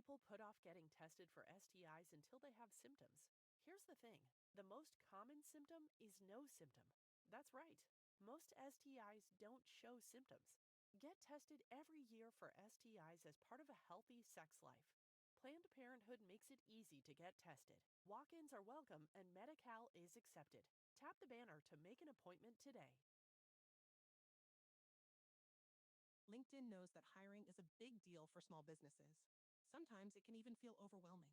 people put off getting tested for STIs until they have symptoms. Here's the thing, the most common symptom is no symptom. That's right, most STIs don't show symptoms. Get tested every year for STIs as part of a healthy sex life. Planned Parenthood makes it easy to get tested. Walk-ins are welcome and Medi-Cal is accepted. Tap the banner to make an appointment today. LinkedIn knows that hiring is a big deal for small businesses. Sometimes it can even feel overwhelming.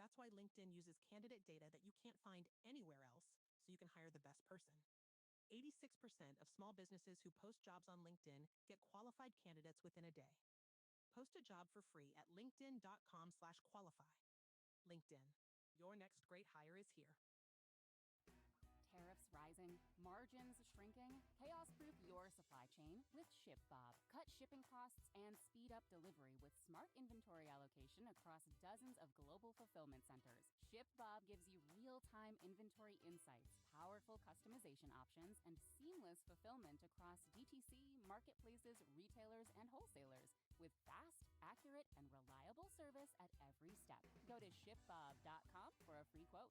That's why LinkedIn uses candidate data that you can't find anywhere else, so you can hire the best person. 86% of small businesses who post jobs on LinkedIn get qualified candidates within a day. Post a job for free at linkedin.com/qualify. LinkedIn, your next great hire is here. Tariffs rising, margins shrinking? Chaos-proof your supply chain with ShipBob. Cut shipping costs and speed up delivery with smart inventory allocation across dozens of global fulfillment centers. ShipBob gives you real-time inventory insights, powerful customization options, and seamless fulfillment across DTC, marketplaces, retailers, and wholesalers with fast, accurate, and reliable service at every step. Go to shipbob.com for a free quote.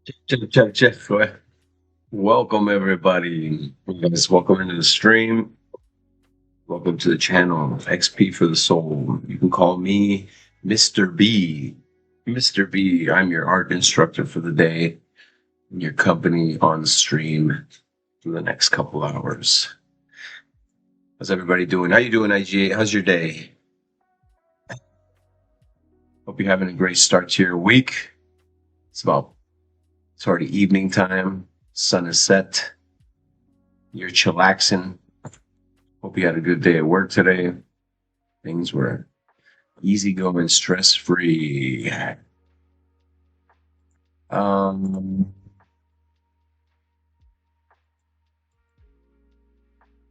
Check, check, check. Welcome, everybody. Guys, welcome into the stream. Welcome to the channel, XP for the Soul. You can call me Mr. B. Mr. B, I'm your art instructor for the day, in your company on stream for the next couple hours. How's everybody doing? How you doing, IGA? How's your day? Hope you're having a great start to your week. It's already evening time. Sun is set. You're chillaxing. Hope you had a good day at work today. Things were easygoing, stress free. Um,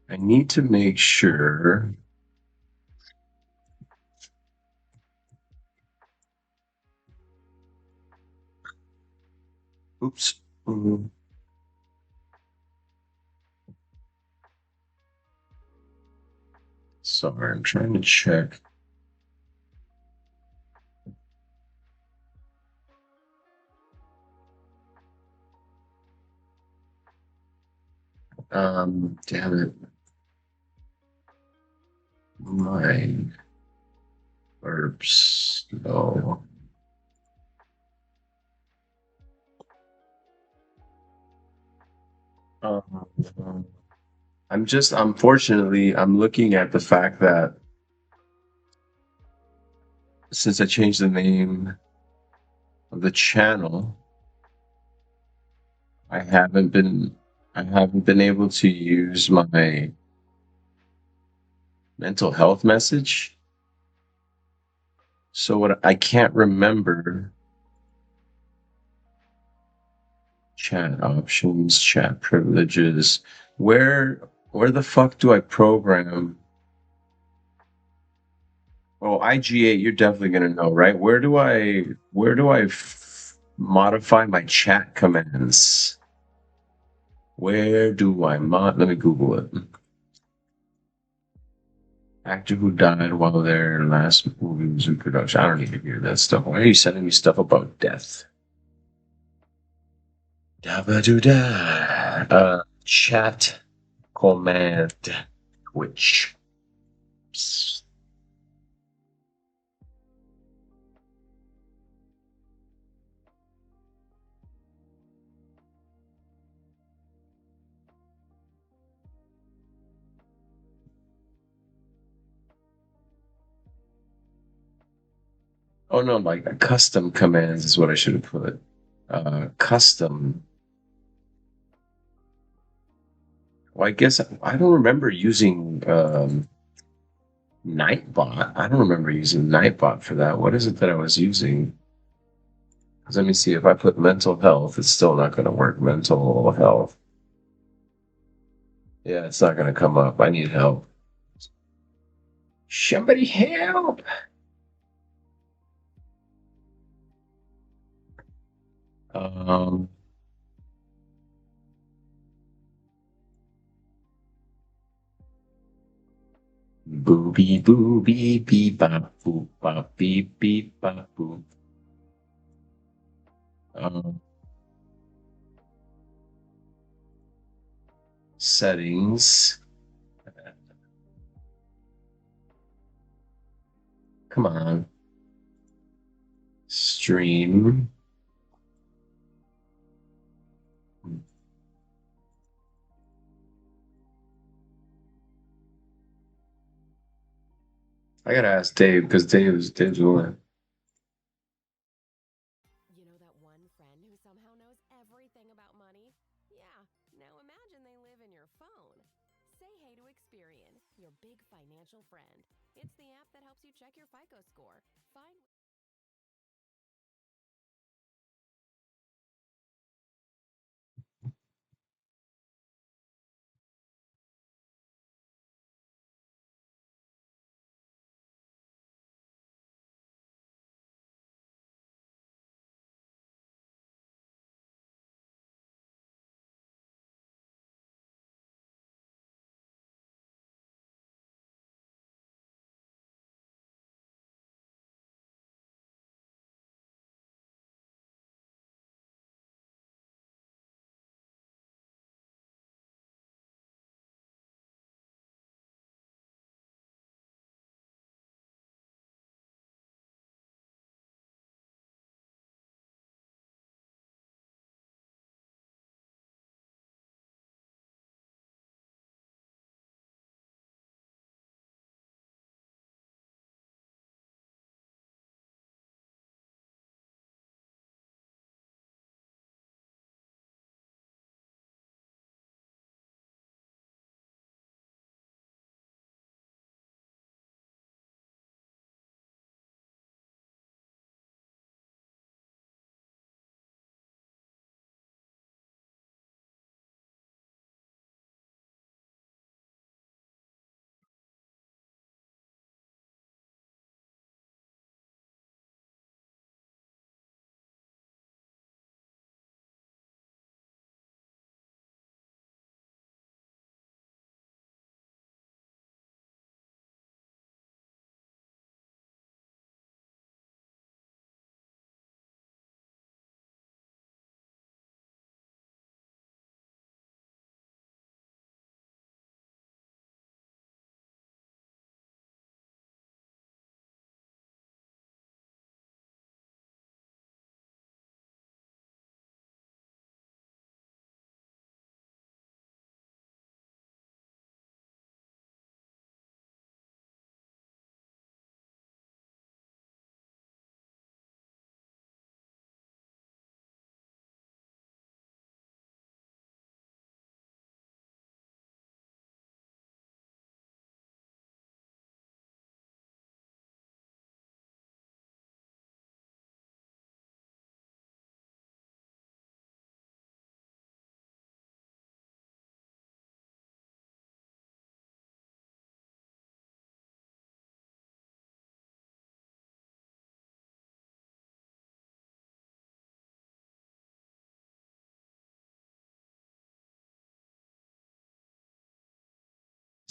I need to make sure. Oops. Sorry, I'm trying to check. Damn it. Mine. Verbs. No. Um, unfortunately, I'm looking at the fact that since I changed the name of the channel, I haven't been able to use my mental health message. So what I can't remember chat options, chat privileges. Where the fuck do I program? Oh, IGA, you're definitely gonna know, right? Where do I modify my chat commands? Where do I mod? Let me Google it. Actor who died while their last movie was in production. I don't need to hear that stuff. Why are you sending me stuff about death? Da-ba-do-da. Chat command Twitch. Oh no, like custom commands is what I should have put. Custom. Well, I guess I don't remember using Nightbot. I don't remember using Nightbot for that. What is it that I was using? 'Cause let me see. If I put mental health, it's still not going to work. Mental health. Yeah, it's not going to come up. I need help. Somebody help! Um, Booby booby beep bop boop bop beep beep bop boop. Um, Settings. Come on. Stream. I gotta ask Dave because Dave's willing. You know that one friend who somehow knows everything about money? Yeah, now imagine they live in your phone. Say hey to Experian, your big financial friend. It's the app that helps you check your FICO score. Find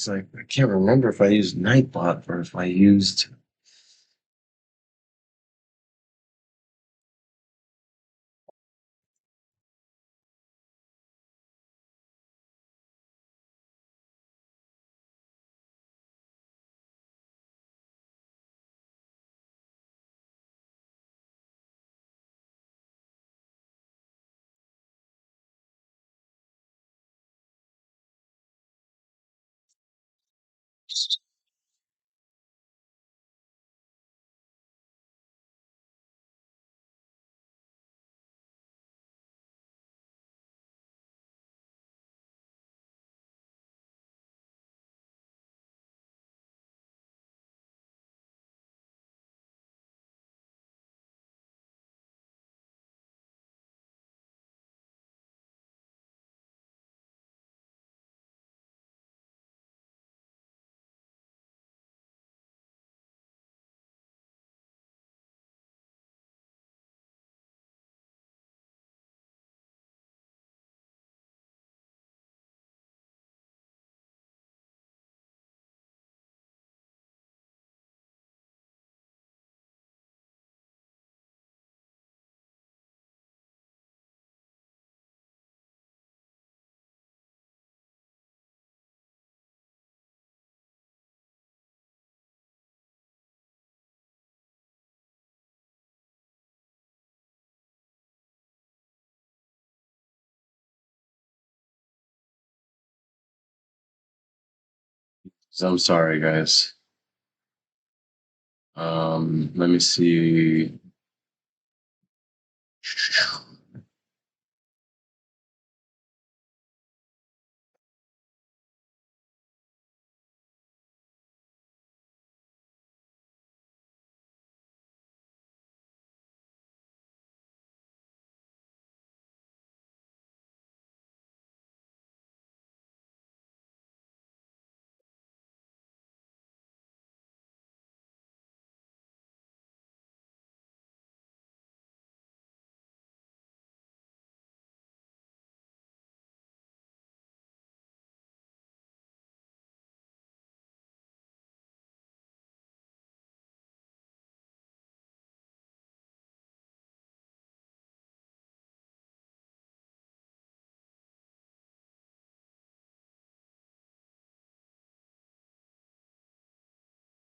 It's like I can't remember if I used Nightbot or if I used. So I'm sorry, guys. Let me see.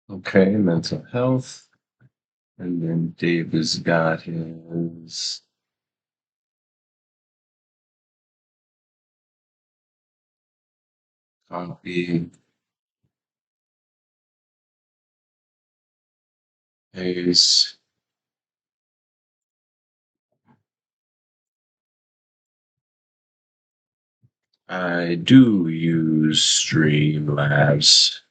Okay, mental health. And then Dave has got his copy, paste. I do use Streamlabs.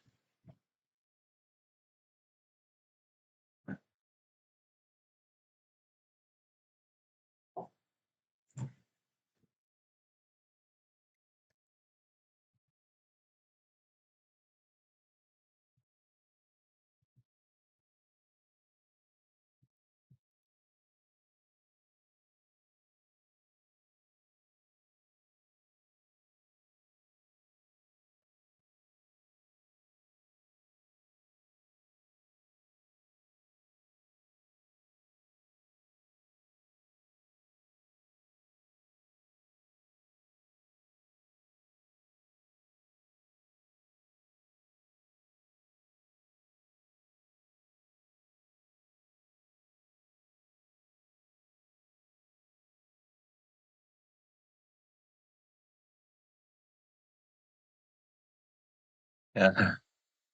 Yeah.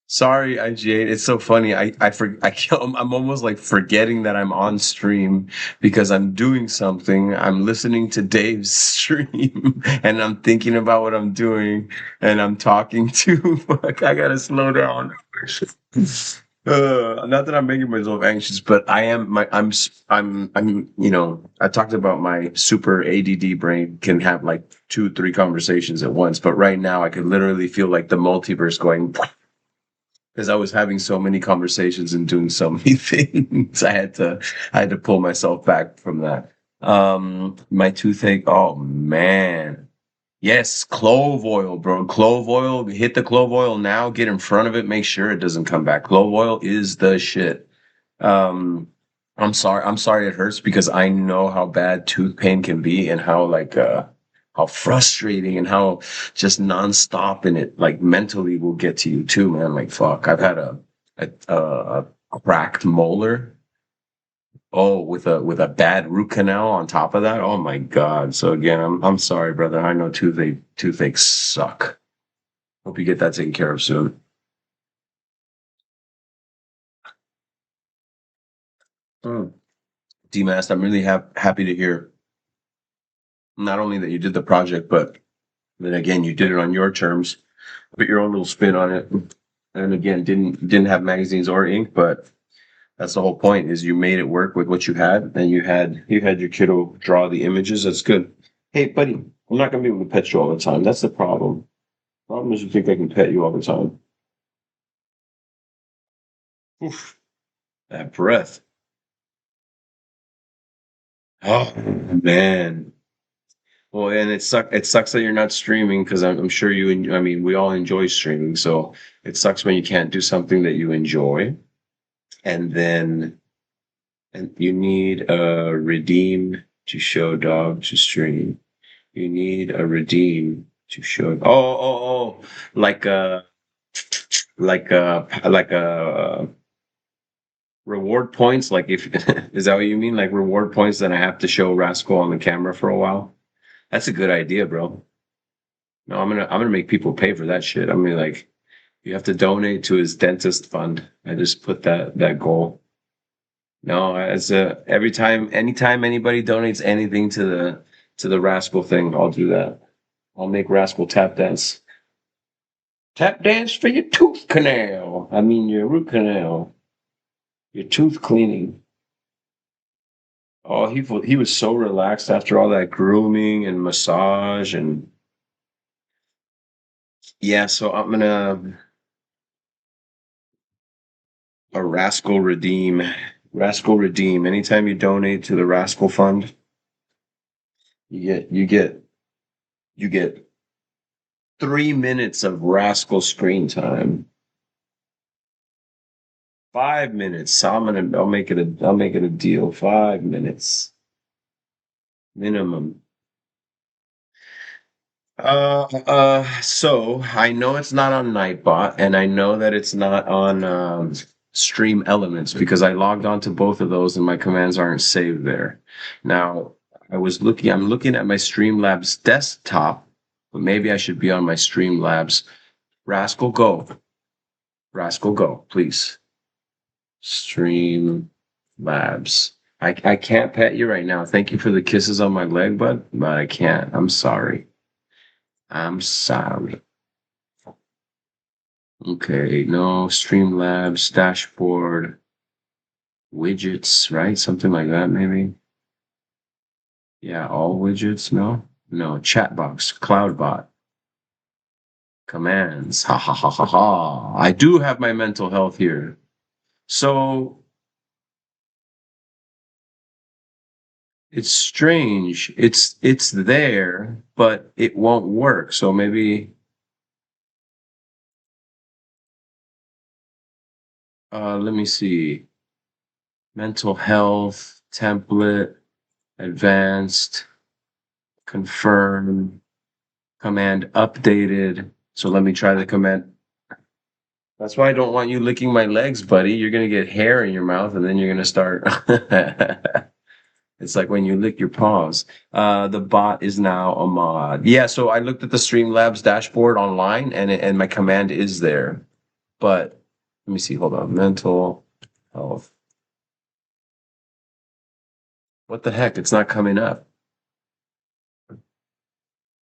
Sorry, IGA. It's so funny. I'm almost like forgetting that I'm on stream because I'm doing something. I'm listening to Dave's stream and I'm thinking about what I'm doing and I'm talking to. Fuck, I gotta slow down. Not that I'm making myself anxious, but I am. I'm. I talked about my super ADD brain can have like two, three conversations at once. But right now, I could literally feel like the multiverse going because I was having so many conversations and doing so many things. I had to pull myself back from that. My toothache. Oh man, Yes, clove oil, bro. Clove oil. Hit the clove oil now. Get in front of it. Make sure it doesn't come back. Clove oil is the shit. Um, I'm sorry. I'm sorry it hurts because I know how bad tooth pain can be and how frustrating and how just nonstop in it like mentally will get to you too, man. Like fuck, I've had a cracked molar. Oh, with a bad root canal on top of that. Oh my God. So again, I'm sorry, brother. I know toothaches suck. Hope you get that taken care of soon. Mm. DMast, I'm really happy to hear not only that you did the project, but then again you did it on your terms, put your own little spin on it. And again, didn't have magazines or ink, but that's the whole point is you made it work with what you had, and you had your kiddo draw the images. That's good. Hey, buddy, I'm not gonna be able to pet you all the time. That's the problem. Problem is you think I can pet you all the time. Oof, that breath. Oh man. Well, and it sucks that you're not streaming because I'm sure I mean, we all enjoy streaming, so it sucks when you can't do something that you enjoy, and then and you need a redeem to show dog to stream. You need a redeem to show. Like a like a reward points. Like if is that what you mean? Like reward points that I have to show Rascal on the camera for a while. That's a good idea, bro. No, I'm gonna make people pay for that shit. I mean, like you have to donate to his dentist fund. I just put that goal. No, as every time, anytime anybody donates anything to the Rascal thing, I'll do that. I'll make Rascal tap dance. Tap dance for your tooth canal. I mean your root canal. Your tooth cleaning. Oh, he was so relaxed after all that grooming and massage and yeah. So I'm gonna a Rascal Redeem. Rascal Redeem. Anytime you donate to the Rascal Fund, you get 3 minutes of Rascal screen time. 5 minutes. So I'll make it a deal. 5 minutes minimum. So I know it's not on Nightbot, and I know that it's not on Stream Elements because I logged on to both of those and my commands aren't saved there. Now, I'm looking at my Streamlabs desktop, but maybe I should be on my Streamlabs. Rascal Go. Rascal Go, please. Stream Labs. I can't pet you right now. Thank you for the kisses on my leg, bud, but I can't. I'm sorry. I'm sorry. Okay, no, Streamlabs, dashboard, widgets, right? Something like that, maybe. Yeah, all widgets, no? No, chatbox, CloudBot, commands. Ha ha ha ha ha. I do have my mental health here. So it's strange. It's there, but it won't work. So maybe let me see. Mental health, template, advanced, confirm. Command updated. So let me try the command. That's why I don't want you licking my legs, buddy. You're gonna get hair in your mouth, and then you're gonna start. It's like when you lick your paws. The bot is now a mod. Yeah. So I looked at the Streamlabs dashboard online, and my command is there. But let me see. Hold on. Mental health. What the heck? It's not coming up.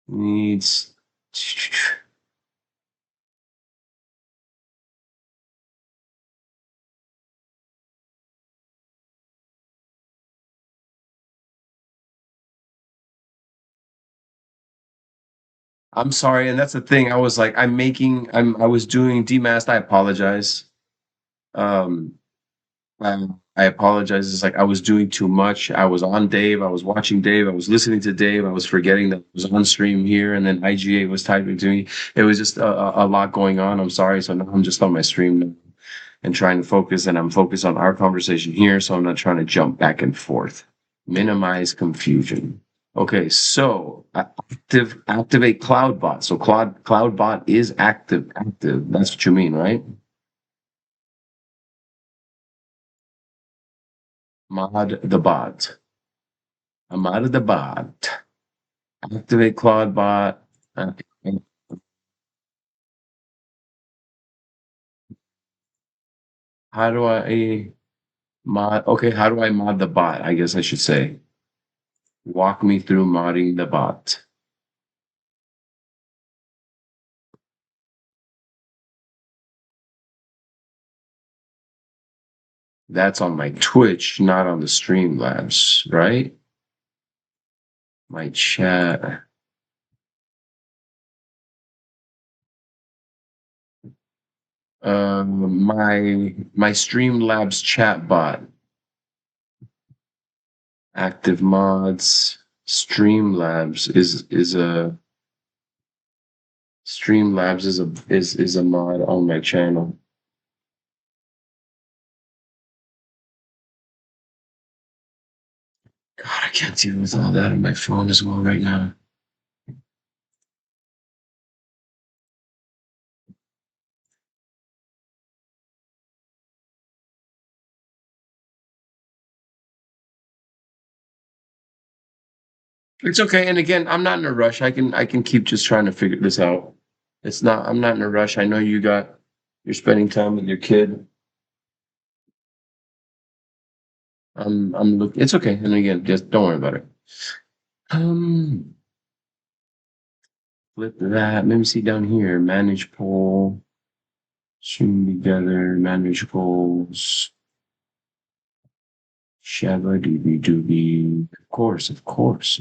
Needs. I'm sorry, and that's the thing. I was like, I was doing DMAST. I apologize. Um, I apologize. It's like I was doing too much. I was on Dave. I was watching Dave. I was listening to Dave. I was forgetting that I was on stream here, and then IGA was typing to me. It was just a lot going on. I'm sorry. So now I'm just on my stream now and trying to focus, and I'm focused on our conversation here. So I'm not trying to jump back and forth. Minimize confusion. Okay, so activate CloudBot. So CloudBot is active. That's what you mean, right? Mod the bot. Mod the bot. Activate CloudBot. Uh, How do I mod? Okay, how do I mod the bot? I guess I should say. Walk me through modding the bot. That's on my Twitch, not on the Streamlabs, right? My chat. My Streamlabs chat bot. Active mods. Streamlabs is a mod on my channel. God, I can't deal with all that on my phone as well right now. It's okay. And again, I'm not in a rush. I can keep just trying to figure this out. I'm not in a rush. I know you're spending time with your kid. It's okay. And again, just don't worry about it. Um Flip that. Let me see down here. Manage poll. Stream together. Manage polls. Shabba doobie doobie. Of course,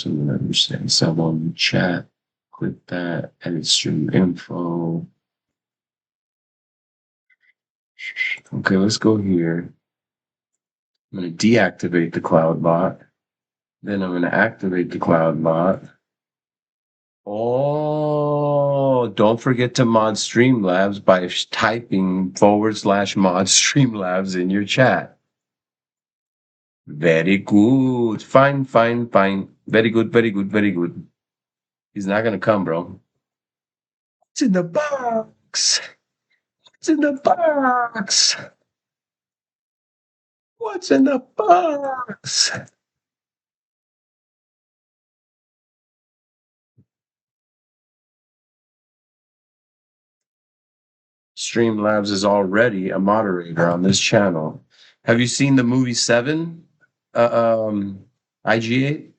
I'm gonna understand. Sub on the chat. Click that. Edit stream info. Okay, let's go here. I'm going to deactivate the cloud bot. Then I'm going to activate the cloud bot. Oh, don't forget to mod Streamlabs by typing / mod Streamlabs in your chat. Very good. Fine. Very good, very good, very good. He's not going to come, bro. It's in the box. It's in the box. What's in the box? Streamlabs is already a moderator on this channel. Have you seen the movie Seven? IG8?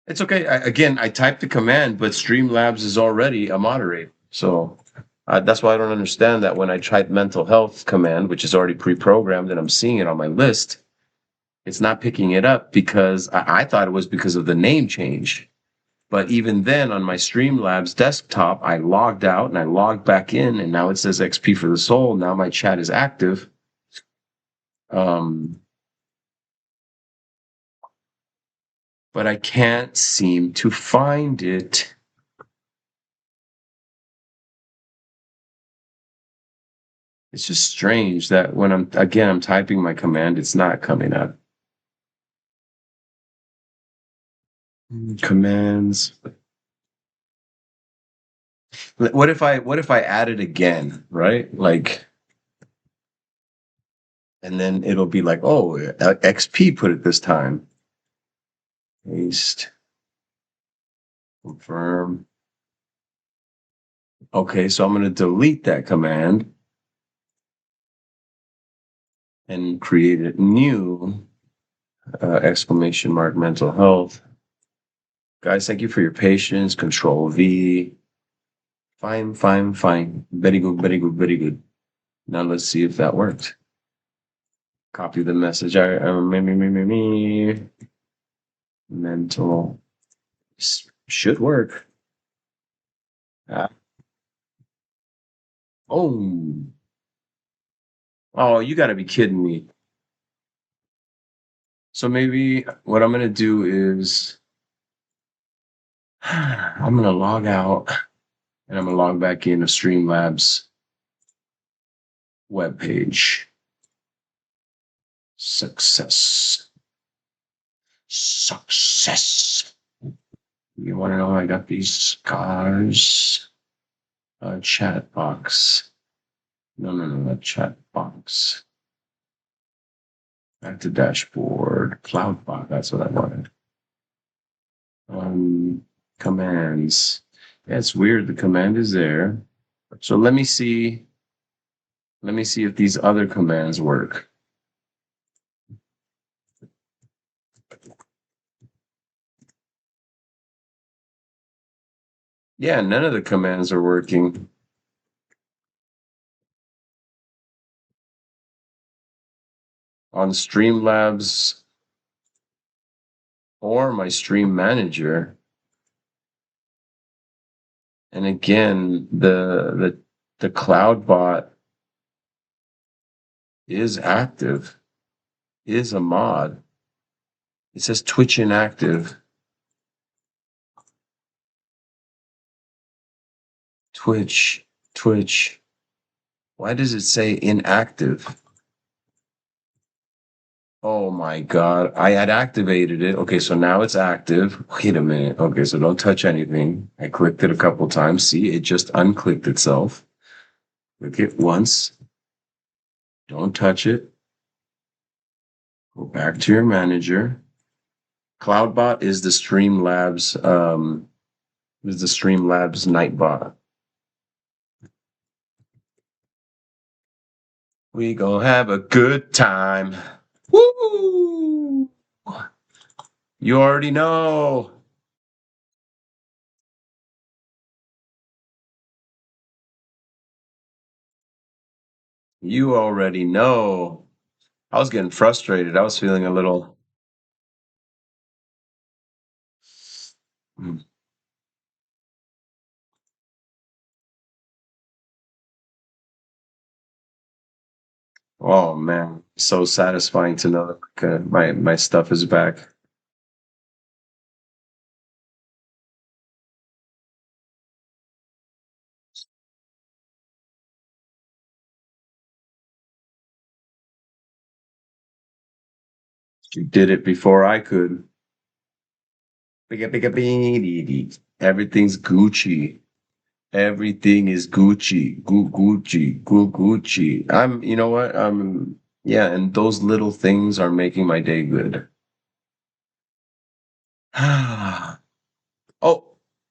It's okay. I typed the command, but Streamlabs is already a moderator. So that's why I don't understand that when I type mental health command, which is already pre-programmed and I'm seeing it on my list, it's not picking it up because I thought it was because of the name change. But even then, on my Streamlabs desktop, I logged out and I logged back in, and now it says XP for the soul. Now my chat is active. But I can't seem to find it. It's just strange that when I'm typing my command, it's not coming up. Commands. What if I add it again, right? Like, and then it'll be like, oh, XP put it this time. Paste. Confirm. Okay, so I'm going to delete that command and create a new exclamation mark mental health. Guys, thank you for your patience. Control V. Fine. Very good, very good, very good. Now let's see if that worked. Copy the message. Me. Mental. Should work. Oh. Oh, you got to be kidding me. So maybe what I'm going to do is I'm going to log out and I'm going to log back into Streamlabs webpage. Success. Success. You want to know how I got these scars? Chat box. No, not chat box. Back to dashboard. Cloud bot. That's what I wanted. Commands. Yeah, it's weird. The command is there. So let me see. Let me see if these other commands work. Yeah, none of the commands are working. On Streamlabs or my Stream Manager. And again, the cloud bot is active, is a mod. It says Twitch inactive. Twitch. Why does it say inactive? Oh my God. I had activated it. Okay, so now it's active. Wait a minute. Okay, so don't touch anything. I clicked it a couple times. See, it just unclicked itself. Click it once. Don't touch it. Go back to your manager. CloudBot is the Streamlabs Nightbot. We gonna have a good time. Woo! You already know. You already know. I was getting frustrated. I was feeling a little. Hmm. Oh man, so satisfying to know that my stuff is back. You did it before I could. Everything's Gucci. Everything is Gucci. Gucci. You know what? Yeah, and those little things are making my day good. Oh,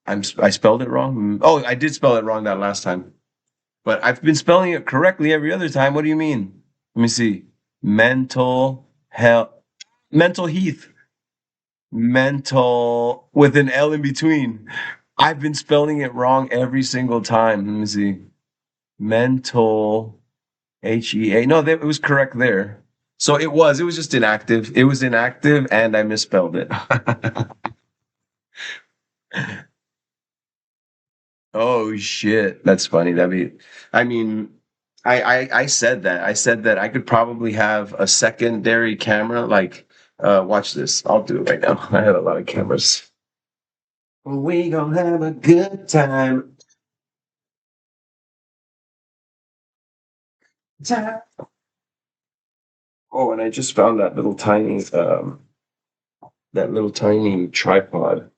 I spelled it wrong. Oh, I did spell it wrong that last time. But I've been spelling it correctly every other time. What do you mean? Let me see. Mental health. Mental Heath. Mental with an L in between. I've been spelling it wrong every single time. Let me see. Mental HEA. No, it was correct there. So it was just inactive. It was inactive and I misspelled it. Oh shit. That's funny. I mean, I said that. I said that I could probably have a secondary camera. Like, watch this. I'll do it right now. I have a lot of cameras. We gonna have a good time. Oh, and I just found that little tiny tripod.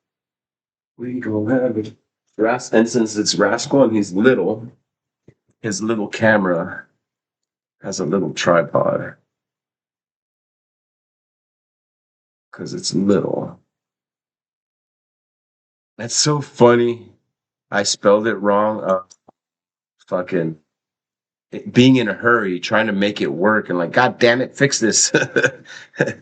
We gonna have it. And since it's Rascal and he's little, his little camera has a little tripod because it's little. That's so funny. I spelled it wrong. Fucking being in a hurry, trying to make it work, and like, God damn it, fix this. Ay,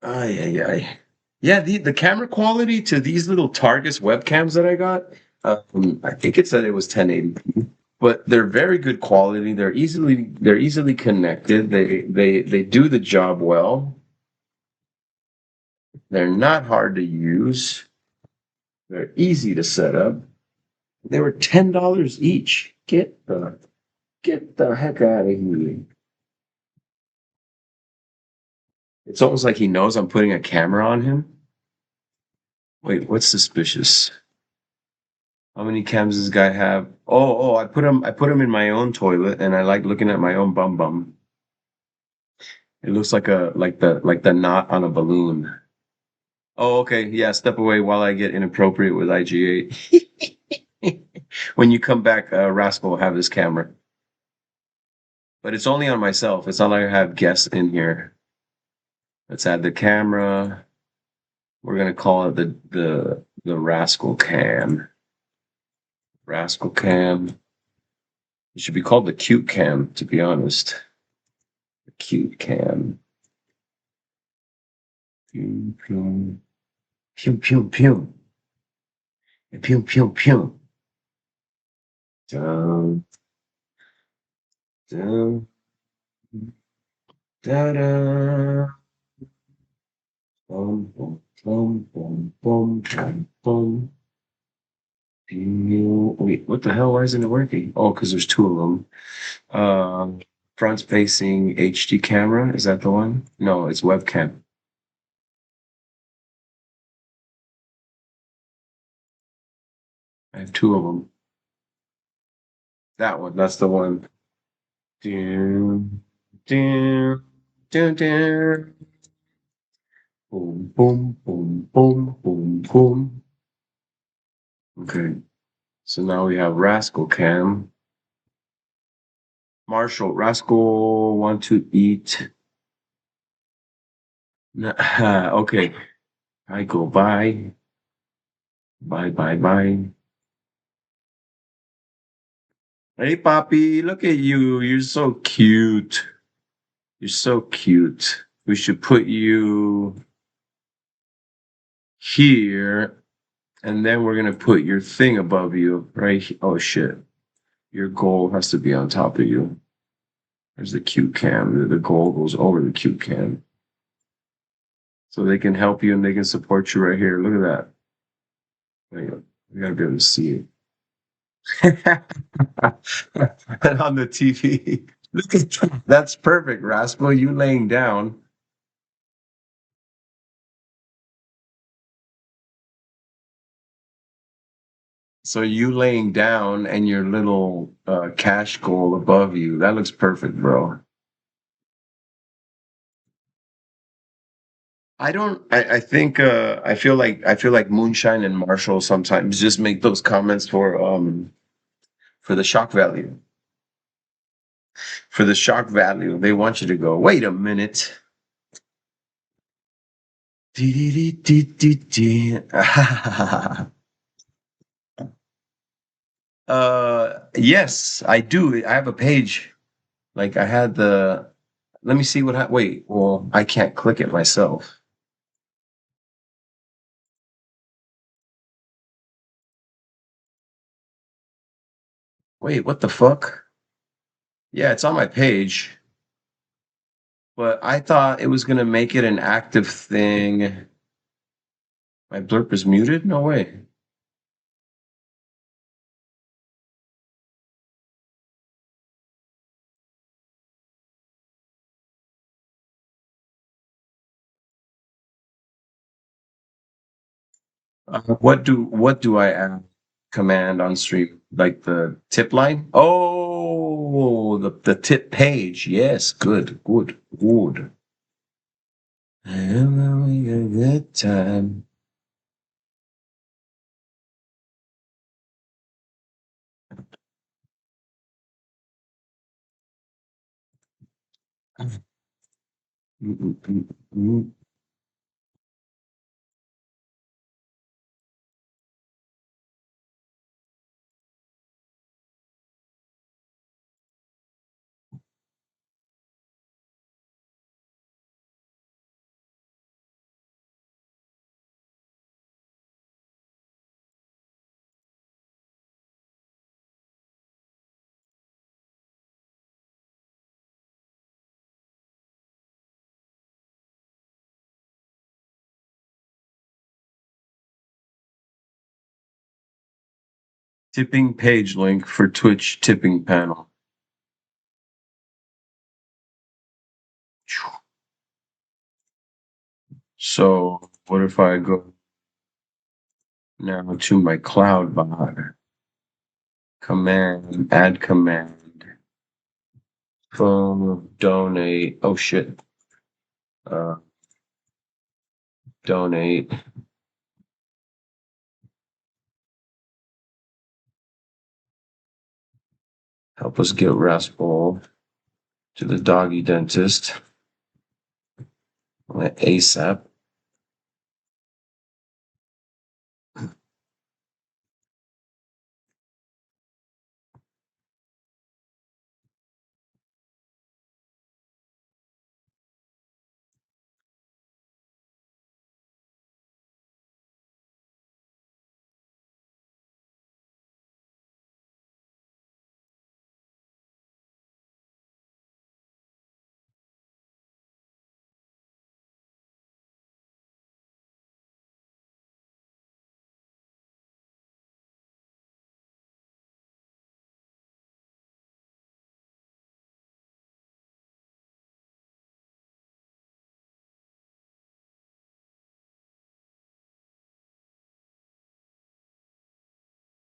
ay, ay. Yeah, the camera quality to these little Targus webcams that I got, I think it said it was 1080p, but they're very good quality. They're easily connected. They do the job well. They're not hard to use. They're easy to set up. They were $10 each. Get the Get the heck out of here. It's almost like he knows I'm putting a camera on him. Wait, what's suspicious? How many cams does this guy have? Oh, I put him in my own toilet and I like looking at my own bum bum. It looks like the knot on a balloon. Oh, okay. Yeah, step away while I get inappropriate with IG8. When you come back, Rascal will have this camera. But it's only on myself. It's not like I have guests in here. Let's add the camera. We're gonna call it the Rascal Cam. Rascal Cam. It should be called the Cute Cam, to be honest. The Cute Cam. Pew pew pew pew pew pew pew pew. Dun, dun, da da. Bum bum bum bum bum bum bum. Wait, what the hell? Why isn't it working? Oh, because there's two of them. Front-facing HD camera. Is that the one? No, it's webcam. I have two of them. That one. That's the one. Dun, dun, dun, dun. Boom, boom, boom, boom, boom, boom. Okay. So now we have Rascal Cam. Marshall, Rascal want to eat. Okay. I go bye. Bye, bye, bye. Hey, Poppy, look at you. You're so cute. You're so cute. We should put you here, and then we're gonna put your thing above you, right? Oh shit. Your goal has to be on top of you. There's the cute cam. The goal goes over the cute cam. So they can help you and they can support you right here. Look at that. There you go. You gotta be able to see it. And on the TV. Look at that. That's perfect, Rascal. You laying down. So you laying down and your little cash goal above you. That looks perfect, bro. I don't. I feel like Moonshine and Marshall sometimes just make those comments for the shock value. For the shock value, they want you to go. Wait a minute. Yes, I do. I have a page. Like I had the. Let me see what. Wait. Well, I can't click it myself. Wait, what the fuck? Yeah, it's on my page, but I thought it was gonna make it an active thing. My blurb is muted? No way. What do I add command on stream? Like the tip line? Oh, the tip page. Yes, good, good, good. I'm having a good time. Mm, mm, mm, mm. Tipping page link for Twitch tipping panel. So what if I go now to my cloud bot? Command, add command, phone, donate. Oh shit. Uh, donate. Help us get Rascal to the doggy dentist ASAP.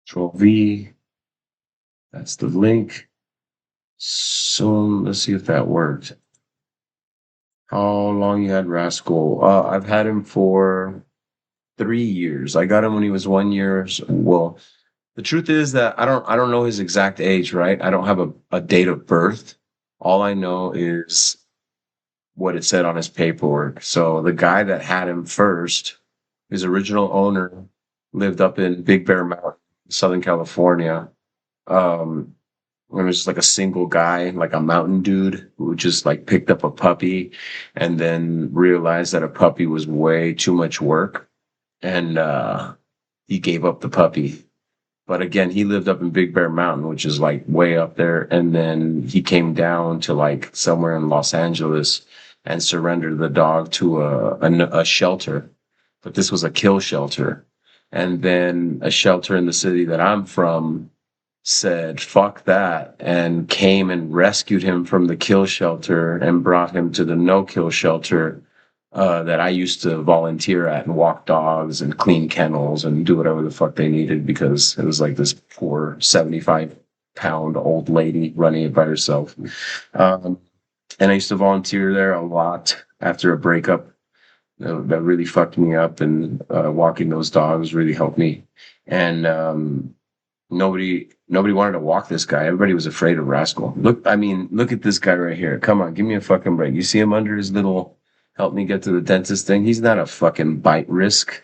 Control V. That's the link. So let's see if that worked. How long you had Rascal? I've had him for 3 years. I got him when he was 1 year. Well, the truth is that I don't know his exact age, right? I don't have a date of birth. All I know is what it said on his paperwork. So the guy that had him first, his original owner, lived up in Big Bear Mountain, Southern California. Um, it was just like a single guy, like a mountain dude who just like picked up a puppy and then realized that a puppy was way too much work. And he gave up the puppy. But again, he lived up in Big Bear Mountain, which is like way up there. And then he came down to like somewhere in Los Angeles and surrendered the dog to a shelter. But this was a kill shelter. And then a shelter in the city that I'm from said, fuck that, and came and rescued him from the kill shelter and brought him to the no kill shelter that I used to volunteer at and walk dogs and clean kennels and do whatever the fuck they needed because it was like this poor 75-pound old lady running it by herself. Um, and I used to volunteer there a lot after a breakup. That really fucked me up, and walking those dogs really helped me. And nobody wanted to walk this guy. Everybody was afraid of Rascal. Look at this guy right here. Come on, give me a fucking break. You see him under his little help me get to the dentist thing? He's not a fucking bite risk.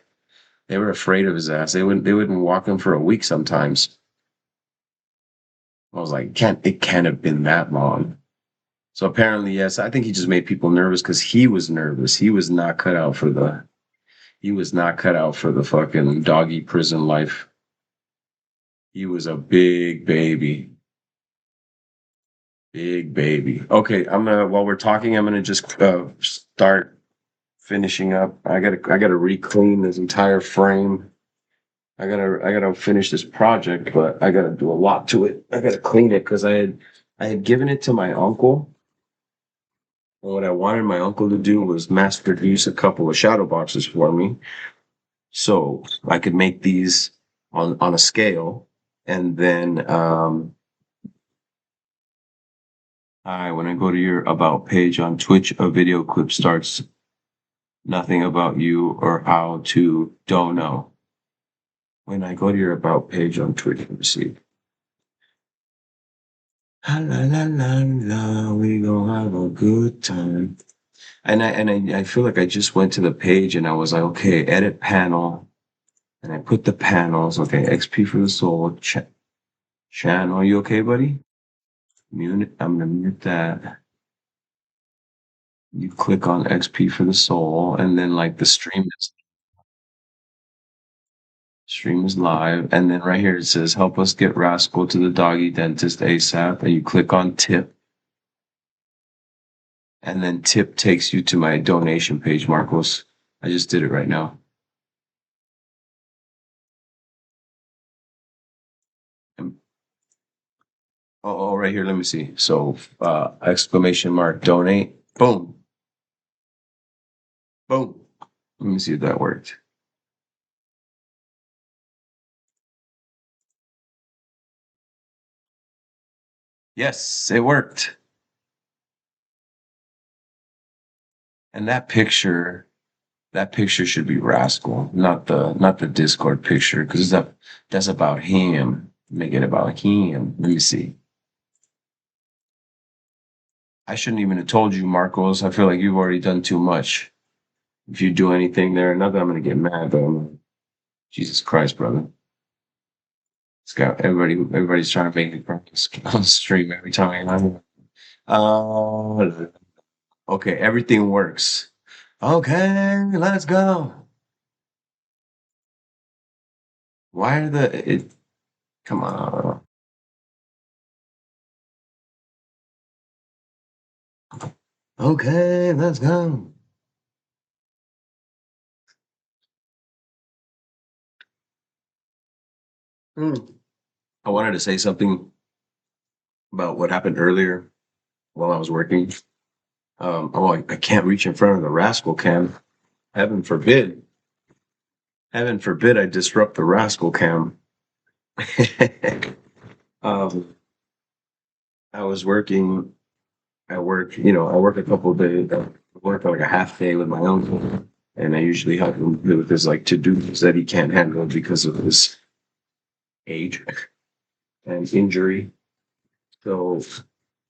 They were afraid of his ass. They wouldn't walk him for a week sometimes. I was like, it can't have been that long. So apparently, yes, I think he just made people nervous because he was nervous. He was not cut out for the fucking doggy prison life. He was a big baby. Big baby. Okay, while we're talking, I'm gonna just start finishing up. I gotta re-clean this entire frame. I gotta finish this project, but I gotta do a lot to it. I gotta clean it because I had given it to my uncle. And what I wanted my uncle to do was mass produce a couple of shadow boxes for me. So I could make these on a scale. And then when I go to your about page on Twitch, a video clip starts. Nothing about you or how to don't know. When I go to your about page on Twitch, let me see. La la la la, we gonna have a good time. And I feel like I just went to the page and I was like, okay, edit panel, and I put the panels. Okay, XP for the soul. Channel, you okay, buddy? Mute. I'm gonna mute that. You click on XP for the soul, and then like the stream is live, and then right here it says help us get Rascal to the doggy dentist ASAP, and you click on tip, and then tip takes you to my donation page, Marcos. I just did it right now. Oh, right here, let me see. So exclamation mark donate, boom, boom. Let me see if that worked. Yes, it worked. And that picture should be Rascal, not the Discord picture, because that's about him. Make it about him. Let me see. I shouldn't even have told you, Marcos. I feel like you've already done too much. If you do anything there, not that I'm gonna get mad, but Jesus Christ, brother. It's got everybody's trying to make it on the stream every time okay, everything works. Okay, let's go. Why are come on. Okay, let's go. Hmm. I wanted to say something about what happened earlier while I was working. I can't reach in front of the rascal cam. Heaven forbid. Heaven forbid I disrupt the rascal cam. um, I was working. I work a couple of days. I work like a half day with my uncle, and I usually help him with his like to dos that he can't handle because of his age and injury. So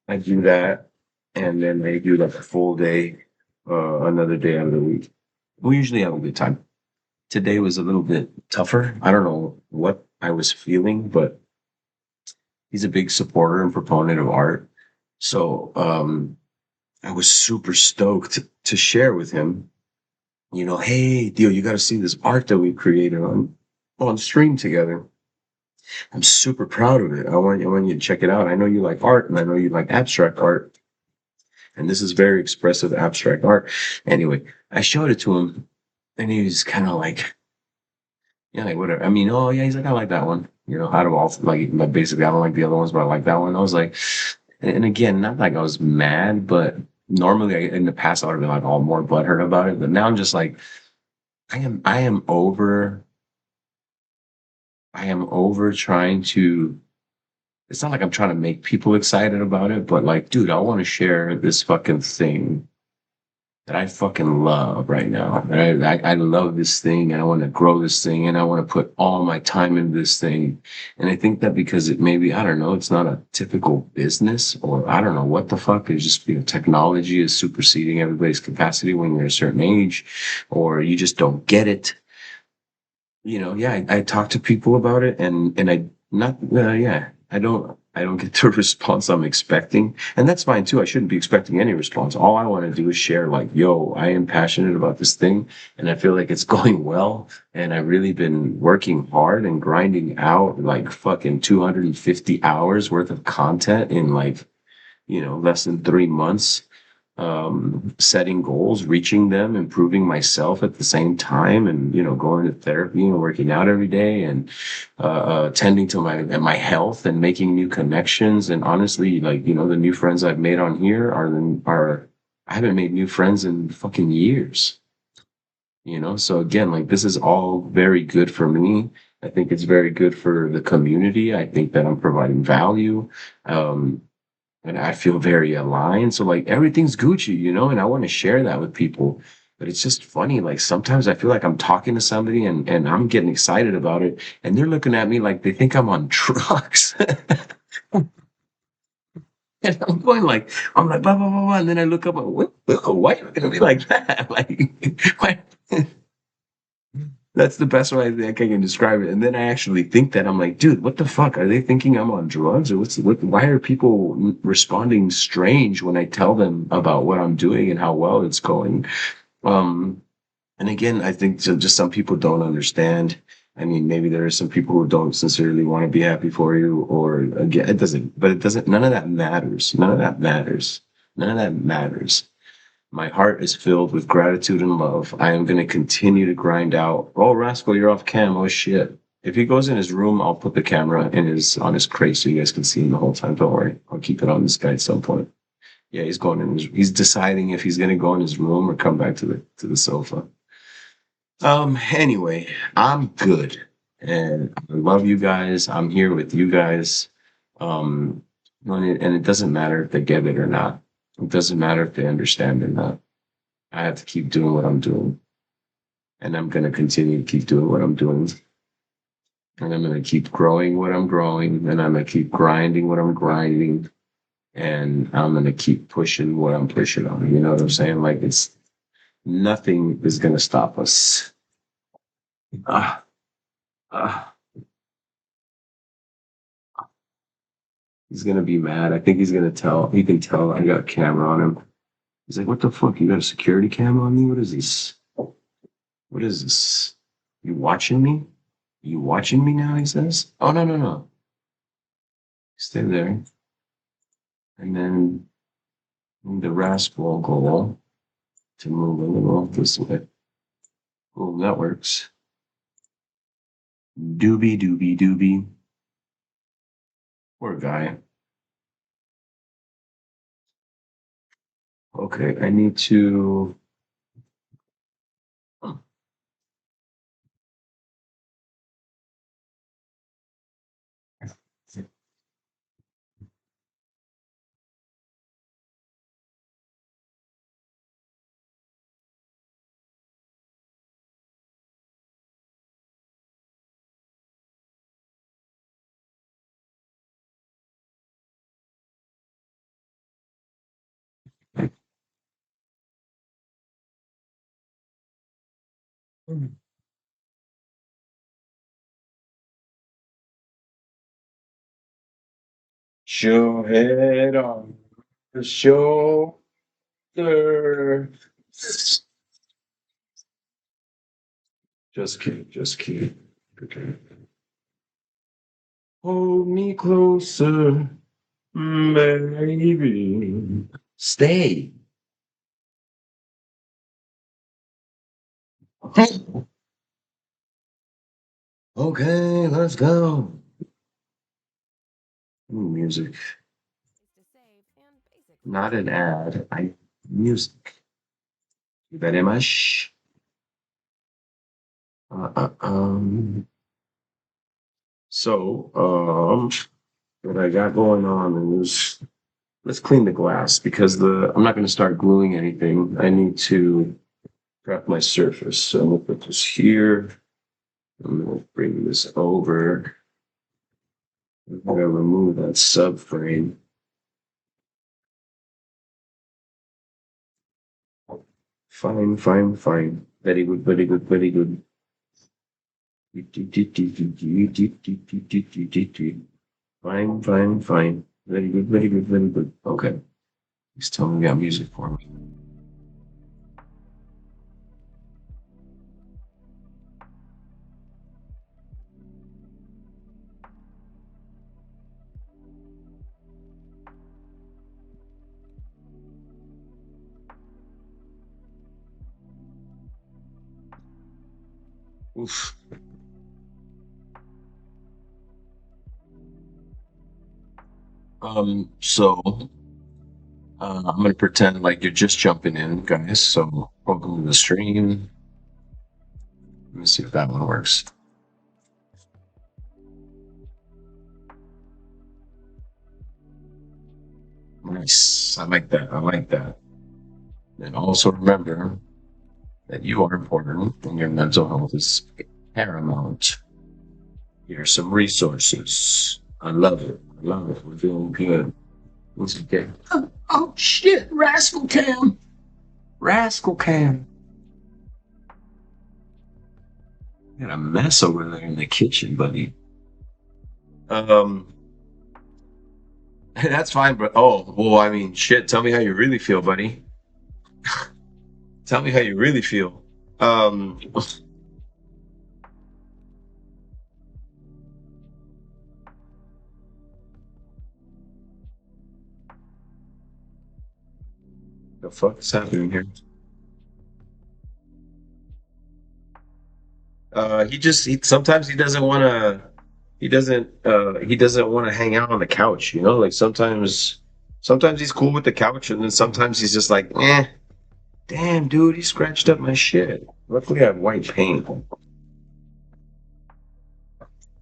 I do that, and then I do like a full day, another day out of the week. We usually have a good time. Today was a little bit tougher. I don't know what I was feeling, but he's a big supporter and proponent of art. So I was super stoked to share with him, hey, Dio, you got to see this art that we created on stream together. I'm super proud of it. I want you to check it out. I know you like art, and I know you like abstract art, and this is very expressive abstract art. Anyway, I showed it to him, and he was kind of like, yeah, like whatever. I mean, oh yeah, he's like, I like that one. Out of all like basically, I don't like the other ones, but I like that one. I was like, and again, not like I was mad, but normally in the past I would have been like all more butthurt about it. But now I'm just like, I am over trying to. It's not like I'm trying to make people excited about it, but like, dude, I want to share this fucking thing that I fucking love right now. I love this thing, and I want to grow this thing, and I want to put all my time into this thing. And I think that because it maybe, I don't know, it's not a typical business, or I don't know what the fuck. It's just, technology is superseding everybody's capacity when you're a certain age, or you just don't get it. Yeah, I talk to people about it, and I not yeah, I don't get the response I'm expecting, and that's fine too. I shouldn't be expecting any response. All I want to do is share, like, yo, I am passionate about this thing, and I feel like it's going well, and I've really been working hard and grinding out like fucking 250 hours worth of content in like less than 3 months, setting goals, reaching them, improving myself at the same time, and going to therapy and working out every day, and tending to my health and making new connections. And honestly, like the new friends I've made on here are I haven't made new friends in fucking years. So again, like this is all very good for me. I think it's very good for the community. I think that I'm providing value. Um, and I feel very aligned. So like everything's Gucci, and I want to share that with people. But it's just funny. Like sometimes I feel like I'm talking to somebody, and I'm getting excited about it, and they're looking at me like they think I'm on drugs. And I'm like, blah, blah, blah, blah. And then I look up, why are you looking at me like that? Like, why? That's the best way I think I can describe it. And then I actually think that I'm like, dude, what the fuck? Are they thinking I'm on drugs, or why are people responding strange when I tell them about what I'm doing and how well it's going? Um, and again, I think just some people don't understand. I mean, maybe there are some people who don't sincerely want to be happy for you, or again, it doesn't, none of that matters. None of that matters. None of that matters. My heart is filled with gratitude and love. I am going to continue to grind out. Oh, Rascal, you're off cam. Oh, shit. If he goes in his room, I'll put the camera on his crate so you guys can see him the whole time. Don't worry. I'll keep it on this guy at some point. Yeah, he's deciding if he's going to go in his room or come back to the sofa. Anyway, I'm good. And I love you guys. I'm here with you guys. Um, and it doesn't matter if they get it or not. It doesn't matter if they understand or not. I have to keep doing what I'm doing. And I'm gonna continue to keep doing what I'm doing. And I'm gonna keep growing what I'm growing. And I'm gonna keep grinding what I'm grinding. And I'm gonna keep pushing what I'm pushing on. You know what I'm saying? Like it's nothing is gonna stop us. Ah, ah. He's gonna be mad. I think he's gonna tell. He can tell I got a camera on him. He's like, "What the fuck? You got a security cam on me? What is this? What is this? You watching me? You watching me now?" He says. "Oh no, no, no. Stay there." And then the rascal goal to move a little this way. Oh, that works. Doobie doobie doobie. Poor guy. Okay, I need to. Show head on the shoulder. Just kidding, just kidding. Okay. Hold me closer, baby. Stay. Okay, let's go. Ooh, music. To save and basically Not an ad. Music. Very much. Uh, uh, um. So, what I got going on is let's clean the glass because I'm not going to start gluing anything. I need to prep my surface. So I'm going to put this here. I'm going to bring this over. I'm going to remove that subframe. Fine, fine, fine. Very good, very good, very good. Fine, fine, fine. Very good, very good, very good. Okay. He's telling me got music for me. Oof. So I'm gonna pretend like you're just jumping in, guys. So welcome to the stream. Let me see if that one works. Nice. I like that. I like that. And also remember that you are important and your mental health is paramount. Here are some resources. I love it. I love it. We're doing good. Once again. Oh shit, Rascal Cam. Rascal Cam. Got a mess over there in the kitchen, buddy. Um that's fine, but oh well I mean shit, tell me how you really feel, buddy. Tell me how you really feel. Um the fuck is happening here? He sometimes he doesn't want to hang out on the couch, like sometimes he's cool with the couch and then sometimes he's just like, eh. Damn, dude, he scratched up my shit. Luckily, I have white paint.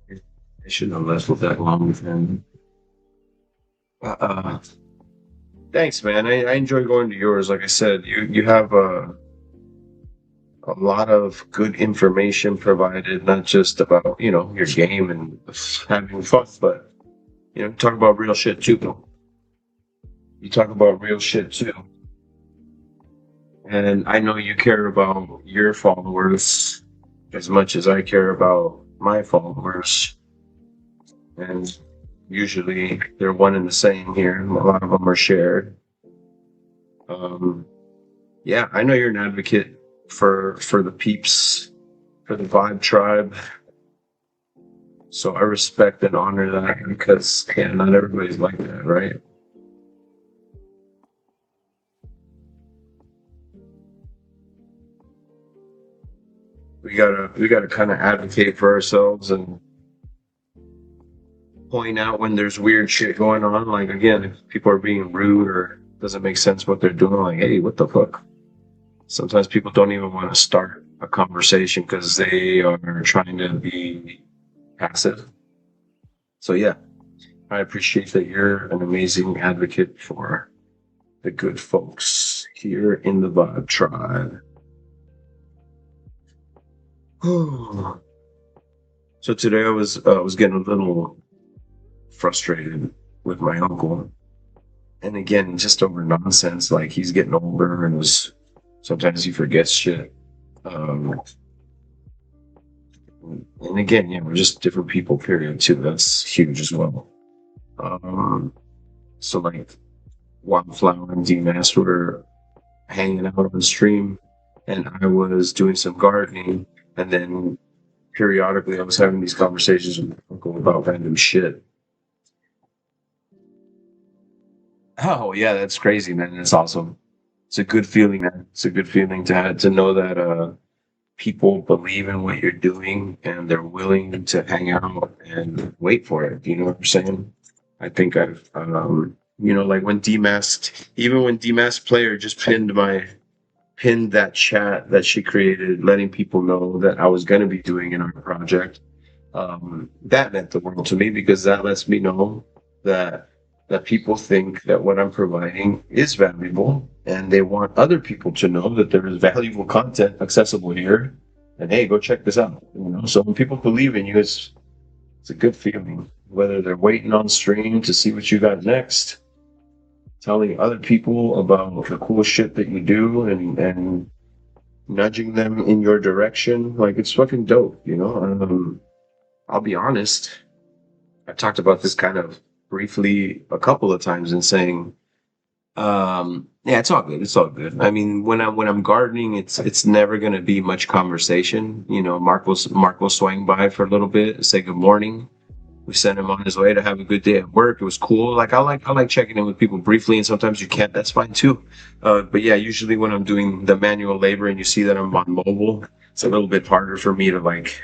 I shouldn't have left with that long with him. Uh, Thanks, man. I enjoy going to yours. Like I said, you have a lot of good information provided, not just about your game and having fun, but talk about real shit too. You talk about real shit too, and I know you care about your followers as much as I care about my followers, and usually they're one and the same here. A lot of them are shared. Um, yeah, I know you're an advocate for the peeps, for the Vibe Tribe. So I respect and honor that because not everybody's like that, right? We gotta kind of advocate for ourselves and point out when there's weird shit going on. Like again, if people are being rude or doesn't make sense what they're doing, like, hey, what the fuck? Sometimes people don't even want to start a conversation because they are trying to be passive. So yeah, I appreciate that you're an amazing advocate for the good folks here in the Vibe Tribe. So today I was getting a little frustrated with my uncle, and again, just over nonsense. Like he's getting older, and sometimes he forgets shit. Um, and again, we're just different people. Period. Too. That's huge as well. Um, so like Wildflower and DMass were hanging out on the stream, and I was doing some gardening, and then periodically I was having these conversations with my uncle about random shit. Oh yeah, that's crazy, man. That's awesome. It's a good feeling, man. It's a good feeling to know that people believe in what you're doing and they're willing to hang out and wait for it. You know what I'm saying? I think I've like when DMasked, even when DMasked player just pinned that chat that she created, letting people know that I was going to be doing an art project. That meant the world to me because that lets me know that people think that what I'm providing is valuable, and they want other people to know that there is valuable content accessible here. And hey, go check this out. So when people believe in you, it's a good feeling. Whether they're waiting on stream to see what you got next, telling other people about the cool shit that you do, and nudging them in your direction, like it's fucking dope. I'll be honest. I've talked about this kind of briefly a couple of times in saying, yeah, it's all good. It's all good. I mean, when I'm gardening, it's never gonna be much conversation. Mark will swing by for a little bit, say good morning. We sent him on his way to have a good day at work. It was cool. Like I like checking in with people briefly, and sometimes you can't. That's fine too. But yeah, usually when I'm doing the manual labor and you see that I'm on mobile, it's a little bit harder for me to like.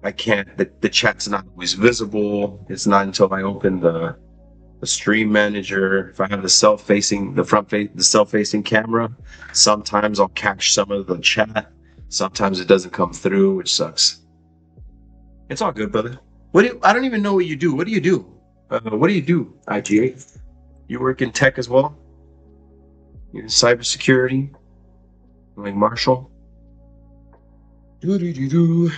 I can't. The chat's not always visible. It's not until I open the stream manager. If I have the self-facing camera, sometimes I'll catch some of the chat. Sometimes it doesn't come through, which sucks. It's all good, brother. I don't even know what you do. What do you do? What do you do, IG8? You work in tech as well? You're in cybersecurity? Like Marshall? Do do do do.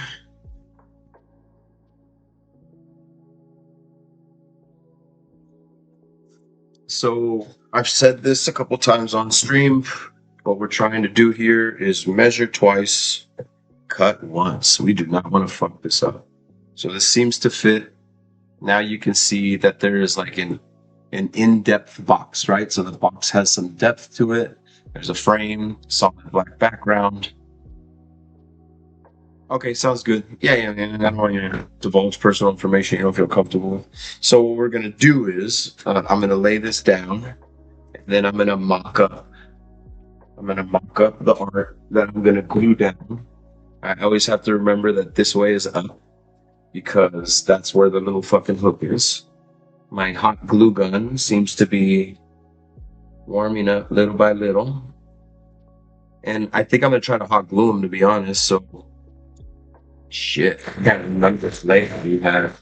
So I've said this a couple times on stream. What we're trying to do here is measure twice, cut once. We do not want to fuck this up. So this seems to fit. Now you can see that there is like an in-depth box, right? So the box has some depth to it. There's a frame, solid black background. Okay, sounds good. Yeah. I don't want you to divulge personal information you don't feel comfortable with. So what we're gonna do is I'm gonna lay this down, and then I'm gonna mock up. I'm gonna mock up the art that I'm gonna glue down. I always have to remember that this way is up because that's where the little fucking hook is. My hot glue gun seems to be warming up little by little. And I think I'm gonna try to hot glue them, to be honest. So shit, I can't remember this layout we had.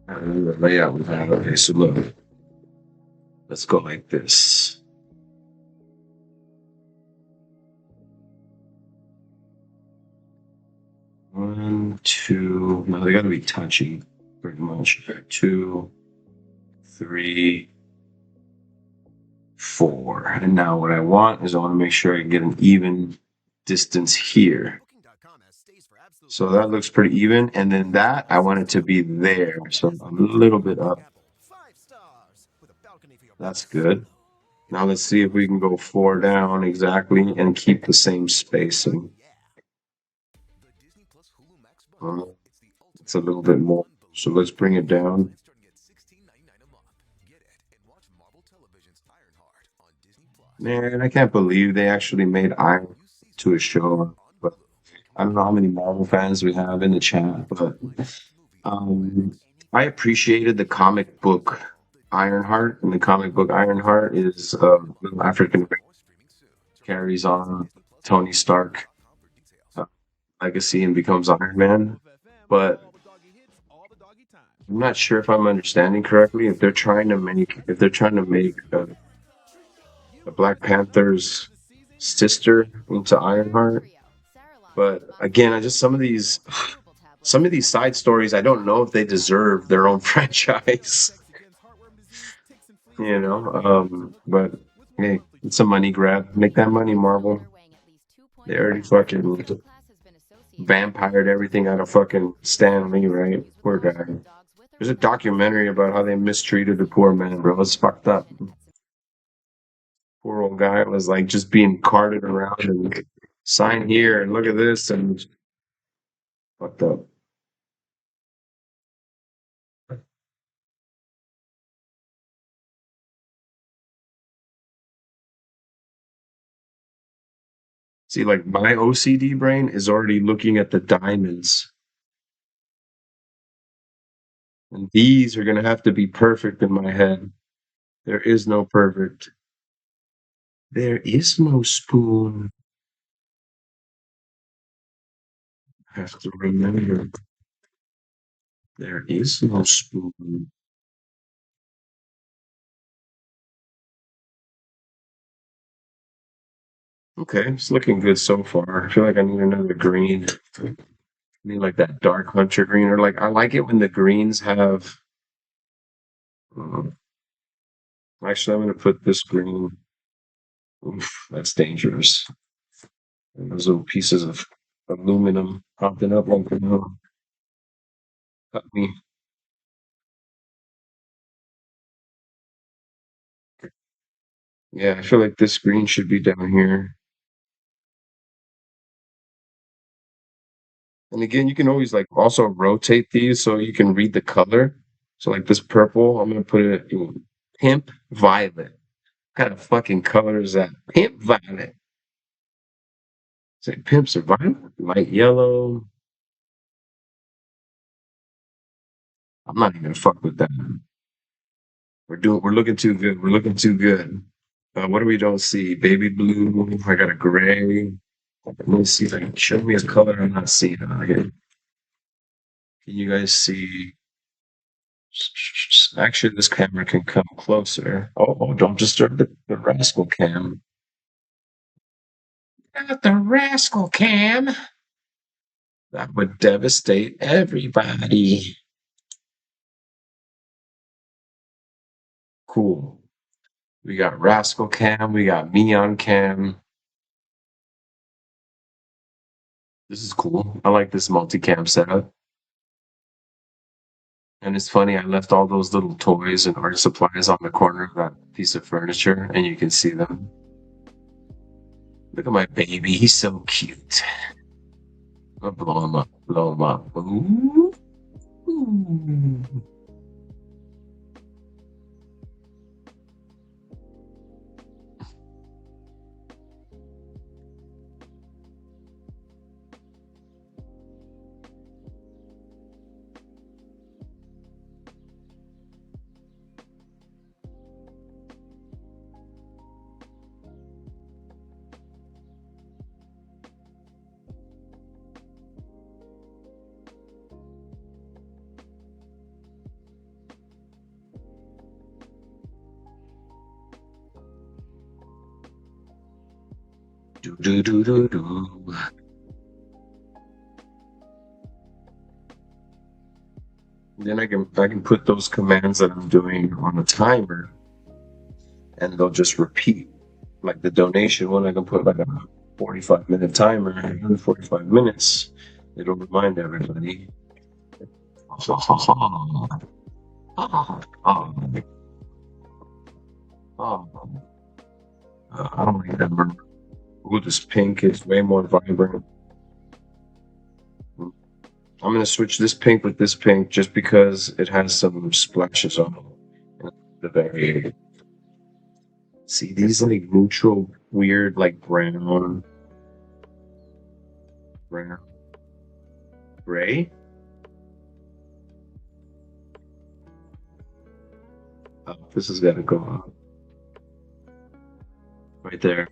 I don't remember the layout we had. Okay, so look, let's go like this. One, two. No, they gotta be touching, pretty much. 2, 3, 4. And now what I want is I want to make sure I get an even distance here. So that looks pretty even. And then that, I want it to be there. So a little bit up. That's good. Now let's see if we can go 4 down exactly and keep the same spacing. It's a little bit more. So let's bring it down. Man, I can't believe they actually made Iron to a show. But I don't know how many Marvel fans we have in the chat, but um, I appreciated the comic book Ironheart, and the comic book Ironheart is little African carries on Tony Stark uh, legacy and becomes Iron Man. But I'm not sure if I'm understanding correctly. If they're trying to make a Black Panther's sister into Ironheart. But again, I just some of these side stories, I don't know if they deserve their own franchise. But hey, it's a money grab. Make that money, Marvel. They already fucking vampired everything out of fucking Stan Lee, right? Poor guy. There's a documentary about how they mistreated the poor man, bro. It's fucked up. Poor old guy was like just being carted around and sign here and look at this and fucked up. See, like my OCD brain is already looking at the diamonds. And these are gonna have to be perfect in my head. There is no perfect. There is no spoon. I have to remember. There is no spoon. Okay, it's looking good so far. I feel like I need another green. I need like that dark hunter green, or like I like it when the greens have. Actually, I'm gonna put this green. Oof, that's dangerous. And those little pieces of aluminum popping up like cut me. Yeah, I feel like this green should be down here. And again, you can always like also rotate these so you can read the color. So like this purple, I'm gonna put it in pimp violet. What kind of fucking color is that? Pimp violet. Say pimps are violet, light yellow. I'm not even gonna fuck with that. We're looking too good. We're looking too good. What do we don't see? Baby blue. I got a gray. Let me see if I can show me a color I'm not seeing. Okay. Can you guys see? Actually, this camera can come closer. Oh, don't disturb the rascal cam. Not the rascal cam. That would devastate everybody. Cool. We got rascal cam. We got me on cam. This is cool. I like this multicam setup. And it's funny, I left all those little toys and art supplies on the corner of that piece of furniture, and you can see them. Look at my baby. He's so cute. I'm gonna blow him up. Blow him up. Ooh. Ooh. Do do do do do. Then I can put those commands that I'm doing on a timer, and they'll just repeat. Like the donation one, I can put like a 45-minute timer, and in 45 minutes, it'll remind everybody. I don't remember. Ooh, this pink is way more vibrant. I'm gonna switch this pink with this pink just because it has some splashes on it. The very see these like neutral, weird, like brown, gray. Oh, this has got to go on right there.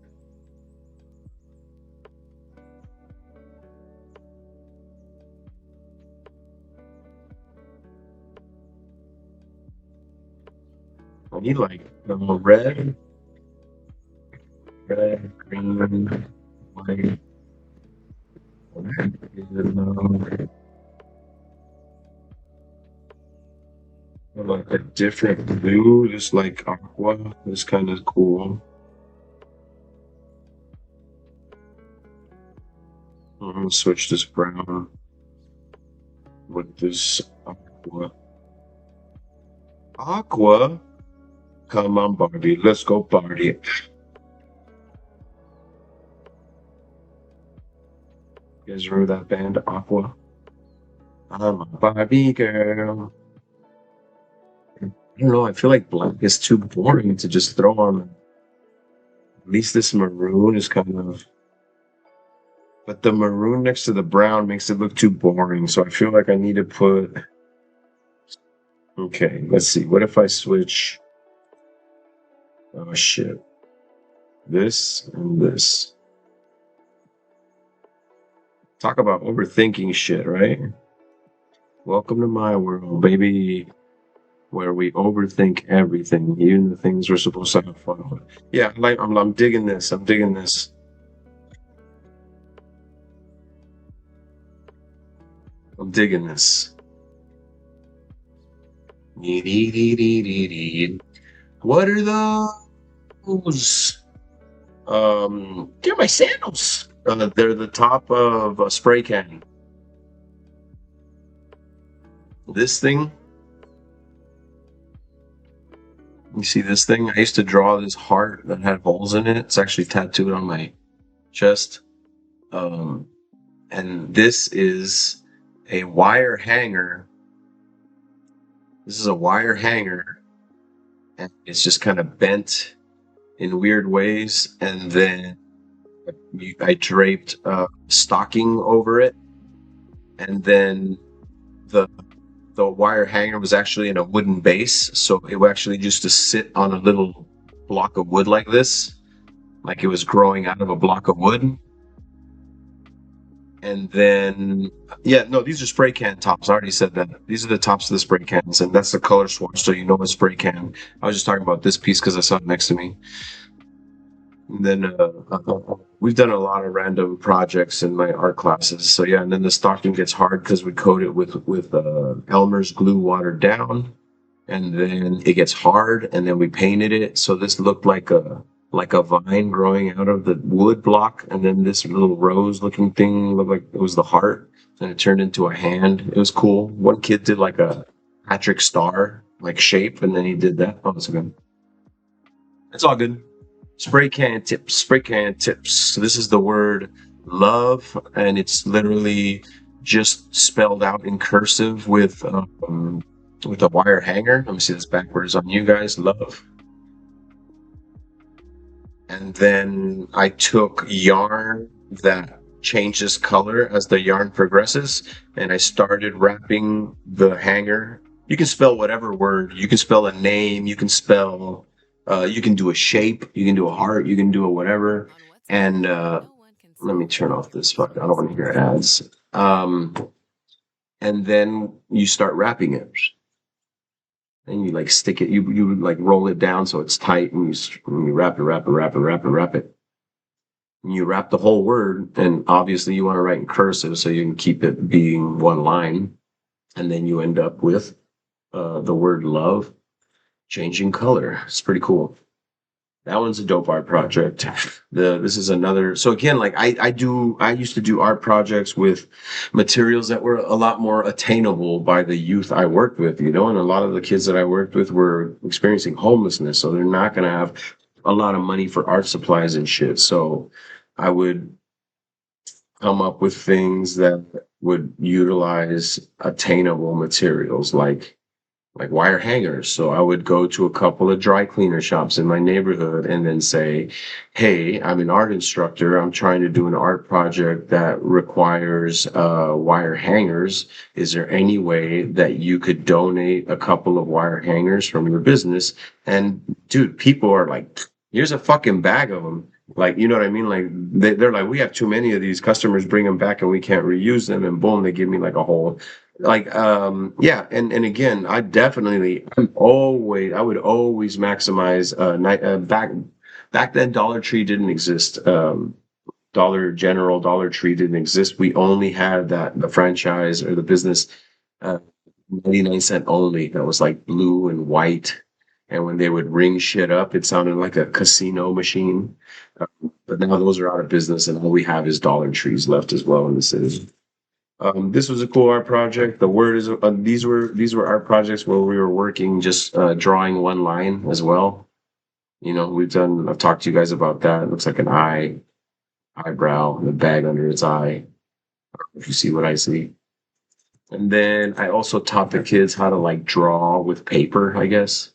I need like red, green, white, yellow. Like a different blue, just like aqua. Is kind of cool. I'm gonna switch this brown with this aqua. Aqua? Come on, Barbie. Let's go party. You guys remember that band, Aqua? I'm a Barbie girl. I don't know. I feel like black is too boring to just throw on. At least this maroon is kind of. But the maroon next to the brown makes it look too boring. So I feel like I need to put. Okay, let's see. What if I switch? Oh shit. This and this. Talk about overthinking shit, right? Welcome to my world, baby, where we overthink everything, even the things we're supposed to have fun with. Yeah, like I'm digging this. I'm digging this. I'm digging this. What are those? They're my sandals. They're the top of a spray can. This thing, you see this thing? I used to draw this heart that had holes in it. It's actually tattooed on my chest. And this is a wire hanger. This is a wire hanger, and it's just kind of bent in weird ways. And then I draped stocking over it, and then the wire hanger was actually in a wooden base, so it would actually just to sit on a little block of wood like this, like it was growing out of a block of wood. And then, yeah, no, these are spray can tops. I already said that. These are the tops of the spray cans, and that's the color swatch, so you know a spray can. I was just talking about this piece because I saw it next to me. And then we've done a lot of random projects in my art classes. So yeah, and then the stocking gets hard because we coat it with Elmer's glue watered down, and then it gets hard, and then we painted it. So this looked like a vine growing out of the wood block, and then this little rose looking thing looked like it was the heart, and it turned into a hand. It was cool. One kid did like a Patrick Star like shape, and then he did that. Oh, it's good. It's all good. Spray can tips, spray can tips. So this is the word love, and it's literally just spelled out in cursive with a wire hanger. Let me see this backwards on you guys. Love. And then I took yarn that changes color as the yarn progresses, and I started wrapping the hanger. You can spell whatever word. You can spell a name. You can spell. You can do a shape. You can do a heart. You can do a whatever. And let me turn off this. Fuck, I don't want to hear ads. And then you start wrapping it. And you like stick it, you like roll it down so it's tight, and you wrap it, wrap it, wrap it, wrap it, wrap it. You wrap the whole word, and obviously you want to write in cursive so you can keep it being one line, and then you end up with the word love changing color. It's pretty cool. That one's a dope art project. This is another. So again, like I used to do art projects with materials that were a lot more attainable by the youth I worked with, you know, and a lot of the kids that I worked with were experiencing homelessness, so they're not going to have a lot of money for art supplies and shit. So I would come up with things that would utilize attainable materials like wire hangers. So I would go to a couple of dry cleaner shops in my neighborhood and then say, hey, I'm an art instructor. I'm trying to do an art project that requires wire hangers. Is there any way that you could donate a couple of wire hangers from your business? And dude, people are like, here's a fucking bag of them. Like, you know what I mean? Like they're like, we have too many of these. Customers bring them back and we can't reuse them. And boom, they give me like a whole yeah, and again, I would always maximize back then Dollar Tree didn't exist. Dollar Tree didn't exist. We only had the franchise or the business, 99 cent only, that was like blue and white, and when they would ring shit up it sounded like a casino machine. But now those are out of business and all we have is Dollar Trees left as well in the city. This was a cool art project. The word is these were art projects where we were working just drawing one line as well. You know, I've talked to you guys about that. It looks like an eyebrow, and a bag under its eye. If you see what I see. And then I also taught the kids how to like draw with paper, I guess.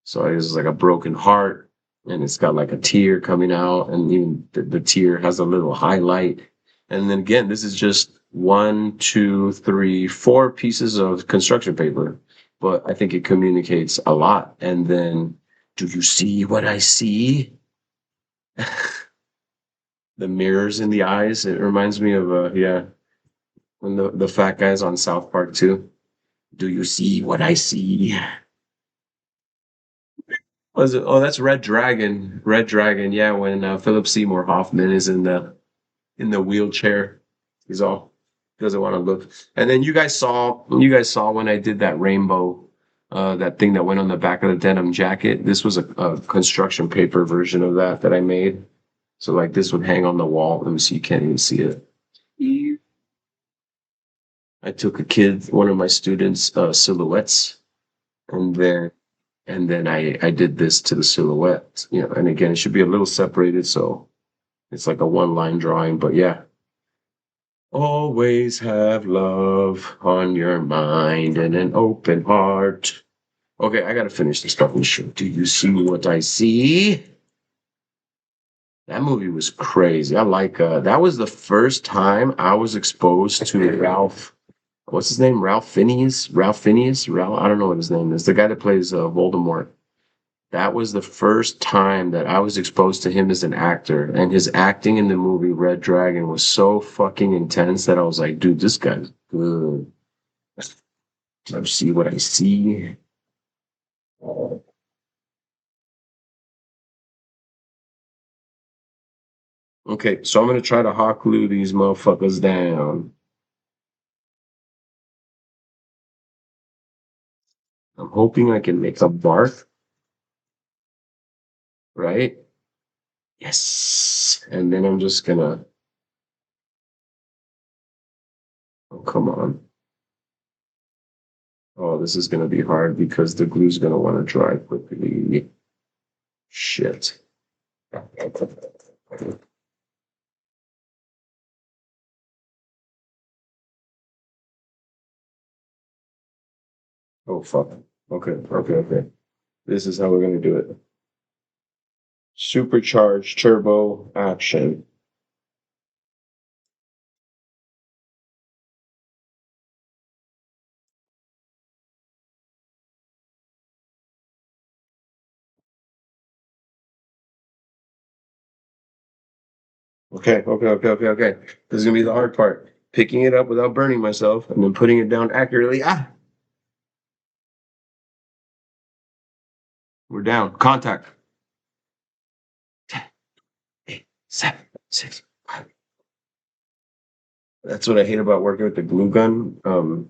So it was like a broken heart, and it's got like a tear coming out, and even the tear has a little highlight. And then again, this is just one, two, three, four pieces of construction paper, but I think it communicates a lot. And then, do you see what I see? The mirrors in the eyes. It reminds me of yeah, when the fat guy's on South Park too. Do you see what I see? Was it? Oh, that's Red Dragon. Red Dragon. Yeah, when Philip Seymour Hoffman is in the wheelchair, he's all doesn't want to look. And then you guys saw when I did that rainbow, that thing that went on the back of the denim jacket. This was a construction paper version of that I made. So like this would hang on the wall. Let me see. You can't even see it. I took one of my students' silhouettes, and then I did this to the silhouette. You know, and again, it should be a little separated, so it's like a one line drawing. But yeah, always have love on your mind and an open heart. Okay, I gotta finish this fucking show. Do you see what I see? That movie was crazy. I like that was the first time I was exposed to Ralph. What's his name? Ralph Fiennes? Ralph Fiennes? Ralph, I don't know what his name is. The guy that plays Voldemort. That was the first time that I was exposed to him as an actor, and his acting in the movie Red Dragon was so fucking intense that I was like, dude, this guy's good. I see what I see. Okay, so I'm gonna try to hot glue these motherfuckers down. I'm hoping I can make a bark, right? Yes. And then I'm just gonna, oh, come on. Oh, this is gonna be hard because the glue's gonna want to dry quickly. Shit. Oh, fuck. Okay, okay, okay. This is how we're gonna do it. Supercharged turbo action. Okay, okay, okay, okay, okay. This is gonna be the hard part. Picking it up without burning myself and then putting it down accurately. Ah, we're down. Contact. 7, 6, 5. That's what I hate about working with the glue gun.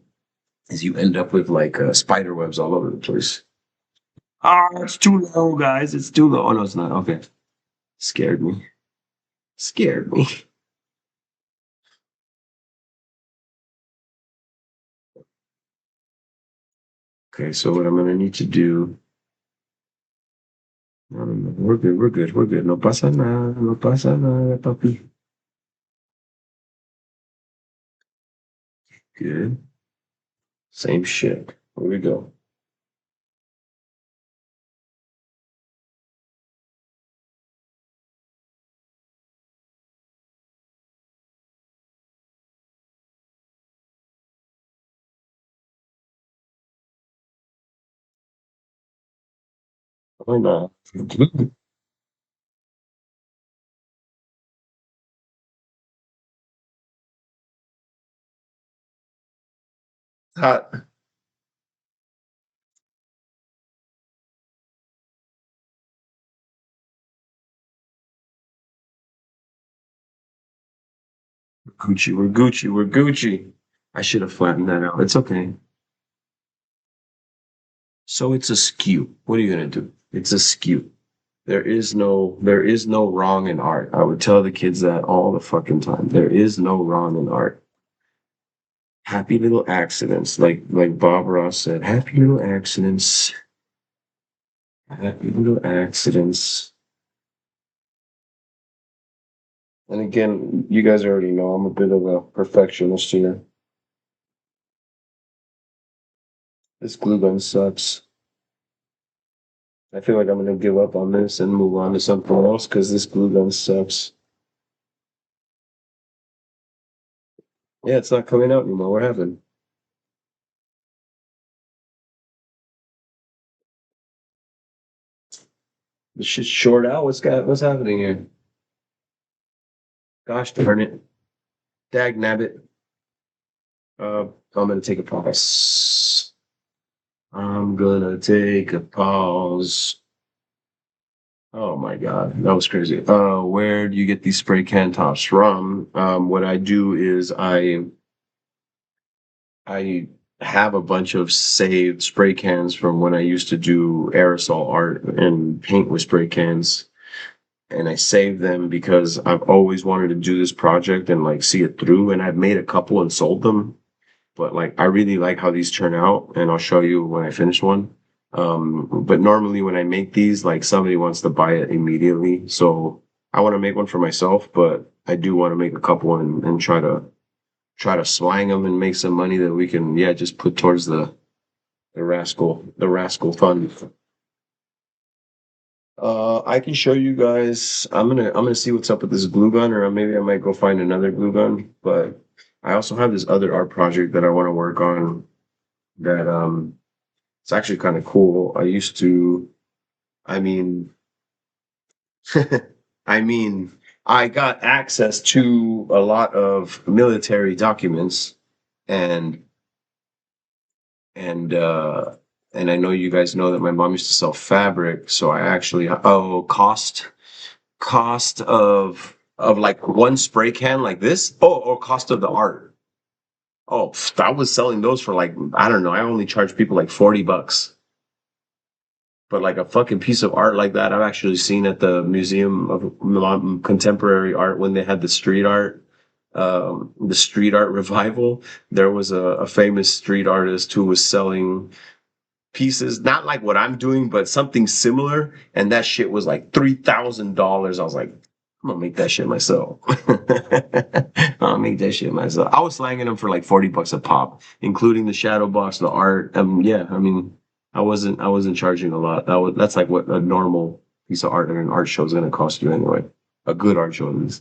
Is you end up with like spider webs all over the place. Ah, it's too low, guys. It's too low. Oh no, it's not. Okay, scared me. Scared me. Okay, so what I'm gonna need to do. No, no, no. We're good. We're good. We're good. No pasa nada. No pasa nada, papi. Good. Same shit. Here we go. Why not? Hot. Gucci. We're Gucci. We're Gucci. I should have flattened that out. It's okay. So it's a skew. What are you gonna do? It's a skew. There is no wrong in art. I would tell the kids that all the fucking time. There is no wrong in art. Happy little accidents, like Bob Ross said. Happy little accidents. Happy little accidents. And again, you guys already know I'm a bit of a perfectionist here. This glue gun sucks. I feel like I'm gonna give up on this and move on to something else because this glue gun sucks. Yeah, it's not coming out anymore. What happened? This shit's short out. What's happening here? Gosh darn it. Dag nabbit. I'm gonna take a pause. I'm gonna take a pause. Oh my god, that was crazy. Where do you get these spray can tops from? What I do is I have a bunch of saved spray cans from when I used to do aerosol art and paint with spray cans. And I save them because I've always wanted to do this project and like see it through. And I've made a couple and sold them, but like I really like how these turn out, and I'll show you when I finish one. But normally when I make these, like somebody wants to buy it immediately, so I want to make one for myself, but I do want to make a couple and try to slang them and make some money that we can, yeah, just put towards the rascal fund. I can show you guys. I'm gonna see what's up with this glue gun, or maybe I might go find another glue gun. But I also have this other art project that I want to work on. That it's actually kind of cool. I used to. I mean, I mean, I got access to a lot of military documents, and and uh, and I know you guys know that my mom used to sell fabric, so I actually cost of like one spray can like this. Oh, or cost of the art. Oh, I was selling those for like I don't know. I only charge people like $40. But like a fucking piece of art like that, I've actually seen at the Museum of Contemporary Art when they had the street art revival. There was a famous street artist who was selling pieces, not like what I'm doing, but something similar. And that shit was like $3,000. I was like, I'm gonna make that shit myself. I'll make that shit myself. I was slanging them for like $40 a pop, including the shadow box, the art. Yeah, I mean, I wasn't charging a lot. That's like what a normal piece of art in an art show is gonna cost you anyway. A good art show is.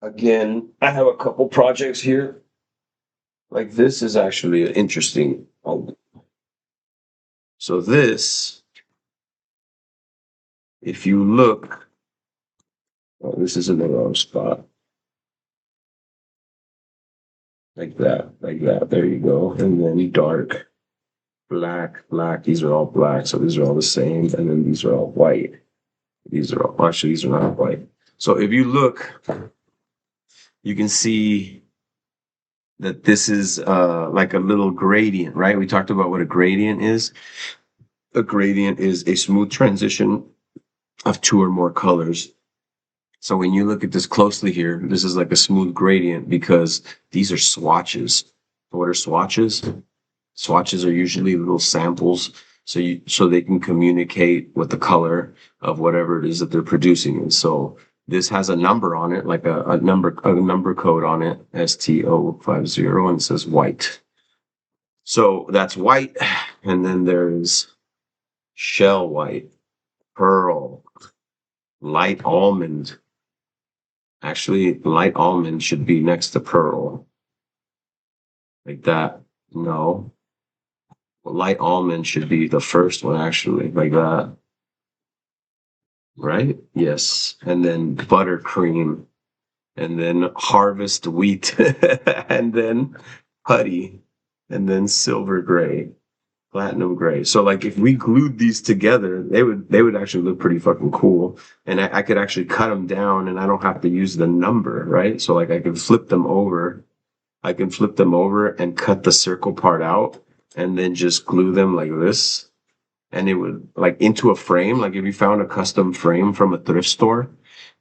Again, I have a couple projects here. Like this is actually an interesting. So this, if you look, oh, this is in the wrong spot. Like that, like that. There you go. And then dark, black, black. These are all black, so these are all the same. And then these are all white. These are all, actually, these are not white. So if you look, you can see that this is like a little gradient, right? We talked about what a gradient is. A gradient is a smooth transition of two or more colors. So when you look at this closely here, this is like a smooth gradient because these are swatches. What are swatches? Swatches are usually little samples, so they can communicate with the color of whatever it is that they're producing. And so this has a number on it, like a number code on it, STO50, and it says white. So that's white, and then there's shell white, pearl, light almond. Actually, light almond should be next to pearl, like that. No, light almond should be the first one, actually, like that. Right? Yes. And then buttercream, and then harvest wheat, and then putty, and then silver gray, platinum gray. So like if we glued these together, they would actually look pretty fucking cool. And I could actually cut them down, and I don't have to use the number, right? So like I can flip them over. I can flip them over and cut the circle part out, and then just glue them like this, and it would like into a frame. Like if you found a custom frame from a thrift store,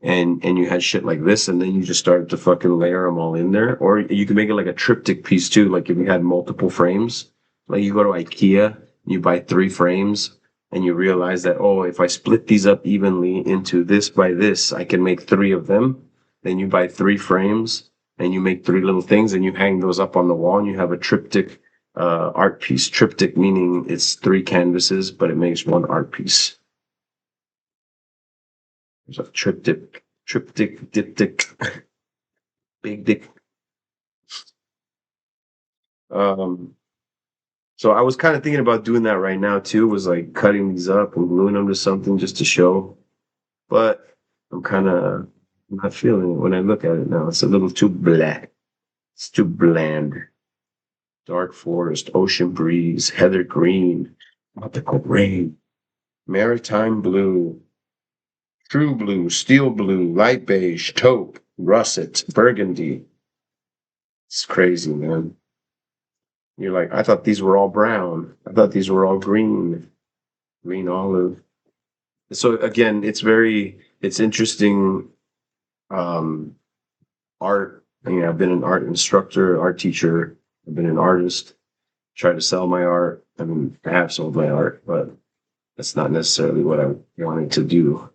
and you had shit like this, and then you just started to fucking layer them all in there. Or you could make it like a triptych piece too, like if you had multiple frames. Like you go to IKEA, you buy 3 frames, and you realize that, oh, if I split these up evenly into this by this, I can make 3 of them. Then you buy 3 frames, and you make 3 little things, and you hang those up on the wall, and you have a triptych art piece. Triptych meaning it's 3 canvases, but it makes 1 art piece. There's a triptych, diptych, big dick. So I was kind of thinking about doing that right now too, was like cutting these up and gluing them to something just to show. But I'm kind of not feeling it when I look at it now. It's a little too black. It's too bland. Dark forest, ocean breeze, heather green, tropical rain, maritime blue, true blue, steel blue, light beige, taupe, russet, burgundy. It's crazy, man. You're like, I thought these were all brown. I thought these were all green, green olive. So again, it's interesting. Art. I've been an art instructor, art teacher. I've been an artist. Tried to sell my art. I mean, I have sold my art, but that's not necessarily what I wanted to do.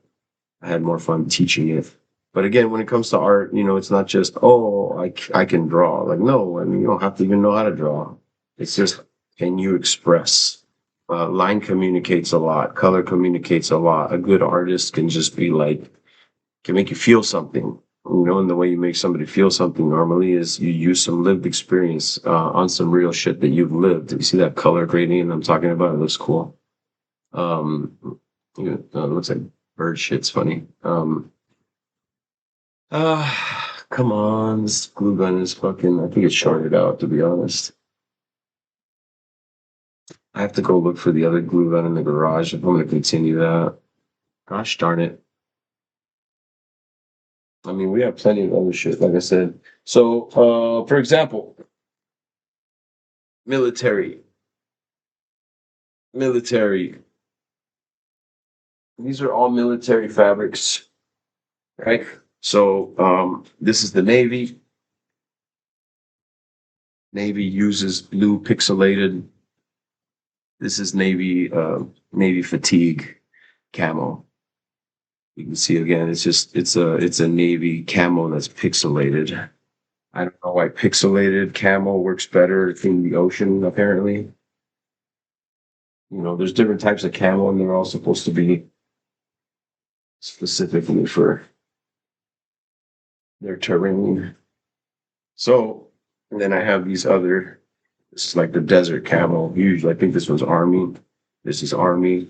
I had more fun teaching it. But again, when it comes to art, it's not just, oh, I can draw. Like, no, I mean, you don't have to even know how to draw. It's just, can you express? Line communicates a lot. Color communicates a lot. A good artist can just be like, can make you feel something. And the way you make somebody feel something normally is you use some lived experience on some real shit that you've lived. You see that color gradient I'm talking about? It looks cool. It looks like bird shit's funny. Come on, this glue gun is fucking. I think it's shorted out, to be honest. I have to go look for the other glue gun in the garage if I'm going to continue that. Gosh darn it. I mean, we have plenty of other shit, like I said. So, for example, military. These are all military fabrics, right? So, this is the Navy. Navy uses blue pixelated. This is Navy fatigue camo. You can see again, it's a Navy camo that's pixelated. I don't know why pixelated camo works better in the ocean, apparently. There's different types of camo, and they're all supposed to be specifically for their terrain. So, and then I have these other, this is like the desert camo. Usually, I think this one's Army. This is Army.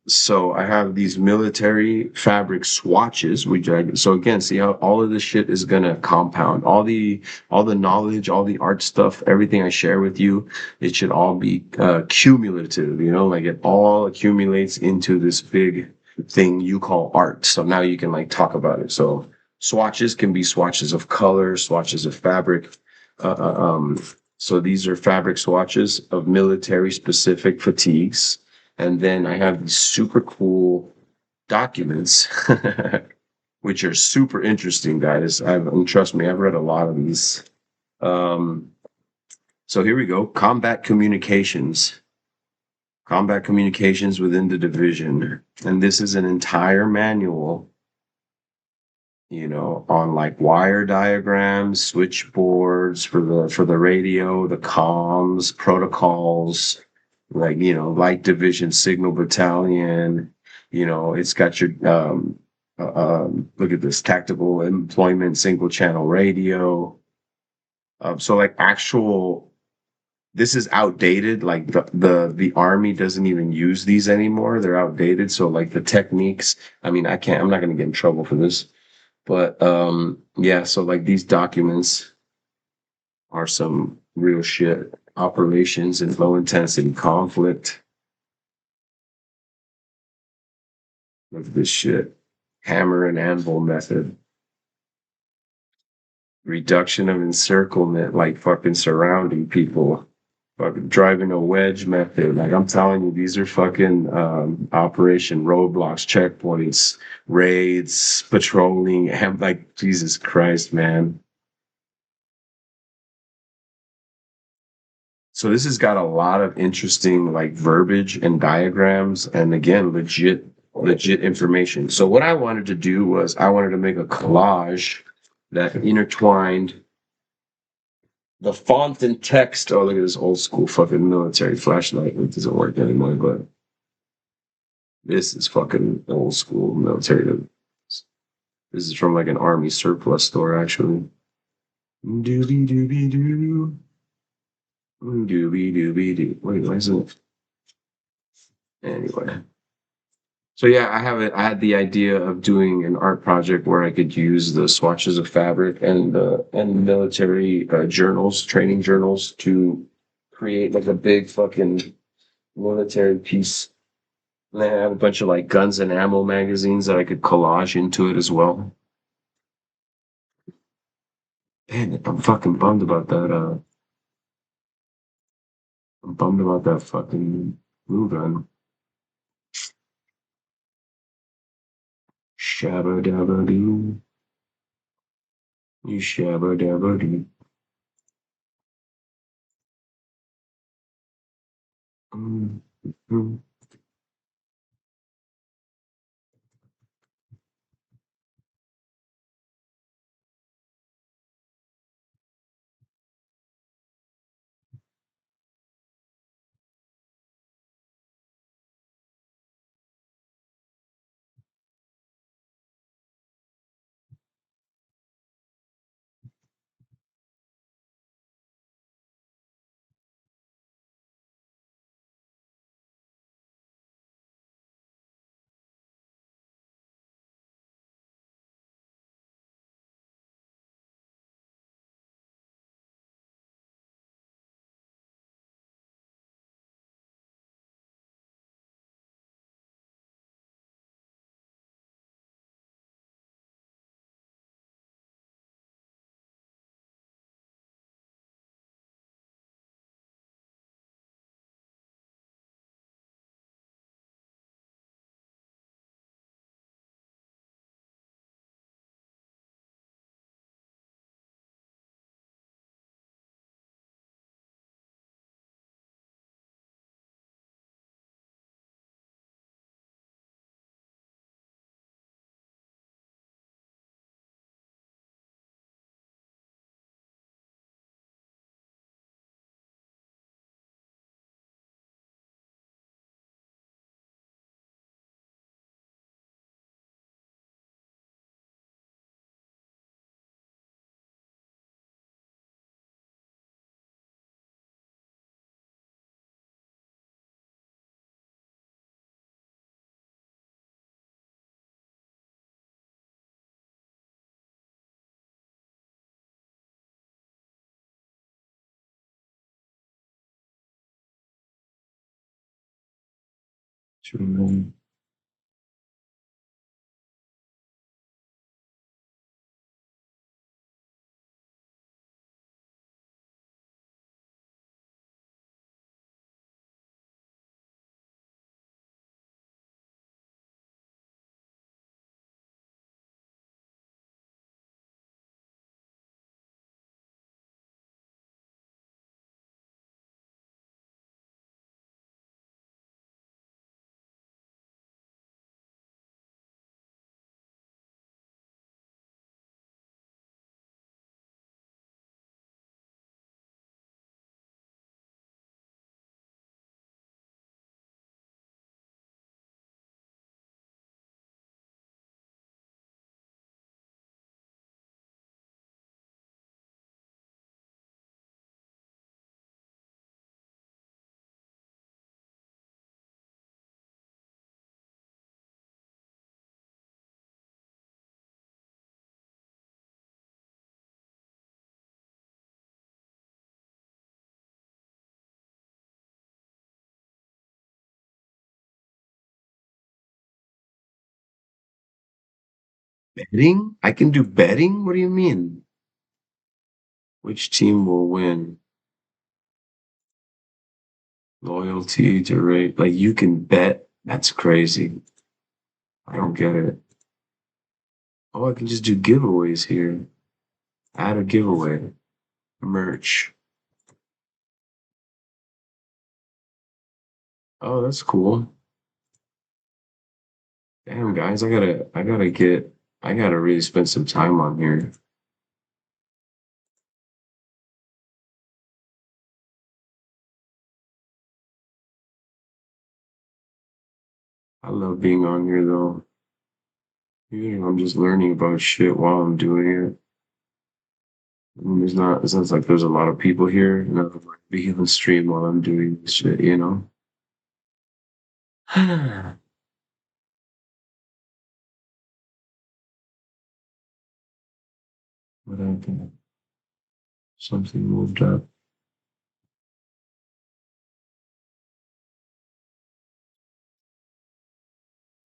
So I have these military fabric swatches, which so again, see how all of this shit is gonna compound. All the knowledge, all the art stuff, everything I share with you, it should all be cumulative, like it all accumulates into this big thing you call art. So now you can like talk about it. So swatches can be swatches of color, swatches of fabric. Uh, uh, um, so these are fabric swatches of military specific fatigues, and then I have these super cool documents, which are super interesting, guys. And trust me, I've read a lot of these. Um, so here we go. Combat communications within the division. And this is an entire manual, on like wire diagrams, switchboards for the radio, the comms, protocols, like, light division, signal battalion. It's got your look at this, tactical employment, single channel radio. So like actual, this is outdated. Like the army doesn't even use these anymore. They're outdated. So like the techniques, I mean, I'm not gonna get in trouble for this. But yeah, so like these documents are some real shit. Operations in low intensity conflict. Look at this shit. Hammer and anvil method. Reduction of encirclement, like fucking surrounding people. Fucking driving a wedge method. Like I'm telling you, these are fucking operation roadblocks, checkpoints, raids, patrolling. Like Jesus Christ, man. So this has got a lot of interesting like verbiage and diagrams, and again, legit information. So what I wanted to do was I wanted to make a collage that intertwined the font and text. Oh, look at this old school fucking military flashlight. It doesn't work anymore, but this is fucking old school military. This is from like an army surplus store, actually. Doobie doobie doo. Doobie doobie doo. Wait, why isn't it? Anyway. So yeah, I had the idea of doing an art project where I could use the swatches of fabric and military journals, training journals, to create like a big fucking military piece. And I have a bunch of like guns and ammo magazines that I could collage into it as well. Man, I'm fucking bummed about that. I'm bummed about that fucking glue gun. Shabba dabba doo. You shabba dabba doo. Mm, mm. Betting? I can do betting? What do you mean? Which team will win? Loyalty to rate. Like you can bet? That's crazy. I don't get it. Oh, I can just do giveaways here. Add a giveaway. Merch. Oh, that's cool. Damn, guys, I gotta really spend some time on here. I love being on here though. Even if I'm just learning about shit while I'm doing it. It sounds like there's a lot of people here, and I'm like be on stream while I'm doing this shit, you know? What happened? Something moved up.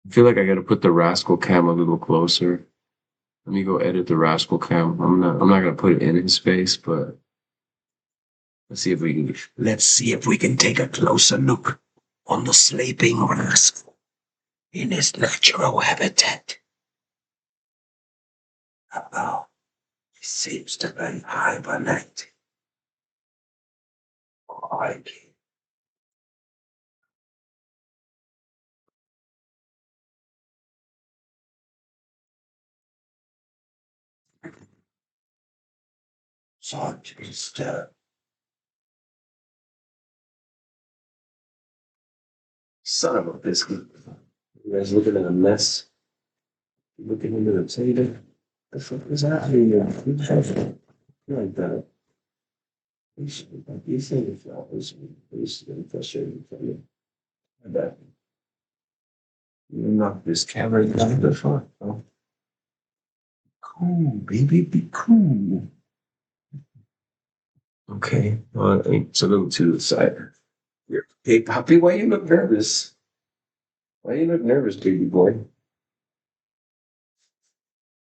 I feel like I gotta put the rascal cam a little closer. Let me go edit the rascal cam. I'm not gonna put it in his face, but let's see if we can take a closer look on the sleeping rascal in his natural habitat. Oh, he seems to be hibernating. Crikey. So just son of a biscuit. You guys looking at a mess? Looking into the potato? The fuck is happening here? Like that. You think if that was getting frustrated for you. I bet. You knock this camera down the front. Oh, cool, baby, be cool. Okay, well, it's a little to the side. Here. Hey, Poppy, why you look nervous? Why you look nervous, baby boy?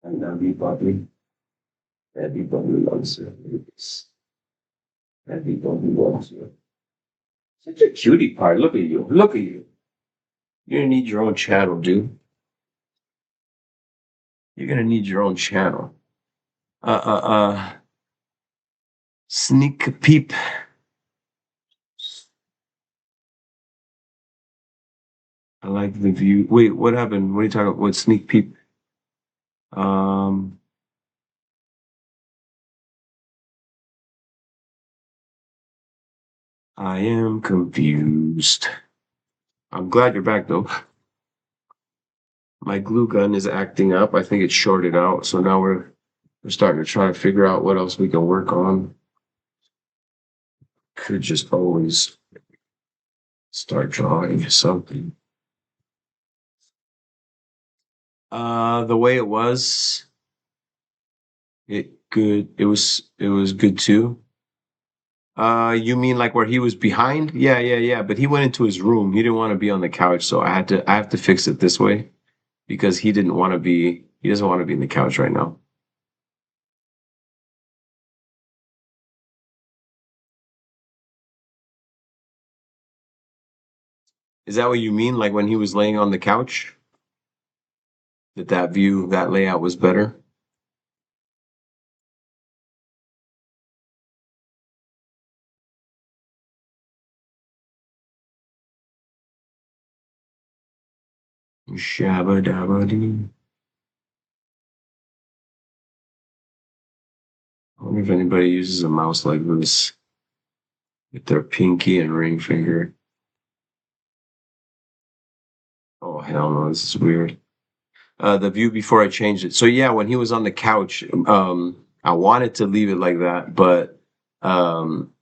I'm not be Poppy. Everybody loves you. Everybody loves you. Such a cutie pie. Look at you. Look at you. You're gonna need your own channel, dude. You're gonna need your own channel. Uh, uh, uh. Sneak peep. I like the view. Wait, what happened? What are you talking about? What sneak peep? Um, I am confused. I'm glad you're back though. My glue gun is acting up. I think it's shorted out. So now we're starting to try to figure out what else we can work on. Could just always start drawing something. The way it was, it was good too. You mean like where he was behind? Yeah, yeah, yeah. But he went into his room. He didn't want to be on the couch, so I have to fix it this way because he doesn't want to be in the couch right now. Is that what you mean? Like when he was laying on the couch, that view, that layout was better? Shabba dabba dee. I wonder if anybody uses a mouse like this with their pinky and ring finger. Oh hell no, this is weird. The view before I changed it. So yeah, when he was on the couch, I wanted to leave it like that, but um,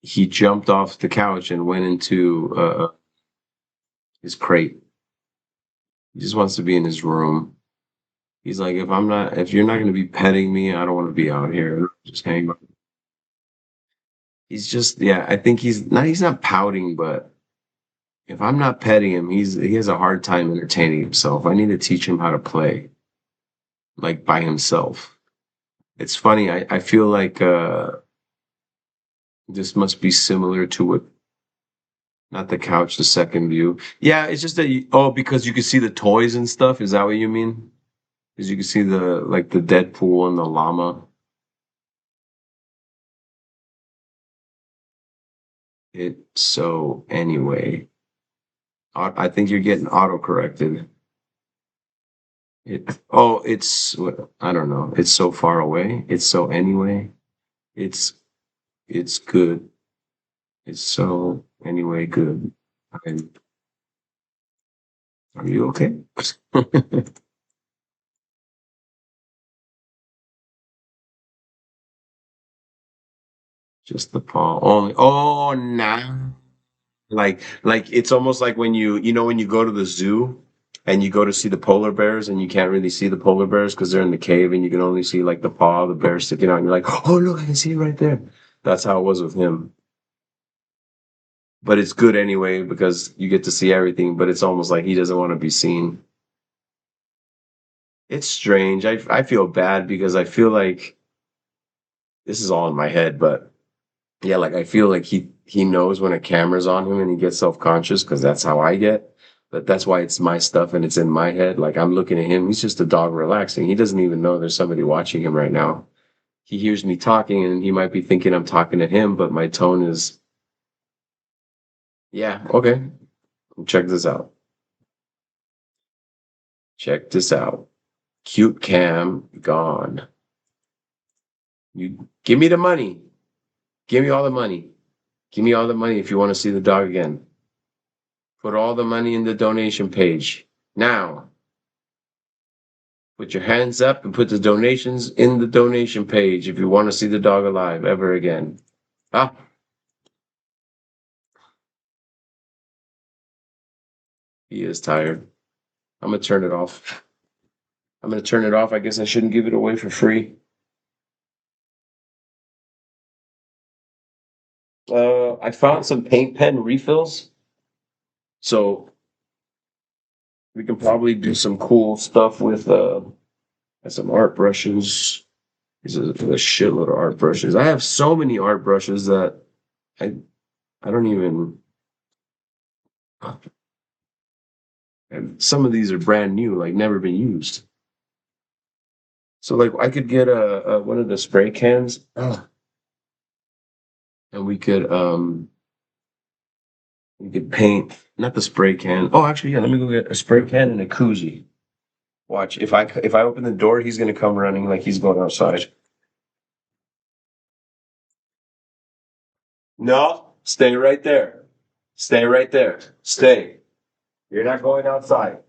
he jumped off the couch and went into his crate. He just wants to be in his room. He's like, if you're not going to be petting me, I don't want to be out here. Just hang. He's just, yeah. I think he's not pouting, but if I'm not petting him, he has a hard time entertaining himself. I need to teach him how to play like by himself. It's funny. I feel like this must be similar to what, not the couch, the second view. Yeah, it's just that because you can see the toys and stuff. Is that what you mean? Because you can see the Deadpool and the llama. So anyway, I think you're getting auto corrected. I don't know. It's so far away. It's so anyway. It's it's good. It's so anyway good. And are you okay? Just the paw only. Oh, nah. Like it's almost like when when you go to the zoo and you go to see the polar bears and you can't really see the polar bears because they're in the cave and you can only see like the paw of the bear sticking out and you're like, oh look, I can see it right there. That's how it was with him. But it's good anyway because you get to see everything, but it's almost like he doesn't want to be seen. It's strange. I feel bad because I feel like this is all in my head, but yeah, like I feel like he knows when a camera's on him and he gets self-conscious because that's how I get. But that's why it's my stuff and it's in my head. Like I'm looking at him, he's just a dog relaxing. He doesn't even know there's somebody watching him right now. He hears me talking and he might be thinking I'm talking to him, but my tone is, yeah, okay. Check this out. Check this out. Cute cam gone. You give me the money. Give me all the money. Give me all the money if you want to see the dog again. Put all the money in the donation page. Now, put your hands up and put the donations in the donation page if you want to see the dog alive ever again. Ah, he is tired. I'm gonna turn it off. I'm gonna turn it off. I guess I shouldn't give it away for free. I found some paint pen refills, so we can probably do some cool stuff with some art brushes. There's a shitload of art brushes. I have so many art brushes that I I don't even. And some of these are brand new, like never been used. So like I could get a one of the spray cans, and we could paint not the spray can. Oh, actually, yeah. Let me go get a spray can and a koozie. Watch if I open the door, he's gonna come running like he's going outside. No, stay right there. Stay right there. Stay. You're not going outside.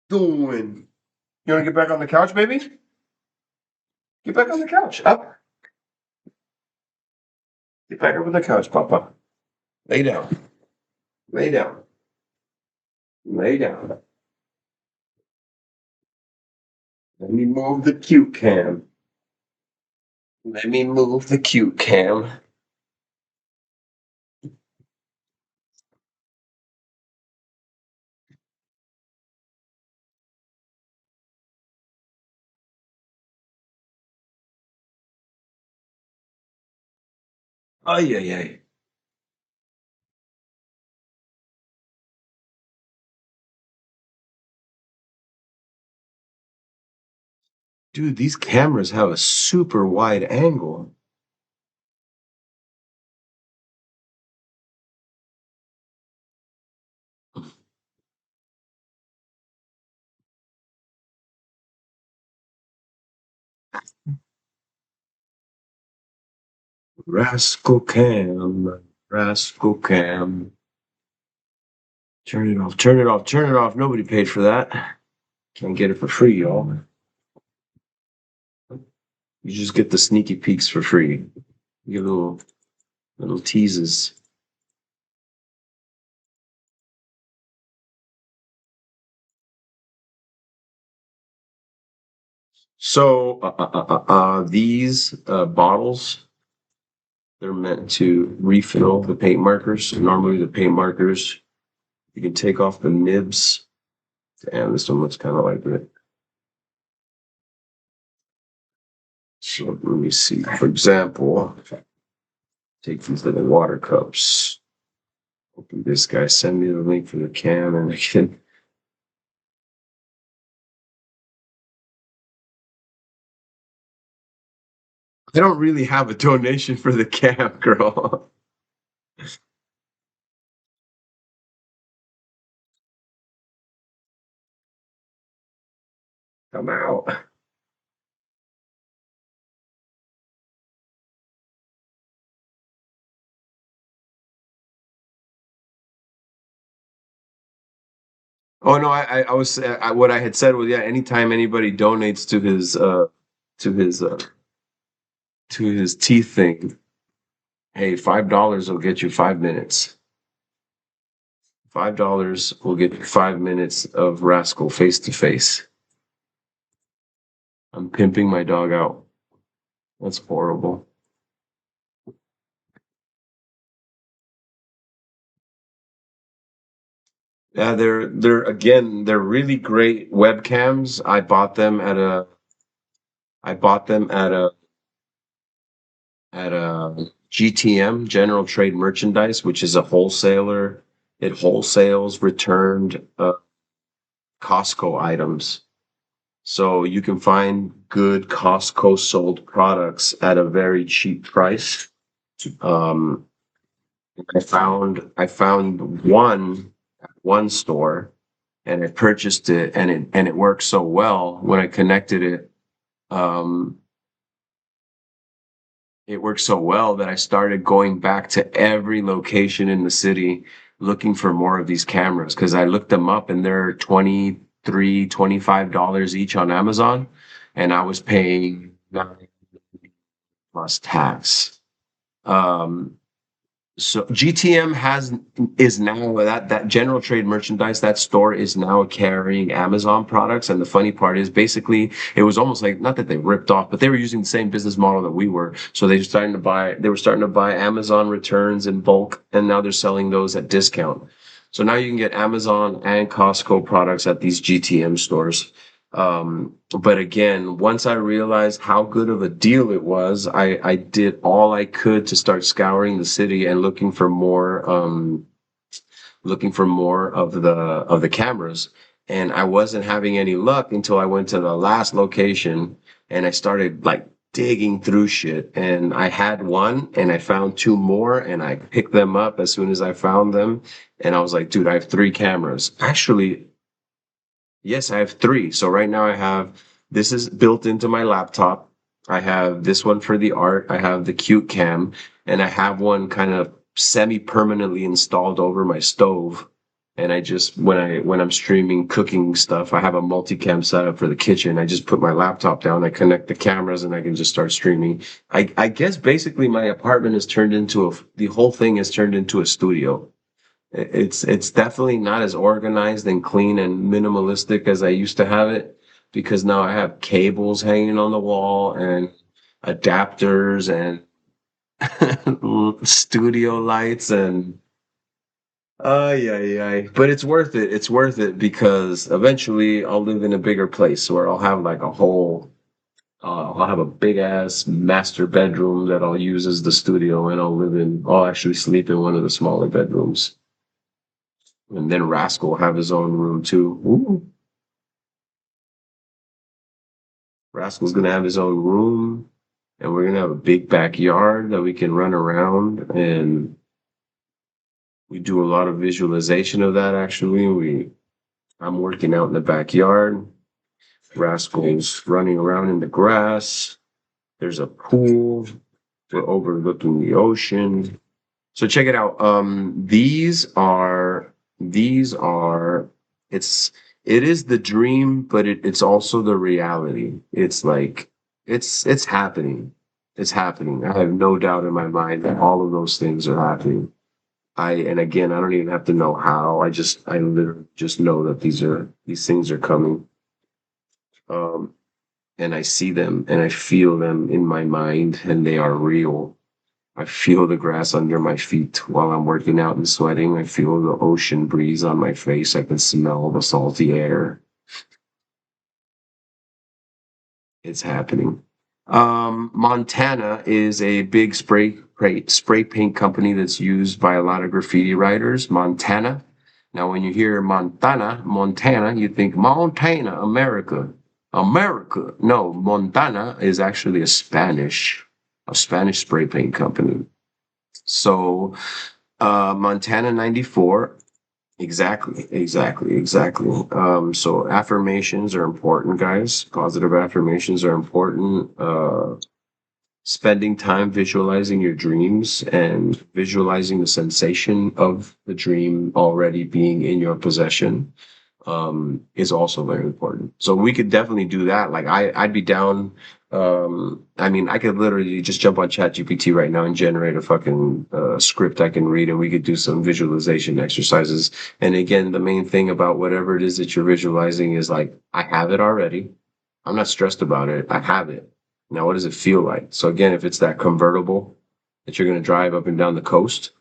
doing? You want to get back on the couch, baby? Get back on the couch. Up. Get back up on the couch, Papa. Lay down. Lay down. Lay down. Let me move the cute cam. Let me move the cute cam. Ay, ay, ay. Dude, these cameras have a super wide angle. Rascal cam. Rascal cam. Turn it off. Turn it off. Turn it off. Nobody paid for that. Can't get it for free, y'all. You just get the sneaky peeks for free. You get little teases. So these bottles, they're meant to refill the paint markers. Normally, the paint markers, you can take off the nibs. And this one looks kind of like it. So let me see. For example, take these little water cups. Open this guy. Send me the link for the can, and I can. I don't really have a donation for the camp, girl. Come out. Oh no, I was what I had said was, yeah. Anytime anybody donates to his uh to his teeth thing, hey, $5 will get you 5 minutes. $5 will get you 5 minutes of Rascal face to face. I'm pimping my dog out. That's horrible. Yeah, they're really great webcams. I bought them at a GTM, General Trade Merchandise, which is a wholesaler. It wholesales returned Costco items. So you can find good Costco sold products at a very cheap price. Um, I found one store, and I purchased it, and it worked so well when I connected it. Um, it worked so well that I started going back to every location in the city looking for more of these cameras, because I looked them up and they're $25 each on Amazon, and I was paying 9 plus tax. Um, so GTM is now that general trade merchandise, that store is now carrying Amazon products. And the funny part is, basically it was almost like, not that they ripped off, but they were using the same business model that we were. So they were starting to buy Amazon returns in bulk, and now they're selling those at discount. So now you can get Amazon and Costco products at these GTM stores. But again, once I realized how good of a deal it was, I did all I could to start scouring the city and looking for more of the cameras. And I wasn't having any luck until I went to the last location, and I started like digging through shit. And I had one, and I found two more, and I picked them up as soon as I found them. And I was like, dude, I have three cameras. Actually, yes, I have three. So right now this is built into my laptop. I have this one for the art. I have the cute cam, and I have one kind of semi-permanently installed over my stove. And I just when I'm streaming cooking stuff, I have a multicam setup for the kitchen. I just put my laptop down, I connect the cameras, and I can just start streaming. I guess basically my apartment has turned into the whole thing has turned into a studio. It's definitely not as organized and clean and minimalistic as I used to have it, because now I have cables hanging on the wall and adapters and studio lights and ay ay ay. But it's worth it. It's worth it because eventually I'll live in a bigger place where I'll have like a whole I'll have a big ass master bedroom that I'll use as the studio, and I'll actually sleep in one of the smaller bedrooms. And then Rascal will have his own room too. Ooh. Rascal's gonna have his own room, and we're gonna have a big backyard that we can run around, and we do a lot of visualization of that. Actually, I'm working out in the backyard. Rascal's running around in the grass. There's a pool. We're overlooking the ocean. So check it out. These are it's it is the dream, but it's also the reality. It's like it's happening. It's happening. I have no doubt in my mind that all of those things are happening. And again, I don't even have to know how. I literally just know that these things are coming. Um, and I see them and I feel them in my mind, and they are real. I feel the grass under my feet while I'm working out and sweating. I feel the ocean breeze on my face. I can smell the salty air. It's happening. Montana is a big spray paint company that's used by a lot of graffiti writers. Montana. Now, when you hear Montana, you think Montana, America, America. No, Montana is actually a Spanish spray paint company. So, Montana 94. Exactly. So affirmations are important, guys. Positive affirmations are important. Spending time visualizing your dreams and visualizing the sensation of the dream already being in your possession is also very important. So we could definitely do that. Like I'd be down. I mean, I could literally just jump on ChatGPT right now and generate a fucking script I can read, and we could do some visualization exercises. And again, the main thing about whatever it is that you're visualizing is like, I have it already. I'm not stressed about it. I have it. Now, what does it feel like? So again, if it's that convertible that you're going to drive up and down the coast,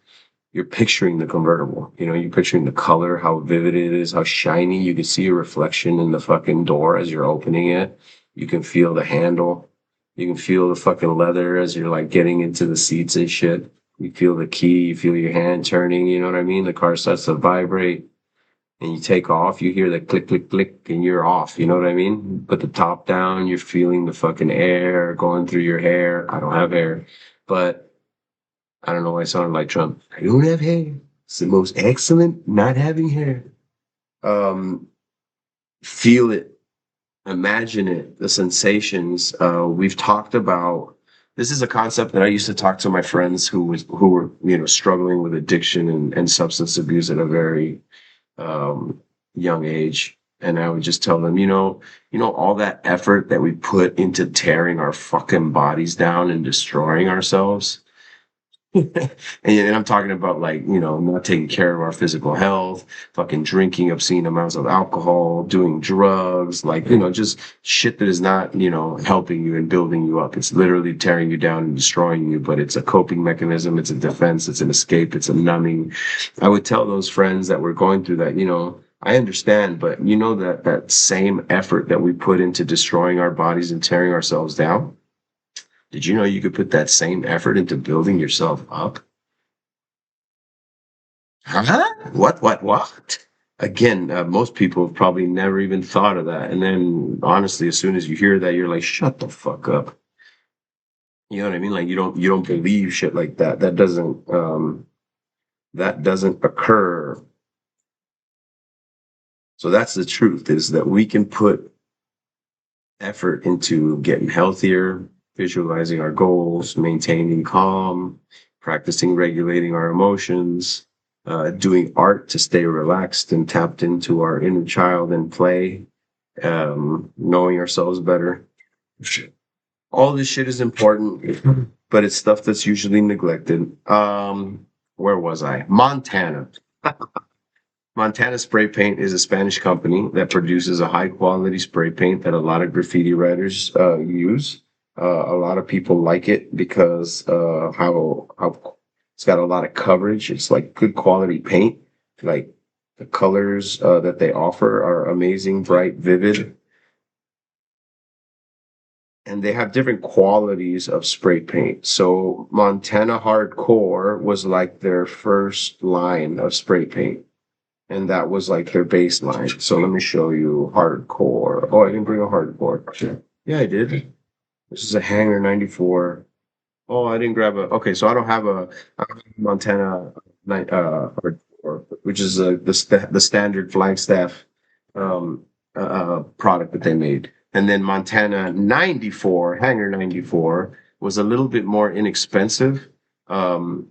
you're picturing the convertible. You know, you're picturing the color, how vivid it is, how shiny. You can see a reflection in the fucking door as you're opening it. You can feel the handle. You can feel the fucking leather as you're like getting into the seats and shit. You feel the key. You feel your hand turning. You know what I mean? The car starts to vibrate and you take off. You hear the click, click, click, and you're off. You know what I mean? Put the top down. You're feeling the fucking air going through your hair. I don't have hair, but I don't know why I sounded like Trump. I don't have hair. It's the most excellent not having hair. Um, feel it, imagine it, the sensations. We've talked about this is a concept that I used to talk to my friends who were struggling with addiction and substance abuse at a very um, young age. And I would just tell them, all that effort that we put into tearing our fucking bodies down and destroying ourselves. And I'm talking about like, not taking care of our physical health, fucking drinking obscene amounts of alcohol, doing drugs, like, just shit that is not, helping you and building you up. It's literally tearing you down and destroying you, but it's a coping mechanism. It's a defense. It's an escape. It's a numbing. I would tell those friends that were going through that, I understand, but that same effort that we put into destroying our bodies and tearing ourselves down, did you know you could put that same effort into building yourself up? Huh? What? Again, most people have probably never even thought of that. And then, honestly, as soon as you hear that, you're like, "Shut the fuck up." You know what I mean? Like you don't believe shit like that. That doesn't occur. So that's the truth: is that we can put effort into getting healthier, visualizing our goals, maintaining calm, practicing regulating our emotions, doing art to stay relaxed and tapped into our inner child and play, knowing ourselves better. All this shit is important, but it's stuff that's usually neglected. Where was I? Montana. Montana Spray Paint is a Spanish company that produces a high quality spray paint that a lot of graffiti writers use. A lot of people like it because how it's got a lot of coverage. It's like good quality paint. Like the colors that they offer are amazing, bright, vivid, and they have different qualities of spray paint. So Montana Hardcore was like their first line of spray paint, and that was like their baseline. So let me show you hardcore. Oh, I didn't bring a hardcore. Yeah, I did. This is a Hanger 94. Oh, I didn't grab a. Okay, so I don't have a Montana hardcore, which is the standard Flagstaff product that they made. And then Montana 94, Hanger 94 was a little bit more inexpensive. Um,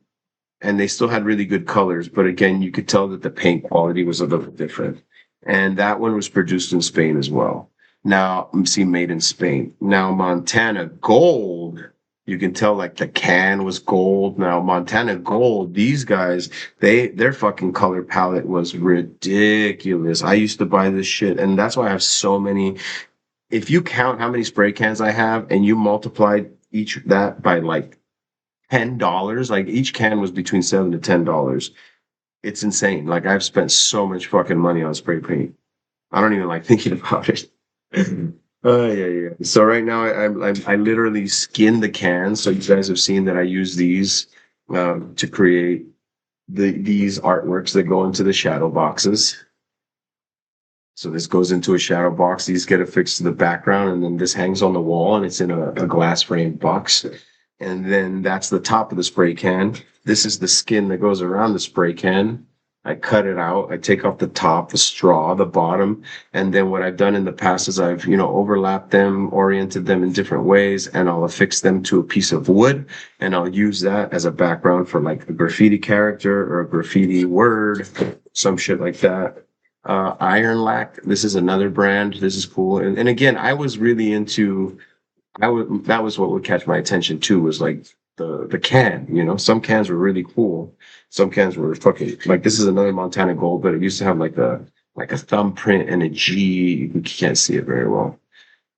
and they still had really good colors, but again, you could tell that the paint quality was a little different. And that one was produced in Spain as well. Now, see, made in Spain. Now, Montana Gold, you can tell like the can was gold. Now, Montana Gold, these guys, their fucking color palette was ridiculous. I used to buy this shit, and that's why I have so many. If you count how many spray cans I have and you multiply each that by like $10. Like each can was between $7 to $10. It's insane. Like I've spent so much fucking money on spray paint. I don't even like thinking about it. Yeah, yeah. So right now I literally skin the cans. So you guys have seen that I use these to create these artworks that go into the shadow boxes. So this goes into a shadow box. These get affixed to the background, and then this hangs on the wall, and it's in a glass framed box. And then that's the top of the spray can. This is the skin that goes around the spray can. I cut it out. I take off the top, the straw, the bottom, and then what I've done in the past is I've overlapped them, oriented them in different ways, and I'll affix them to a piece of wood, and I'll use that as a background for like a graffiti character or a graffiti word, some shit like that. Iron Lac. This is another brand. This is cool. And again, I was really into. That was what would catch my attention too. Was like the can. Some cans were really cool. Some cans were fucking like this is another Montana Gold, but it used to have like a thumbprint and a G. You can't see it very well,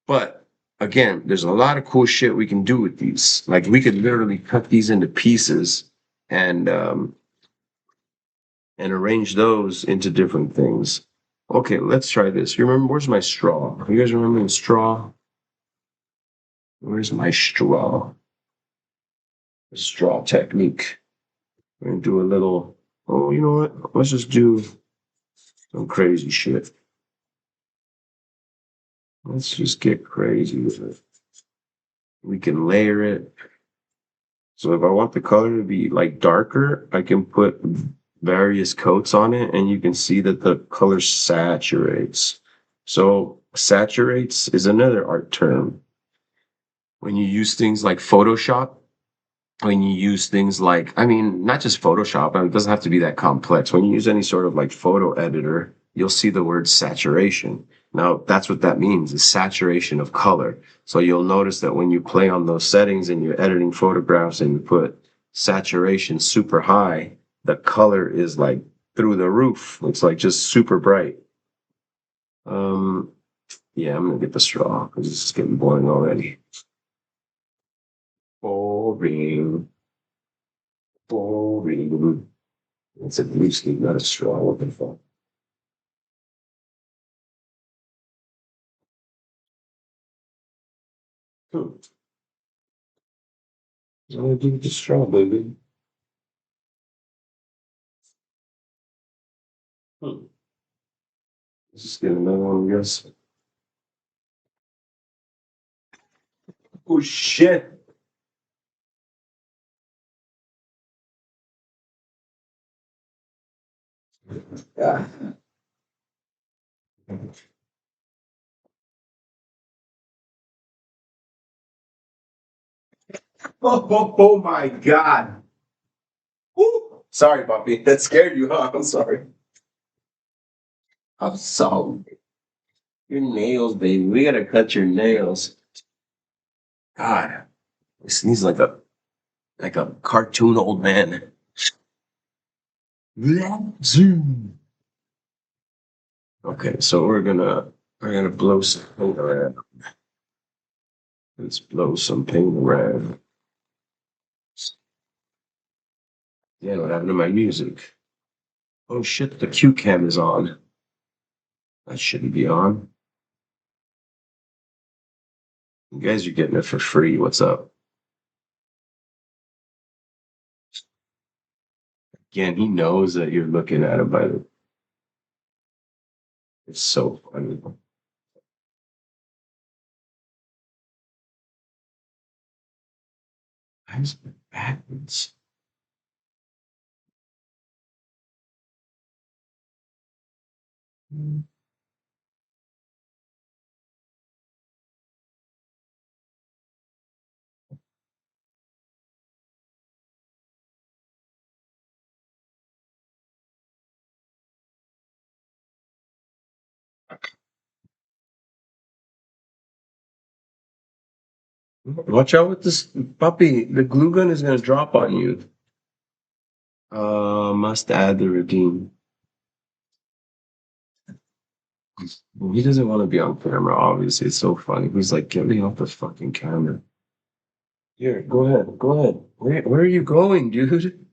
but again, there's a lot of cool shit we can do with these. Like we could literally cut these into pieces and arrange those into different things. Okay, let's try this. You remember, where's my straw? You guys remember the straw? Where's my straw? The straw technique. We're gonna do a little, oh, you know what? Let's just do some crazy shit. Let's just get crazy with it. We can layer it. So if I want the color to be like darker, I can put various coats on it and you can see that the color saturates. So saturates is another art term. When you use things like Photoshop, when you use things like, I mean, not just Photoshop, it doesn't have to be that complex. When you use any sort of like photo editor, you'll see the word saturation. Now, that's what that means, is saturation of color. So you'll notice that when you play on those settings and you're editing photographs and you put saturation super high, the color is like through the roof. It's like just super bright. Um, yeah, I'm gonna get the straw because this is getting boring already. Boring. Boring. It's a blue sleeve, not a straw. Looking for. Hmm. I'm gonna do the straw, baby. Hmm. Let's just get another one, I guess. Oh shit! Ah. Oh my god! Woo. Sorry, Poppy. That scared you, huh? I'm sorry. I'm sorry. Your nails, baby. We gotta cut your nails. God, he sneezes like a cartoon old man. Zoom. Okay, so we're gonna blow some paint around. Let's blow some paint around. Yeah, what happened to my music? Oh shit, the Q cam is on. That shouldn't be on. You guys are getting it for free. What's up? Again, he knows that you're looking at him by the. It's so funny. Why is it backwards? Watch out with this puppy. The glue gun is gonna drop on you. Must add the redeem. Well, he doesn't want to be on camera, obviously. It's so funny. He's like, get me off the fucking camera. Here, go ahead. Go ahead. Where are you going, dude?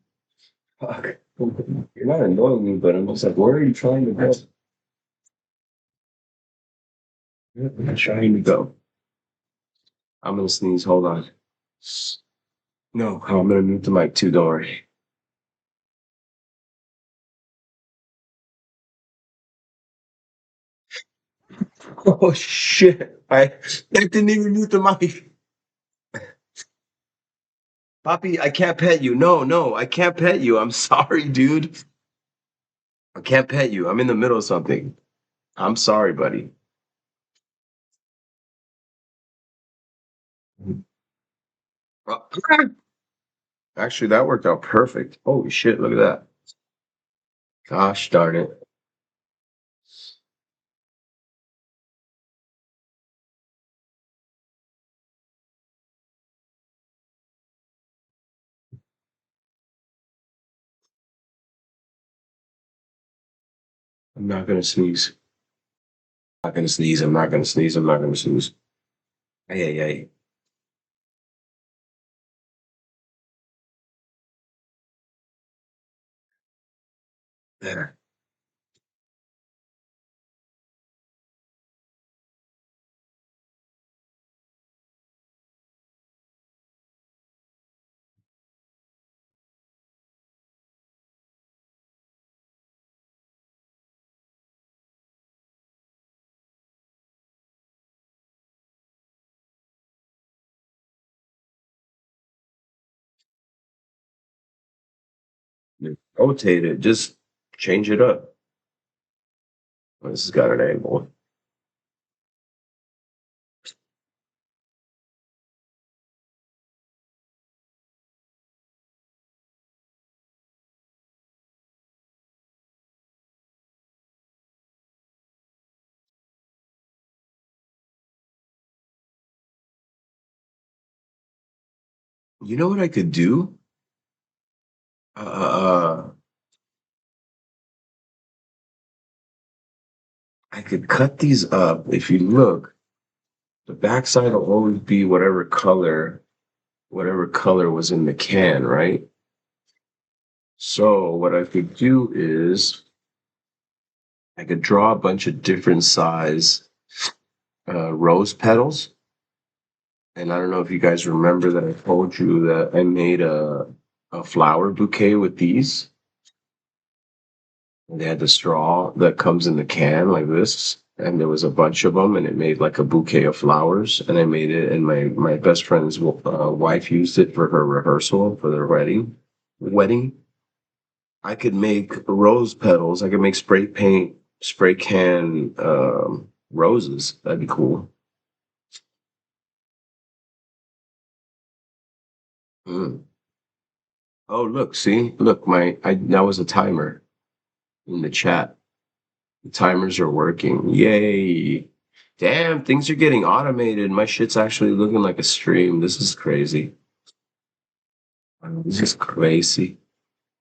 Fuck. You're not annoying me, but I'm just like, where are you trying to go? Where are you trying to go? I'm gonna sneeze. Hold on. No, I'm gonna mute the mic too. Don't worry. Oh shit! I didn't even mute the mic. Poppy, I can't pet you. No, no, I can't pet you. I'm sorry, dude. I can't pet you. I'm in the middle of something. I'm sorry, buddy. Uh, Actually, that worked out perfect. Holy shit, look at that. Gosh darn it. I'm not gonna sneeze. I'm not gonna sneeze. I'm not gonna sneeze. I'm not gonna sneeze. Hey, hey, hey. There. Rotate it. Just change it up. Oh, this has got an angle. You know what I could do? Uh, I could cut these up. If you look, the backside will always be whatever color was in the can, right? So what I could do is I could draw a bunch of different size rose petals. And I don't know if you guys remember that I told you that I made a flower bouquet with these. And they had the straw that comes in the can like this. And there was a bunch of them, and it made like a bouquet of flowers. And I made it, and my best friend's wife used it for her rehearsal for their wedding. Wedding. I could make rose petals. I could make spray paint, spray can roses. That'd be cool. Mm. Oh, look, see, look, that was a timer in the chat. The timers are working. Yay! Damn, things are getting automated. My shit's actually looking like a stream. This is crazy. This is crazy.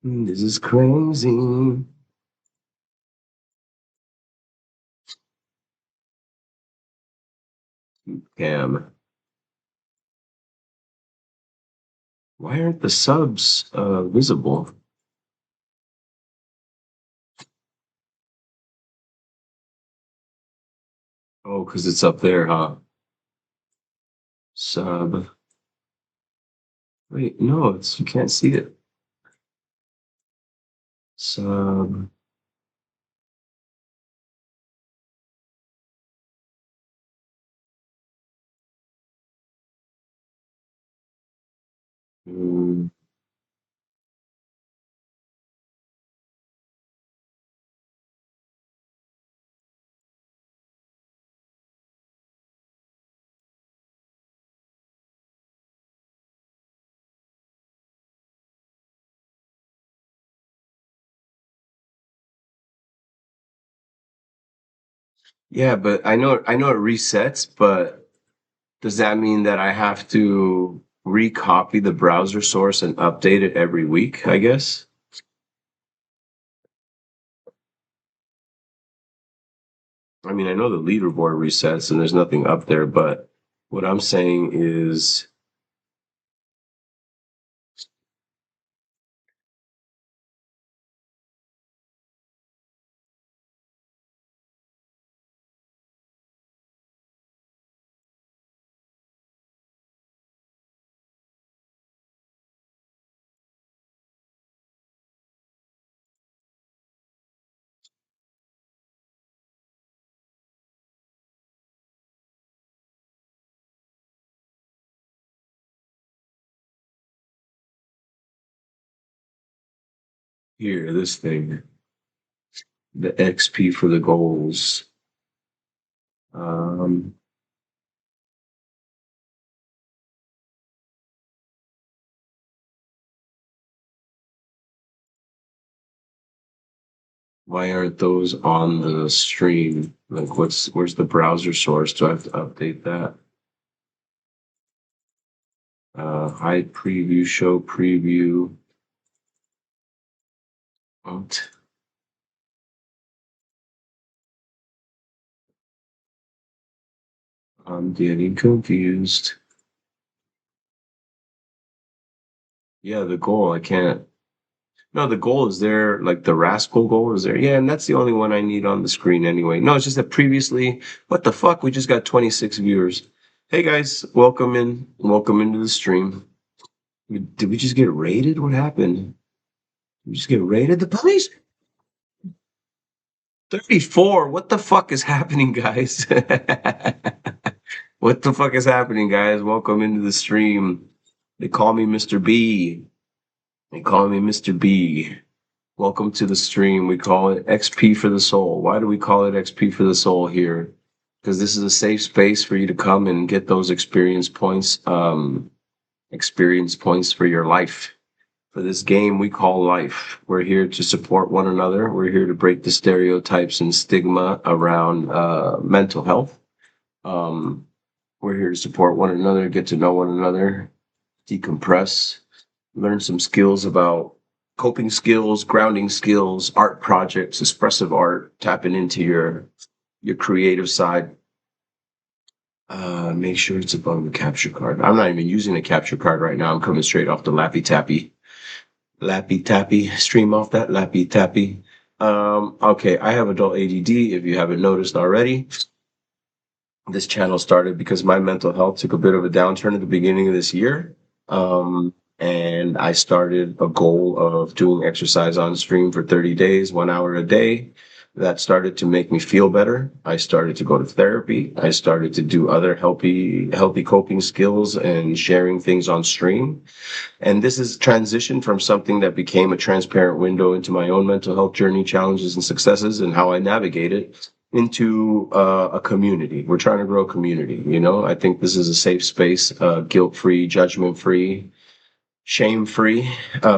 This is crazy. Cam, why aren't the subs visible? Oh, because it's up there, huh? Sub. Wait, no, it's you can't see it. Sub. Mm, yeah, but I know it resets, but does that mean that I have to recopy the browser source and update it every week, I guess? I mean, I know the leaderboard resets and there's nothing up there, but what I'm saying is here, this thing, the XP for the goals. Um, why aren't those on the stream? Like, where's the browser source? Do I have to update that? Hide preview, show preview. What? I'm getting confused. Yeah, the goal, I can't. No, the goal is there, like the Rascal goal is there. Yeah, and that's the only one I need on the screen anyway. No, it's just that previously, what the fuck? We just got 26 viewers. Hey guys, welcome in. Welcome into the stream. Did we just get raided? What happened? Did we just get raided? The police? 34. What the fuck is happening, guys? What the fuck is happening, guys? Welcome into the stream. They call me Mr. B. They call me Mr. B. Welcome to the stream. We call it XP for the soul. Why do we call it XP for the soul here? Because this is a safe space for you to come and get those experience points for your life. For this game we call life. We're here to support one another. We're here to break the stereotypes and stigma around mental health. Um, we're here to support one another, get to know one another, decompress, learn some skills about coping skills, grounding skills, art projects, expressive art, tapping into your creative side. Make sure it's above the capture card. I'm not even using a capture card right now. I'm coming straight off the Lappy Tappy. Lappy Tappy. Stream off that Lappy Tappy. Okay, I have adult ADD, if you haven't noticed already. This channel started because my mental health took a bit of a downturn at the beginning of this year. And I started a goal of doing exercise on stream for 30 days, 1 hour a day. That started to make me feel better. I started to go to therapy. I started to do other healthy coping skills and sharing things on stream. And this is transitioned from something that became a transparent window into my own mental health journey, challenges and successes, and how I navigate it into a community. We're trying to grow a community. I think this is a safe space, guilt-free, judgment-free, shame-free,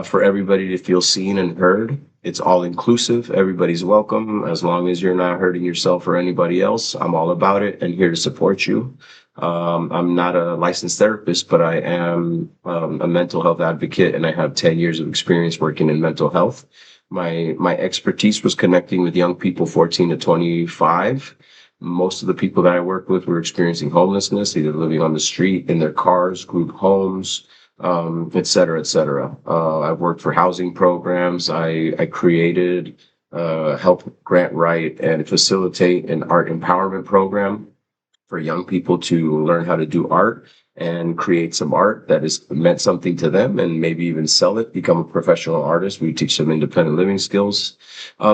for everybody to feel seen and heard. It's all inclusive. Everybody's welcome. As long as you're not hurting yourself or anybody else, I'm all about it and here to support you. I'm not a licensed therapist, but I am a mental health advocate, and I have 10 years of experience working in mental health. My expertise was connecting with young people 14 to 25. Most of the people that I work with were experiencing homelessness, either living on the street, in their cars, group homes, et cetera, et cetera. I've worked for housing programs. I created, help grant write and facilitate an art empowerment program for young people to learn how to do art and create some art that has meant something to them, and maybe even sell it, become a professional artist. We teach them independent living skills.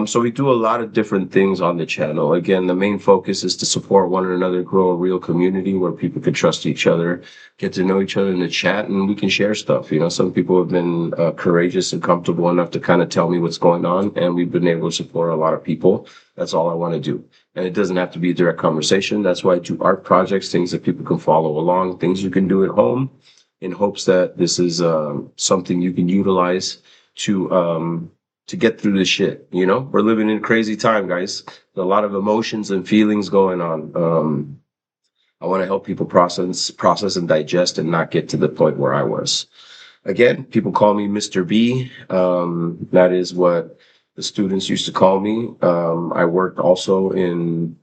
So we do a lot of different things on the channel. Again, the main focus is to support one another, grow a real community where people can trust each other, get to know each other in the chat, and we can share stuff. You know, some people have been courageous and comfortable enough to kind of tell me what's going on, and we've been able to support a lot of people. That's all I want to do. And it doesn't have to be a direct conversation. That's why I do art projects, things that people can follow along, things you can do at home, in hopes that this is something you can utilize to get through this shit. You know, we're living in a crazy time, guys. There's a lot of emotions and feelings going on. I want to help people process and digest and not get to the point where I was. Again, people call me Mr.B. That is what the students used to call me. I worked also in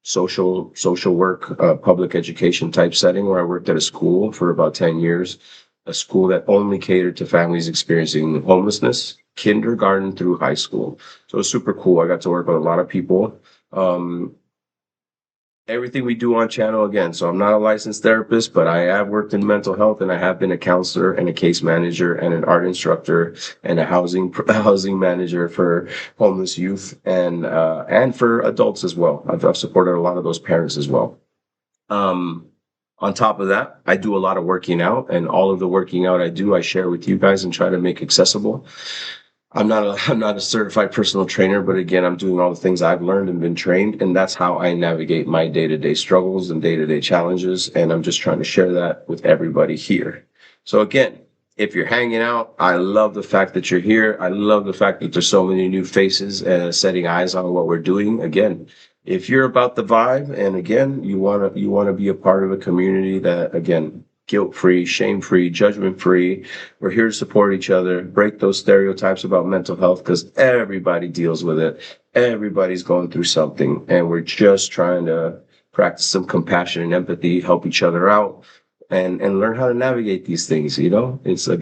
social work, public education type setting, where I worked at a school for about 10 years, a school that only catered to families experiencing homelessness, kindergarten through high school. So it was super cool. I got to work with a lot of people. Um, Everything we do on channel, again, so I'm not a licensed therapist, but I have worked in mental health, and I have been a counselor and a case manager and an art instructor and a housing manager for homeless youth and for adults as well. I've supported a lot of those parents as well. um on top of that, I do a lot of working out, and all of the working out I do, I share with you guys and try to make accessible. I'm not a certified personal trainer, but again, I'm doing all the things I've learned and been trained, and that's how I navigate my day-to-day struggles and day-to-day challenges. And I'm just trying to share that with everybody here. So again, if you're hanging out, I love the fact that you're here. I love the fact that there's so many new faces setting eyes on what we're doing. Again, if you're about the vibe, and again, you wanna be a part of a community that, again, guilt-free, shame-free, judgment-free. We're here to support each other, break those stereotypes about mental health, because everybody deals with it. Everybody's going through something, and we're just trying to practice some compassion and empathy, help each other out, and learn how to navigate these things. You know, it's a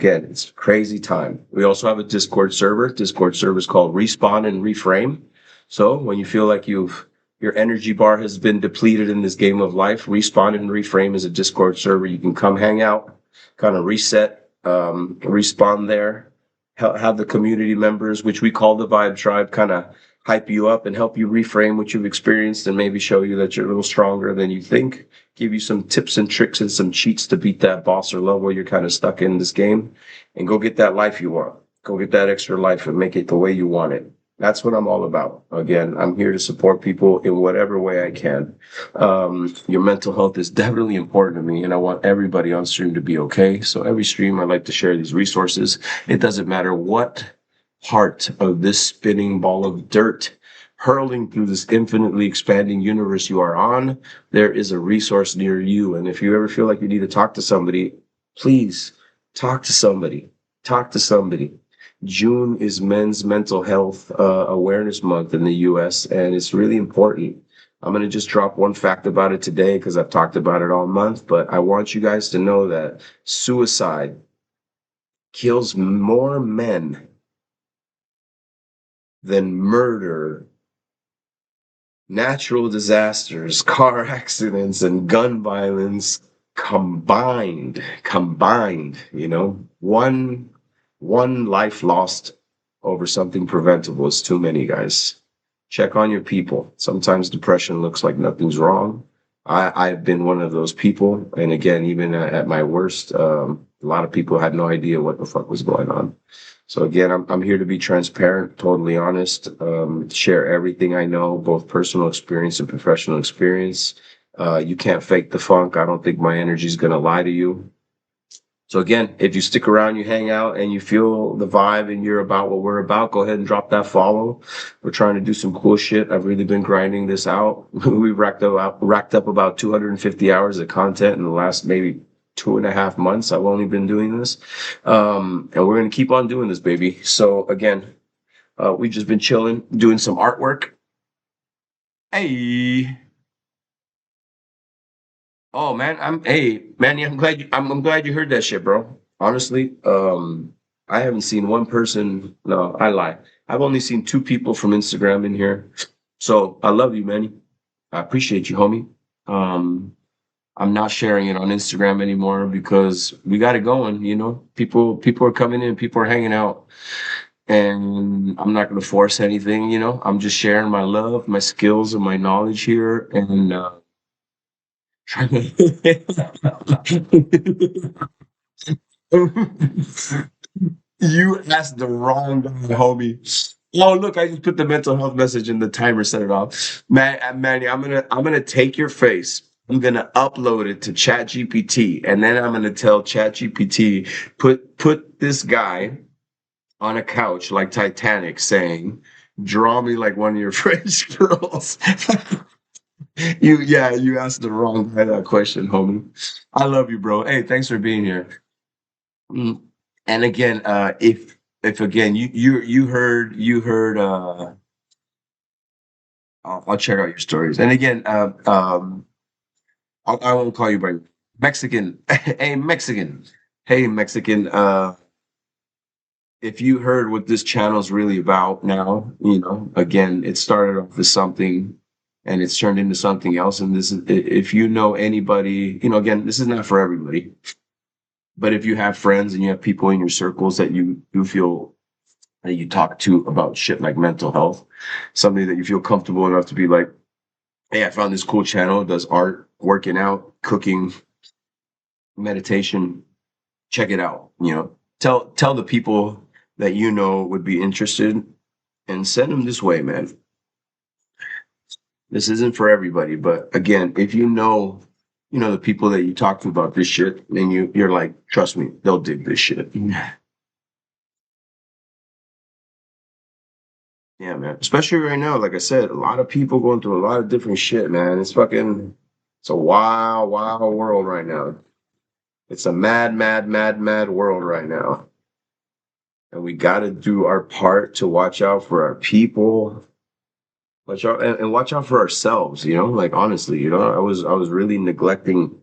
crazy time. We also have a Discord server. Discord server is called Respawn and Reframe. So when you feel like your energy bar has been depleted in this game of life, Respawn and Reframe is a Discord server. You can come hang out, kind of reset, respawn there, have the community members, which we call the Vibe Tribe, kind of hype you up and help you reframe what you've experienced, and maybe show you that you're a little stronger than you think, give you some tips and tricks and some cheats to beat that boss or level you're kind of stuck in this game, and go get that life you want. Go get that extra life and make it the way you want it. That's what I'm all about. Again, I'm here to support people in whatever way I can. Your mental health is definitely important to me, and I want everybody on stream to be okay. So every stream, I like to share these resources. It doesn't matter what part of this spinning ball of dirt hurling through this infinitely expanding universe you are on, there is a resource near you. And if you ever feel like you need to talk to somebody, please talk to somebody. Talk to somebody. June is Men's Mental Health Awareness Month in the US, and it's really important. I'm going to just drop one fact about it today because I've talked about it all month, but I want you guys to know that suicide kills more men than murder, natural disasters, car accidents, and gun violence combined, you know, one life lost over something preventable is too many, guys. Check on your people. Sometimes depression looks like nothing's wrong. I've been one of those people. And again, even at my worst, a lot of people had no idea what the fuck was going on. So again, I'm here to be transparent, totally honest, share everything I know, both personal experience and professional experience. You can't fake the funk. I don't think my energy is going to lie to you. So again, if you stick around, you hang out, and you feel the vibe, and you're about what we're about, go ahead and drop that follow. We're trying to do some cool shit. I've really been grinding this out. We racked up about 250 hours of content in the last maybe 2.5 months. I've only been doing this, and we're gonna keep on doing this, baby. So again, we've just been chilling, doing some artwork. Hey. Oh man, hey man, yeah, I'm glad you heard that shit, bro. Honestly, I haven't seen one person. No, I lie. I've only seen two people from Instagram in here. So I love you, man. I appreciate you, homie. Um, I'm not sharing it on Instagram anymore because we got it going, you know. People are coming in, people are hanging out, and I'm not gonna force anything, you know. I'm just sharing my love, my skills, and my knowledge here, and you asked the wrong guy, homie. Oh, look, I just put the mental health message in the timer, set it off. Man, Manny, I'm gonna take your face. I'm gonna upload it to ChatGPT, and then I'm gonna tell ChatGPT, put this guy on a couch like Titanic saying, draw me like one of your French girls. You asked the wrong guy that question, homie. I love you, bro. Hey, thanks for being here. Mm. And again, if again you heard I'll check out your stories. And again, I won't call you by Mexican. Hey Mexican. Hey Mexican. If you heard what this channel's really about now, you know, again, it started off as something and it's turned into something else. And this is if you know anybody, you know, again, this is not for everybody. But if you have friends and you have people in your circles that you feel that you talk to about shit like mental health, somebody that you feel comfortable enough to be like, hey, I found this cool channel, it does art, working out, cooking, meditation, check it out. You know, tell the people that you know would be interested and send them this way, man. This isn't for everybody, but again, if you know the people that you talk to about this shit, and you're like, trust me, they'll dig this shit. Yeah, man. Especially right now, like I said, a lot of people going through a lot of different shit, man. It's a wild, wild world right now. It's a mad, mad, mad, mad world right now. And we got to do our part to watch out for our people, watch out and watch out for ourselves, you know, like honestly, you know, I was really neglecting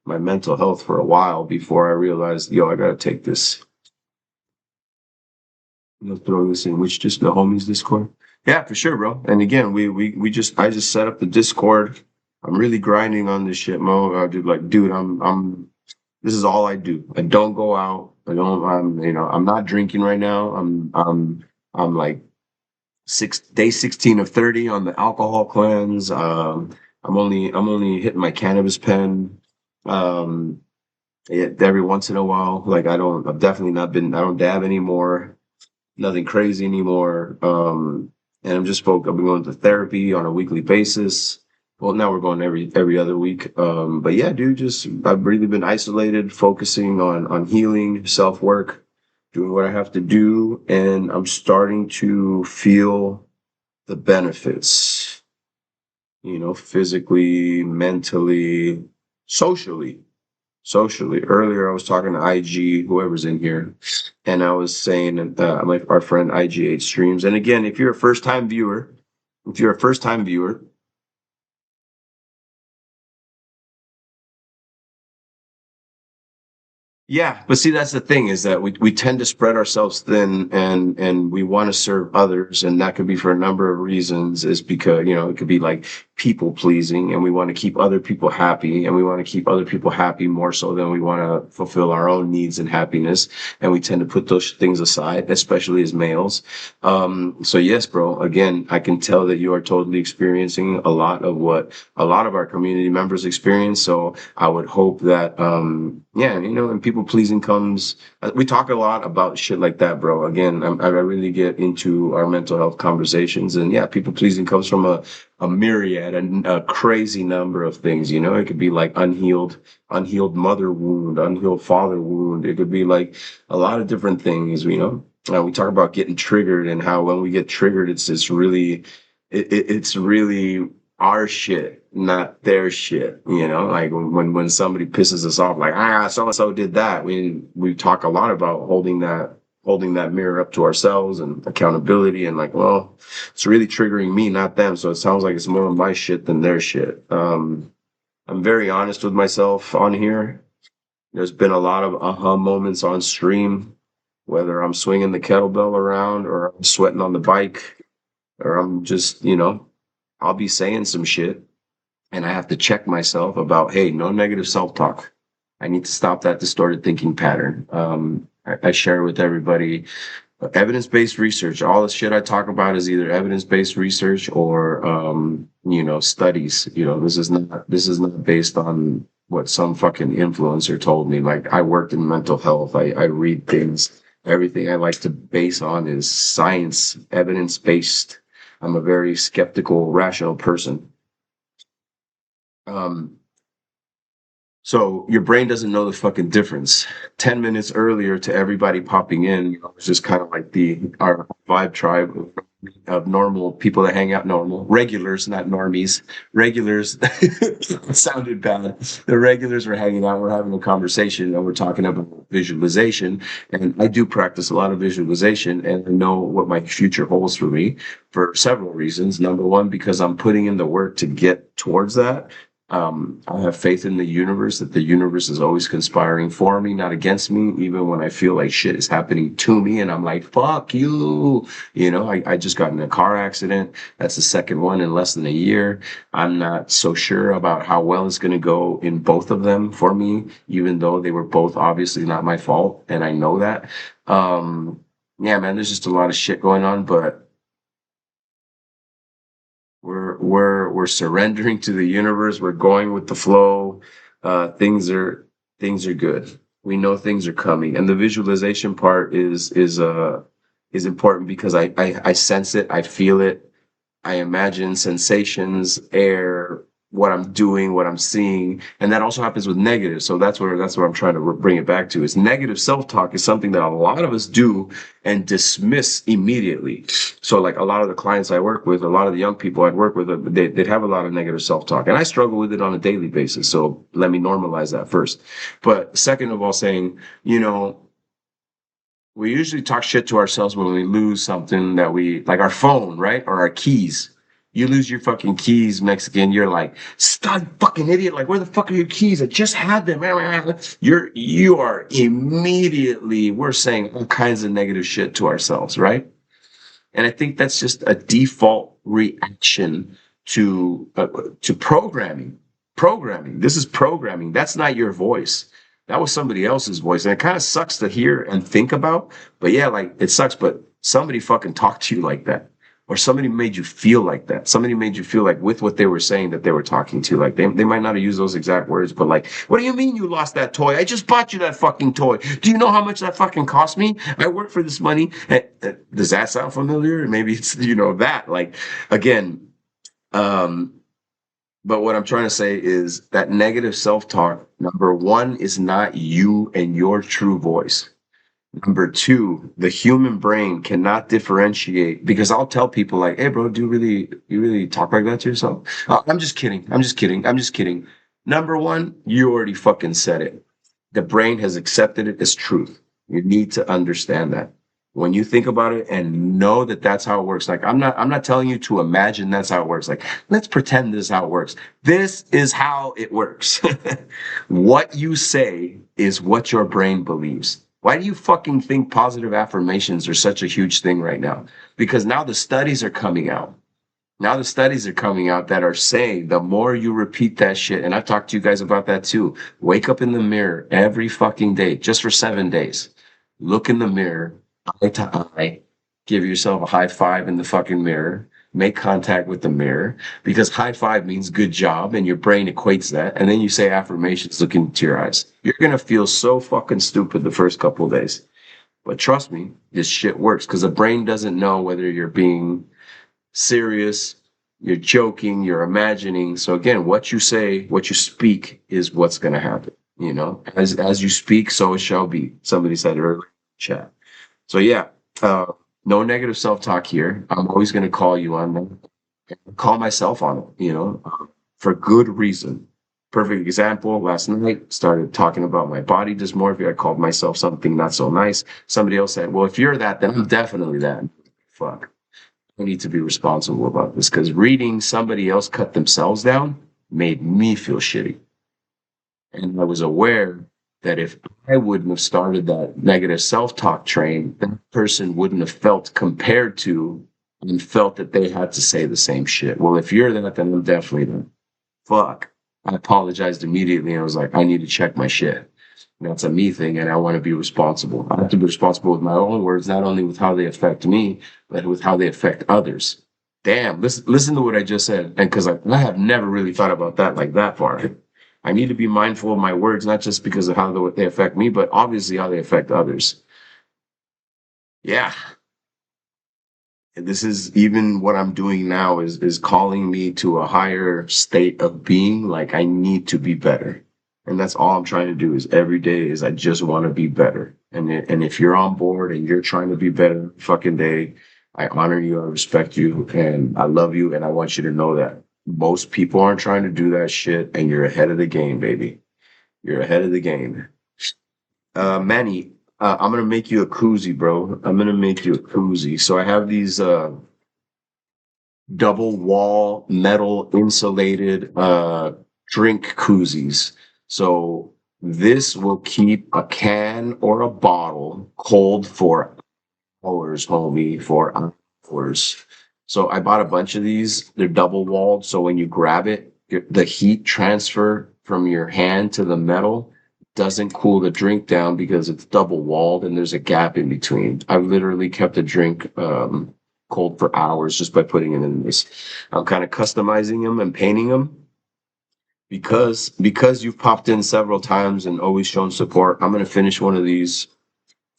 my mental health for a while before I realized, yo, I got to take this. They'll throw this in, which just the homies Discord. Yeah, for sure, bro. And again, I just set up the Discord. I'm really grinding on this shit, Mo. Dude, this is all I do. I don't go out. I'm not drinking right now. I'm like day 16 of 30 on the alcohol cleanse. I'm only hitting my cannabis pen. Um, every once in a while. I've definitely not been, I don't dab anymore, nothing crazy anymore. And I've been going to therapy on a weekly basis. Well, now we're going every other week. But yeah, dude, I've really been isolated, focusing on healing, self work, doing what I have to do, and I'm starting to feel the benefits. You know, physically, mentally, socially. Socially. Earlier, I was talking to IG, whoever's in here, and I was saying, our friend IG8 streams. And again, if you're a first time viewer, yeah, but see, that's the thing is that we tend to spread ourselves thin, and we want to serve others, and that could be for a number of reasons. Is because, you know, it could be like people pleasing, and we want to keep other people happy, and we want to keep other people happy more so than we want to fulfill our own needs and happiness, and we tend to put those things aside, especially as males. So yes, bro. Again, I can tell that you are totally experiencing a lot of what a lot of our community members experience. So I would hope that, yeah, you know, and people pleasing comes. We talk a lot about shit like that, bro. Again, I really get into our mental health conversations, and yeah, people pleasing comes from a myriad, a crazy number of things. You know, it could be like unhealed mother wound, unhealed father wound. It could be like a lot of different things. You know, we talk about getting triggered and how when we get triggered, it's really, it's really our shit, not their shit. You know, like when somebody pisses us off, like so and so did that. We talk a lot about holding that mirror up to ourselves and accountability and like, well, it's really triggering me, not them. So it sounds like it's more of my shit than their shit. I'm very honest with myself on here. There's been a lot of aha moments on stream, whether I'm swinging the kettlebell around or I'm sweating on the bike or I'm just, I'll be saying some shit and I have to check myself about, hey, no negative self-talk. I need to stop that distorted thinking pattern. I share with everybody evidence-based research. All the shit I talk about is either evidence-based research or, studies. This is not based on what some fucking influencer told me. Like I worked in mental health. I read things. Everything I like to base on is science, evidence-based. I'm a very skeptical, rational person. Um, So your brain doesn't know the fucking difference. 10 minutes earlier to everybody popping in, it's just kind of like our vibe tribe of normal people that hang out normal. Regulars, not normies. Regulars sounded bad. The regulars were hanging out, we're having a conversation, and we're talking about visualization. And I do practice a lot of visualization, and I know what my future holds for me for several reasons. Number one, because I'm putting in the work to get towards that. I have faith in the universe that the universe is always conspiring for me, not against me, even when I feel like shit is happening to me and I'm like, fuck you. I just got in a car accident. That's the second one in less than a year. I'm not so sure about how well it's going to go in both of them for me, even though they were both obviously not my fault. And I know that. Yeah, man, there's just a lot of shit going on, but we're surrendering to the universe. We're going with the flow. Things are good. We know things are coming, and the visualization part is important because I sense it. I feel it. I imagine sensations, air, what I'm doing, what I'm seeing, and that also happens with negative. So that's where I'm trying to bring it back to. Is negative self-talk is something that a lot of us do and dismiss immediately. So like a lot of the clients I work with, a lot of the young people I work with, they'd have a lot of negative self-talk, and I struggle with it on a daily basis. So let me normalize that first. But second of all, saying, we usually talk shit to ourselves when we lose something that like our phone, right? Or our keys. You lose your fucking keys, Mexican. You're like, stop, fucking idiot. Like, where the fuck are your keys? I just had them. You are immediately, we're saying all kinds of negative shit to ourselves, right? And I think that's just a default reaction to programming. Programming. This is programming. That's not your voice. That was somebody else's voice. And it kind of sucks to hear and think about. But yeah, like it sucks, but somebody fucking talked to you like that. Or somebody made you feel like that. Somebody made you feel like with what they were saying that they were talking to. Like they might not have used those exact words, but like, what do you mean you lost that toy? I just bought you that fucking toy. Do you know how much that fucking cost me? I work for this money. Does that sound familiar? Maybe it's, that. Like, again, but what I'm trying to say is that negative self-talk, number one, is not you and your true voice. Number two, the human brain cannot differentiate because I'll tell people like, hey bro, you really talk like that to yourself? I'm just kidding. I'm just kidding. I'm just kidding. Number one, you already fucking said it. The brain has accepted it as truth. You need to understand that. When you think about it and know that that's how it works, like I'm not telling you to imagine that's how it works. Like, let's pretend this is how it works. This is how it works. What you say is what your brain believes. Why do you fucking think positive affirmations are such a huge thing right now? Because now the studies are coming out. Now the studies are coming out that are saying the more you repeat that shit, and I've talked to you guys about that too. Wake up in the mirror every fucking day, just for 7 days. Look in the mirror, eye to eye. Give yourself a high five in the fucking mirror. Make contact with the mirror because high five means good job and your brain equates that. And then you say affirmations, look into your eyes. You're going to feel so fucking stupid the first couple of days. But trust me, this shit works because the brain doesn't know whether you're being serious, you're joking, you're imagining. So again, what you say, what you speak is what's going to happen. You know, as you speak, so it shall be. Somebody said earlier in the chat. So yeah, uh, no negative self talk here. I'm always going to call you on them, call myself on it. You know, for good reason. Perfect example. Last night, started talking about my body dysmorphia. I called myself something not so nice. Somebody else said, "Well, if you're that, then I'm definitely that." Fuck. I need to be responsible about this because reading somebody else cut themselves down made me feel shitty. And I was aware that if I wouldn't have started that negative self talk train, that person wouldn't have felt compared to and felt that they had to say the same shit. Well, if you're that, then I'm definitely that. Fuck. I apologized immediately and I was like, I need to check my shit. And that's a me thing, and I want to be responsible. I have to be responsible with my own words, not only with how they affect me, but with how they affect others. Damn, listen to what I just said. And because I have never really thought about that like that far. I need to be mindful of my words, not just because of how they affect me, but obviously how they affect others. Yeah. And this is even what I'm doing now is calling me to a higher state of being. Like I need to be better. And that's all I'm trying to do is every day is I just want to be better. And if you're on board and you're trying to be better fucking day, I honor you, I respect you, and I love you, and I want you to know that most people aren't trying to do that shit, and you're ahead of the game, baby. You're ahead of the game. Manny, I'm gonna make you a koozie, bro. I'm gonna make you a koozie. So I have these double wall metal insulated drink koozies. So this will keep a can or a bottle cold for hours, homie, for hours. So I bought a bunch of these. They're double walled, so when you grab it, the heat transfer from your hand to the metal doesn't cool the drink down because it's double walled and there's a gap in between. I've literally kept a drink cold for hours just by putting it in this. I'm kind of customizing them and painting them because you've popped in several times and always shown support. I'm gonna finish one of these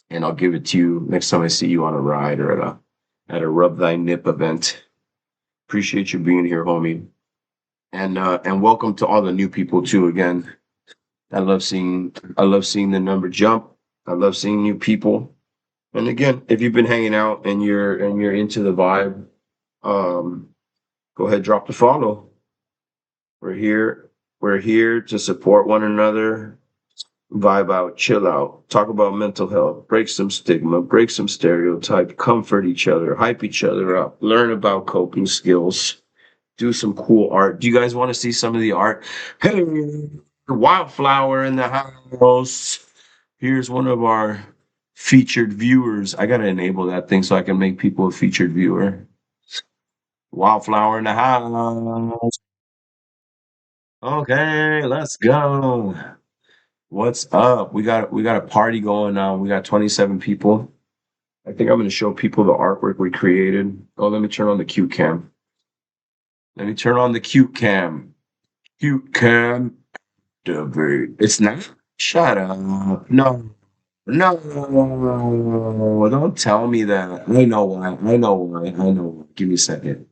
and I'll give it to you next time I see you on a ride or at a Rub Thy Nip event. Appreciate you being here, homie, and welcome to all the new people too. Again, I love seeing the number jump. I love seeing new people. And again, if you've been hanging out and you're into the vibe, um, go ahead, drop the follow. We're here. We're here to support one another, vibe out, chill out, talk about mental health, break some stigma, break some stereotype, comfort each other, hype each other up, learn about coping skills, do some cool art. Do you guys want to see some of the art? Hey, Wildflower in the house. Here's one of our featured viewers. I gotta enable that thing so I can make people a featured viewer. Wildflower in the house. Okay, let's go. What's up? We got a party going on. We got 27 people. I think I'm gonna show people the artwork we created. Oh, let me turn on the cute cam. Let me turn on the cute cam. Cute cam. It's not. Shut up. No. No. Don't tell me that. I know why. I know why. I know why. Give me a second.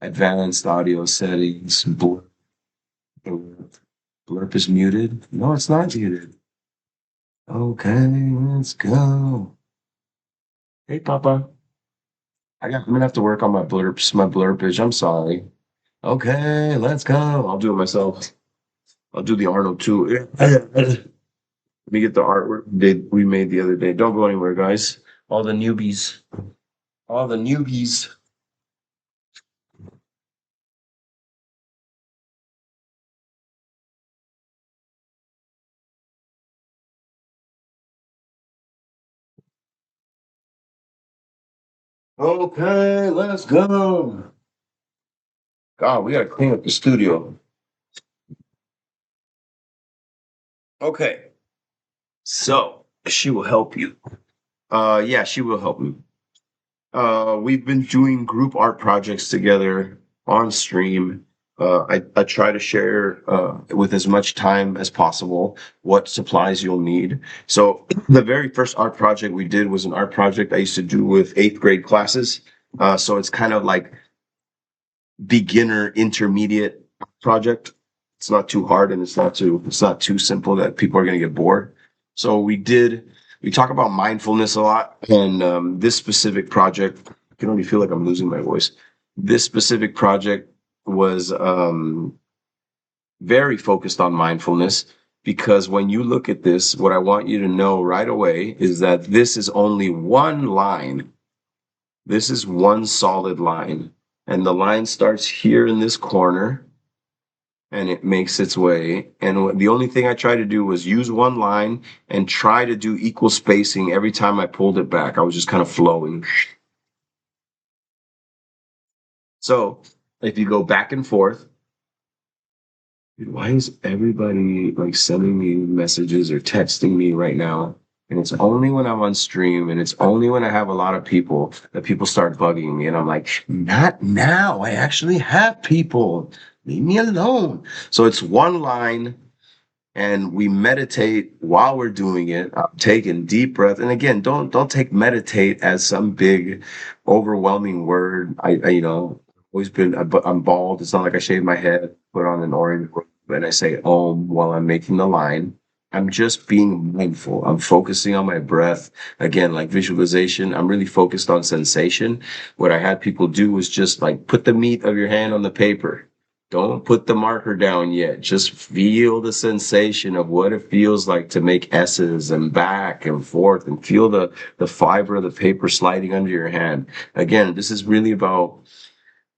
Advanced audio settings. Blurp is muted. No, it's not muted. Okay, let's go. Hey, Papa. I'm gonna have to work on my blurps, my blurpage. I'm sorry. Okay, let's go. I'll do it myself. I'll do the Arnold too. Let me get the artwork we made the other day. Don't go anywhere, guys. All the newbies. All the newbies. Okay, let's go. God, we gotta clean up the studio. Okay, so she will help you. Yeah, she will help me. We've been doing group art projects together on stream. I try to share with as much time as possible what supplies you'll need. So the very first art project we did was an art project I used to do with eighth grade classes. So it's kind of like beginner intermediate project. It's not too hard and it's not too simple that people are going to get bored. So we talk about mindfulness a lot, and this specific project, I can already feel like I'm losing my voice. This specific project was very focused on mindfulness, because when you look at this, what I want you to know right away is that this is only one line. This is one solid line. And the line starts here in this corner and it makes its way. And the only thing I tried to do was use one line and try to do equal spacing every time I pulled it back. I was just kind of flowing. So if you go back and forth, dude, why is everybody like sending me messages or texting me right now? And it's only when I'm on stream and it's only when I have a lot of people that people start bugging me. And I'm like, not now. I actually have people. Leave me alone. So it's one line and we meditate while we're doing it. I'm taking deep breath. And again, don't take meditate as some big overwhelming word. Always been, I'm bald. It's not like I shave my head, put on an orange robe, and I say Om while I'm making the line. I'm just being mindful. I'm focusing on my breath. Again, like visualization, I'm really focused on sensation. What I had people do was just like put the meat of your hand on the paper. Don't put the marker down yet. Just feel the sensation of what it feels like to make S's and back and forth, and feel the fiber of the paper sliding under your hand. Again, this is really about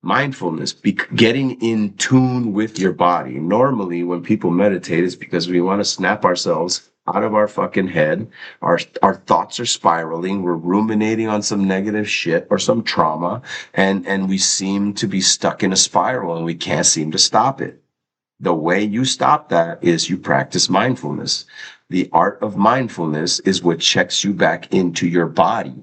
mindfulness, getting in tune with your body. Normally, when people meditate, it's because we want to snap ourselves out of our fucking head. Our thoughts are spiraling. We're ruminating on some negative shit or some trauma, and we seem to be stuck in a spiral and we can't seem to stop it. The way you stop that is you practice mindfulness. The art of mindfulness is what checks you back into your body.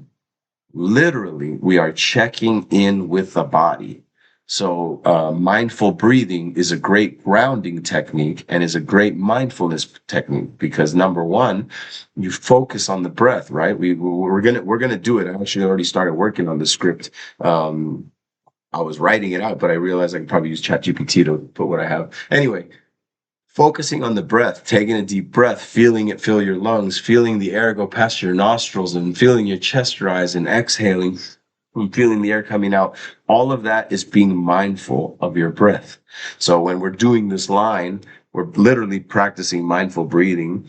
Literally, we are checking in with the body. So, mindful breathing is a great grounding technique and is a great mindfulness technique, because number one, you focus on the breath, right? We're gonna do it. I actually already started working on the script. I was writing it out, but I realized I could probably use ChatGPT to put what I have. Anyway, focusing on the breath, taking a deep breath, feeling it fill your lungs, feeling the air go past your nostrils, and feeling your chest rise, and exhaling and feeling the air coming out. All of that is being mindful of your breath. So when we're doing this line, we're literally practicing mindful breathing.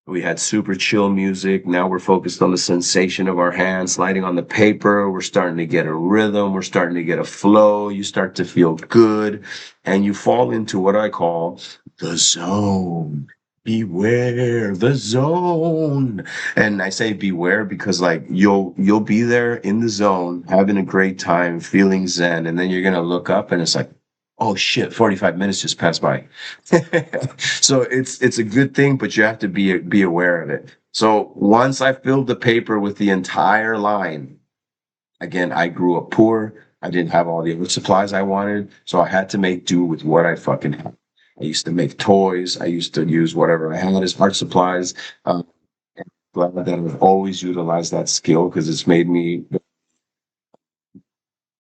We had super chill music. Now we're focused on the sensation of our hands sliding on the paper. We're starting to get a rhythm. We're starting to get a flow. You start to feel good, and you fall into what I call the zone. Beware the zone. And I say beware because like you'll be there in the zone, having a great time, feeling zen, and then you're gonna look up and it's like, oh shit, 45 minutes just passed by. So it's a good thing, but you have to be aware of it. So once I filled the paper with the entire line, again, I grew up poor. I didn't have all the other supplies I wanted, so I had to make do with what I fucking had. I used to make toys. I used to use whatever I had as art supplies. Um, Glad that I've always utilized that skill because it's made me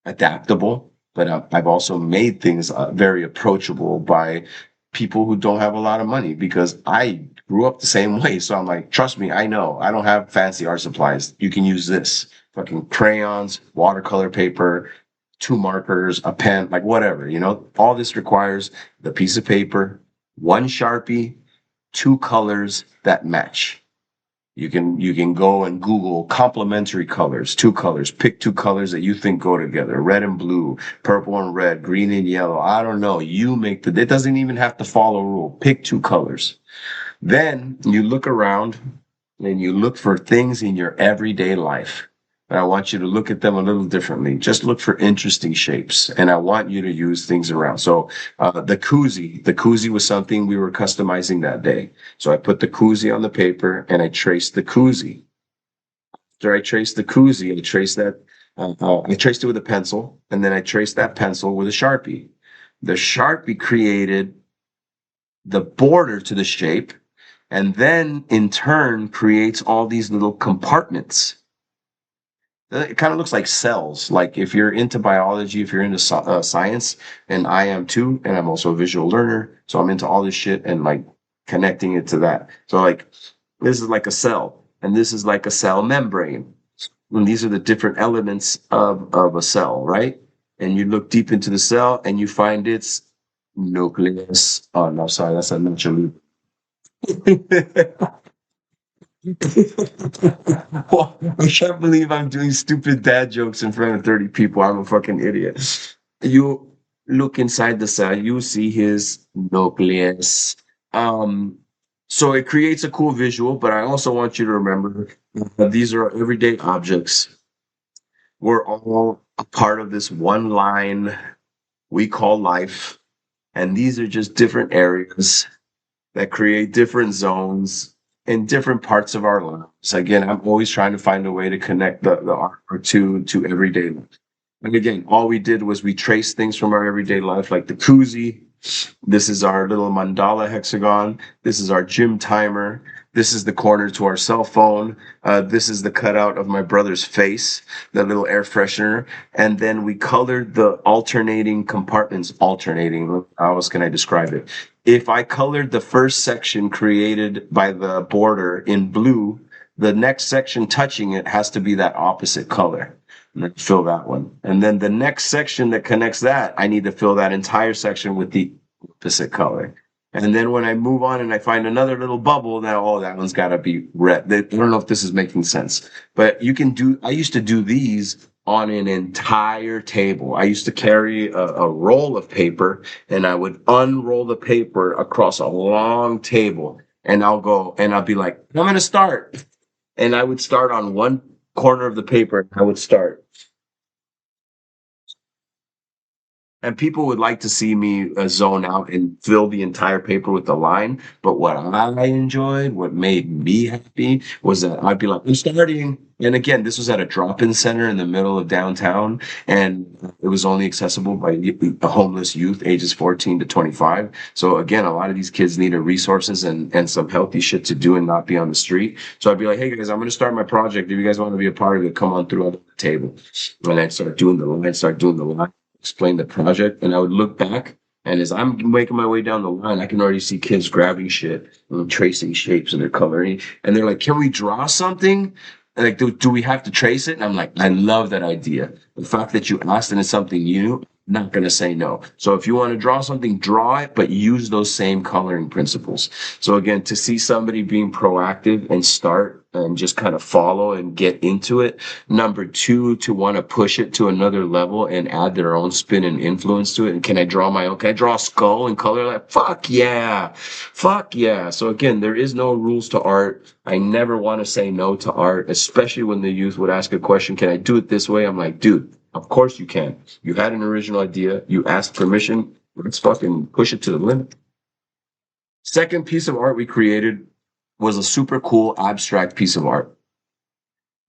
adaptable, but I've also made things very approachable by people who don't have a lot of money, because I grew up the same way. So I'm like, trust me, I know I don't have fancy art supplies. You can use this fucking crayons, watercolor paper, two markers, a pen, like whatever, all this requires the piece of paper, one Sharpie, two colors that match. You can go and Google complementary colors, two colors, pick two colors that you think go together, red and blue, purple and red, green and yellow. I don't know. It doesn't even have to follow a rule. Pick two colors. Then you look around and you look for things in your everyday life. But I want you to look at them a little differently. Just look for interesting shapes. And I want you to use things around. So the koozie was something we were customizing that day. So I put the koozie on the paper and I traced the koozie. After I traced the koozie, I traced it with a pencil, and then I traced that pencil with a Sharpie. The Sharpie created the border to the shape, and then in turn creates all these little compartments. It kind of looks like cells. Like if you're into biology, if you're into science, and I am too, and I'm also a visual learner, so I'm into all this shit and like connecting it to that. So like this is like a cell, and this is like a cell membrane, and these are the different elements of a cell, right? And you look deep into the cell, and you find its nucleus. Oh no, sorry, that's a natural. Well, I can't believe I'm doing stupid dad jokes in front of 30 people. I'm a fucking idiot. You look inside the cell, you see his nucleus. Um, so it creates a cool visual, but I also want you to remember that these are everyday objects. We're all a part of this one line we call life, and these are just different areas that create different zones in different parts of our lives. Again, I'm always trying to find a way to connect the artwork to everyday life. And again, all we did was we traced things from our everyday life, like the koozie. This is our little mandala hexagon. This is our gym timer. This is the corner to our cell phone. This is the cutout of my brother's face, the little air freshener. And then we colored the alternating compartments. Alternating, how else can I describe it? If I colored the first section created by the border in blue, the next section touching it has to be that opposite color. And then fill that one. And then the next section that connects that, I need to fill that entire section with the opposite color. And then when I move on and I find another little bubble, now, oh, that one's got to be red. I don't know if this is making sense, but you can do, I used to do these on an entire table. I used to carry a roll of paper and I would unroll the paper across a long table. And I'll go and I'll be like, I'm going to start. And I would start on one corner of the paper and I would start. And people would like to see me zone out and fill the entire paper with the line. But what I enjoyed, what made me happy, was that I'd be like, I'm starting. And again, this was at a drop-in center in the middle of downtown, and it was only accessible by homeless youth ages 14 to 25. So again, a lot of these kids needed resources and some healthy shit to do and not be on the street. So I'd be like, hey guys, I'm going to start my project. If you guys want to be a part of it, come on through on the table. And I'd start doing the line, explain the project, and I would look back. And as I'm making my way down the line, I can already see kids grabbing shit and tracing shapes and they're coloring. And they're like, "Can we draw something? Like, do we have to trace it?" And I'm like, "I love that idea. The fact that you asked and it's something new, not going to say no. So if you want to draw something, draw it, but use those same coloring principles." So again, to see somebody being proactive and start and just kind of follow and get into it. Number two, to want to push it to another level and add their own spin and influence to it. And can I draw my own? Can I draw a skull and color that? Fuck yeah. Fuck yeah. So again, there is no rules to art. I never want to say no to art, especially when the youth would ask a question, can I do it this way? I'm like, dude, of course you can. You had an original idea. You asked permission. Let's fucking push it to the limit. Second piece of art we created was a super cool abstract piece of art.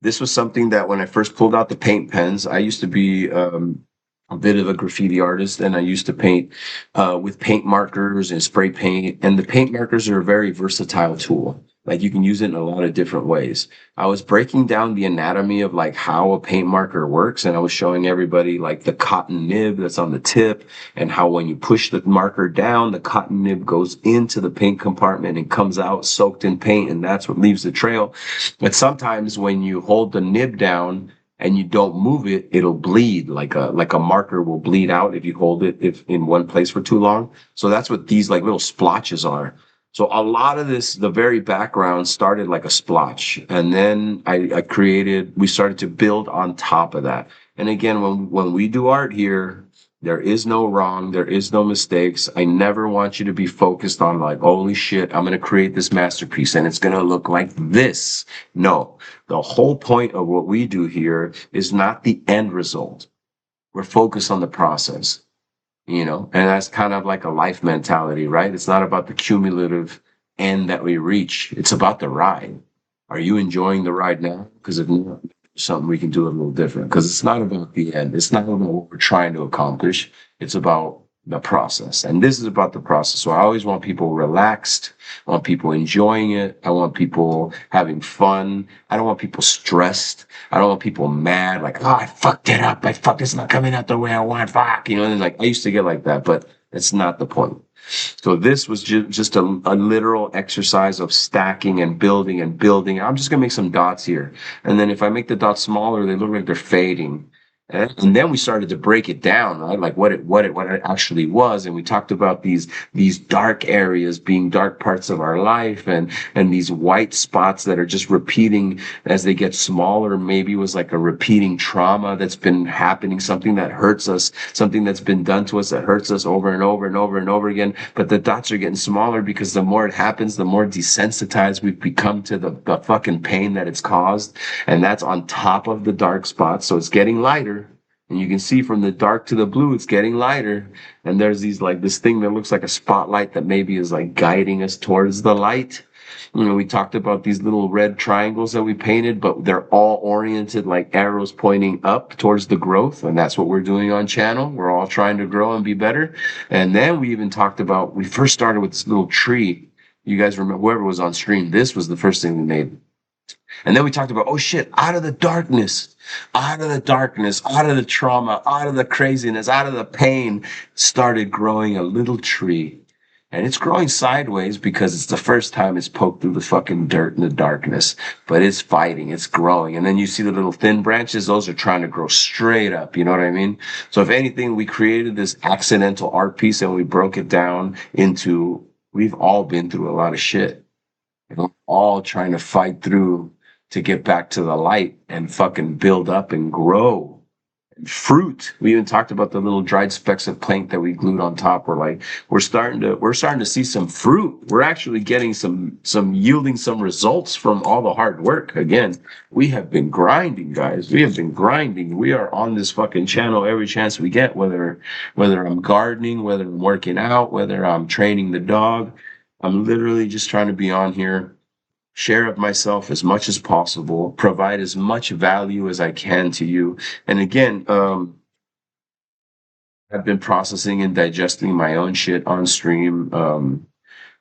This was something that when I first pulled out the paint pens, I used to be a bit of a graffiti artist, and I used to paint with paint markers and spray paint. And the paint markers are a very versatile tool. Like you can use it in a lot of different ways. I was breaking down the anatomy of like how a paint marker works, and I was showing everybody like the cotton nib that's on the tip, and how when you push the marker down, the cotton nib goes into the paint compartment and comes out soaked in paint, and that's what leaves the trail. But sometimes when you hold the nib down and you don't move it, it'll bleed like a marker will bleed out if you hold it if in one place for too long. So that's what these like little splotches are. So a lot of this, the very background started like a splotch. And then we started to build on top of that. And again, when we do art here, there is no wrong. There is no mistakes. I never want you to be focused on like, holy shit, I'm going to create this masterpiece and it's going to look like this. No, the whole point of what we do here is not the end result. We're focused on the process, and that's kind of like a life mentality, right? It's not about the cumulative end that we reach. It's about the ride. Are you enjoying the ride now? Because if not, something we can do a little different. Because it's not about the end. It's not about what we're trying to accomplish. It's about the process. And this is about the process. So I always want people relaxed. I want people enjoying it. I want people having fun. I don't want people stressed. I don't want people mad, like, oh, I fucked it up. It's not coming out the way I want. Fuck. And like, I used to get like that, but it's not the point. So this was just a literal exercise of stacking and building and building. I'm just gonna make some dots here. And then if I make the dots smaller, they look like they're fading. And then we started to break it down, right? Like what it actually was. And we talked about these dark areas being dark parts of our life, and these white spots that are just repeating as they get smaller. Maybe it was like a repeating trauma that's been happening, something that hurts us, something that's been done to us that hurts us over and over and over and over again. But the dots are getting smaller because the more it happens, the more desensitized we've become to the fucking pain that it's caused. And that's on top of the dark spots. So it's getting lighter. And you can see from the dark to the blue, it's getting lighter. And there's this thing that looks like a spotlight that maybe is like guiding us towards the light. We talked about these little red triangles that we painted, but they're all oriented like arrows pointing up towards the growth. And that's what we're doing on channel. We're all trying to grow and be better. And then we even talked about, we first started with this little tree. You guys remember, whoever was on stream, this was the first thing we made. And then we talked about, oh shit, out of the darkness, out of the trauma, out of the craziness, out of the pain, started growing a little tree. And it's growing sideways because it's the first time it's poked through the fucking dirt and the darkness. But it's fighting, it's growing. And then you see the little thin branches, those are trying to grow straight up, you know what I mean? So if anything, we created this accidental art piece and we broke it down into, we've all been through a lot of shit. We're all trying to fight through to get back to the light and fucking build up and grow. And fruit. We even talked about the little dried specks of plank that we glued on top. We're starting to see some fruit. We're actually getting some yielding some results from all the hard work. Again, we have been grinding, guys. We have been grinding. We are on this fucking channel every chance we get, whether I'm gardening, whether I'm working out, whether I'm training the dog. I'm literally just trying to be on here, share of myself as much as possible, provide as much value as I can to you. And again, I've been processing and digesting my own shit on stream.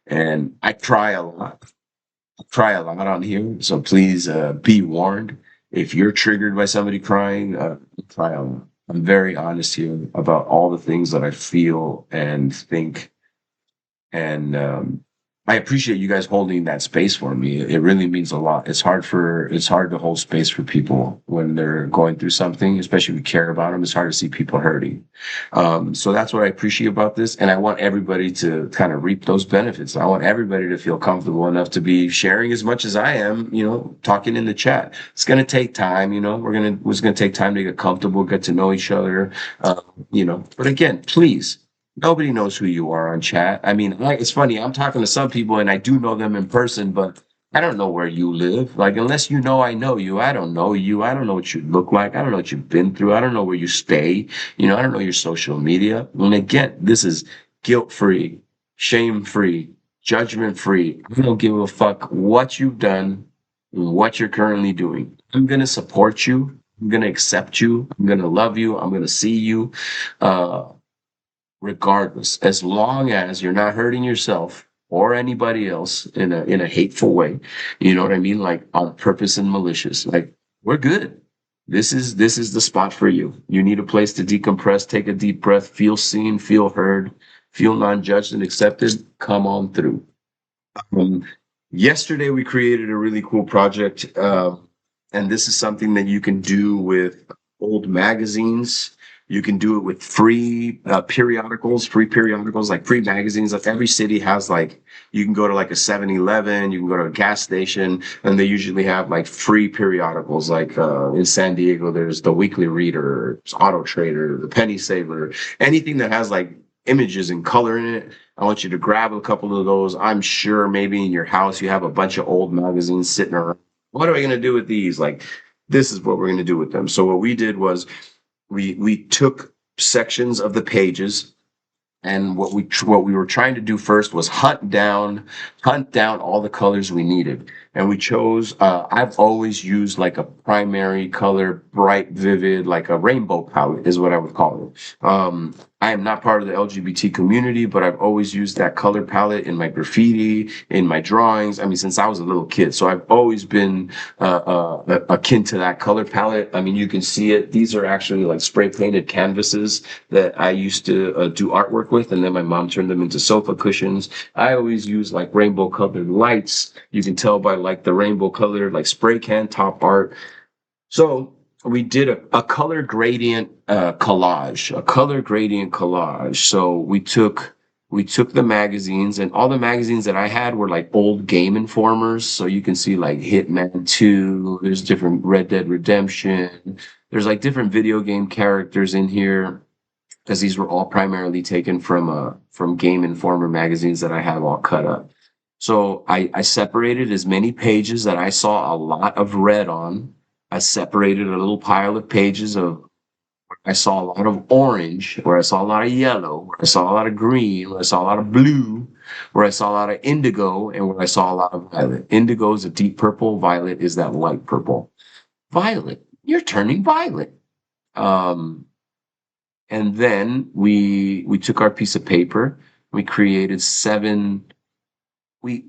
And I cry a lot. I cry a lot on here. So please be warned. If you're triggered by somebody crying, cry a lot. I'm very honest here about all the things that I feel and think. And I appreciate you guys holding that space for me. It really means a lot. It's hard to hold space for people when they're going through something, especially if you care about them. It's hard to see people hurting. So that's what I appreciate about this. And I want everybody to kind of reap those benefits. I want everybody to feel comfortable enough to be sharing as much as I am, talking in the chat. It's going to take time, it's going to take time to get comfortable, get to know each other, but again, please. Nobody knows who you are on chat. I mean, it's funny. I'm talking to some people and I do know them in person, but I don't know where you live. Like, unless you know I know you, I don't know you. I don't know what you look like. I don't know what you've been through. I don't know where you stay. I don't know your social media. And again, this is guilt-free, shame-free, judgment-free. I don't give a fuck what you've done and what you're currently doing. I'm going to support you. I'm going to accept you. I'm going to love you. I'm going to see you. Regardless, as long as you're not hurting yourself or anybody else in a hateful way, you know what I mean? Like on purpose and malicious. Like, we're good. This is the spot for you. You need a place to decompress, take a deep breath, feel seen, feel heard, feel non-judged and accepted. Come on through. Yesterday we created a really cool project, and this is something that you can do with old magazines. You can do it with free periodicals, like free magazines. Like every city has you can go to like a 7-Eleven, you can go to a gas station, and they usually have like free periodicals. Like in San Diego, there's the Weekly Reader, Auto Trader, the Penny Saver, anything that has like images and color in it. I want you to grab a couple of those. I'm sure maybe in your house you have a bunch of old magazines sitting around. What are we going to do with these? Like, this is what we're going to do with them. So what we did was we took sections of the pages, and what we were trying to do first was hunt down all the colors we needed. And we chose, I've always used like a primary color, bright, vivid, like a rainbow palette is what I would call it. I am not part of the LGBT community, but I've always used that color palette in my graffiti, in my drawings. I mean, since I was a little kid. So I've always been akin to that color palette. I mean, you can see it. These are actually like spray painted canvases that I used to do artwork with, and then my mom turned them into sofa cushions. I always use like rainbow colored lights. You can tell by like the rainbow colored like spray can top art. So we did a color gradient collage, a color gradient collage. So we took the magazines, and all the magazines that I had were like old Game Informers. So you can see like Hitman 2, there's different Red Dead Redemption, there's like different video game characters in here, because these were all primarily taken from Game Informer magazines that I have all cut up. So I separated as many pages that I saw a lot of red on. I separated a little pile of pages of I saw a lot of orange, where I saw a lot of yellow, where I saw a lot of green, where I saw a lot of blue, where I saw a lot of indigo, and where I saw a lot of violet. Indigo is a deep purple, violet is that light purple. Violet, you're turning violet. Um, and then we took our piece of paper, we created we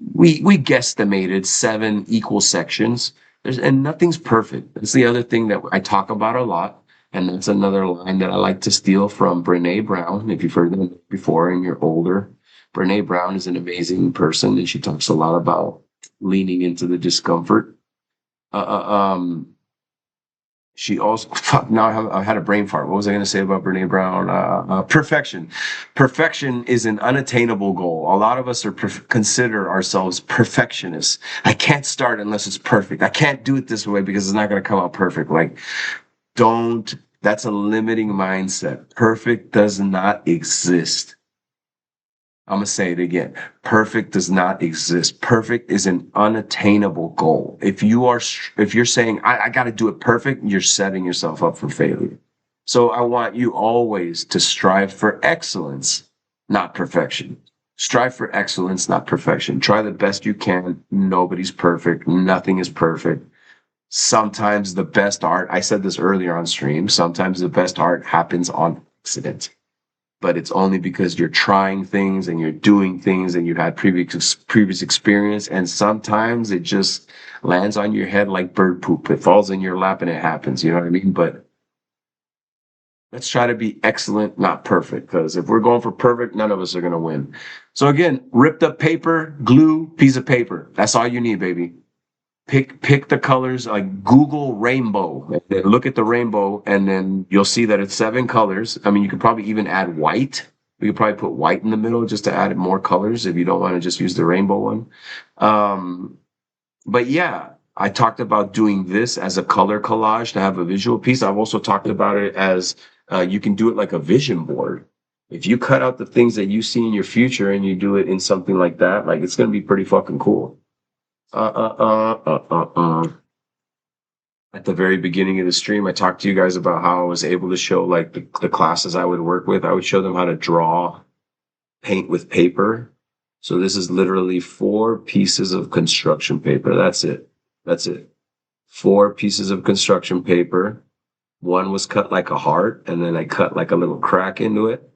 guesstimated 7 equal sections. And nothing's perfect. That's the other thing that I talk about a lot. And that's another line that I like to steal from Brene Brown. If you've heard them before and you're older, Brene Brown is an amazing person, and she talks a lot about leaning into the discomfort. Uh, uh, um, she also fuck, now I had a brain fart. What was I going to say about Brene Brown? Perfection. Perfection is an unattainable goal. A lot of us consider ourselves perfectionists. I can't start unless it's perfect. I can't do it this way because it's not going to come out perfect. Like, don't. That's a limiting mindset. Perfect does not exist. I'm going to say it again. Perfect does not exist. Perfect is an unattainable goal. If you're saying, I got to do it perfect, you're setting yourself up for failure. So I want you always to strive for excellence, not perfection. Strive for excellence, not perfection. Try the best you can. Nobody's perfect. Nothing is perfect. Sometimes the best art, I said this earlier on stream, sometimes the best art happens on accident, but it's only because you're trying things and you're doing things and you've had previous experience, and sometimes it just lands on your head like bird poop. It falls in your lap and it happens, you know what I mean? But let's try to be excellent, not perfect, because if we're going for perfect, none of us are going to win. So again, ripped up paper, glue, piece of paper. That's all you need, baby. Pick the colors, like Google rainbow, and then look at the rainbow, and then you'll see that it's 7 colors. I mean, you could probably even add white. We could probably put white in the middle just to add more colors if you don't want to just use the rainbow one. But yeah, I talked about doing this as a color collage to have a visual piece. I've also talked about it as you can do it like a vision board. If you cut out the things that you see in your future and you do it in something like that, like it's going to be pretty fucking cool. At the very beginning of the stream, I talked to you guys about how I was able to show like the classes I would work with. I would show them how to draw, paint with paper. So this is literally 4 pieces of construction paper. That's it. That's it. 4 pieces of construction paper. One was cut like a heart, and then I cut like a little crack into it.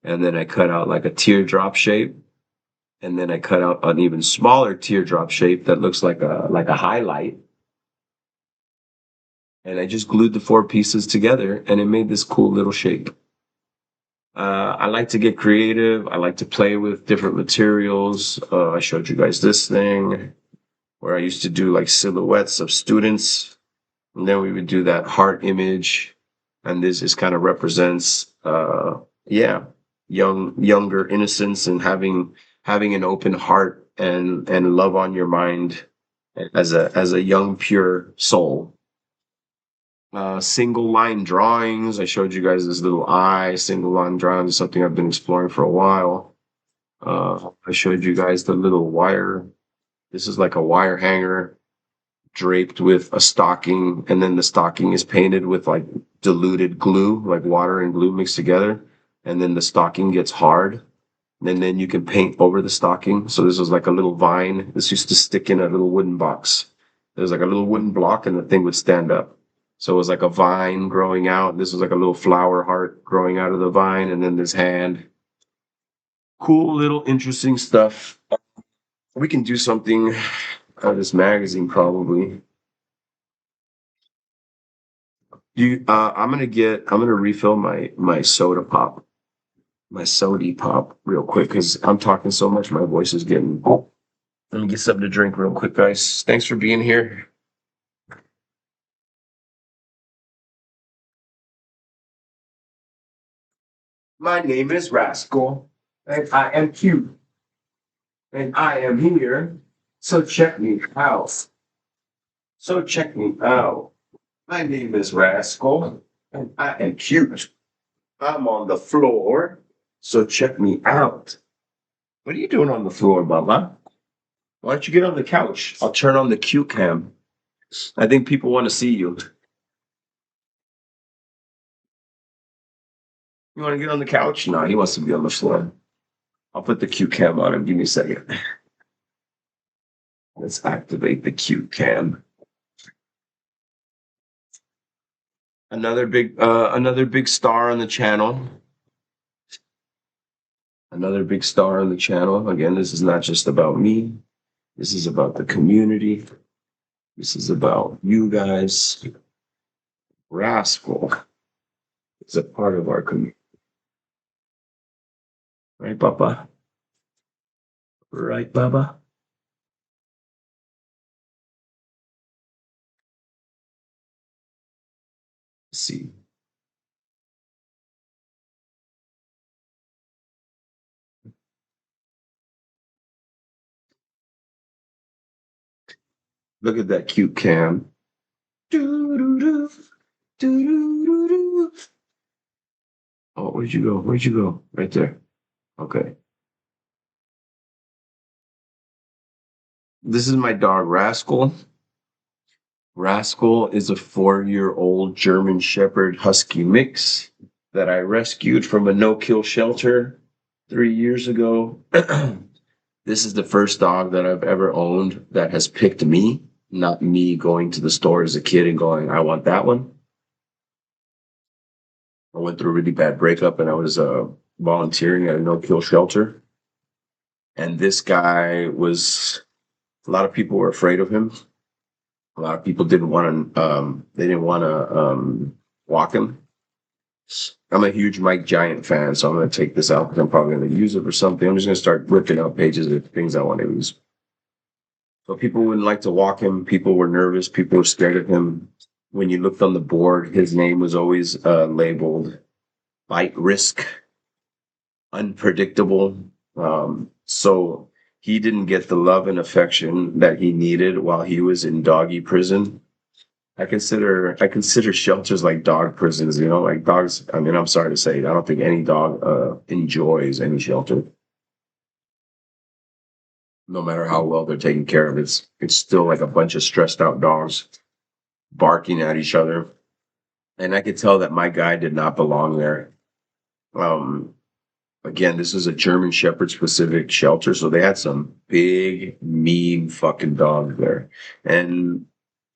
And then I cut out like a teardrop shape. And then I cut out an even smaller teardrop shape that looks like a highlight. And I just glued the 4 pieces together, and it made this cool little shape. I like to get creative. I like to play with different materials. I showed you guys this thing where I used to do like silhouettes of students, and then we would do that heart image, and this is kind of represents, yeah, younger innocence and having an open heart and love on your mind as a young pure soul. Single line drawings. I showed you guys this little eye. Single line drawings is something I've been exploring for a while. I showed you guys the little wire. This is like a wire hanger draped with a stocking, and then the stocking is painted with like diluted glue, like water and glue mixed together. And then the stocking gets hard, and then you can paint over the stocking. So this was like a little vine. This used to stick in a little wooden box. There's like a little wooden block, and the thing would stand up. So it was like a vine growing out. This was like a little flower heart growing out of the vine, and then this hand. Cool little interesting stuff. We can do something out of this magazine probably. I'm gonna refill my soda pop, my sody pop real quick because I'm talking so much my voice is getting. Let me get something to drink real quick, guys. Thanks for being here. My name is Rascal, and I am cute, and I am here. So check me out. So check me out. My name is Rascal, and I am cute. I'm on the floor, so check me out. What are you doing on the floor, Mama? Why don't you get on the couch? I'll turn on the cute cam. I think people want to see you. You want to get on the couch? No, he wants to be on the floor. I'll put the cute cam on him. Give me a second. Let's activate the cute cam. Another big star on the channel. Another big star on the channel. Again, this is not just about me. This is about the community. This is about you guys. Rascal is a part of our community. Right, Papa? Right, Baba? Let's see. Look at that cute cam. Doo-doo-doo, doo-doo-doo-doo. Oh, where'd you go? Where'd you go? Right there. Okay. This is my dog, Rascal. Rascal is a 4-year-old German Shepherd Husky mix that I rescued from a no-kill shelter 3 years ago. This is the first dog that I've ever owned that has picked me, not me going to the store as a kid and going, I want that one. I went through a really bad breakup and I was volunteering at a no-kill shelter. And this guy was, a lot of people were afraid of him. A lot of people didn't want to, they didn't want to walk him. I'm a huge Mike Giant fan, so I'm going to take this out because I'm probably going to use it for something. I'm just going to start ripping out pages of things I want to use. So people wouldn't like to walk him. People were nervous. People were scared of him. When you looked on the board, his name was always labeled bite risk, unpredictable. So he didn't get the love and affection that he needed while he was in doggy prison. I consider shelters like dog prisons, like dogs. I mean, I'm sorry to say, I don't think any dog enjoys any shelter, no matter how well they're taken care of. It's still like a bunch of stressed out dogs barking at each other. And I could tell that my guy did not belong there. Um, Again, this is a German Shepherd specific shelter, so they had some big, mean fucking dogs there. And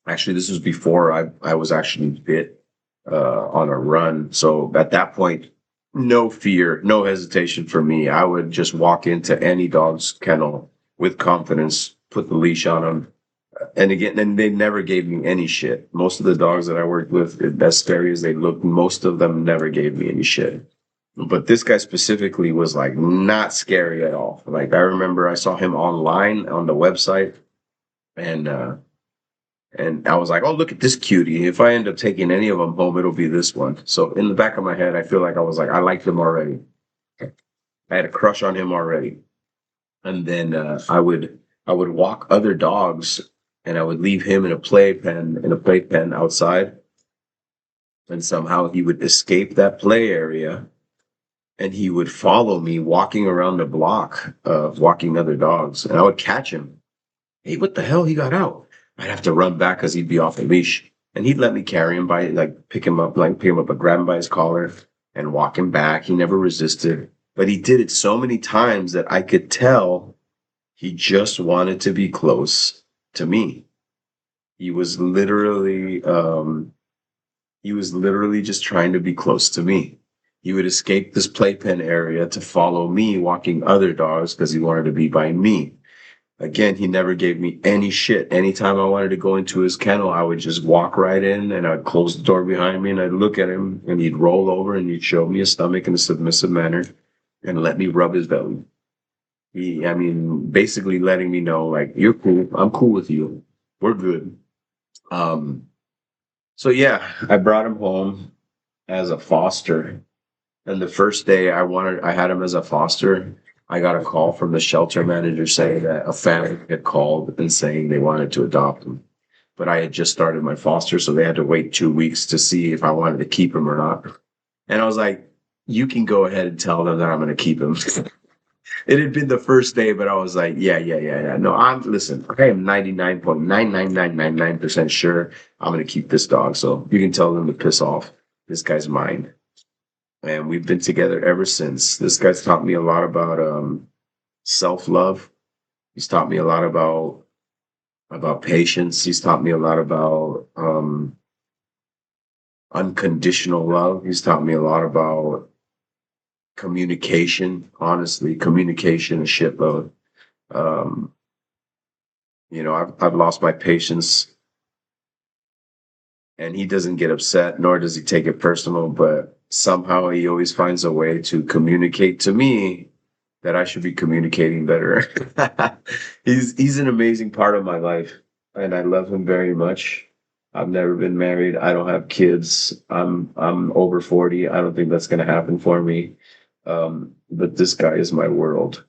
actually, this was before I was actually bit on a run. So at that point, no fear, no hesitation for me. I would just walk into any dog's kennel with confidence, put the leash on them. And again, and they never gave me any shit. Most of the dogs that I worked with, as scary as they looked, most of them never gave me any shit. But this guy specifically was like not scary at all. Like I remember I saw him online on the website and I was like, oh, look at this cutie. If I end up taking any of them home, it'll be this one. So in the back of my head, I feel like I was like, I liked him already. I had a crush on him already. And then I would walk other dogs and I would leave him in a playpen outside. And somehow he would escape that play area and he would follow me walking around the block, walking other dogs. And I would catch him. Hey, what the hell? He got out. I'd have to run back because he'd be off the leash. And he'd let me carry him by, like, pick him up and grab him by his collar and walk him back. He never resisted. But he did it so many times that I could tell he just wanted to be close to me. He was literally He was literally just trying to be close to me. He would escape this playpen area to follow me walking other dogs because he wanted to be by me. Again, he never gave me any shit. Anytime I wanted to go into his kennel, I would just walk right in and I'd close the door behind me and I'd look at him and he'd roll over and he'd show me his stomach in a submissive manner and let me rub his belly. I mean, basically letting me know, like, you're cool. I'm cool with you. We're good. Um, so yeah, I brought him home as a foster. And the first day I had him as a foster, I got a call from the shelter manager saying that a family had called and saying they wanted to adopt him. But I had just started my foster, so they had to wait 2 weeks to see if I wanted to keep him or not. And I was like, you can go ahead and tell them that I'm going to keep him. It had been the first day, but I was like, yeah. No, listen, I am 99.99999% sure I'm going to keep this dog. So you can tell them to piss off. This guy's mine. And we've been together ever since. This guy's taught me a lot about self-love. He's taught me a lot about patience. He's taught me a lot about unconditional love. He's taught me a lot about communication. Honestly, communication, a shitload. Um, I've lost my patience, and he doesn't get upset, nor does he take it personal. But somehow he always finds a way to communicate to me that I should be communicating better. He's an amazing part of my life, and I love him very much. I've never been married. I don't have kids. I'm over 40. I don't think that's going to happen for me. But this guy is my world,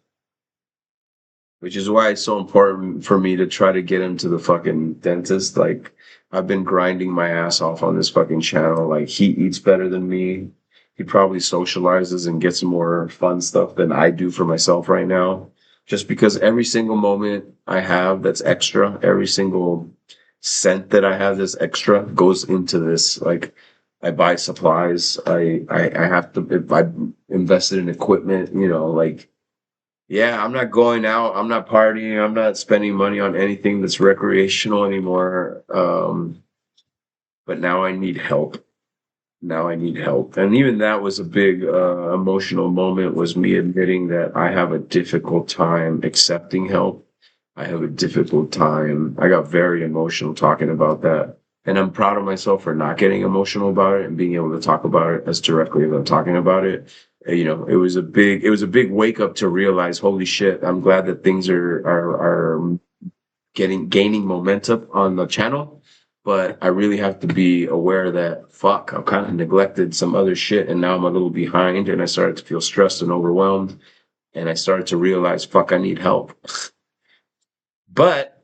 which is why it's so important for me to try to get him to the fucking dentist. Like, I've been grinding my ass off on this fucking channel. Like, he eats better than me. He probably socializes and gets more fun stuff than I do for myself right now. Just because every single moment I have that's extra, every single cent that I have that's extra goes into this. Like, I buy supplies. I have to, if I invested in equipment, like, yeah, I'm not going out. I'm not partying. I'm not spending money on anything that's recreational anymore. But now I need help. Now I need help. And even that was a big emotional moment, was me admitting that I have a difficult time accepting help. I have a difficult time. I got very emotional talking about that. And I'm proud of myself for not getting emotional about it and being able to talk about it as directly as I'm talking about it. It was a big wake up to realize, holy shit, I'm glad that things are gaining momentum on the channel. But I really have to be aware that, fuck, I've kind of neglected some other shit and now I'm a little behind, and I started to feel stressed and overwhelmed, and I started to realize, fuck, I need help. But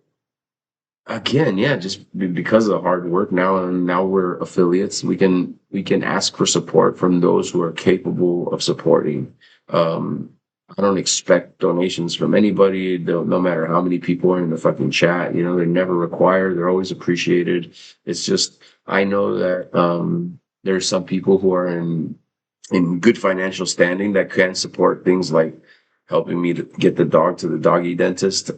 again, yeah, just because of the hard work now, and now we're affiliates, we can ask for support from those who are capable of supporting. Um, I don't expect donations from anybody, no matter how many people are in the fucking chat. They're never required. They're always appreciated. It's just, I know that there's some people who are in good financial standing that can support things like helping me to get the dog to the doggy dentist.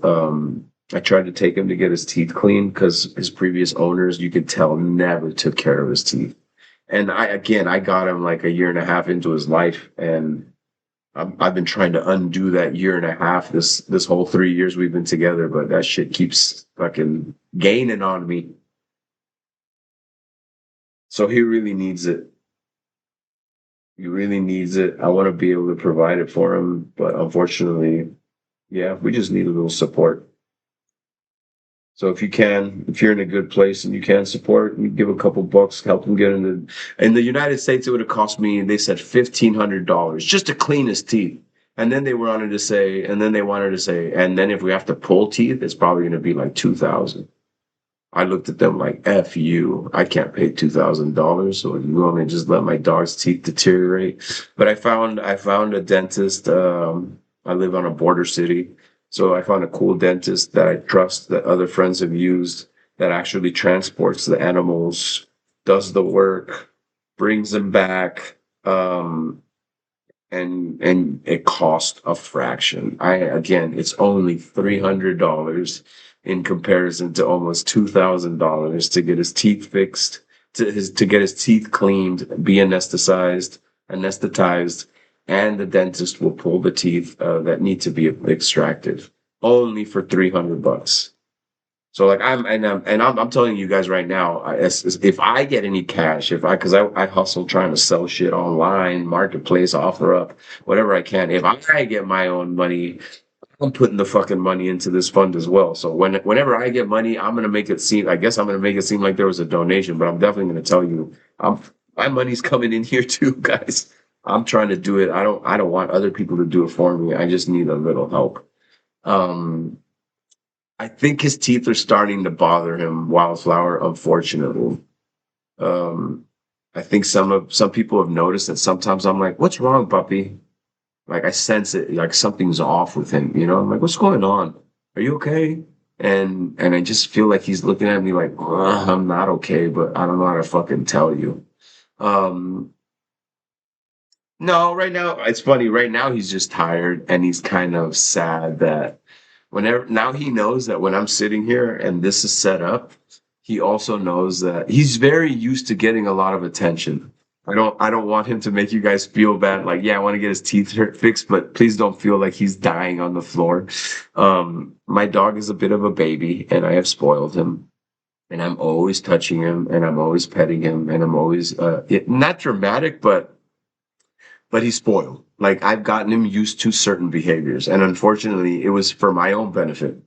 I tried to take him to get his teeth cleaned because his previous owners, you could tell, never took care of his teeth. And I got him like a year and a half into his life, and I've been trying to undo that year and a half, this whole 3 years we've been together, but that shit keeps fucking gaining on me. So he really needs it. He really needs it. I want to be able to provide it for him, but unfortunately, yeah, we just need a little support. So if you're in a good place and you can support, you give a couple bucks, help him get in the United States, it would have cost me, they said $1,500 just to clean his teeth. And then they wanted to say, and then if we have to pull teeth, it's probably going to be like 2,000. I looked at them like, F you, I can't pay $2,000. So you want me to just let my dog's teeth deteriorate? But I found a dentist. I live on a border city. So I found a cool dentist that I trust, that other friends have used, that actually transports the animals, does the work, brings them back. And it cost a fraction. It's only $300 in comparison to almost $2,000 to get his teeth fixed, to get his teeth cleaned, be anesthetized, and the dentist will pull the teeth that need to be extracted, only for $300. So like I'm telling you guys right now, if I get any cash, if I because I hustle trying to sell shit online, marketplace, offer up whatever I can. If I get my own money, I'm putting the fucking money into this fund as well. So whenever I get money, I'm gonna make it seem. I guess I'm gonna make it seem like there was a donation, but I'm definitely gonna tell you, my money's coming in here too, guys. I'm trying to do it. I don't want other people to do it for me. I just need a little help. Um, I think his teeth are starting to bother him, Wildflower, unfortunately. Um, I think some people have noticed that sometimes I'm like, "What's wrong, puppy?" Like I sense it, like something's off with him. I'm like, "What's going on? Are you okay?" And I just feel like he's looking at me like, I'm not okay, but I don't know how to fucking tell you. Um, no, right now it's funny. Right now he's just tired and he's kind of sad that whenever now he knows that when I'm sitting here and this is set up, he also knows that he's very used to getting a lot of attention. I don't want him to make you guys feel bad. Like, yeah, I want to get his teeth fixed, but please don't feel like he's dying on the floor. My dog is a bit of a baby and I have spoiled him. And I'm always touching him and I'm always petting him and I'm always not dramatic, but he's spoiled. Like I've gotten him used to certain behaviors. And unfortunately, it was for my own benefit.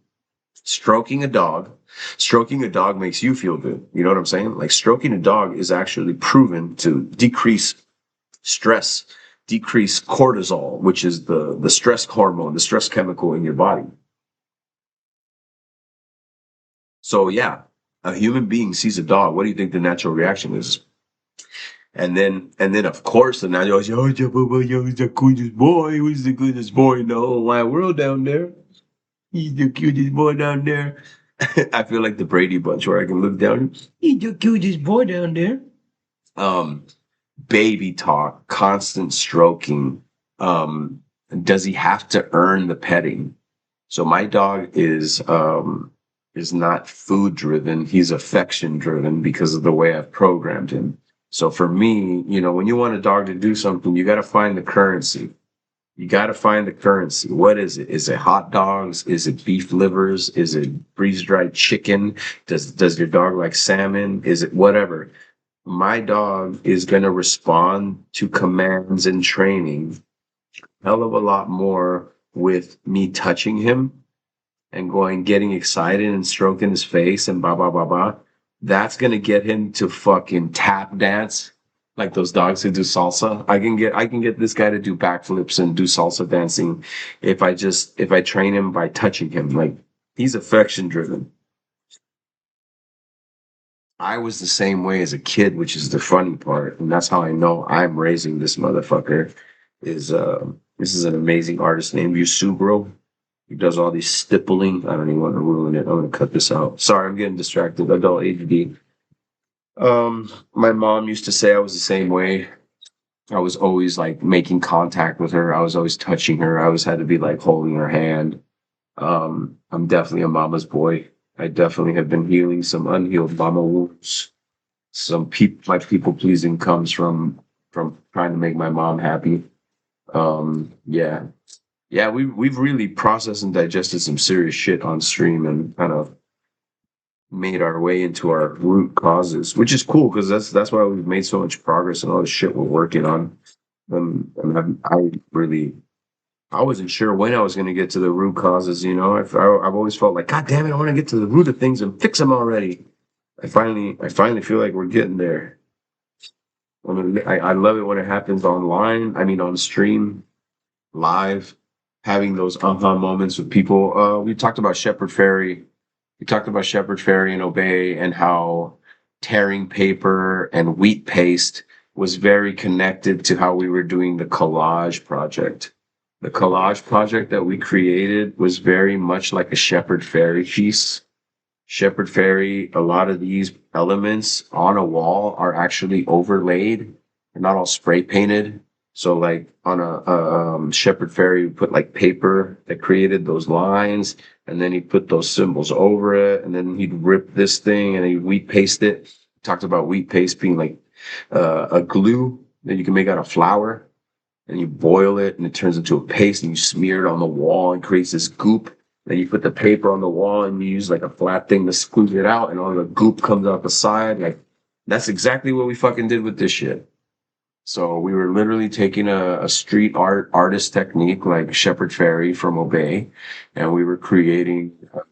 Stroking a dog, stroking a dog makes you feel good. You know what I'm saying? Like stroking a dog is actually proven to decrease stress, decrease cortisol, which is the stress hormone, the stress chemical in your body. So yeah, a human being sees a dog. What do you think the natural reaction is? And then of course the natural, oh, yeah, he's the cutest boy. He's the cutest boy in the whole wide world down there. He's the cutest boy down there. I feel like the Brady Bunch where I can look down. He's the cutest boy down there. Um, Baby talk, constant stroking. Um, does he have to earn the petting? So my dog is not food driven. He's affection driven because of the way I've programmed him. So for me, when you want a dog to do something, you got to find the currency. You got to find the currency. What is it? Is it hot dogs? Is it beef livers? Is it freeze dried chicken? Does your dog like salmon? Is it whatever? My dog is going to respond to commands and training hell of a lot more with me touching him and getting excited and stroking his face and blah, blah, blah, blah. That's going to get him to fucking tap dance like those dogs who do salsa. I can get this guy to do backflips and do salsa dancing if I train him by touching him. Like he's affection driven. I was the same way as a kid, which is the funny part, and that's how I know I'm raising this motherfucker. This is an amazing artist named Yusubro. He does all these stippling. I don't even want to ruin it. I'm gonna cut this out. Sorry, I'm getting distracted. Adult ADD. My mom used to say I was the same way. I was always like making contact with her. I was always touching her. I always had to be like holding her hand. I'm definitely a mama's boy. I definitely have been healing some unhealed mama wounds. My people pleasing comes from trying to make my mom happy. Yeah, yeah, we've really processed and digested some serious shit on stream and kind of made our way into our root causes, which is cool because that's why we've made so much progress and all the shit we're working on. And I wasn't sure when I was going to get to the root causes. I've always felt like, God damn it, I want to get to the root of things and fix them already. I finally feel like we're getting there. I love it when it happens online. I mean, on stream, live, having those aha moments with people. We talked about Shepherd Ferry. We talked about Shepherd Ferry and Obey and how tearing paper and wheat paste was very connected to how we were doing the collage project. The collage project that we created was very much like a Shepherd Ferry piece. Shepherd Ferry, a lot of these elements on a wall are actually overlaid. They're not all spray painted. So like on a Shepherd Ferry, we put like paper that created those lines, and then he put those symbols over it, and then he'd rip this thing and he'd wheat paste it talked about wheat paste being like a glue that you can make out of flour, and you boil it and it turns into a paste, and you smear it on the wall and creates this goop. Then you put the paper on the wall and you use like a flat thing to squeeze it out, and all the goop comes out the side. Like that's exactly what we fucking did with this shit. So we were literally taking a street artist technique like Shepard Fairey from Obey, and we were creating our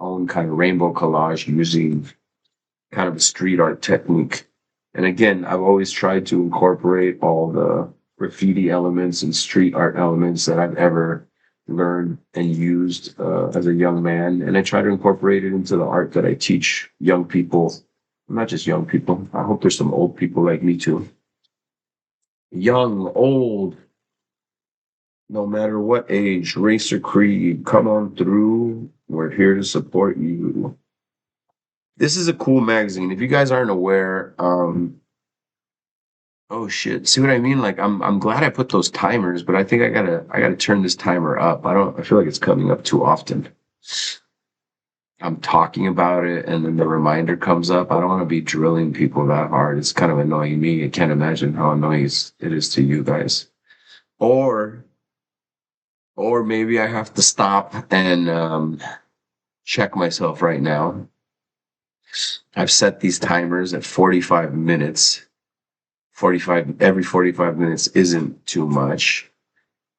own kind of rainbow collage using kind of a street art technique. And again, I've always tried to incorporate all the graffiti elements and street art elements that I've ever learned and used as a young man. And I try to incorporate it into the art that I teach young people, not just young people. I hope there's some old people like me too. Young, old, no matter what age, race, or creed, come on through. We're here to support you. This is a cool magazine. If you guys aren't aware, oh shit, see what I mean? Like I'm glad I put those timers, but I think I gotta turn this timer up. I feel like it's coming up too often. I'm talking about it and then the reminder comes up. I don't want to be drilling people that hard. It's kind of annoying me. I can't imagine how annoying it is to you guys. Or or maybe I have to stop and check myself right now. I've set these timers at 45 minutes. 45 every 45 minutes isn't too much.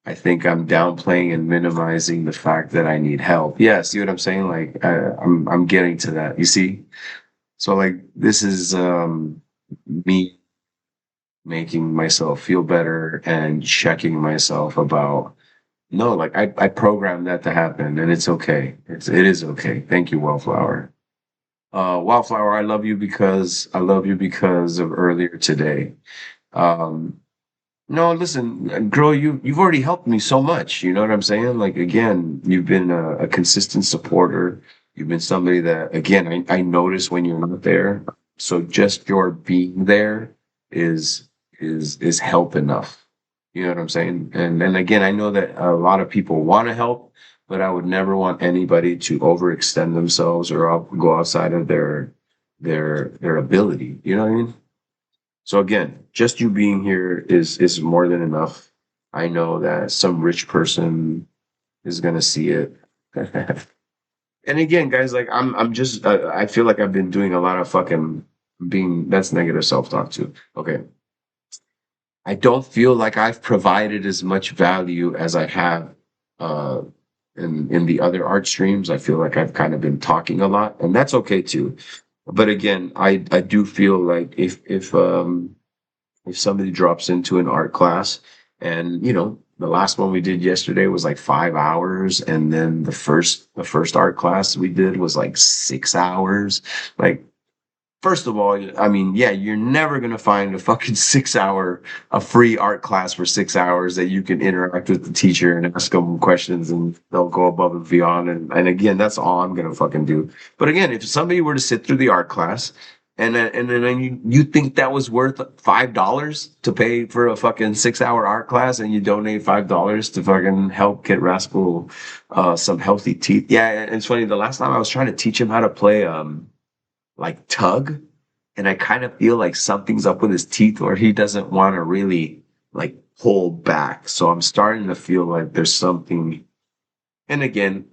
I think I'm downplaying and minimizing the fact that I need help. Yeah, see what I'm saying? Like I'm getting to that. You see? So like this is me making myself feel better and checking myself about no, like I programmed that to happen and it's okay. It is okay. Thank you, Wellflower. Wildflower, I love you because of earlier today. Um, no, listen, girl, you've already helped me so much. You know what I'm saying? Like again, you've been a consistent supporter. You've been somebody that again I notice when you're not there. So just your being there is is help enough. You know what I'm saying? And again, I know that a lot of people want to help, but I would never want anybody to overextend themselves or go outside of their ability. You know what I mean? So again, just you being here is more than enough. I know that some rich person is gonna see it. And again, guys, like I'm just I feel like I've been doing a lot of fucking being that's negative self-talk too. Okay. I don't feel like I've provided as much value as I have uh in the other art streams. I feel like I've kind of been talking a lot, and that's okay too. But again, I do feel like if somebody drops into an art class and the last one we did yesterday was like 5 hours, and then the first art class we did was like 6 hours. Like, first of all, I mean, yeah, you're never gonna find a fucking 6 hour a free art class for 6 hours that you can interact with the teacher and ask them questions and they'll go above and beyond. And again, that's all I'm gonna fucking do. But again, if somebody were to sit through the art class and then you think that was worth $5 to pay for a fucking 6 hour art class, and you donate $5 to fucking help get Rascal some healthy teeth. Yeah, and it's funny. The last time I was trying to teach him how to play like tug, and I kind of feel like something's up with his teeth, or he doesn't want to really like pull back. So I'm starting to feel like there's something. And again,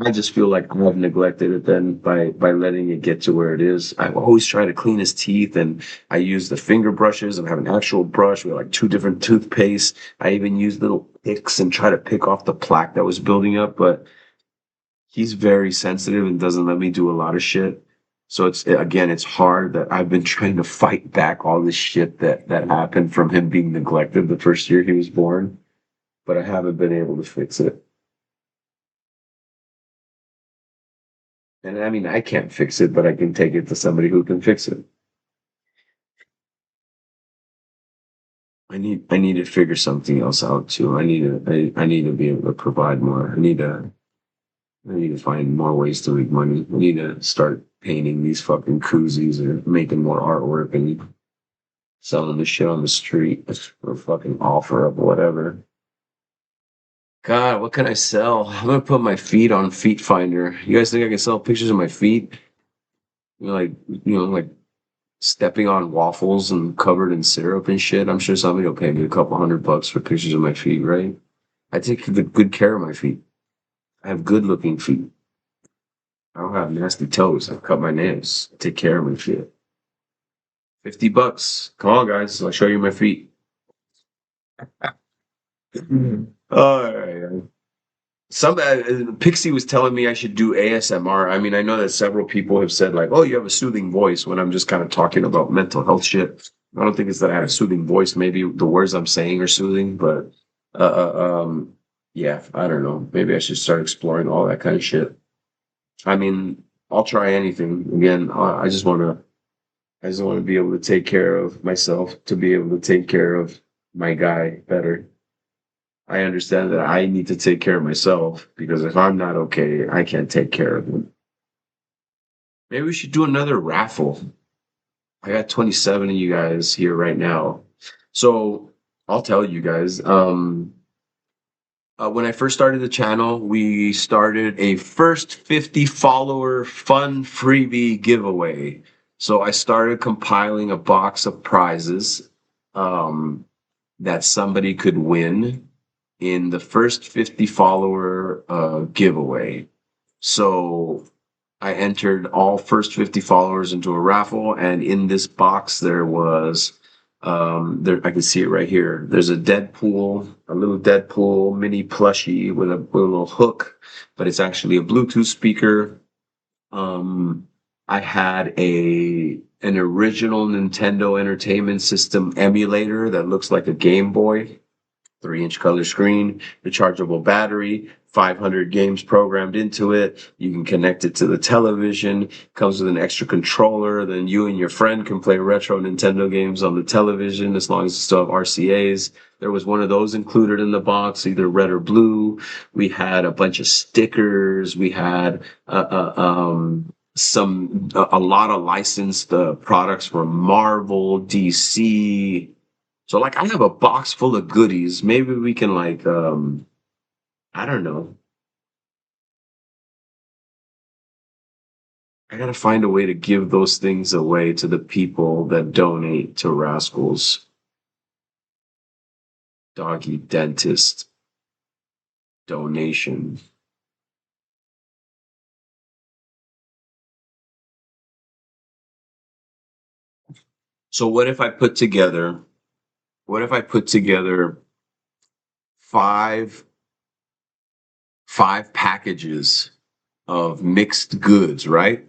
I just feel like I've neglected it then by letting it get to where it is. I always try to clean his teeth, and I use the finger brushes and have an actual brush with like two different toothpastes. I even use little picks and try to pick off the plaque that was building up, but he's very sensitive and doesn't let me do a lot of shit. So it's hard that I've been trying to fight back all this shit that happened from him being neglected the first year he was born, but I haven't been able to fix it. And I mean, I can't fix it, but I can take it to somebody who can fix it. I need to figure something else out too. I need to be able to provide more. I need to find more ways to make money. I need to start painting these fucking koozies or making more artwork and selling the shit on the street or fucking offer up whatever. God, what can I sell? I'm gonna put my feet on Feet Finder. You guys think I can sell pictures of my feet? Like, like stepping on waffles and covered in syrup and shit. I'm sure somebody will pay me a couple $100 for pictures of my feet, right? I take the good care of my feet. I have good looking feet. I don't have nasty toes. I cut my nails. I take care of my feet. $50. Come on, guys. I'll show you my feet. All right. Some Pixie was telling me I should do ASMR. I mean, I know that several people have said like, "Oh, you have a soothing voice." When I'm just kind of talking about mental health shit, I don't think it's that I have a soothing voice. Maybe the words I'm saying are soothing, but uh, uh, um, yeah, I don't know. Maybe I should start exploring all that kind of shit. I mean, I'll try anything. Again, I just want to be able to take care of myself, to be able to take care of my guy better. I understand that I need to take care of myself because if I'm not okay, I can't take care of him. Maybe we should do another raffle. I got 27 of you guys here right now. So I'll tell you guys. When I first started the channel, we started a first 50 follower fun freebie giveaway. So I started compiling a box of prizes um, that somebody could win in the first 50 follower giveaway. So I entered all first 50 followers into a raffle, and in this box there was there I can see it right here. There's a Deadpool, a little Deadpool mini plushie with a little hook, but it's actually a Bluetooth speaker. I had an original Nintendo Entertainment System emulator that looks like a Game Boy. 3-inch color screen, rechargeable battery, 500 games programmed into it. You can connect it to the television. Comes with an extra controller. Then you and your friend can play retro Nintendo games on the television as long as you still have RCAs. There was one of those included in the box, either red or blue. We had a bunch of stickers. We had a lot of licensed products from Marvel, DC, so like I have a box full of goodies. Maybe we can like I don't know. I gotta find a way to give those things away to the people that donate to Rascals Doggy Dentist donation. So what if I put together five five packages of mixed goods, right?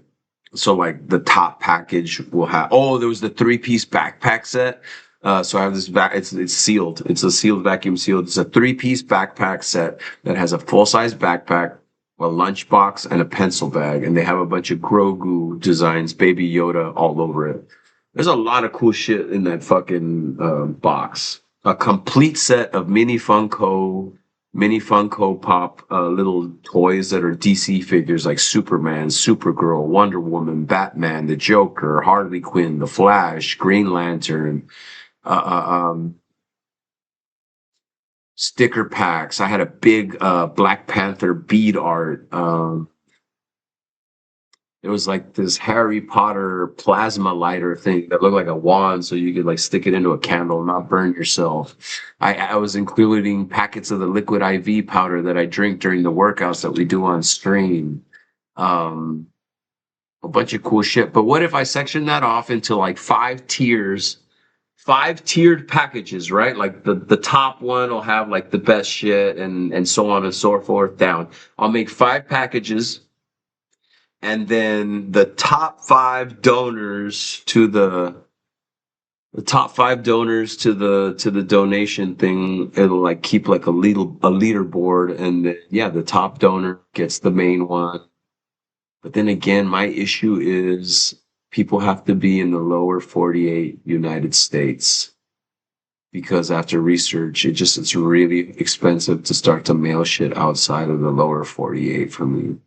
So like the top package will have, oh, there was the 3-piece backpack set. So I have this back, it's sealed. It's a sealed, vacuum sealed. It's a 3-piece backpack set that has a full-size backpack, a lunchbox, and a pencil bag. And they have a bunch of Grogu designs, Baby Yoda all over it. There's a lot of cool shit in that fucking box. A complete set of mini Funko Pop little toys that are DC figures like Superman, Supergirl, Wonder Woman, Batman, the Joker, Harley Quinn, the Flash, Green Lantern, uh, uh, um, sticker packs. I had a big Black Panther bead art. It was like this Harry Potter plasma lighter thing that looked like a wand, so you could like stick it into a candle and not burn yourself. I was including packets of the liquid IV powder that I drink during the workouts that we do on stream. Um, a bunch of cool shit. But what if I section that off into like 5 tiers, 5 tiered packages, right? Like the top one will have like the best shit and so on and so forth down. I'll make 5 packages, and then the top five donors to the donation thing, it'll like keep like a leaderboard, and then, yeah, the top donor gets the main one. But then again, my issue is people have to be in the lower 48 United States, because after research, it's really expensive to start to mail shit outside of the lower 48 for me.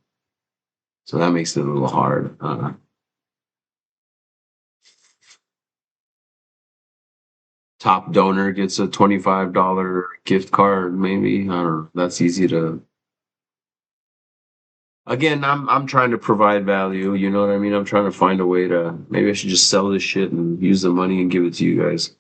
So that makes it a little hard. Top donor gets a $25 gift card, maybe. I don't know. That's easy to. Again, I'm trying to provide value. You know what I mean? I'm trying to find a way to. Maybe I should just sell this shit and use the money and give it to you guys.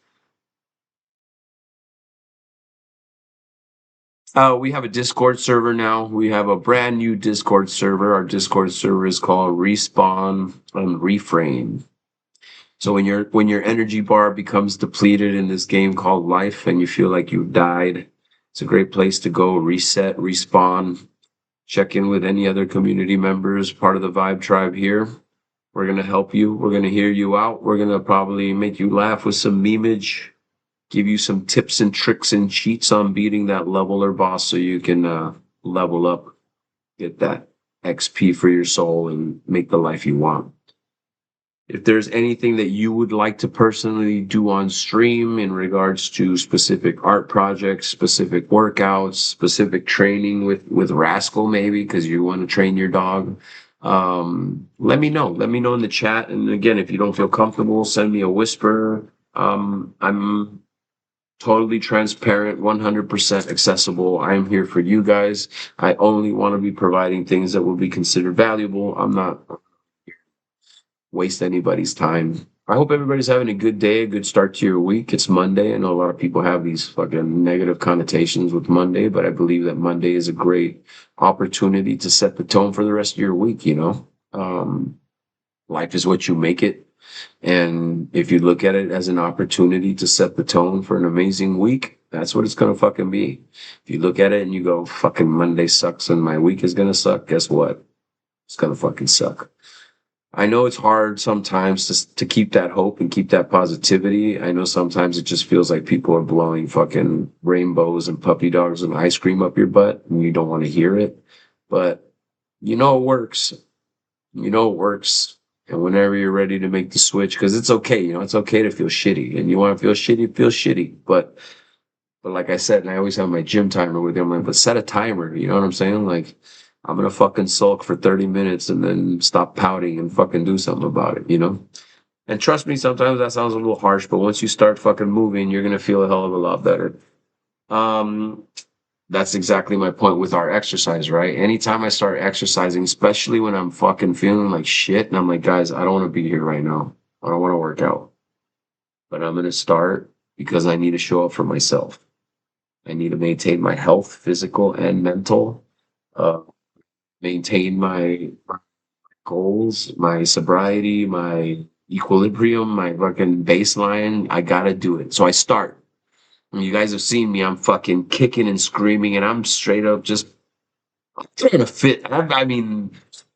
We have a Discord server now. We have a brand new Discord server. Our Discord server is called Respawn and Reframe. So when your energy bar becomes depleted in this game called life and you feel like you've died, it's a great place to go reset, respawn, check in with any other community members, part of the Vibe Tribe here. We're gonna help you. We're gonna hear you out. We're gonna probably make you laugh with some memeage, give you some tips and tricks and cheats on beating that level or boss so you can level up, get that XP for your soul, and make the life you want. If there's anything that you would like to personally do on stream in regards to specific art projects, specific workouts, specific training with Rascal, maybe because you want to train your dog, let me know. Let me know in the chat. And again, if you don't feel comfortable, send me a whisper. I'm totally transparent, 100% accessible. I'm here for you guys. I only want to be providing things that will be considered valuable. I'm not waste anybody's time. I hope everybody's having a good day, a good start to your week. It's Monday. I know a lot of people have these fucking negative connotations with Monday, but I believe that Monday is a great opportunity to set the tone for the rest of your week, you know? Life is what you make it. And if you look at it as an opportunity to set the tone for an amazing week, that's what it's gonna fucking be. If you look at it and you go, fucking Monday sucks and my week is gonna suck, guess what? It's gonna fucking suck. I know it's hard sometimes to keep that hope and keep that positivity. I know sometimes it just feels like people are blowing fucking rainbows and puppy dogs and ice cream up your butt and you don't want to hear it. But you know it works. You know it works. And whenever you're ready to make the switch, because it's okay, you know, it's okay to feel shitty. And you want to feel shitty. But like I said, and I always have my gym timer with him, like, but set a timer, you know what I'm saying? Like, I'm gonna fucking sulk for 30 minutes and then stop pouting and fucking do something about it, you know? And trust me, sometimes that sounds a little harsh, but once you start fucking moving, you're gonna feel a hell of a lot better. Um, that's exactly my point with our exercise, right? Anytime I start exercising, especially when I'm fucking feeling like shit, and I'm like, guys, I don't want to be here right now. I don't want to work out, but I'm gonna start because I need to show up for myself. I need to maintain my health, physical and mental. Uh, maintain my goals, my sobriety, my equilibrium, my fucking baseline. I gotta do it. So I start. And you guys have seen me. I'm fucking kicking and screaming, and I'm straight up just trying to fit. I mean,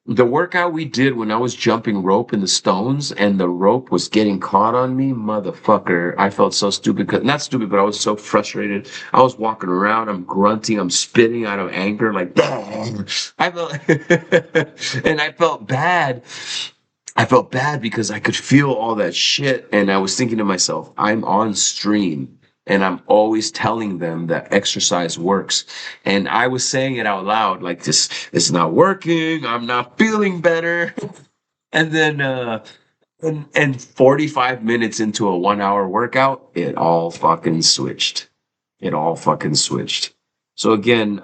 the workout we did when I was jumping rope in the stones and the rope was getting caught on me, motherfucker. I felt so stupid. Not stupid, but I was so frustrated. I was walking around, I'm grunting, I'm spitting out of anger, like, I felt, and I felt bad. I felt bad because I could feel all that shit. And I was thinking to myself, I'm on stream and I'm always telling them that exercise works. And I was saying it out loud, like, this is not working. I'm not feeling better. And then, and 45 minutes into a 1 hour workout, it all fucking switched. It all fucking switched. So again,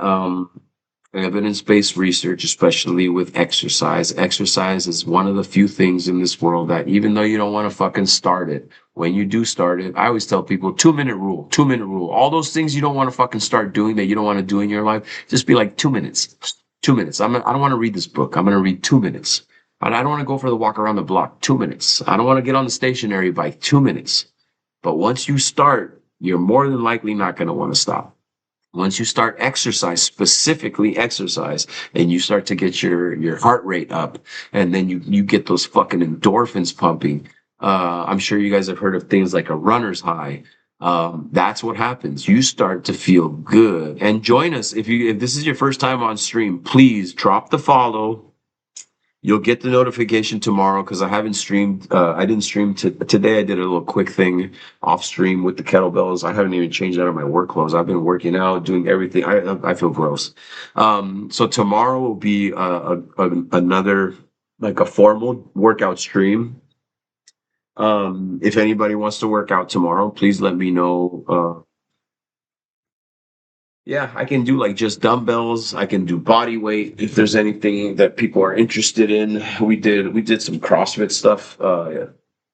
evidence-based research, especially with exercise. Exercise is one of the few things in this world that even though you don't want to fucking start it, when you do start it, I always tell people 2 minute rule, 2 minute rule. All those things you don't want to fucking start doing that you don't want to do in your life, just be like 2 minutes. 2 minutes. I don't want to read this book. I'm going to read 2 minutes. And I don't want to go for the walk around the block. 2 minutes. I don't want to get on the stationary bike. 2 minutes. But once you start, you're more than likely not going to want to stop. Once you start exercise, specifically exercise, and you start to get your heart rate up, and then you get those fucking endorphins pumping. I'm sure you guys have heard of things like a runner's high. That's what happens. You start to feel good. And join us if this is your first time on stream. Please drop the follow. You'll get the notification tomorrow because I haven't streamed. I didn't stream today. I did a little quick thing off stream with the kettlebells. I haven't even changed out of my work clothes. I've been working out, doing everything. I feel gross. So tomorrow will be another like a formal workout stream. If anybody wants to work out tomorrow, please let me know. Yeah, I can do like just dumbbells. I can do body weight if there's anything that people are interested in. We did some CrossFit stuff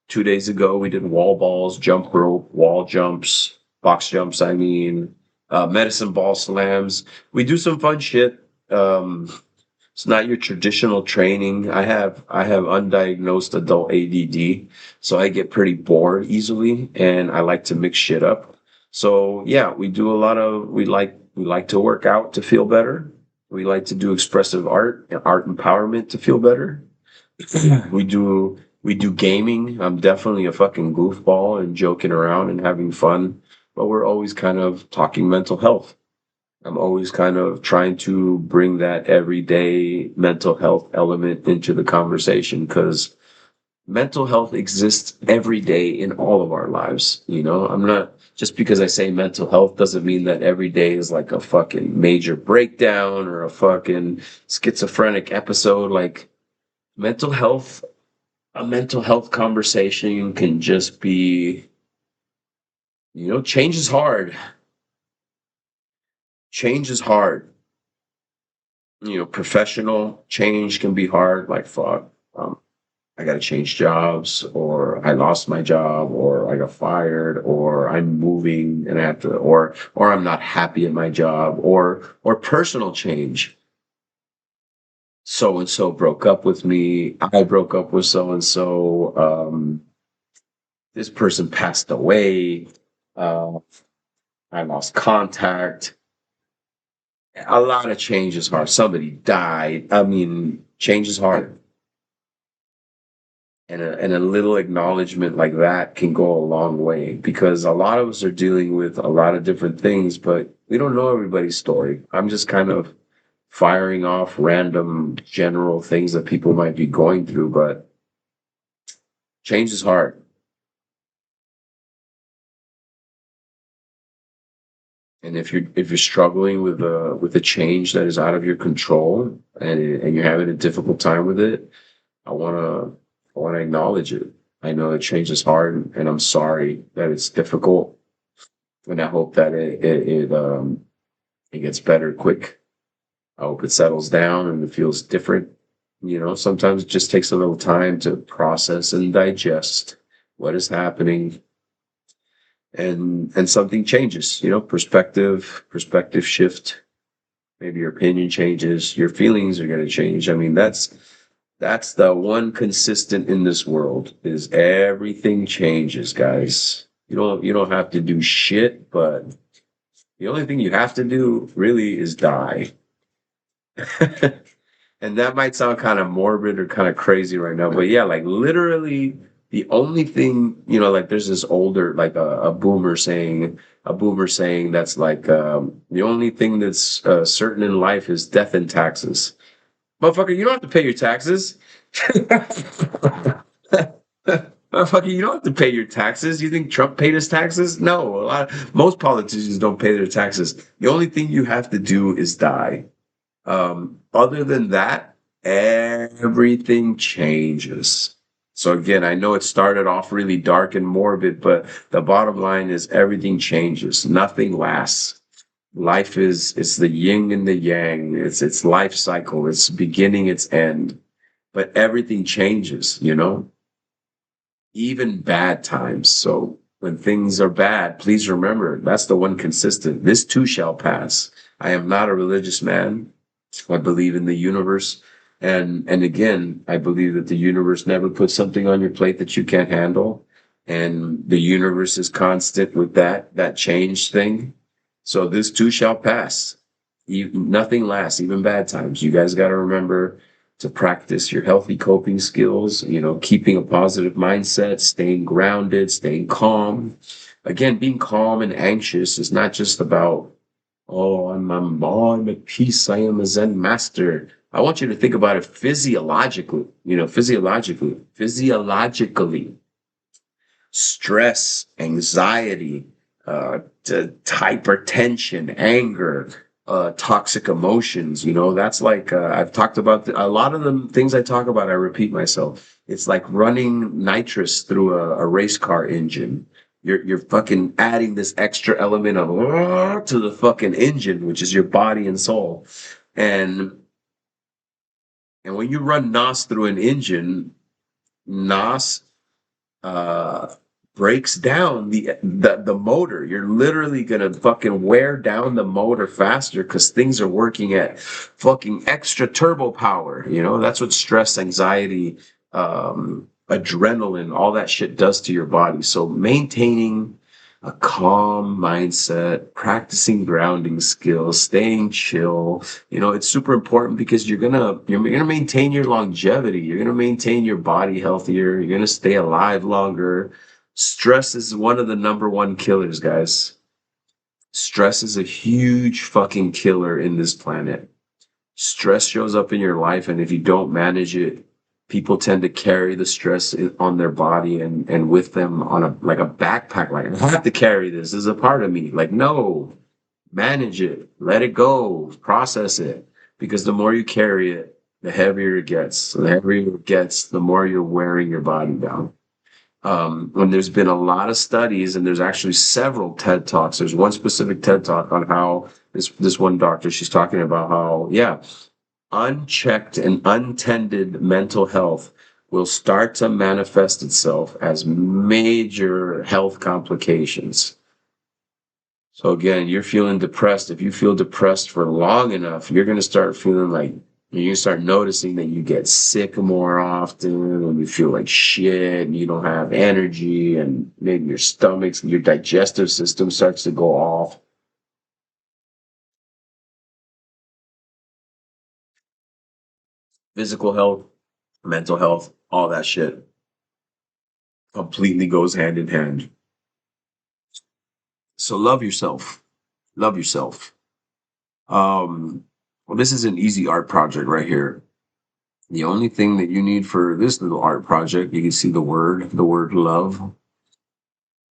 2 days ago. We did wall balls, jump rope, wall jumps, box jumps. I mean, medicine ball slams. We do some fun shit. It's not your traditional training. I have undiagnosed adult ADD, so I get pretty bored easily, and I like to mix shit up. So yeah, we do a lot of we like to work out to feel better. We like to do expressive art and art empowerment to feel better. We do gaming. I'm definitely a fucking goofball and joking around and having fun, but we're always kind of talking mental health. I'm always kind of trying to bring that everyday mental health element into the conversation because mental health exists every day in all of our lives. I'm not just because I say mental health doesn't mean that every day is like a fucking major breakdown or a fucking schizophrenic episode. Like mental health, a mental health conversation can just be, change is hard. Change is hard. Professional change can be hard. Like, fuck, I got to change jobs, or I lost my job, or I got fired, or I'm moving and I have to, or I'm not happy at my job, or personal change. So and so broke up with me. I broke up with so and so. This person passed away. Uh, I lost contact. A lot of change is hard. Somebody died. I mean, change is hard. And a little acknowledgement like that can go a long way because a lot of us are dealing with a lot of different things, but we don't know everybody's story. I'm just kind of firing off random general things that people might be going through, but change is hard. And if you're struggling with a change that is out of your control and you're having a difficult time with it, I wanna I wanna acknowledge it. I know that change is hard, and I'm sorry that it's difficult, and I hope that it gets better quick. I hope it settles down and it feels different. Sometimes it just takes a little time to process and digest what is happening, and something changes. Perspective shift. Maybe your opinion changes. Your feelings are going to change. I mean, that's the one consistent in this world is everything changes, guys. You don't have to do shit, but the only thing you have to do really is die. And that might sound kind of morbid or kind of crazy right now, but yeah, like literally the only thing, like there's this older, like a boomer saying that's like, the only thing that's certain in life is death and taxes. Motherfucker, you don't have to pay your taxes. Motherfucker, you don't have to pay your taxes. You think Trump paid his taxes? No, most politicians don't pay their taxes. The only thing you have to do is die. Other than that, everything changes. So again, I know it started off really dark and morbid, but the bottom line is everything changes. Nothing lasts. Life is it's the yin and the yang. It's life cycle. It's beginning, its end. But everything changes. Even bad times. So when things are bad, please remember that's the one consistent. This too shall pass. I am not a religious man. I believe in the universe. And again, I believe that the universe never puts something on your plate that you can't handle. And the universe is constant with that change thing. So this too shall pass. Nothing lasts, even bad times. You guys got to remember to practice your healthy coping skills, keeping a positive mindset, staying grounded, staying calm. Again, being calm and anxious is not just about, oh, I'm at peace, I am a Zen master. I want you to think about it physiologically, physiologically, stress, anxiety, hypertension, anger, toxic emotions. That's like I've talked about a lot of the things I talk about. I repeat myself. It's like running nitrous through a race car engine. You're fucking adding this extra element of to the fucking engine, which is your body and soul. And when you run NOS through an engine, NOS uh, breaks down the motor. You're literally gonna fucking wear down the motor faster because things are working at fucking extra turbo power. You know, that's what stress, anxiety, adrenaline, all that shit does to your body. So maintaining a calm mindset, practicing grounding skills, staying chill. You know, it's super important because you're gonna maintain your longevity. You're gonna maintain your body healthier. You're gonna stay alive longer. Stress is one of the number one killers, guys. Stress is a huge fucking killer in this planet. Stress shows up in your life, and if you don't manage it, people tend to carry the stress on their body and with them on a like a backpack. Like, I have to carry this. This is a part of me. Like, no, manage it, let it go, process it. Because the more you carry it, the heavier it gets. The heavier it gets, the more you're wearing your body down. And there's been a lot of studies, and there's actually several TED Talks. There's one specific TED Talk on how this one doctor, she's talking about how, yeah, unchecked and untended mental health will start to manifest itself as major health complications. So again, you're feeling depressed. If you feel depressed for long enough, you're going to start feeling like you start noticing that you get sick more often and you feel like shit and you don't have energy and maybe your stomachs, your digestive system starts to go off. Physical health, mental health, all that shit completely goes hand in hand. So love yourself. Love yourself. Well, this is an easy art project right here. The only thing that you need for this little art project, you can see the word love.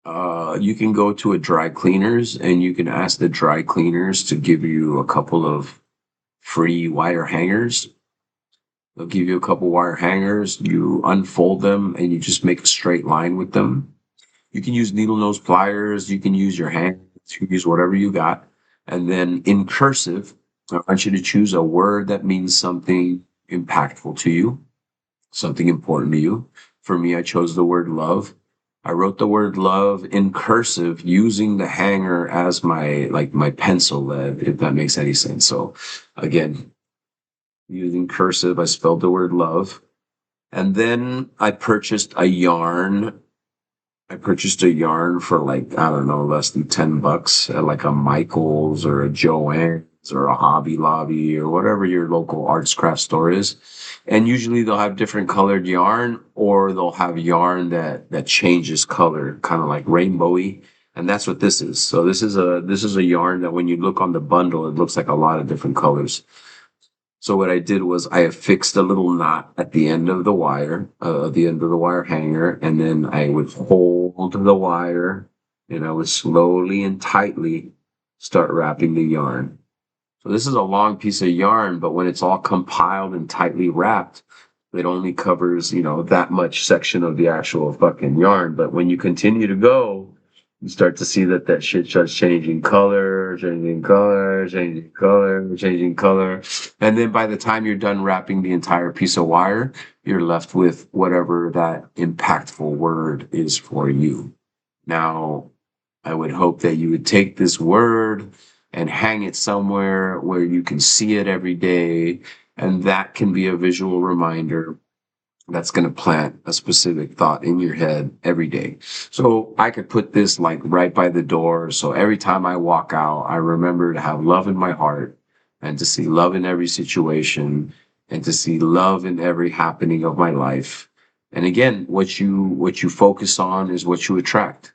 You can go to a dry cleaners and you can ask the dry cleaners to give you a couple of free wire hangers. They'll give you a couple wire hangers. You unfold them and you just make a straight line with them. You can use needle nose pliers. You can use your hands. You can use whatever you got. And then in cursive, I want you to choose a word that means something impactful to you, something important to you. For me, I chose the word love. I wrote the word love in cursive using the hanger as my pencil lead, if that makes any sense. So again, using cursive, I spelled the word love. And then I purchased a yarn. I purchased a yarn for like, I don't know, less than $10 at like a Michael's or a Joann's or a Hobby Lobby or whatever your local arts craft store is. And usually they'll have different colored yarn, or they'll have yarn that changes color, kind of like rainbowy. And that's what this is. So this is a yarn that when you look on the bundle, it looks like a lot of different colors. So what I did was I affixed a little knot at the end of the end of the wire hanger, and then I would hold the wire, and I would slowly and tightly start wrapping the yarn. So this is a long piece of yarn, but when it's all compiled and tightly wrapped, it only covers, that much section of the actual fucking yarn. But when you continue to go, you start to see that shit starts changing color, changing color, changing color, changing color. And then by the time you're done wrapping the entire piece of wire, you're left with whatever that impactful word is for you. Now, I would hope that you would take this word and hang it somewhere where you can see it every day. And that can be a visual reminder that's going to plant a specific thought in your head every day. So I could put this like right by the door. So every time I walk out, I remember to have love in my heart and to see love in every situation and to see love in every happening of my life. And again, what you focus on is what you attract.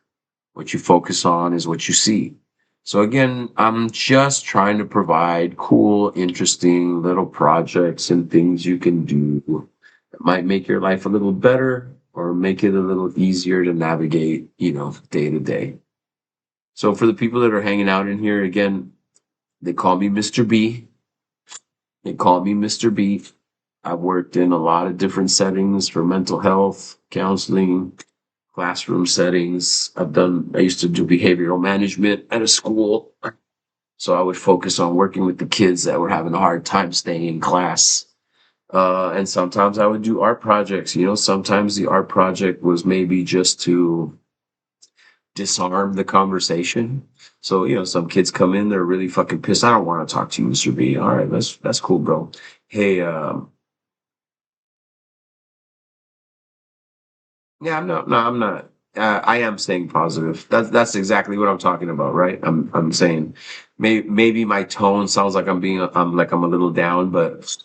What you focus on is what you see. So again, I'm just trying to provide cool, interesting little projects and things you can do that might make your life a little better or make it a little easier to navigate, day to day. So for the people that are hanging out in here, again, they call me Mr. B. They call me Mr. B. I've worked in a lot of different settings for mental health, counseling, classroom settings. I used to do behavioral management at a school. So I would focus on working with the kids that were having a hard time staying in class. And sometimes I would do art projects. Sometimes the art project was maybe just to disarm the conversation. So, some kids come in, they're really fucking pissed. I don't want to talk to you, Mr. B. All right, that's cool, bro. Hey, yeah, I'm not. No, I'm not. I am staying positive. That's exactly what I'm talking about, right? I'm saying, maybe my tone sounds like I'm a little down, but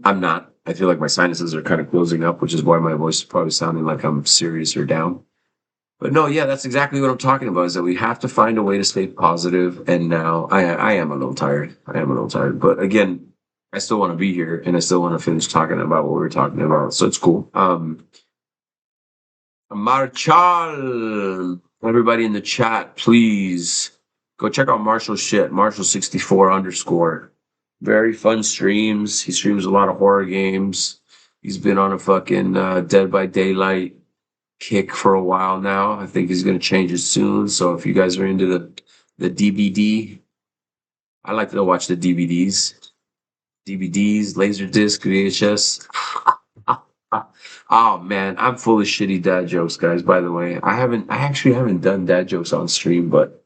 I'm not. I feel like my sinuses are kind of closing up, which is why my voice is probably sounding like I'm serious or down. But no, yeah, that's exactly what I'm talking about. Is that we have to find a way to stay positive. And now I am a little tired. I am a little tired, but again, I still want to be here, and I still want to finish talking about what we were talking about. So it's cool. Marshall, everybody in the chat, please go check out Marshall's shit. Marshall64 underscore. Very fun streams. He streams a lot of horror games. He's been on a fucking Dead by Daylight kick for a while now. I think he's gonna change it soon. So if you guys are into the DVD, I like to watch the DVDs, Laserdisc, VHS. Oh man, I'm full of shitty dad jokes, guys. By the way, I actually haven't done dad jokes on stream, but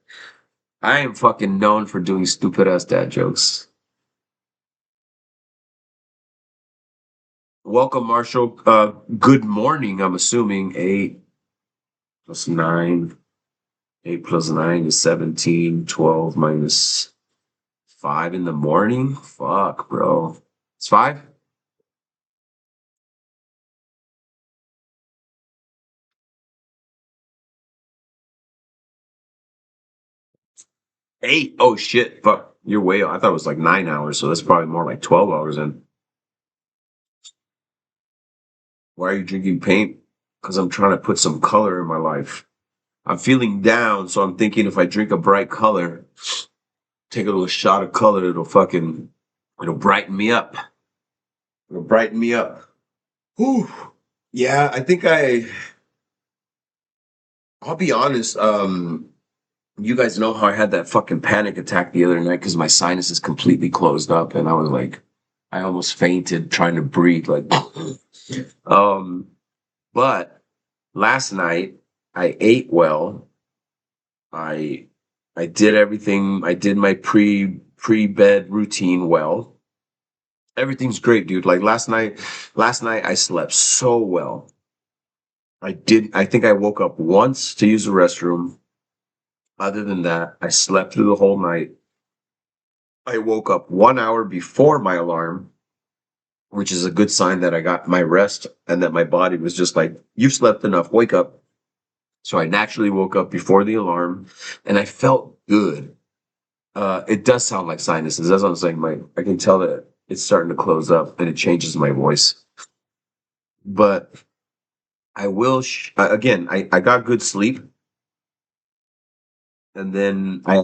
I am fucking known for doing stupid ass dad jokes. Welcome, Marshall. Good morning. I'm assuming 8 plus 9. 8 plus 9 is 17. 12 minus 5 in the morning. Fuck, bro. It's 5. 8. Oh shit. Fuck. You're way. I thought it was like 9 hours, so that's probably more like 12 hours in. Why are you drinking paint? Because I'm trying to put some color in my life. I'm feeling down, so I'm thinking if I drink a bright color, take a little shot of color, it'll brighten me up. It'll brighten me up. Whew. Yeah, I think I'll be honest. You guys know how I had that fucking panic attack the other night because my sinus is completely closed up, and I was like, I almost fainted trying to breathe. Like, um, but last night I ate well. I I did everything. I did my pre bed routine well. Everything's great, dude. Like last night I slept so well. I think I woke up once to use the restroom. Other than that, I slept through the whole night. I woke up 1 hour before my alarm, which is a good sign that I got my rest and that my body was just like, you've slept enough, wake up. So I naturally woke up before the alarm and I felt good. It does sound like sinuses. That's what I'm saying. I can tell that it's starting to close up and it changes my voice. But I will, again, I got good sleep. And then I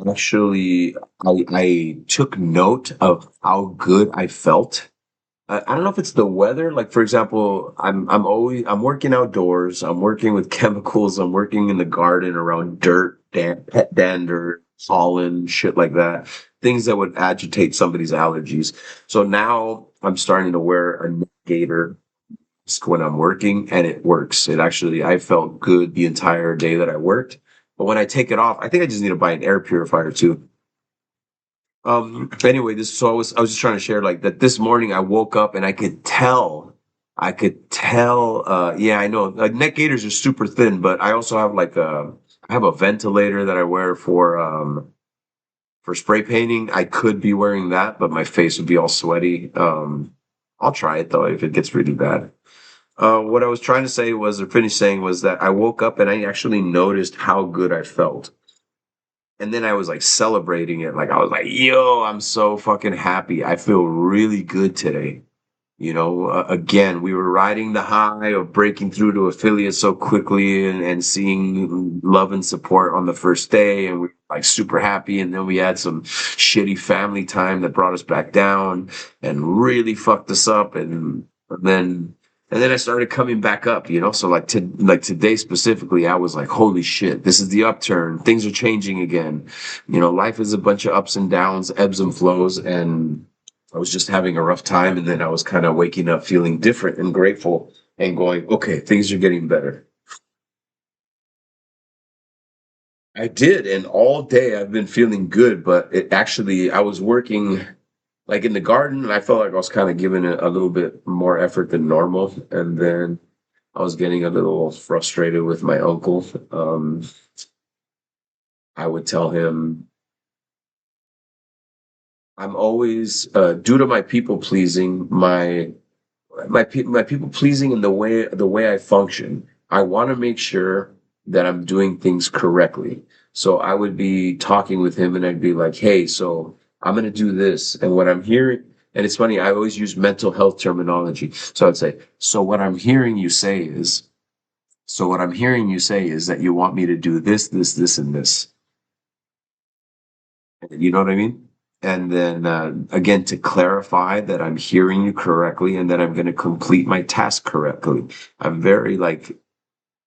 took note of how good I felt. I don't know if it's the weather. Like for example, I'm working outdoors. I'm working with chemicals. I'm working in the garden around dirt, pet dander, pollen, shit like that. Things that would agitate somebody's allergies. So now I'm starting to wear a neck gaiter when I'm working, and it works. I felt good the entire day that I worked. But when I take it off, I think I just need to buy an air purifier too. Anyway, I was just trying to share like that this morning I woke up and I could tell, yeah, I know like neck gaiters are super thin, but I also have I have a ventilator that I wear for spray painting. I could be wearing that, but my face would be all sweaty. I'll try it though if it gets really bad. What I was trying to say was, or finish saying, was that I woke up and I actually noticed how good I felt. And then I was like celebrating it. Like I was like, yo, I'm so fucking happy. I feel really good today. Again, we were riding the high of breaking through to affiliate so quickly and seeing love and support on the first day. And we were like super happy. And then we had some shitty family time that brought us back down and really fucked us up. And then And then I started coming back up, you know. So like today specifically, I was like, holy shit, this is the upturn. Things are changing again. You know, life is a bunch of ups and downs, ebbs and flows, and I was just having a rough time. And then I was kind of waking up feeling different and grateful and going, okay, things are getting better. I did, and all day I've been feeling good, but it actually I was working like in the garden, and I felt like I was kind of giving it a little bit more effort than normal, and then I was getting a little frustrated with my uncle. I would tell him I'm always due to my people pleasing, my people pleasing in the way I function. I want to make sure that I'm doing things correctly. So I would be talking with him, and I'd be like, "Hey, so I'm going to do this," and what I'm hearing. And it's funny, I always use mental health terminology. So I'd say, "So what I'm hearing you say is." So what I'm hearing you say is that you want me to do this, this, this, and this. You know what I mean? And then again, to clarify that I'm hearing you correctly and that I'm going to complete my task correctly. I'm very like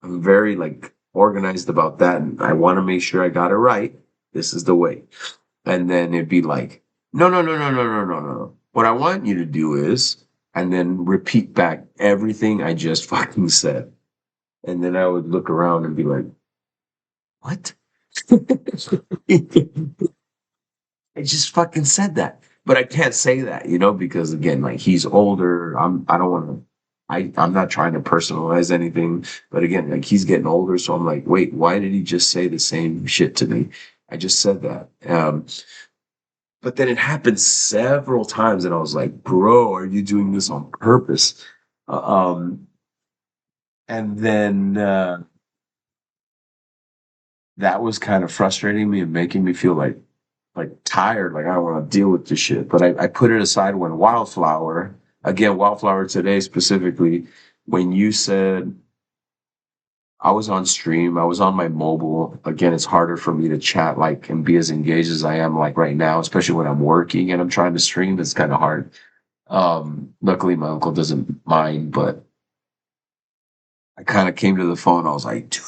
I'm very like organized about that, and I want to make sure I got it right. This is the way. And then it'd be like, no, no, no, no, no, no, no, no. What I want you to do is, and then repeat back everything I just fucking said. And then I would look around and be like, what? I just fucking said that. But I can't say that, you know, because again, like he's older. I don't want to I'm not trying to personalize anything, but again, like he's getting older, so I'm like, wait, why did he just say the same shit to me? I just said that. But then it happened several times, and I was like, bro, are you doing this on purpose? Uh, um, and then that was kind of frustrating me and making me feel like tired, like I don't want to deal with this shit. But I put it aside when Wildflower today specifically, when you said I was on stream, I was on my mobile. Again, it's harder for me to chat like and be as engaged as I am like right now, especially when I'm working and I'm trying to stream. It's kind of hard. Luckily my uncle doesn't mind, but I kind of came to the phone. I was like, dude,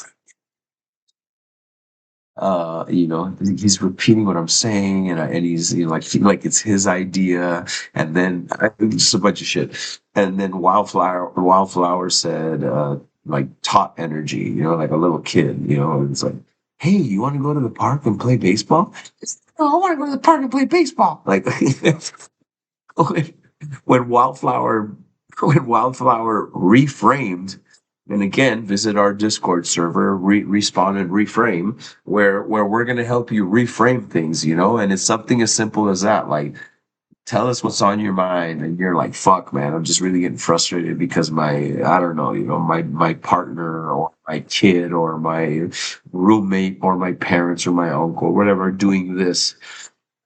you know, he's repeating what I'm saying, and he's you know, like feeling like it's his idea, and then just a bunch of shit. And then Wildflower said, like top energy, you know, like a little kid, you know, and it's like, hey, you want to go to the park and play baseball? No, I want to go to the park and play baseball. Like when when Wildflower when Wildflower reframed, and again, visit our Discord server, respawn and reframe, where we're gonna help you reframe things, you know, and it's something as simple as that. Like, tell us what's on your mind, and you're like, fuck, man, I'm just really getting frustrated because I don't know, you know, my partner or my kid or my roommate or my parents or my uncle, or whatever, are doing this,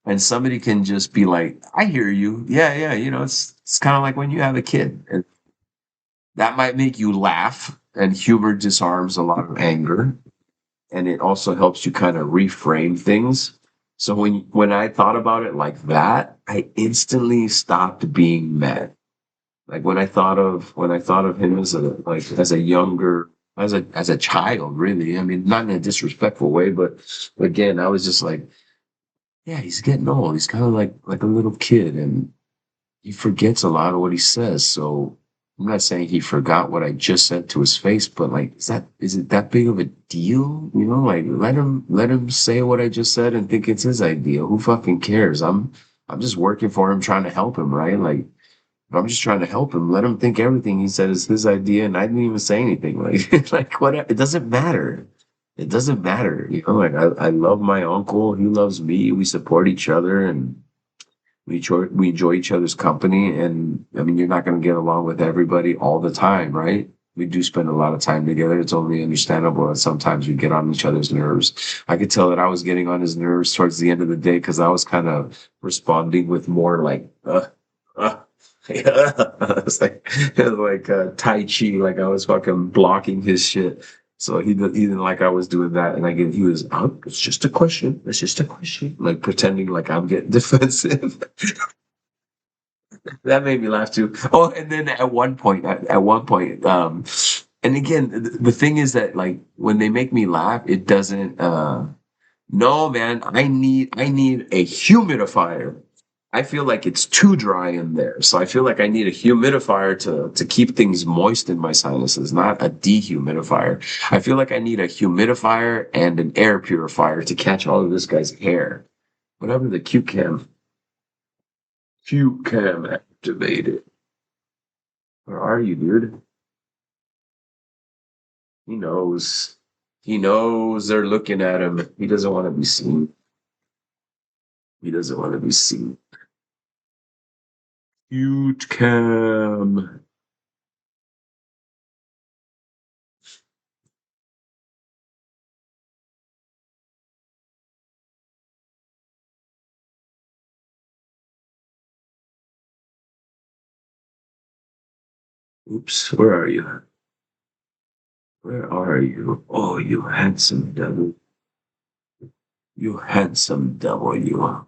and somebody can just be like, I hear you. Yeah, yeah. You know, it's kind of like when you have a kid. And that might make you laugh, and humor disarms a lot of anger. And it also helps you kind of reframe things. So when I thought about it like that, I instantly stopped being mad. Like when I thought of him as a younger as a child, really. I mean, not in a disrespectful way, but again, I was just like, yeah, he's getting old. He's kind of like a little kid, and he forgets a lot of what he says. So I'm not saying he forgot what I just said to his face, but like, is it that big of a deal? You know, like let him say what I just said and think it's his idea. Who fucking cares? I'm just working for him, trying to help him, right? Like I'm just trying to help him. Let him think everything he said is his idea, and I didn't even say anything. Like like what? It doesn't matter. It doesn't matter. You know, like I love my uncle. He loves me. We support each other, and we enjoy each other's company. And I mean, you're not going to get along with everybody all the time, right? We do spend a lot of time together. It's only understandable that sometimes we get on each other's nerves. I could tell that I was getting on his nerves towards the end of the day because I was kind of responding with more like, uh. It's like Tai Chi, like I was fucking blocking his shit. So he didn't like I was doing that, and he was, oh, it's just a question. It's just a question, like pretending like I'm getting defensive. That made me laugh too. Oh, and then at one point, and again, the thing is that like when they make me laugh, it doesn't. No, man, I need a humidifier. I feel like it's too dry in there, so I feel like I need a humidifier to keep things moist in my sinuses, not a dehumidifier. I feel like I need a humidifier and an air purifier to catch all of this guy's hair. Whatever the Q cam activated. Where are you, dude? He knows. He knows they're looking at him. He doesn't want to be seen. He doesn't want to be seen. Huge cam. Oops, where are you? Where are you? Oh, you handsome devil. You handsome devil, you are.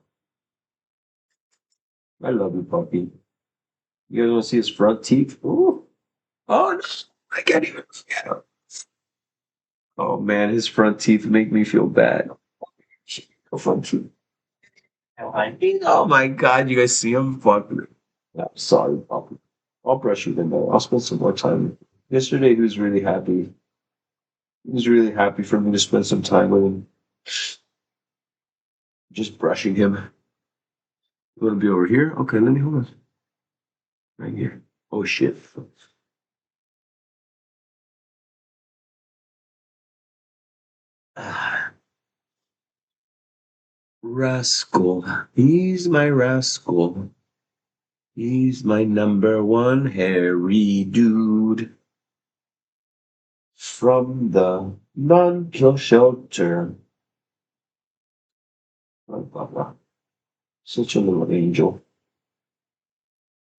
I love you, puppy. You guys want to see his front teeth? Ooh. Oh, no. I can't even look at him. Oh, man, his front teeth make me feel bad. Oh, front teeth. Oh, my God, you guys see him? Fuck. I'm sorry, puppy. I'll brush you then, though. I'll spend some more time. Yesterday, he was really happy. He was really happy for me to spend some time with him. Just brushing him. You want to be over here? Okay, let me hold on. Right here. Oh, shit. Ah, rascal. He's my rascal. He's my number one hairy dude. From the non-kill shelter. Blah, blah, blah. Such a little angel.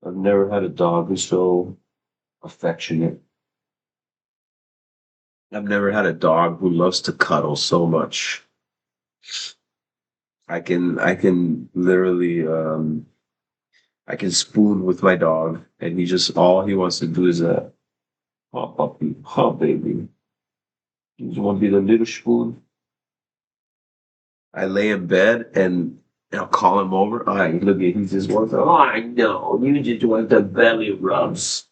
I've never had a dog who's so affectionate. I've never had a dog who loves to cuddle so much. I can literally I can spoon with my dog and he just all he wants to do is oh puppy, oh baby. You just want to be the little spoon. I lay in bed and I'll call him over. All right, look at he just wants oh I know. You just want the belly rubs.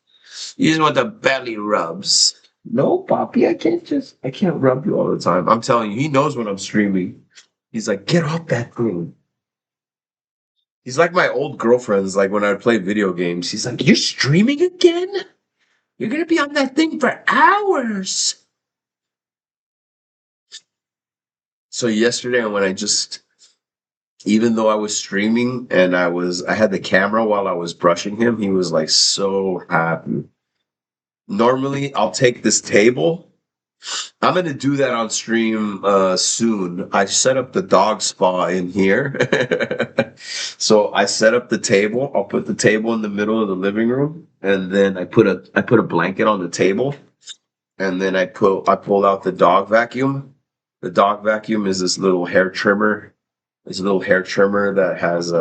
You just want the belly rubs. No, Poppy, I can't rub you all the time. I'm telling you, he knows when I'm streaming. He's like, get off that thing. He's like my old girlfriends, like when I play video games. He's like, you're streaming again? You're gonna be on that thing for hours. So yesterday when I just even though I was streaming and I had the camera while I was brushing him, he was like so happy. Normally I'll take this table. I'm gonna do that on stream soon. I set up the dog spa in here. So I set up the table. I'll put the table in the middle of the living room and then I put a blanket on the table and then I pull out the dog vacuum. The dog vacuum is this little hair trimmer. It's a little hair trimmer that has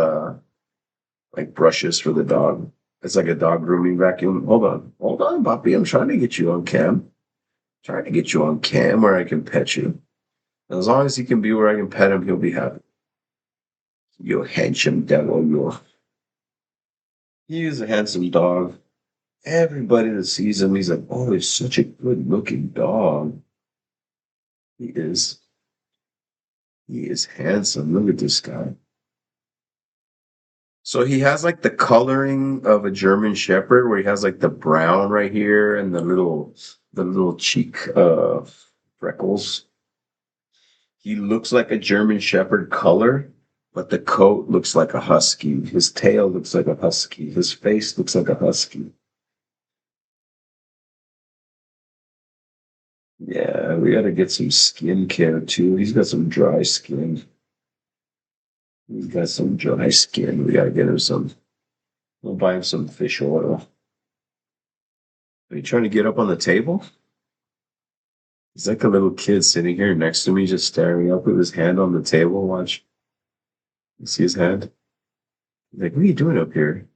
like brushes for the dog. It's like a dog grooming vacuum. Hold on, Poppy. I'm trying to get you on cam. Trying to get you on cam where I can pet you. As long as he can be where I can pet him, he'll be happy. You handsome devil, you. He is a handsome dog. Everybody that sees him, he's like, oh, he's such a good looking dog. He is. He is handsome. Look at this guy. So he has like the coloring of a German Shepherd, where he has like the brown right here and the little cheek freckles. He looks like a German Shepherd color, but the coat looks like a husky. His tail looks like a husky. His face looks like a husky. Yeah, we gotta get some skincare too. He's got some dry skin. He's got some dry skin. We gotta get him some. We'll buy him some fish oil. Are you trying to get up on the table? He's like a little kid sitting here next to me, just staring up with his hand on the table. Watch. You see his hand? He's like, what are you doing up here?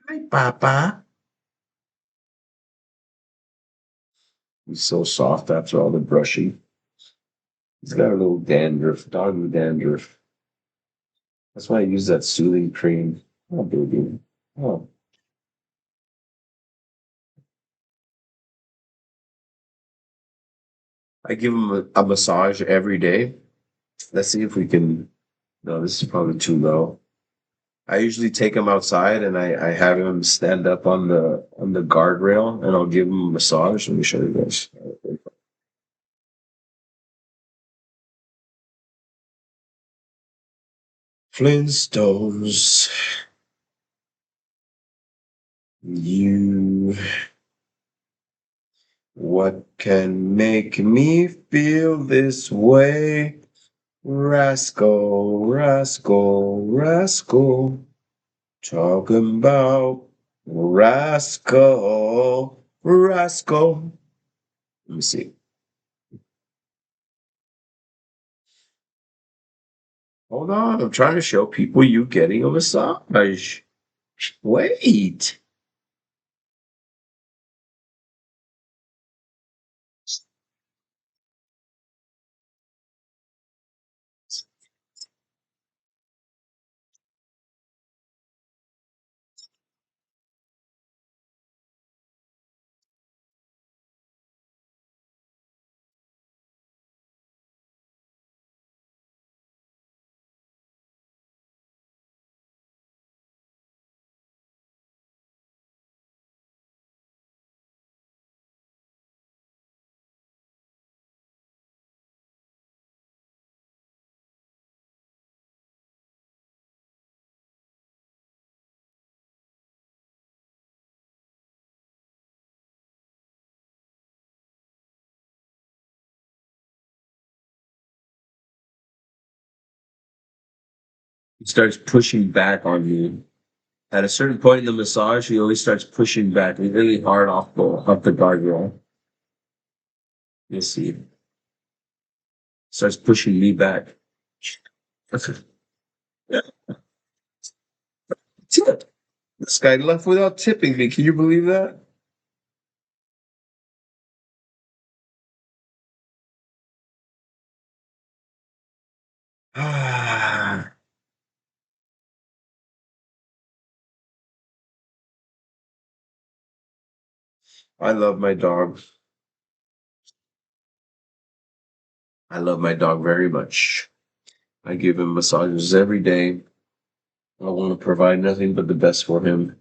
Hi, Papa. He's so soft after all the brushing. He's got a little dandruff, doggy dandruff. That's why I use that soothing cream. Oh, baby. Oh. I give him a massage every day. Let's see if we can. No, this is probably too low. I usually take him outside and I have him stand up on the guardrail and I'll give him a massage. Let me show you guys. Flintstones. You. What can make me feel this way? Rascal, rascal, rascal. Talking about rascal, rascal. Let me see. Hold on, I'm trying to show people you getting a massage. Wait. He starts pushing back on you. At a certain point in the massage, he always starts pushing back really hard off the guardrail. You see, starts pushing me back. Tip. This guy left without tipping me. Can you believe that? I love my dog. I love my dog very much. I give him massages every day. I want to provide nothing but the best for him.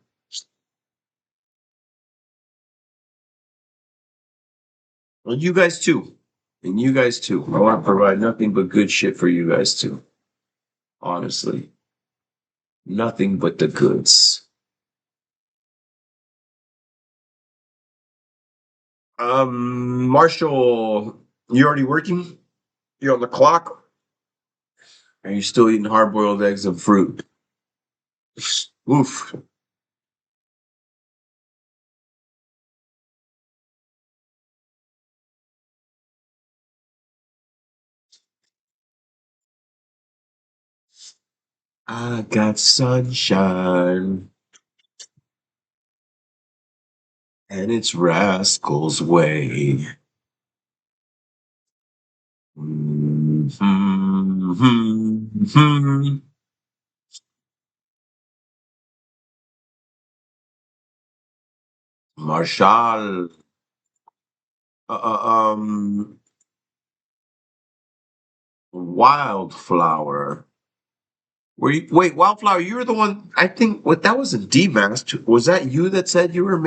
And you guys too. And you guys too. I want to provide nothing but good shit for you guys too. Honestly. Nothing but the goods. Marshall, you already working? You're on the clock? Are you still eating hard boiled eggs and fruit? Oof. I got sunshine, and it's Rascal's way. Mhm. Marshall. Uh, uh, um, Wildflower. Wait, Wildflower, you were the one, I think, what, that was a demask. Was that you that said you were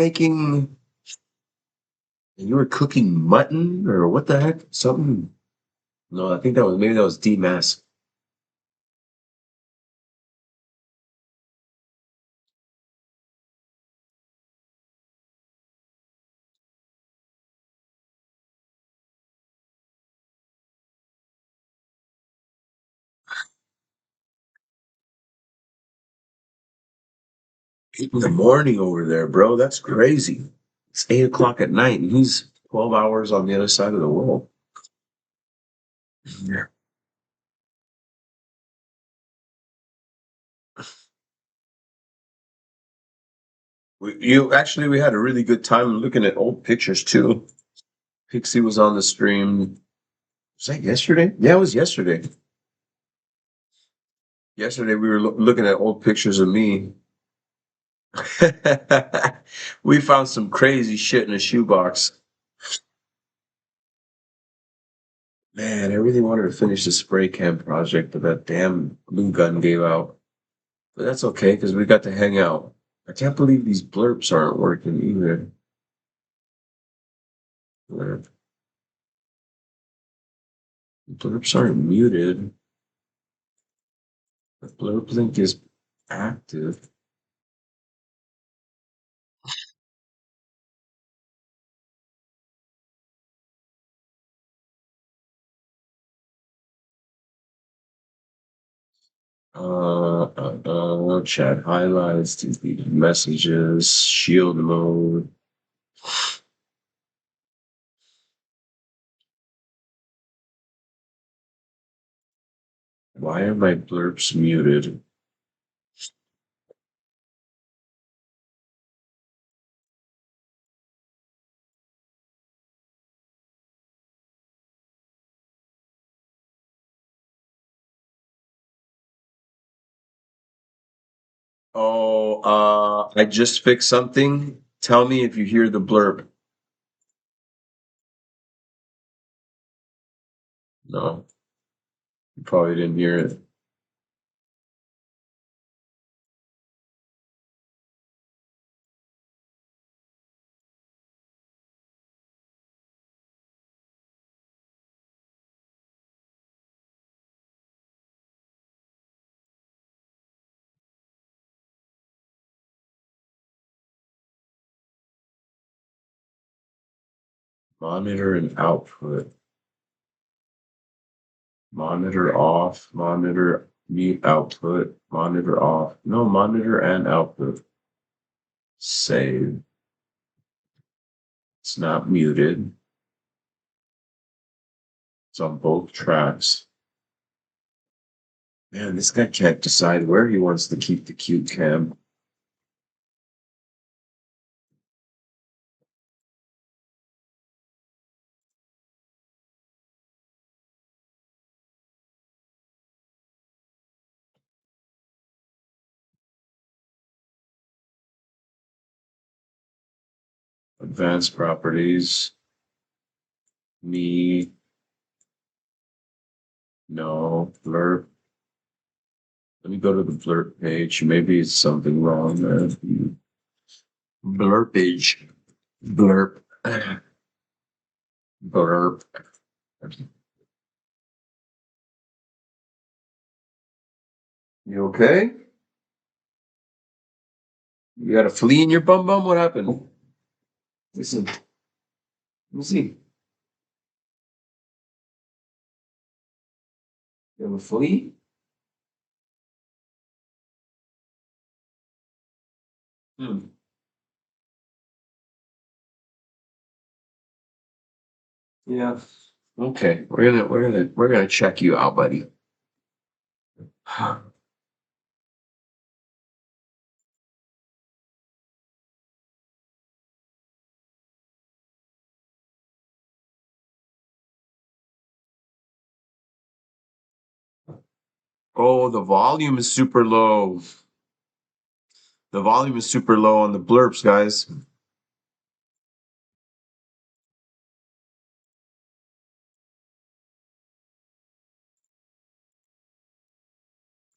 cooking mutton or what the heck? Something. No, I think maybe that was demask. Eight in the morning over there, bro. That's crazy. It's 8 o'clock at night, and he's 12 hours on the other side of the world. Yeah. We had a really good time looking at old pictures too. Pixie was on the stream. Was that yesterday? Yeah, it was yesterday. Yesterday we were looking at old pictures of me. We found some crazy shit in a shoebox. Man, I really wanted to finish the spray can project, but that damn glue gun gave out. But that's okay because we got to hang out. I can't believe these blurps aren't working either. Blurp. Blurps aren't muted. The blurp link is active. Chat highlights, deleted messages, shield mode. Why are my blurps muted? Oh, I just fixed something. Tell me if you hear the blurb. No, you probably didn't hear it. Monitor and output. Monitor off. Monitor mute output. Monitor off. No, monitor and output. Save. It's not muted. It's on both tracks. Man, this guy can't decide where he wants to keep the cute cam. Advanced properties. Me. No. Blurb. Let me go to the blurb page. Maybe it's something wrong there. Blurb page. Blurb. Blurb. You okay? You got a flea in your bum bum? What happened? Listen. Let me see. You have a flea? Hmm. Yeah. Okay. We're gonna check you out, buddy. Oh, the volume is super low. The volume is super low on the blurps, guys.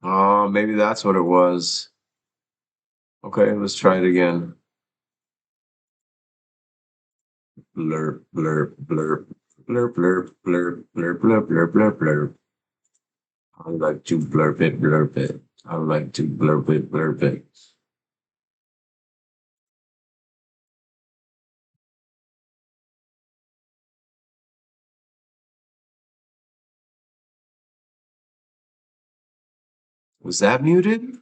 Oh, maybe that's what it was. Okay, let's try it again. Blurp, blurp, blurp, blurp, blurp, blurp, blurp, blurp, blurp, blurp, blurp. I like to blurp it, blurp it. I like to blurp it, blurp it. Was that muted?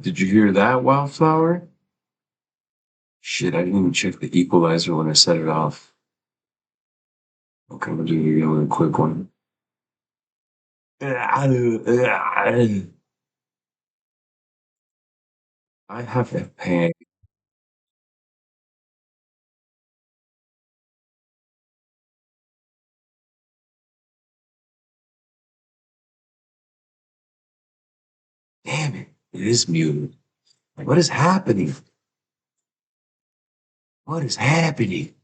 Did you hear that, Wildflower? Shit, I didn't even check the equalizer when I set it off. Okay, we'll do it again with a quick one. I have a pen. Damn it. It is muted. What is happening? What is happening?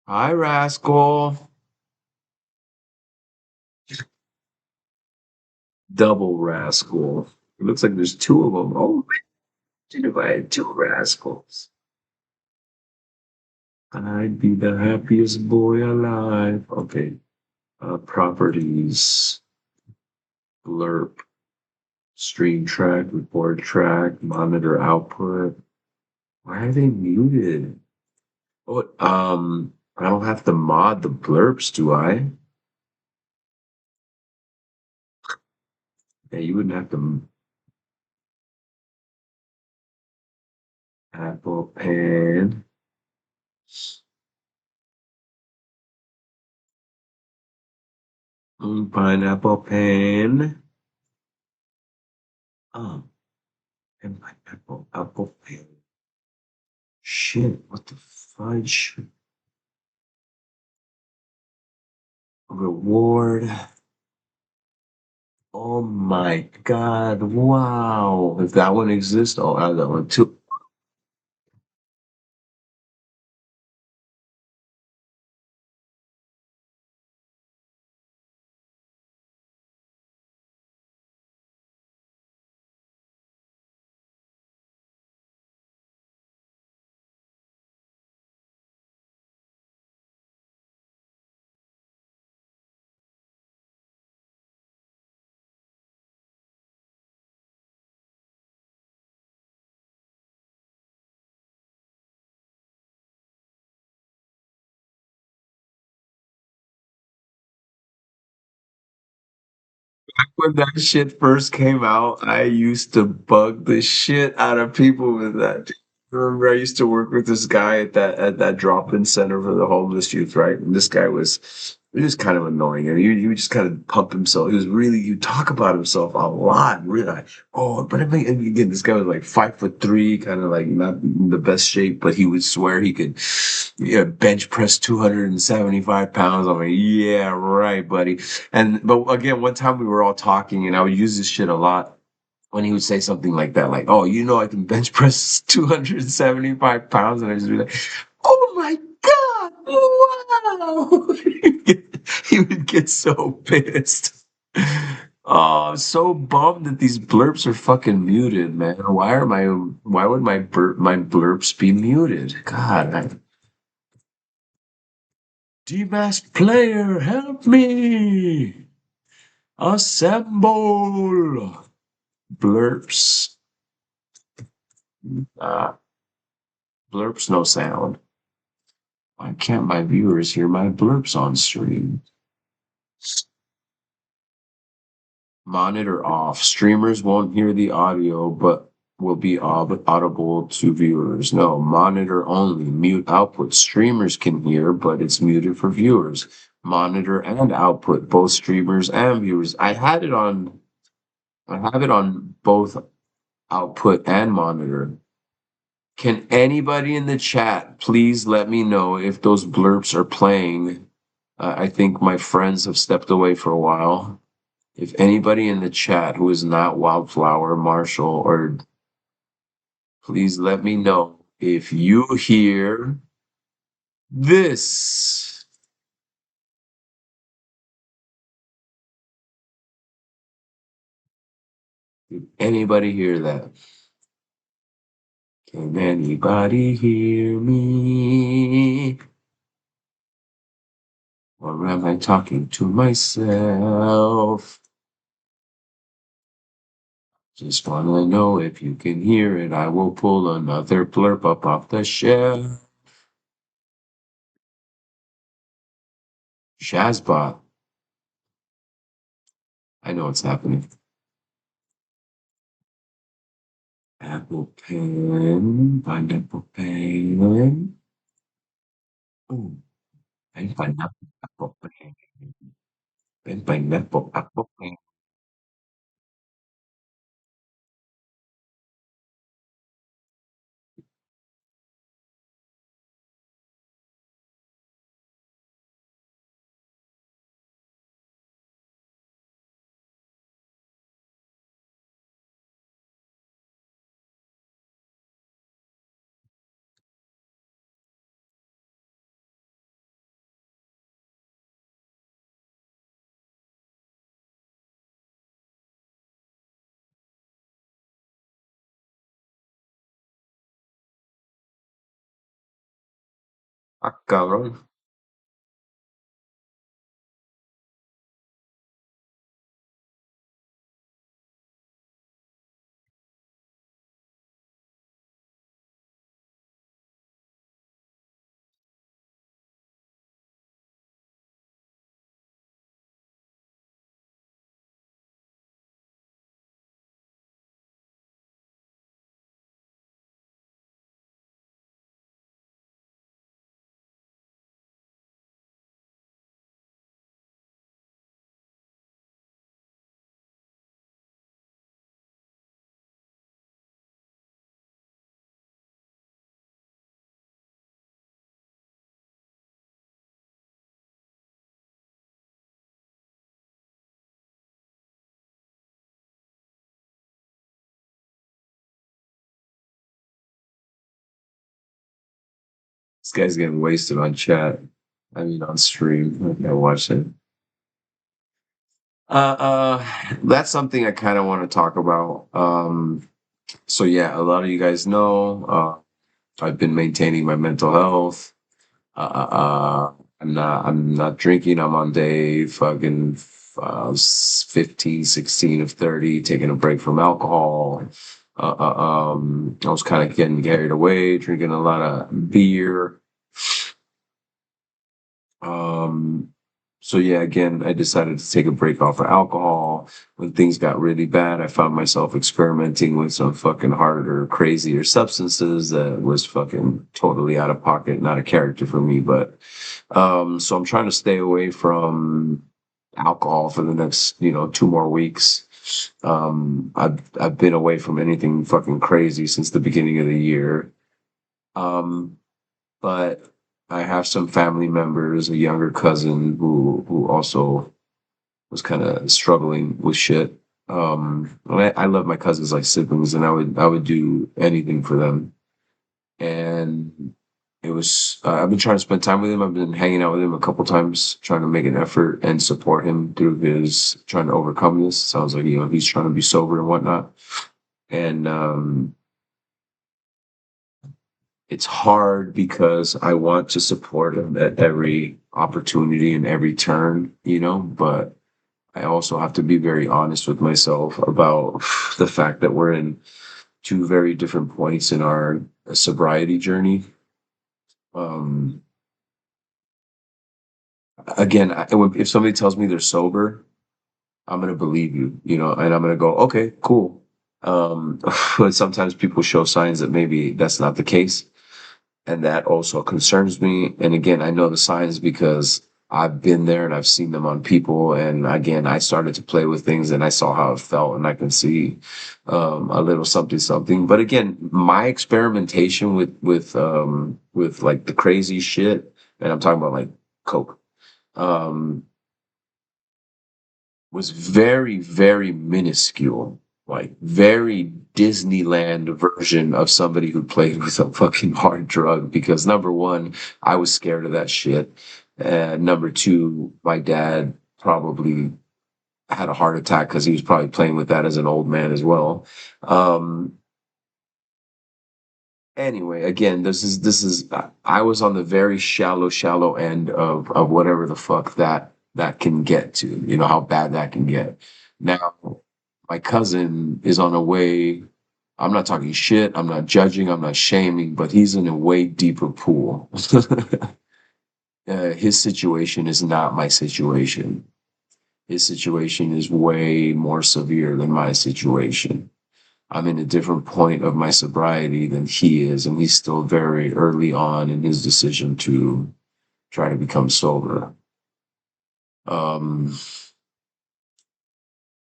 Hi, Rascal. Double Rascal. It looks like there's two of them. Oh, imagine if I had two Rascals. I'd be the happiest boy alive. Okay. Properties. Blurb. Stream track, record track, monitor output. Why are they muted? Oh, I don't have to mod the blurps, do I? Yeah, you wouldn't have to. Apple Pen. Pineapple Pen. Um, and pineapple apple pen. Shit, what the fudge? Reward. Oh my god, wow. If that one exists, oh, I have that one too. When that shit first came out, I used to bug the shit out of people with that. I remember I used to work with this guy at that drop-in center for the homeless youth, right? And this guy was he was kind of annoying. And he would just kind of pump himself. He was really he would talk about himself a lot, really. Like, oh, but I mean, and again, this guy was like 5'3", kind of like not in the best shape, but he would swear he could, yeah, bench press 275 pounds. I'm like, yeah, right, buddy. And but again, one time we were all talking, and I would use this shit a lot when he would say something like that, like, "Oh, you know, I can bench press 275 pounds," and I just be like, "Oh my god, wow!" He would get so pissed. Oh, I'm so bummed that these blurps are fucking muted, man. Why would my blurps be muted? God, D-Mask player, help me! Assemble! Blurps. Uh, blurps, no sound. Why can't my viewers hear my blurps on stream? Monitor off. Streamers won't hear the audio, but will be audible to viewers. No, monitor only. Mute output. Streamers can hear, but it's muted for viewers. Monitor and output, both streamers and viewers. I have it on both output and monitor. Can anybody in the chat please let me know if those blurps are playing? I think my friends have stepped away for a while. If anybody in the chat who is not Wildflower, Marshall, or please let me know if you hear this. Did anybody hear that? Can anybody hear me? Or am I talking to myself? Just wanna know if you can hear it. I will pull another blurb up off the shelf. Shazbot. I know what's happening. Apple pen. Pineapple pen. Oh, I pineapple pen. May MacBook. MacBook. Ah, cabrón. This guy's getting wasted on chat. I mean, on stream. I watch it. That's something I kind of want to talk about. So yeah, a lot of you guys know, I've been maintaining my mental health. I'm not drinking. I'm on day fucking 15, 16 of 30, taking a break from alcohol. I was kind of getting carried away, drinking a lot of beer. Um, so yeah, again, I decided to take a break off of alcohol. When things got really bad, I found myself experimenting with some fucking harder, crazier substances that was fucking totally out of pocket, not a character for me. But so I'm trying to stay away from alcohol for the next, 2 more weeks. I've been away from anything fucking crazy since the beginning of the year. Um, but I have some family members, a younger cousin who also was kind of struggling with shit. I love my cousins like siblings, and I would do anything for them. And it was I've been trying to spend time with him. I've been hanging out with him a couple times, trying to make an effort and support him through his trying to overcome this. Sounds like he's trying to be sober and whatnot. And it's hard because I want to support him at every opportunity and every turn, but I also have to be very honest with myself about the fact that we're in two very different points in our sobriety journey. Um, Again, if somebody tells me they're sober, I'm gonna believe you, and I'm gonna go, okay, cool. But sometimes people show signs that maybe that's not the case. And that also concerns me. And again, I know the signs because I've been there and I've seen them on people. And again, I started to play with things and I saw how it felt, and I can see a little something, something. But again, my experimentation with like the crazy shit, and I'm talking about like coke, um, was very, very minuscule, like very Disneyland version of somebody who played with a fucking hard drug. Because number one, I was scared of that shit. And number two, my dad probably had a heart attack because he was probably playing with that as an old man as well. Um, Anyway, again, this is I was on the very shallow end of whatever the fuck that can get to, how bad that can get. Now, my cousin is on a way. I'm not talking shit, I'm not judging, I'm not shaming, but he's in a way deeper pool. His situation is not my situation. His situation is way more severe than my situation. I'm in a different point of my sobriety than he is, and he's still very early on in his decision to try to become sober. Um,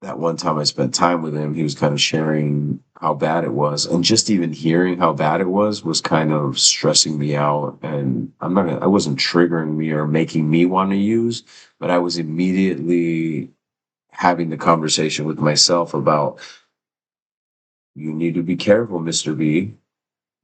that one time I spent time with him, he was kind of sharing how bad it was. And just even hearing how bad it was kind of stressing me out. And I wasn't triggering me or making me want to use, but I was immediately having the conversation with myself about, you need to be careful, Mr. B,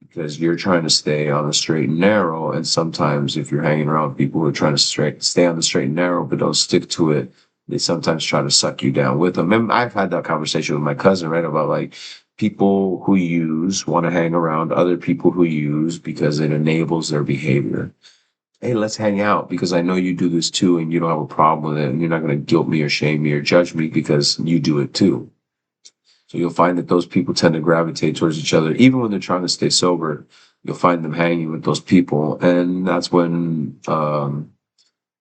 because you're trying to stay on the straight and narrow. And sometimes if you're hanging around people who are trying to stay on the straight and narrow, but don't stick to it, they sometimes try to suck you down with them. And I've had that conversation with my cousin, right? About like people who use want to hang around other people who use because it enables their behavior. Hey, let's hang out because I know you do this too and you don't have a problem with it. And you're not going to guilt me or shame me or judge me because you do it too. So you'll find that those people tend to gravitate towards each other. Even when they're trying to stay sober, you'll find them hanging with those people. And that's when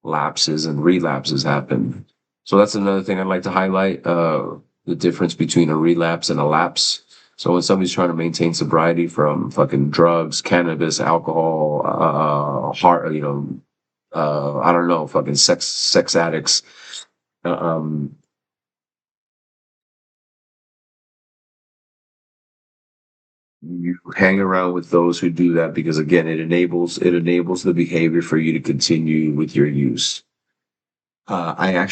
lapses and relapses happen. So that's another thing I'd like to highlight, the difference between a relapse and a lapse. So when somebody's trying to maintain sobriety from fucking drugs, cannabis, alcohol, I don't know, fucking sex addicts, uh, um, you hang around with those who do that because again, it enables the behavior for you to continue with your use. I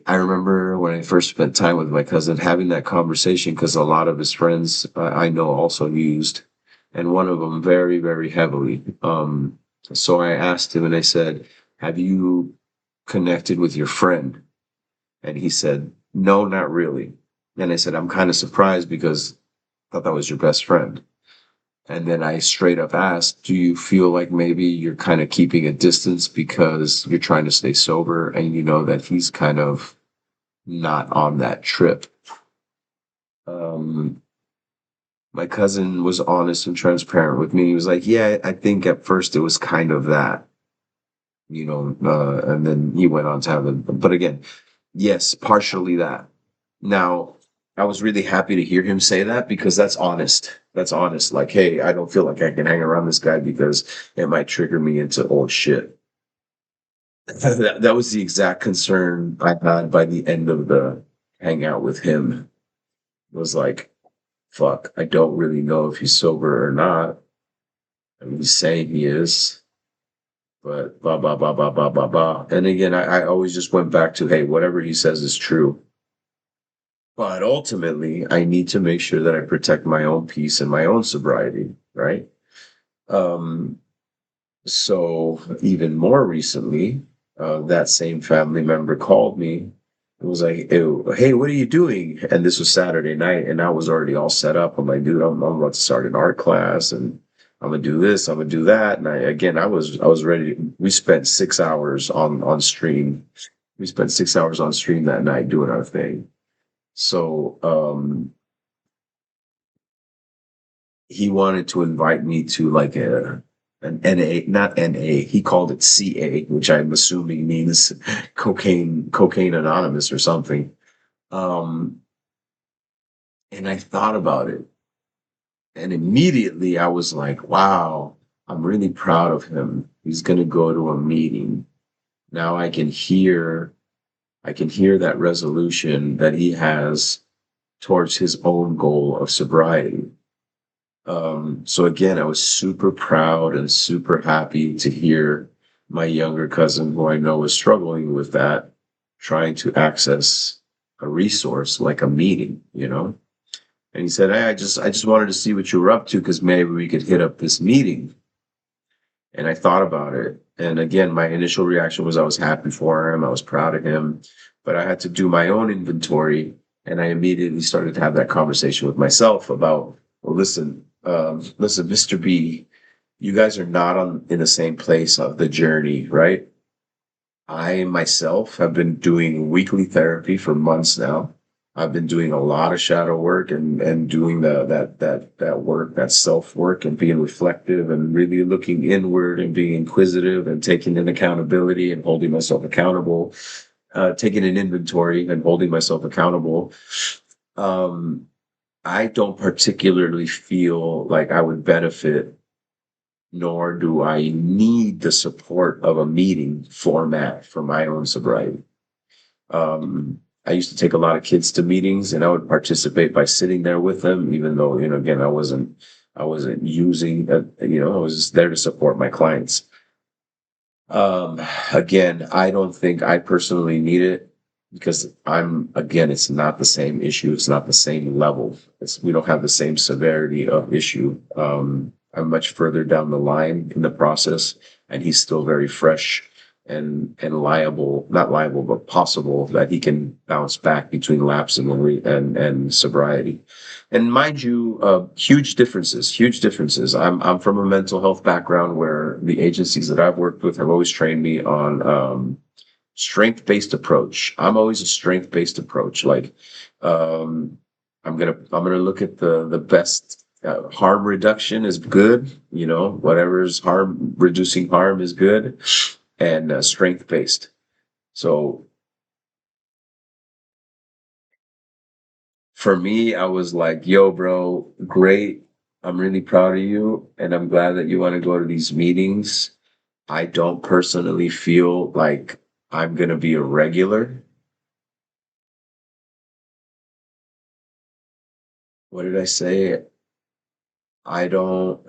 remember when I first spent time with my cousin having that conversation because a lot of his friends I know also used, and one of them very, very heavily. So I asked him and I said, "Have you connected with your friend?" And he said, "No, not really." And I said, "I'm kind of surprised because I thought that was your best friend." And then I straight up asked, "Do you feel like maybe you're kind of keeping a distance because you're trying to stay sober and you know that he's kind of not on that trip?" Um, my cousin was honest and transparent with me. He was like, "Yeah, I think at first it was kind of that, and then he went on to have it. But again, yes, partially that. Now, I was really happy to hear him say that because that's honest. That's honest. Like, hey, I don't feel like I can hang around this guy because it might trigger me into old shit. That was the exact concern I had by the end of the hangout with him. Was like, fuck, I don't really know if he's sober or not. I mean, he's saying he is, but blah, blah, blah, blah, blah, blah, blah. And again, I always just went back to, hey, whatever he says is true. But ultimately, I need to make sure that I protect my own peace and my own sobriety, right? Um, so even more recently, that same family member called me. It was like, "Ew, hey, what are you doing?" And this was Saturday night, and I was already all set up. I'm like, "Dude, I'm about to start an art class, and I'm gonna do this, I'm gonna do that." And I was ready. We spent 6 hours on stream. We spent 6 hours on stream that night doing our thing. So he wanted to invite me to like an NA, not NA. He called it CA, which I'm assuming means cocaine anonymous or something. Um, and I thought about it, and immediately I was like, "Wow, I'm really proud of him. He's gonna go to a meeting now. I can hear that resolution that he has towards his own goal of sobriety." So again, I was super proud and super happy to hear my younger cousin, who I know is struggling with that, trying to access a resource like a meeting. And he said, "Hey, I just wanted to see what you were up to because maybe we could hit up this meeting." And I thought about it. And again, my initial reaction was I was happy for him. I was proud of him, but I had to do my own inventory. And I immediately started to have that conversation with myself about, well, listen, Mr. B, you guys are not in the same place of the journey, right? I myself have been doing weekly therapy for months now. I've been doing a lot of shadow work and doing that work, that self work, and being reflective and really looking inward and being inquisitive and taking an accountability and holding myself accountable, taking an inventory and holding myself accountable. Um, I don't particularly feel like I would benefit, nor do I need the support of a meeting format for my own sobriety. Um, I used to take a lot of kids to meetings, and I would participate by sitting there with them, even though, again, I wasn't using, I was just there to support my clients. Um, Again, I don't think I personally need it because again, it's not the same issue. It's not the same level. We don't have the same severity of issue. I'm much further down the line in the process, and he's still very fresh and liable, not liable, but possible that he can bounce back between lapse and sobriety. And mind you, huge differences. I'm from a mental health background where the agencies that I've worked with have always trained me on strength-based approach. I'm always a strength-based approach. Like, um, I'm gonna look at the best. Harm reduction is good. Whatever's harm reducing harm is good, and strength-based. So for me, I was like, yo, bro, great. I'm really proud of you. And I'm glad that you want to go to these meetings. I don't personally feel like I'm going to be a regular. What did I say? I don't,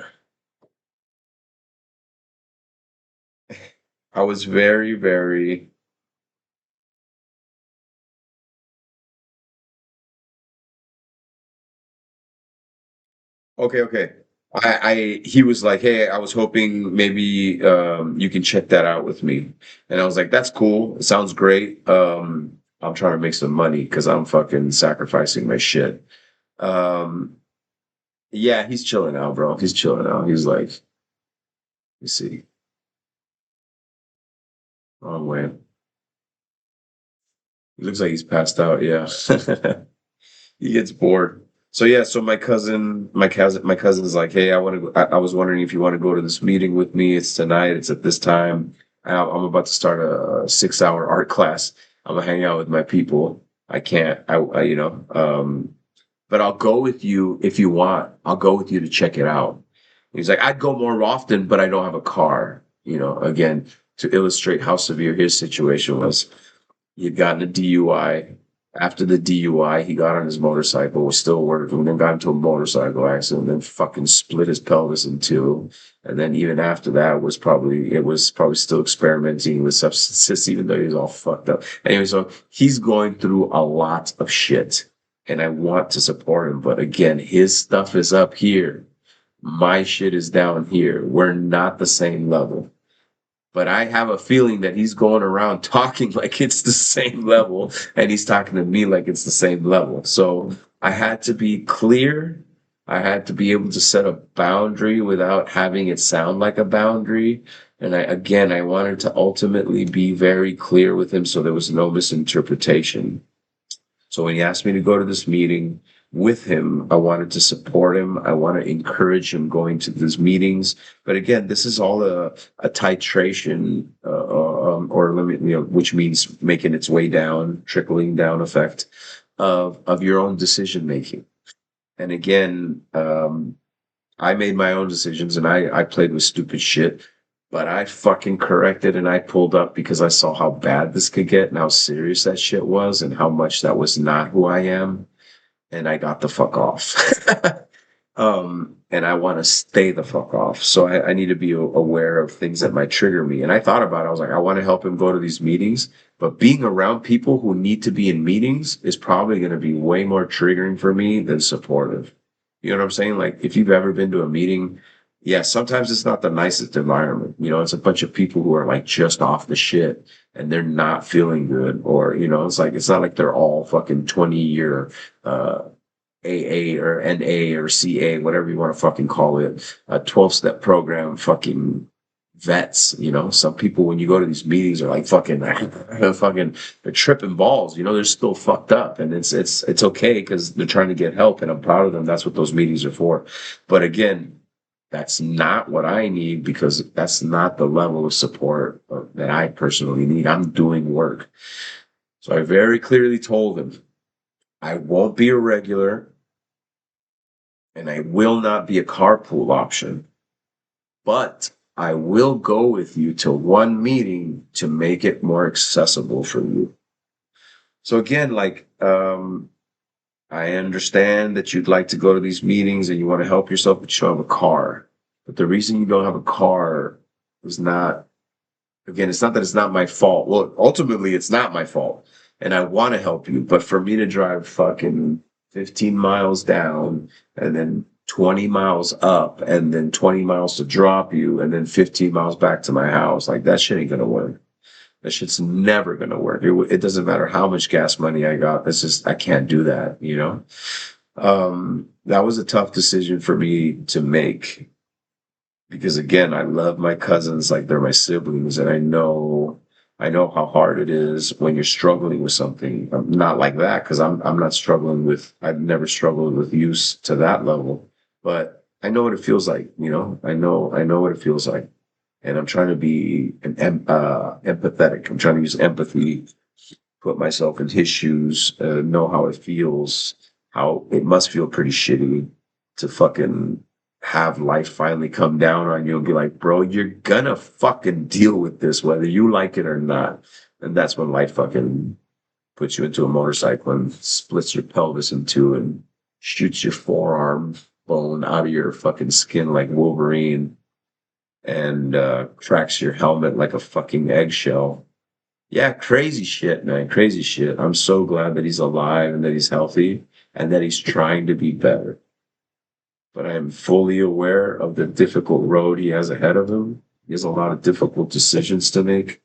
I was very, very, okay, okay. He was like, hey, I was hoping maybe you can check that out with me. And I was like, that's cool. It sounds great. I'm trying to make some money because I'm fucking sacrificing my shit. Um, yeah, he's chilling out, bro. He's chilling out. He's like, you see, wrong way. He looks like he's passed out. Yeah, he gets bored. So yeah, so my cousin's like, hey, I want to. I was wondering if you want to go to this meeting with me. It's tonight. It's at this time. I'm about to start a 6 hour art class. I'm gonna hang out with my people. I can't. But I'll go with you if you want. I'll go with you to check it out. He's like, I'd go more often, but I don't have a car. Again, to illustrate how severe his situation was. He had gotten a DUI. After the DUI, he got on his motorcycle, was still working, then got into a motorcycle accident, then fucking split his pelvis in two. And then even after that it was probably still experimenting with substances, even though he was all fucked up. Anyway, so he's going through a lot of shit. And I want to support him. But again, his stuff is up here. My shit is down here. We're not the same level, but I have a feeling that he's going around talking like it's the same level, and he's talking to me like it's the same level. So I had to be clear. I had to be able to set a boundary without having it sound like a boundary. And I wanted to ultimately be very clear with him so there was no misinterpretation. So when he asked me to go to this meeting with him, I wanted to support him. I want to encourage him going to these meetings. But again, this is all a titration, or limit, which means making its way down, trickling down effect of your own decision making. And again, I made my own decisions, and I played with stupid shit. But I fucking corrected and I pulled up because I saw how bad this could get and how serious that shit was and how much that was not who I am. And I got the fuck off. And I want to stay the fuck off. So I need to be aware of things that might trigger me. And I thought about it. I was like, I want to help him go to these meetings, but being around people who need to be in meetings is probably going to be way more triggering for me than supportive. You know what I'm saying? Like, if you've ever been to a meeting, yeah, sometimes it's not the nicest environment. It's a bunch of people who are like just off the shit and they're not feeling good. Or, it's not like they're all fucking 20-year AA or NA or CA, whatever you want to fucking call it, a 12-step program, fucking vets. Some people, when you go to these meetings, are like fucking, fucking, they're tripping balls. They're still fucked up, and it's okay because they're trying to get help, and I'm proud of them. That's what those meetings are for. But again, that's not what I need because that's not the level of support that I personally need. I'm doing work. So I very clearly told him I won't be a regular and I will not be a carpool option, but I will go with you to one meeting to make it more accessible for you. So again, like, I understand that you'd like to go to these meetings and you want to help yourself, but you don't have a car. But the reason you don't have a car is not, again, it's not that it's not my fault. Well, ultimately, it's not my fault. And I want to help you. But for me to drive fucking 15 miles down and then 20 miles up and then 20 miles to drop you and then 15 miles back to my house, like that shit ain't going to work. That shit's never going to work. It doesn't matter how much gas money I got. It's just, I can't do that, you know? That was a tough decision for me to make because again, I love my cousins like they're my siblings, and I know how hard it is when you're struggling with something. I'm not like that because I'm not struggling with. I've never struggled with use to that level, but I know what it feels like. You know, I know what it feels like, and I'm trying to be empathetic. I'm trying to use empathy, put myself in his shoes, know how it feels, how it must feel pretty shitty to fucking have life finally come down on you and be like, bro, you're gonna fucking deal with this whether you like it or not. And that's when life fucking puts you into a motorcycle and splits your pelvis in two and shoots your forearm bone out of your fucking skin like Wolverine and cracks your helmet like a fucking eggshell. Yeah, crazy shit, man. Crazy shit. I'm so glad that he's alive and that he's healthy and that he's trying to be better. But I am fully aware of the difficult road he has ahead of him. He has a lot of difficult decisions to make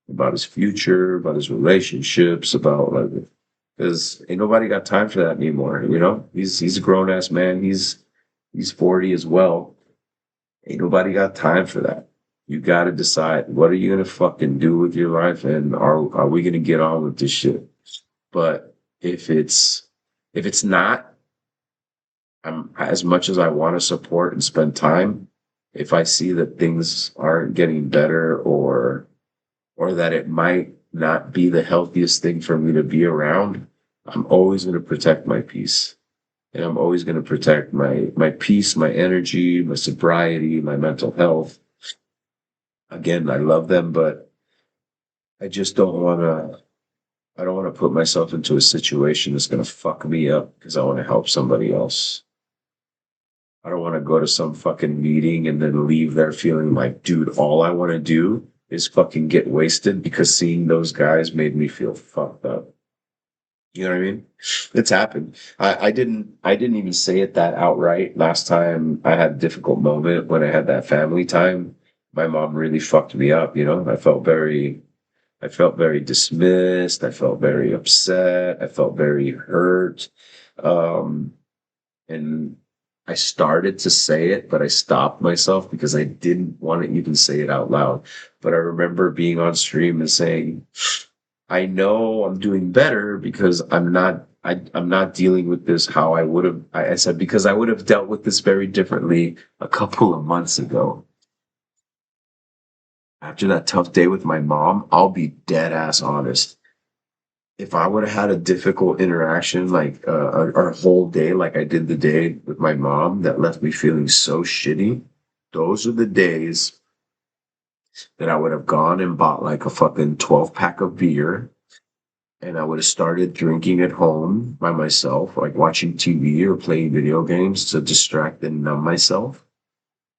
about his future, about his relationships, about like, because ain't nobody got time for that anymore. You know, he's a grown ass man. He's 40 as well. Ain't nobody got time for that. You got to decide what are you gonna fucking do with your life, and are we gonna get on with this shit? But if it's not, I'm as much as I want to support and spend time. If I see that things aren't getting better, or that it might not be the healthiest thing for me to be around, I'm always going to protect my peace, and I'm always going to protect my peace, my energy, my sobriety, my mental health. Again, I love them, but I just don't want to. I don't want to put myself into a situation that's going to fuck me up because I want to help somebody else. I don't want to go to some fucking meeting and then leave there feeling like, dude, all I want to do is fucking get wasted because seeing those guys made me feel fucked up. You know what I mean? It's happened. I didn't even say it that outright. Last time I had a difficult moment when I had that family time, my mom really fucked me up, you know? I felt very dismissed. I felt very upset. I felt very hurt. Um, and I started to say it, but I stopped myself because I didn't want to even say it out loud. But I remember being on stream and saying, I know I'm doing better because I'm not dealing with this how I would have. I said, because I would have dealt with this very differently a couple of months ago. After that tough day with my mom, I'll be dead ass honest. If I would have had a difficult interaction like a whole day like I did the day with my mom that left me feeling so shitty, those are the days that I would have gone and bought like a fucking 12 pack of beer and I would have started drinking at home by myself, like watching TV or playing video games to distract and numb myself.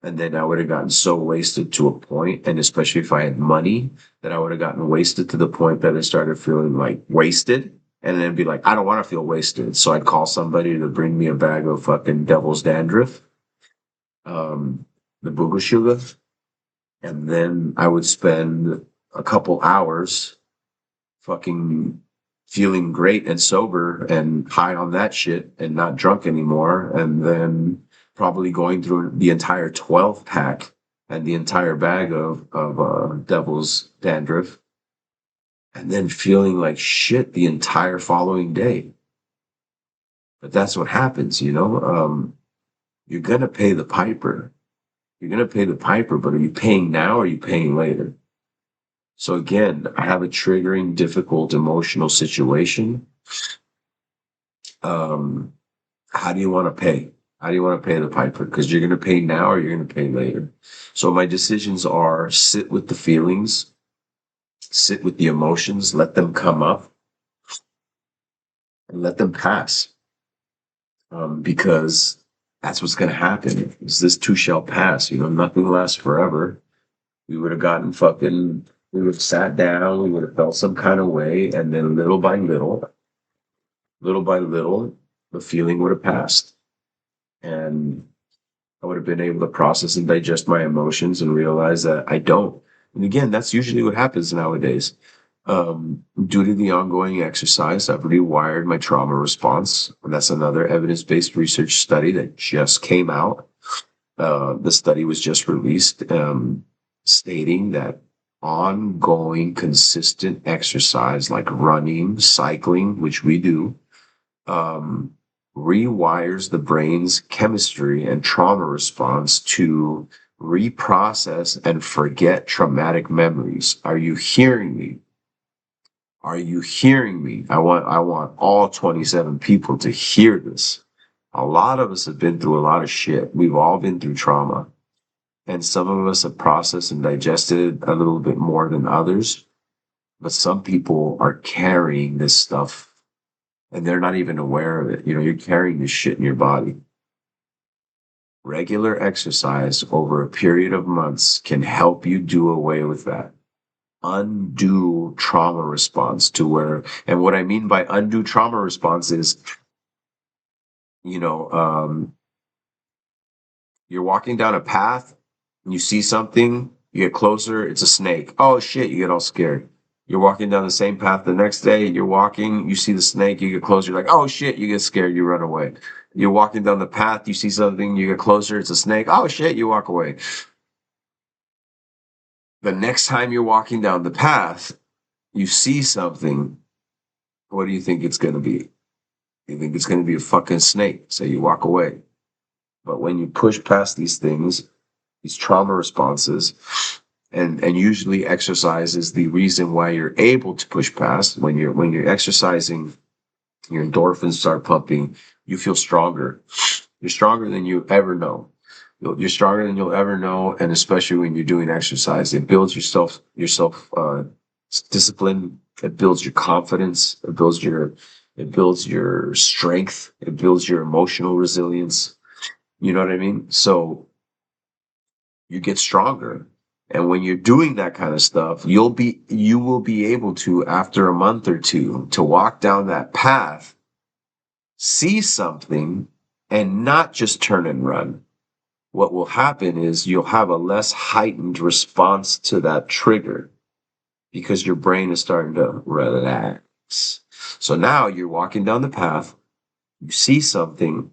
And then I would have gotten so wasted to a point, and especially if I had money, that I would have gotten wasted to the point that I started feeling like wasted. And then be like, I don't want to feel wasted. So I'd call somebody to bring me a bag of fucking devil's dandruff, the booger sugar. And then I would spend a couple hours fucking feeling great and sober and high on that shit and not drunk anymore. And then probably going through the entire 12 pack and the entire bag of devil's dandruff and then feeling like shit the entire following day. But that's what happens, you know? You're going to pay the piper. You're going to pay the piper, but are you paying now or are you paying later? So again, I have a triggering, difficult, emotional situation. How do you want to pay? How do you want to pay the piper? Because you're going to pay now or you're going to pay later. So my decisions are sit with the feelings, sit with the emotions, let them come up, and let them pass. Because that's what's going to happen. Is this too shall pass? Nothing lasts forever. We would have gotten fucking, we would have sat down, we would have felt some kind of way, and then little by little, the feeling would have passed. And I would have been able to process and digest my emotions and realize that I don't. And again, that's usually what happens nowadays. Due to the ongoing exercise, I've rewired my trauma response. And that's another evidence based research study that just came out. The study was just released, stating that ongoing, consistent exercise like running, cycling, which we do, um, rewires the brain's chemistry and trauma response to reprocess and forget traumatic memories. Are you hearing me? Are you hearing me? I want all 27 people to hear this. A lot of us have been through a lot of shit. We've all been through trauma. And some of us have processed and digested it a little bit more than others. But some people are carrying this stuff and they're not even aware of it. You're carrying this shit in your body. Regular exercise over a period of months can help you do away with that undue trauma response to where, and what I mean by undue trauma response is, you know, um, you're walking down a path and you see something, you get closer, it's a snake. Oh shit, you get all scared. You're walking down the same path the next day, you're walking, you see the snake, you get closer, you're like, oh shit, you get scared, you run away. You're walking down the path, you see something, you get closer, it's a snake. Oh shit, you walk away. The next time you're walking down the path, you see something, what do you think it's going to be? You think it's going to be a fucking snake, so you walk away. But when you push past these things, these trauma responses, and usually exercise is the reason why you're able to push past. When you're exercising, your endorphins start pumping, you feel stronger. You're stronger than you ever know. You're stronger than you'll ever know, and especially when you're doing exercise, it builds yourself discipline. It builds your confidence. It builds your strength. It builds your emotional resilience. You know what I mean? So you get stronger. And when you're doing that kind of stuff, you will be able to, after a month or two, to walk down that path, see something, and not just turn and run. What will happen is you'll have a less heightened response to that trigger because your brain is starting to relax. So now you're walking down the path, you see something,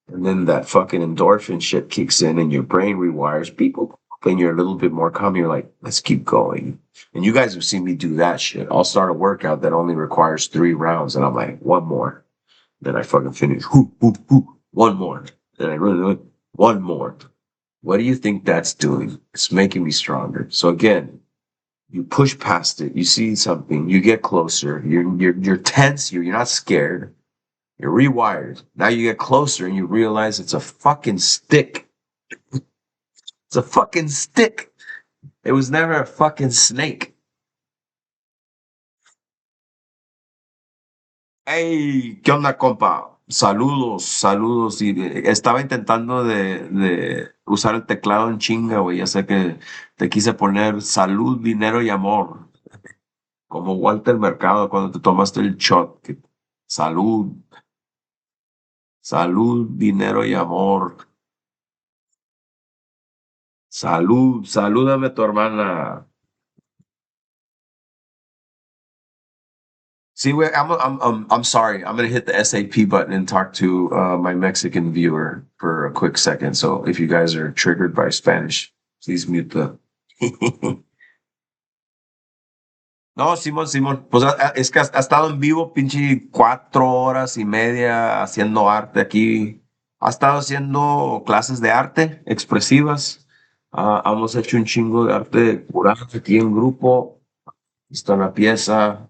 and then that fucking endorphin shit kicks in and your brain rewires people. And you're a little bit more calm. You're like, let's keep going. And you guys have seen me do that shit. I'll start a workout that only requires 3 rounds. And I'm like, one more. Then I fucking finish. One more. Then I really, one more. What do you think that's doing? It's making me stronger. So again, you push past it. You see something. You get closer. You're tense. You're not scared. You're rewired. Now you get closer and you realize it's a fucking stick. It's a fucking stick. It was never a fucking snake. Hey, ¿qué onda, compa? Saludos, saludos. Y estaba intentando de usar el teclado en chinga, güey. Ya sé que te quise poner salud, dinero y amor. Como Walter Mercado cuando te tomaste el shot. Salud, salud, dinero y amor. Salud, salúdame a tu hermana. See, I'm sorry. I'm gonna hit the SAP button and talk to my Mexican viewer for a quick second. So if you guys are triggered by Spanish, please mute the. No, Simón, Simón. Pues es que ha estado en vivo, pinche 4 horas y media haciendo arte aquí. Ha estado haciendo clases de arte expresivas. Hemos hecho un chingo de arte curado aquí en grupo. Está una pieza.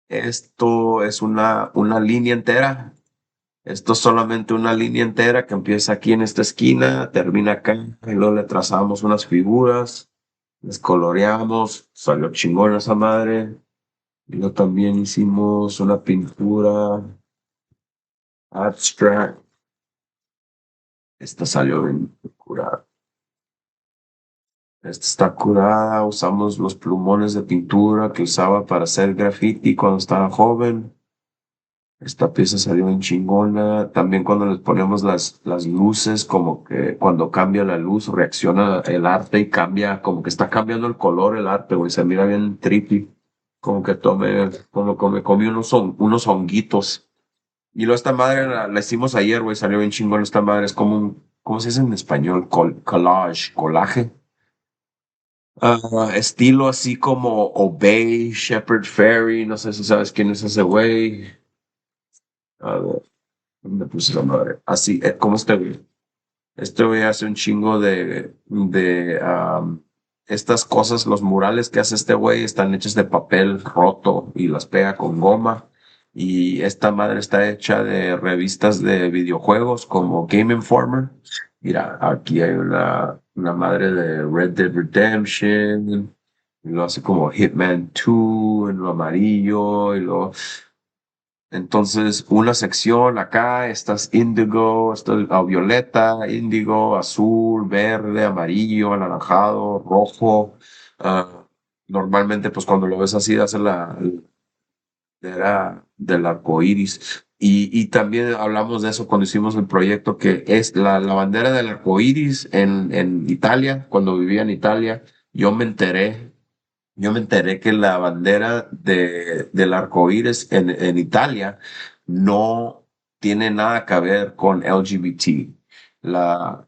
Esto es una línea entera. Esto es solamente una línea entera que empieza aquí en esta esquina, termina acá, y luego le trazamos unas figuras, les coloreamos, salió chingón esa madre. Y luego también hicimos una pintura abstract. Esta salió bien curada. Esta está curada. Usamos los plumones de pintura que usaba para hacer graffiti cuando estaba joven. Esta pieza salió en chingona. También cuando les ponemos las luces, como que cuando cambia la luz, reacciona el arte y cambia, como que está cambiando el color el arte, güey. Se mira bien trippy. Como que me comí unos honguitos. Y luego esta madre la hicimos ayer, güey. Salió bien chingón esta madre. Es como un, ¿cómo se dice en español? Collage, colaje. Estilo así como Obey, Shepherd Ferry. No sé si sabes quién es ese güey. A ver. Me puse la madre. Así, ¿cómo este güey? Este güey hace un chingo de estas cosas, los murales que hace este güey están hechos de papel roto y las pega con goma. Y esta madre está hecha de revistas de videojuegos como Game Informer. Mira, aquí hay una madre de Red Dead Redemption. Y lo hace como Hitman 2 en lo amarillo. Entonces, una sección acá, estás índigo, estás violeta, índigo, azul, verde, amarillo, anaranjado, rojo. Ah, normalmente, pues cuando lo ves así, hace del arco iris. Y también hablamos de eso cuando hicimos el proyecto, que es la bandera del arco iris en Italia, cuando vivía en Italia. Yo me enteré yo me enteré que la bandera del arco iris en Italia no tiene nada que ver con LGBT. La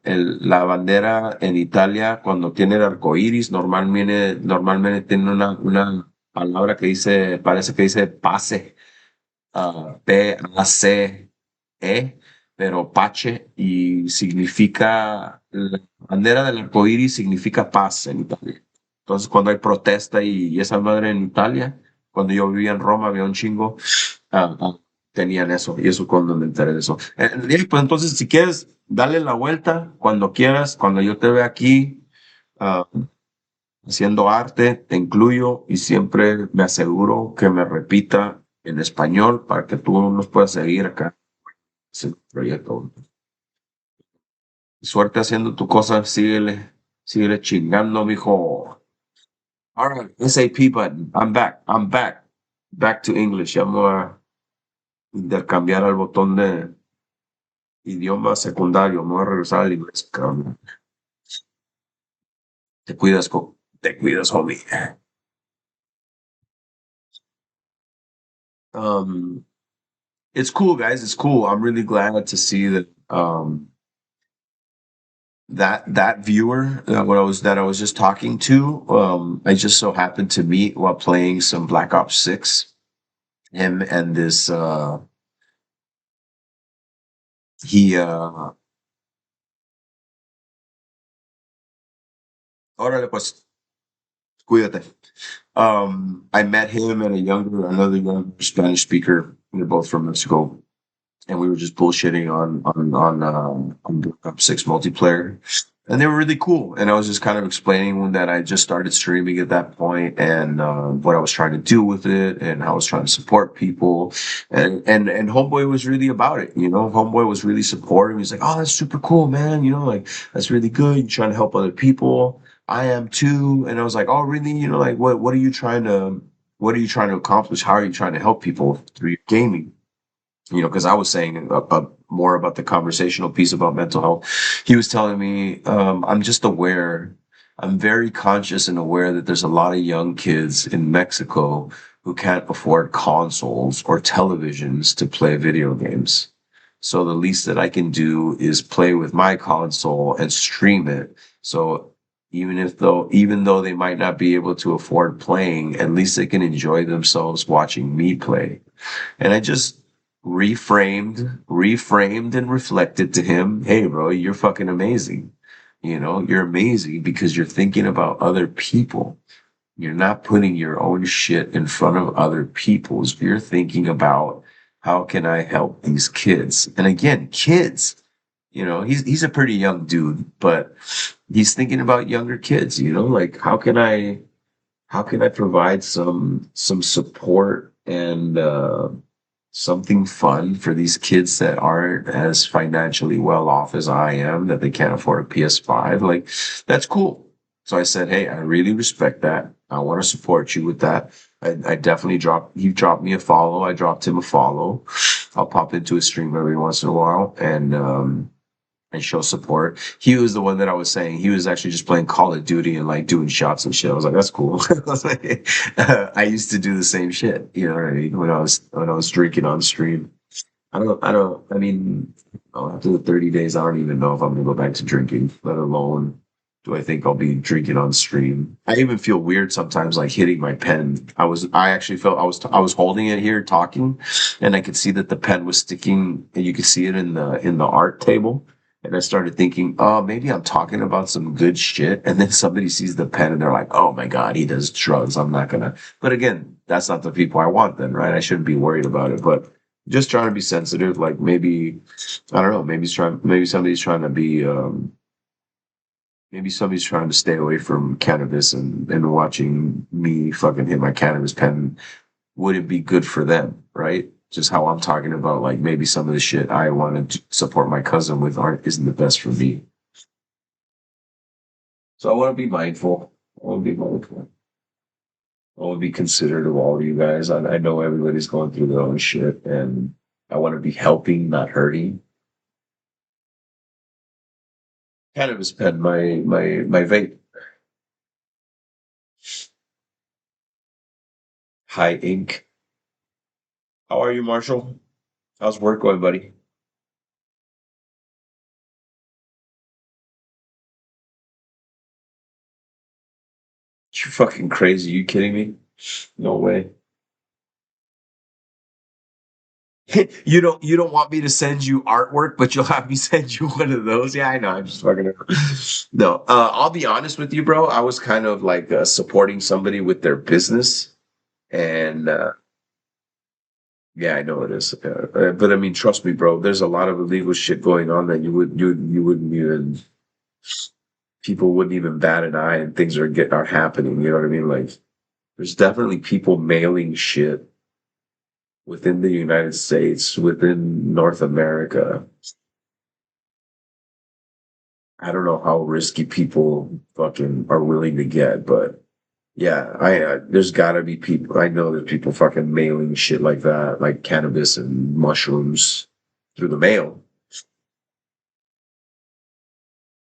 bandera en Italia, cuando tiene el arco iris, normalmente tiene una palabra que dice, parece que dice pase, P-A-C-E, pero Pache, y significa, la bandera del arco iris significa paz en Italia. Entonces, cuando hay protesta y esa madre en Italia, cuando yo vivía en Roma, había un chingo, ah, ah, tenían eso, y eso cuando me enteré de eso. Y pues entonces, si quieres, dale la vuelta cuando quieras, cuando yo te vea aquí, ah, haciendo arte, te incluyo y siempre me aseguro que me repita en español para que tú nos puedas seguir acá. Ese proyecto. Suerte haciendo tu cosa, síguele chingando, mijo. All right, SAP button. I'm back. I'm back. Back to English. Ya me voy a intercambiar al botón de idioma secundario. Me voy a regresar al inglés, cabrón. Te cuidas, homie. Um, it's cool, guys. It's cool. I'm really glad to see that. That viewer that I was just talking to, I just so happened to meet while playing some Black Ops 6. Him and this he órale pues, cuídate. I met him and another younger Spanish speaker. They're both from Mexico. And we were just bullshitting on Black Ops 6 multiplayer. And they were really cool. And I was just kind of explaining that I just started streaming at that point and what I was trying to do with it and how I was trying to support people. And Homeboy was really about it, you know. Homeboy was really supportive. He's like, "Oh, that's super cool, man. You know, like that's really good. You're trying to help other people. I am too." And I was like, "Oh, really? You know, like what are you trying to accomplish? How are you trying to help people through your gaming?" You know, because I was saying more about the conversational piece about mental health. He was telling me, I'm just aware, I'm very conscious and aware that there's a lot of young kids in Mexico who can't afford consoles or televisions to play video games. So the least that I can do is play with my console and stream it. So even though they might not be able to afford playing, at least they can enjoy themselves watching me play. And I just reframed and reflected to him, "Hey, bro, you're fucking amazing. You know, you're amazing because you're thinking about other people. You're not putting your own shit in front of other people's. You're thinking about how can I help these kids?" And again, kids, you know, he's a pretty young dude, but he's thinking about younger kids, you know, like how can I provide some support and something fun for these kids that aren't as financially well off as I am, that they can't afford a PS5? Like, that's cool. So I said, hey, I really respect that. I want to support you with that. I definitely he dropped me a follow. I dropped him a follow. I'll pop into a stream every once in a while and show support. He was the one that I was saying he was actually just playing Call of Duty and like doing shots and shit. I was like, that's cool. I was like, I used to do the same shit. You know what I mean? When I was drinking on stream. I mean, after the 30 days, I don't even know if I'm gonna go back to drinking, let alone do I think I'll be drinking on stream. I even feel weird sometimes, like hitting my pen. I actually felt I was holding it here talking, and I could see that the pen was sticking, and you could see it in the art table. And I started thinking, oh, maybe I'm talking about some good shit. And then somebody sees the pen and they're like, oh my God, he does drugs. I'm not gonna. But again, that's not the people I want then, right? I shouldn't be worried about it. But just trying to be sensitive. Like maybe I don't know. Maybe somebody's trying to be. Maybe somebody's trying to stay away from cannabis, and watching me fucking hit my cannabis pen wouldn't be good for them, right? Just how I'm talking about, like maybe some of the shit I want to support my cousin with aren't isn't the best for me. So I want to be mindful. I want to be mindful. I want to be considerate of all of you guys. I know everybody's going through their own shit, and I want to be helping, not hurting. Cannabis pen, my vape, high ink. How are you, Marshall? How's work going, buddy? You fucking crazy? You kidding me? No way. You don't want me to send you artwork, but you'll have me send you one of those. Yeah, I know. I'm just fucking. No, I'll be honest with you, bro. I was kind of like supporting somebody with their business, and yeah, I know it is. But I mean, trust me, bro. There's a lot of illegal shit going on that you wouldn't even people wouldn't even bat an eye, and things are happening. You know what I mean? Like, there's definitely people mailing shit within the United States, within North America. I don't know how risky people fucking are willing to get, but yeah, there's got to be people. I know there's people fucking mailing shit like that, like cannabis and mushrooms through the mail.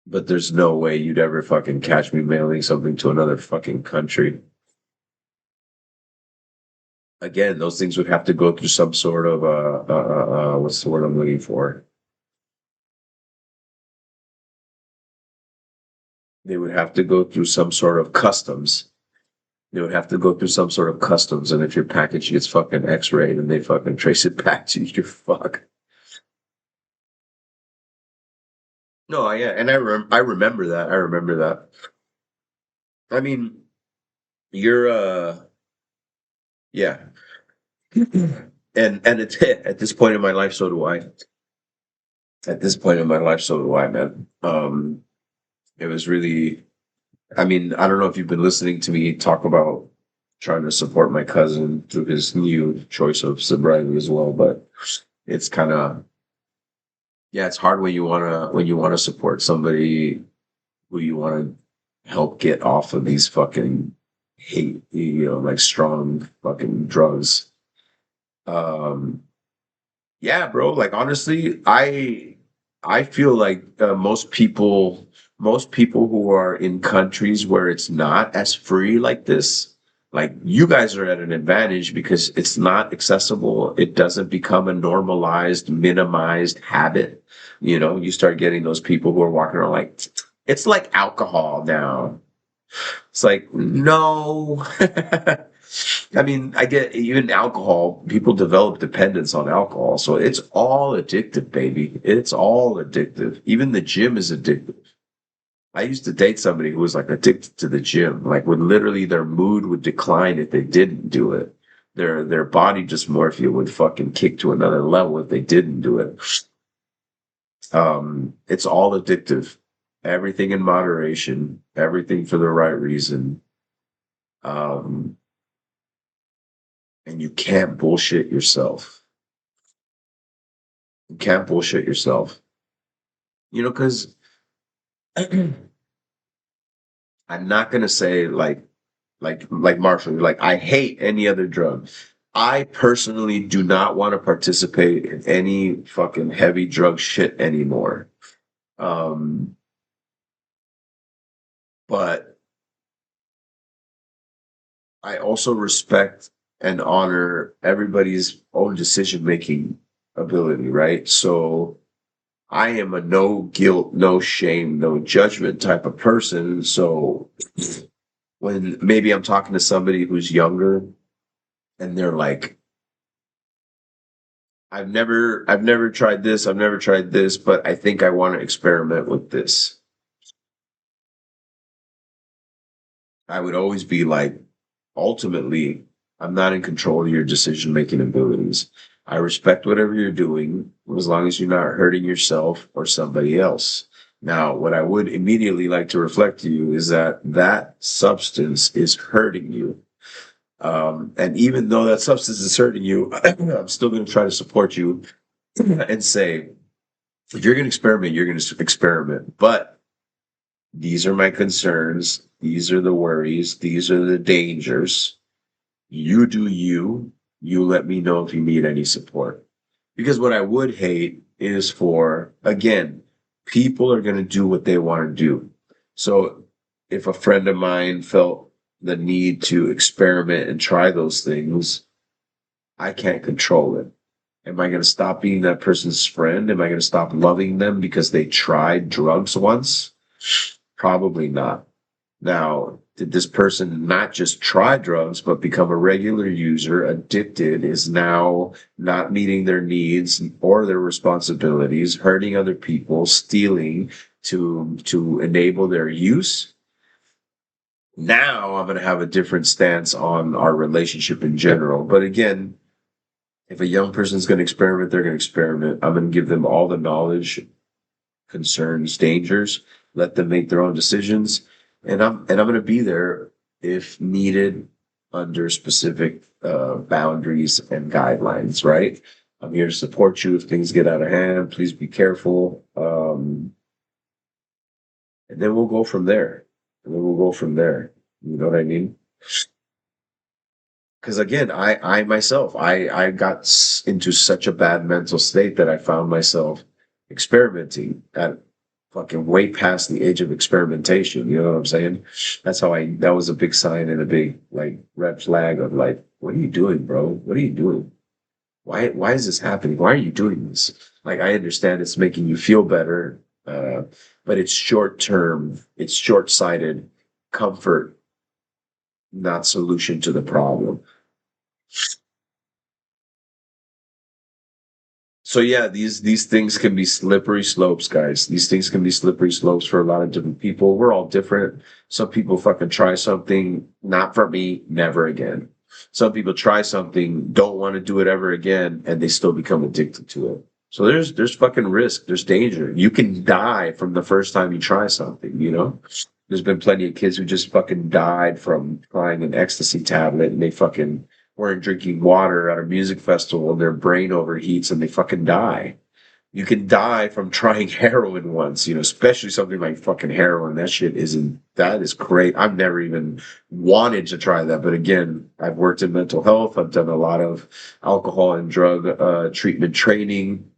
But there's no way you'd ever fucking catch me mailing something to another fucking country. Again, those things would have to go through some sort of what's the word I'm looking for? They would have to go through some sort of customs. They would have to go through some sort of customs, and if your package gets fucking X-rayed and they fucking trace it back to you, you're fucked. No, yeah, and I remember that. I remember that. I mean, you're yeah, and it's at this point in my life, so do I. At this point in my life, so do I, man. It was really. I mean, I don't know if you've been listening to me talk about trying to support my cousin through his new choice of sobriety as well, but it's kind of yeah, it's hard when you wanna support somebody who you want to help get off of these fucking hate, like strong fucking drugs. Um, yeah, bro. Like honestly, I feel like most people who are in countries where it's not as free like this, like you guys are at an advantage because it's not accessible. It doesn't become a normalized, minimized habit. You start getting those people who are walking around like it's like alcohol now. It's like, no. I mean, I get even alcohol, people develop dependence on alcohol. So it's all addictive, baby. It's all addictive. Even the gym is addictive. I used to date somebody who was like addicted to the gym. Like would literally their mood would decline if they didn't do it. Their body dysmorphia would fucking kick to another level if they didn't do it. It's all addictive. Everything in moderation, everything for the right reason. Um, and you can't bullshit yourself. You can't bullshit yourself. Because I'm not gonna say like Marshall, like I hate any other drug. I personally do not want to participate in any fucking heavy drug shit anymore. Um, but I also respect and honor everybody's own decision making ability, right? So I am a no guilt, no shame, no judgment type of person. So when maybe I'm talking to somebody who's younger and they're like, I've never tried this, I've never tried this, but I think I want to experiment with this. I would always be like, ultimately, I'm not in control of your decision making abilities. I respect whatever you're doing as long as you're not hurting yourself or somebody else. Now, what I would immediately like to reflect to you is that that substance is hurting you. And even though that substance is hurting you, I'm still going to try to support you and say, if you're going to experiment, you're going to experiment. But these are my concerns. These are the worries. These are the dangers. You do you. You let me know if you need any support. Because what I would hate is for, again, people are going to do what they want to do. So if a friend of mine felt the need to experiment and try those things, I can't control it. Am I going to stop being that person's friend? Am I going to stop loving them because they tried drugs once? Probably not. Now, did this person not just try drugs, but become a regular user, addicted, is now not meeting their needs or their responsibilities, hurting other people, stealing to enable their use? Now I'm going to have a different stance on our relationship in general. But again, if a young person's going to experiment, they're going to experiment. I'm going to give them all the knowledge, concerns, dangers, let them make their own decisions. And I'm going to be there if needed under specific boundaries and guidelines, right? I'm here to support you if things get out of hand. Please be careful. And then we'll go from there. And then we'll go from there. You know what I mean? Because again, I myself, I got into such a bad mental state that I found myself experimenting at fucking way past the age of experimentation. You know what I'm saying? That was a big sign and a big like red flag of like, what are you doing, bro? What are you doing? Why is this happening? Why are you doing this? Like, I understand it's making you feel better, but it's short term, it's short sighted comfort, not solution to the problem. So yeah, these things can be slippery slopes, guys. These things can be slippery slopes for a lot of different people. We're all different. Some people fucking try something, not for me, never again. Some people try something, don't want to do it ever again, and they still become addicted to it. So there's fucking risk, there's danger. You can die from the first time you try something, you know? There's been plenty of kids who just fucking died from trying an ecstasy tablet and they fucking weren't drinking water at a music festival and their brain overheats and they fucking die. You can die from trying heroin once, especially something like fucking heroin. That is great. I've never even wanted to try that. But again, I've worked in mental health. I've done a lot of alcohol and drug treatment training.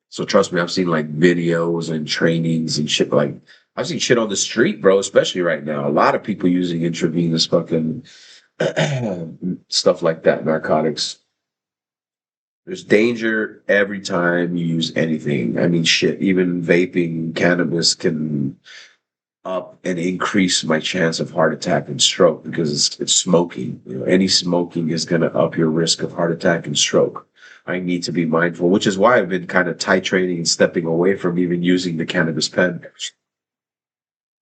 So trust me, I've seen like videos and trainings and shit. Like I've seen shit on the street, bro, especially right now. A lot of people using intravenous fucking stuff like that, narcotics. There's danger every time you use anything. I mean, shit, even vaping cannabis can up and increase my chance of heart attack and stroke because it's smoking. Any smoking is going to up your risk of heart attack and stroke. I need to be mindful, which is why I've been kind of titrating and stepping away from even using the cannabis pen.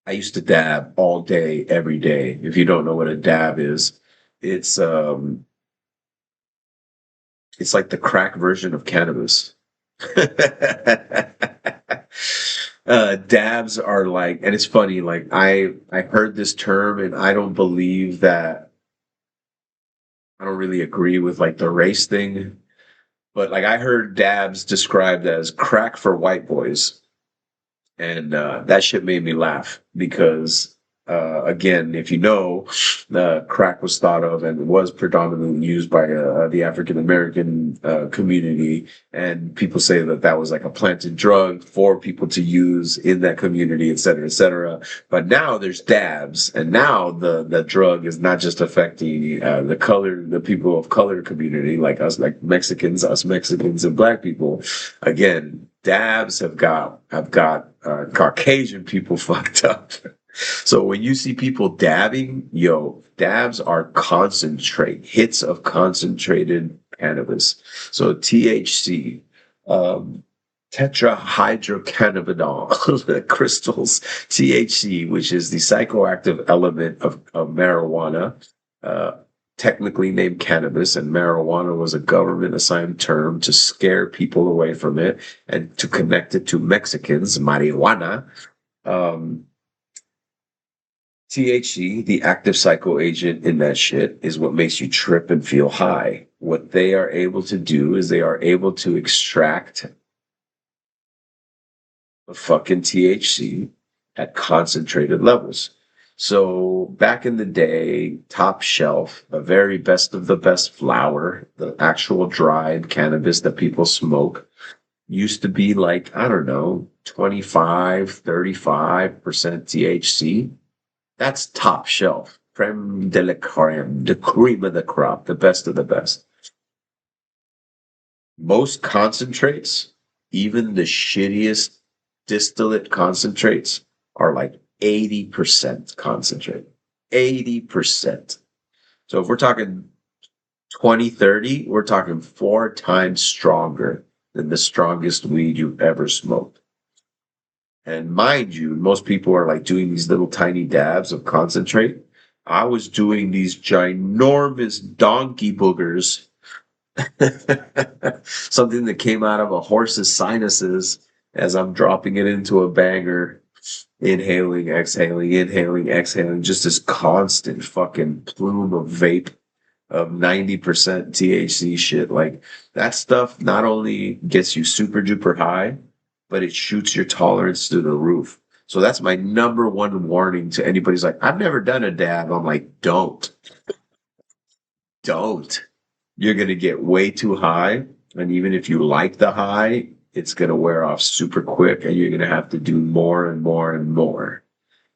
I used to dab all day, every day. If you don't know what a dab is, it's um it's like the crack version of cannabis. Dabs are like, and it's funny, like I heard this term and I don't believe that I don't really agree with like the race thing, but like I heard dabs described as crack for white boys. And that shit made me laugh because, again, if you know, crack was thought of and was predominantly used by the African American community, and people say that that was like a planted drug for people to use in that community, et cetera, et cetera. But now there's dabs, and now the drug is not just affecting the people of color community like us, like us Mexicans and Black people. Again, dabs have got Caucasian people fucked up. So when you see people dabbing, yo, dabs are hits of concentrated cannabis. So THC, um, tetrahydrocannabinol, the crystals, THC, which is the psychoactive element of marijuana, uh, technically named cannabis, and marijuana was a government assigned term to scare people away from it and to connect it to Mexicans, marijuana. Um, THC, the active psychoagent in that shit, is what makes you trip and feel high. What they are able to do is they are able to extract the fucking THC at concentrated levels. So back in the day, top shelf, the very best of the best flower, the actual dried cannabis that people smoke, used to be like, I don't know, 25, 35% THC. That's top shelf. Creme de la creme, the cream of the crop, the best of the best. Most concentrates, even the shittiest distillate concentrates, are like 80% concentrate. 80%. So if we're talking 20, 30, we're talking 4 times stronger than the strongest weed you've ever smoked. And mind you, most people are like doing these little tiny dabs of concentrate. I was doing these ginormous donkey boogers, something that came out of a horse's sinuses as I'm dropping it into a banger, inhaling, exhaling, just this constant fucking plume of vape of 90% THC shit. Like that stuff not only gets you super duper high, but it shoots your tolerance through the roof. So that's my number one warning to anybody's like, I've never done a dab. I'm like, don't. You're going to get way too high. And even if you like the high, it's going to wear off super quick and you're going to have to do more and more and more.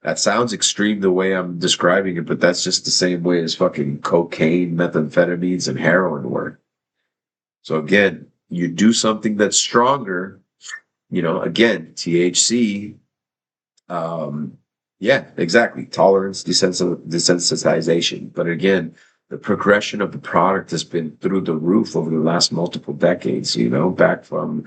That sounds extreme the way I'm describing it, but that's just the same way as fucking cocaine, methamphetamines, and heroin work. So again, you do something that's stronger, again, THC, um, yeah, exactly. Tolerance, desensitization. But again, the progression of the product has been through the roof over the last multiple decades, back from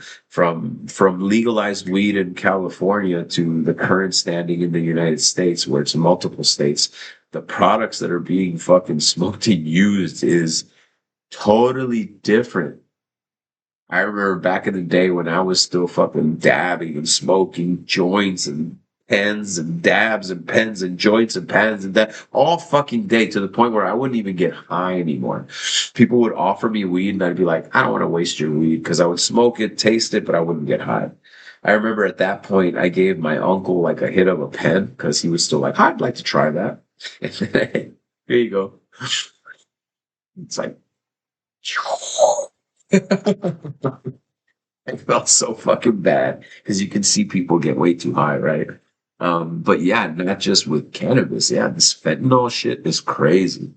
legalized weed in California to the current standing in the United States, where it's multiple states. The products that are being fucking smoked and used is totally different. I remember back in the day when I was still fucking dabbing and smoking joints and pens and dabs and pens and joints and pens and that all fucking day, to the point where I wouldn't even get high anymore. People would offer me weed and I'd be like, I don't want to waste your weed, because I would smoke it, taste it, but I wouldn't get high. I remember at that point I gave my uncle like a hit of a pen because he was still like, I'd like to try that. Here you go. It's like I felt so fucking bad because you can see people get way too high, right? But yeah, not just with cannabis. Yeah, this fentanyl shit is crazy.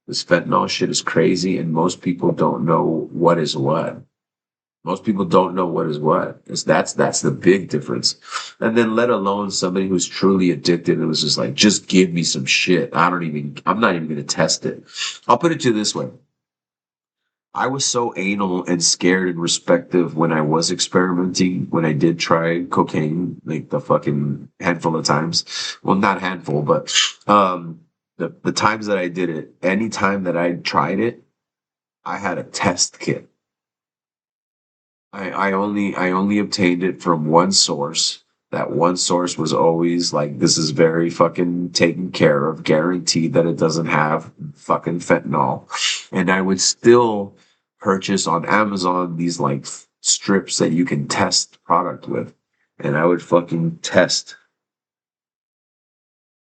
This fentanyl shit is crazy, and most people don't know what is what. Most people don't know what is what. That's the big difference. And then let alone somebody who's truly addicted and was just like, just give me some shit. I'm not even gonna test it. I'll put it to you this way. I was so anal and scared and respective when I was experimenting, when I did try cocaine, like the fucking handful of times. Well, not handful, but the times that I did it, any time that I tried it, I had a test kit. I only obtained it from one source That one source was always like, this is very fucking taken care of, guaranteed that it doesn't have fucking fentanyl. And I would still purchase on Amazon these like strips that you can test product with. And I would fucking test.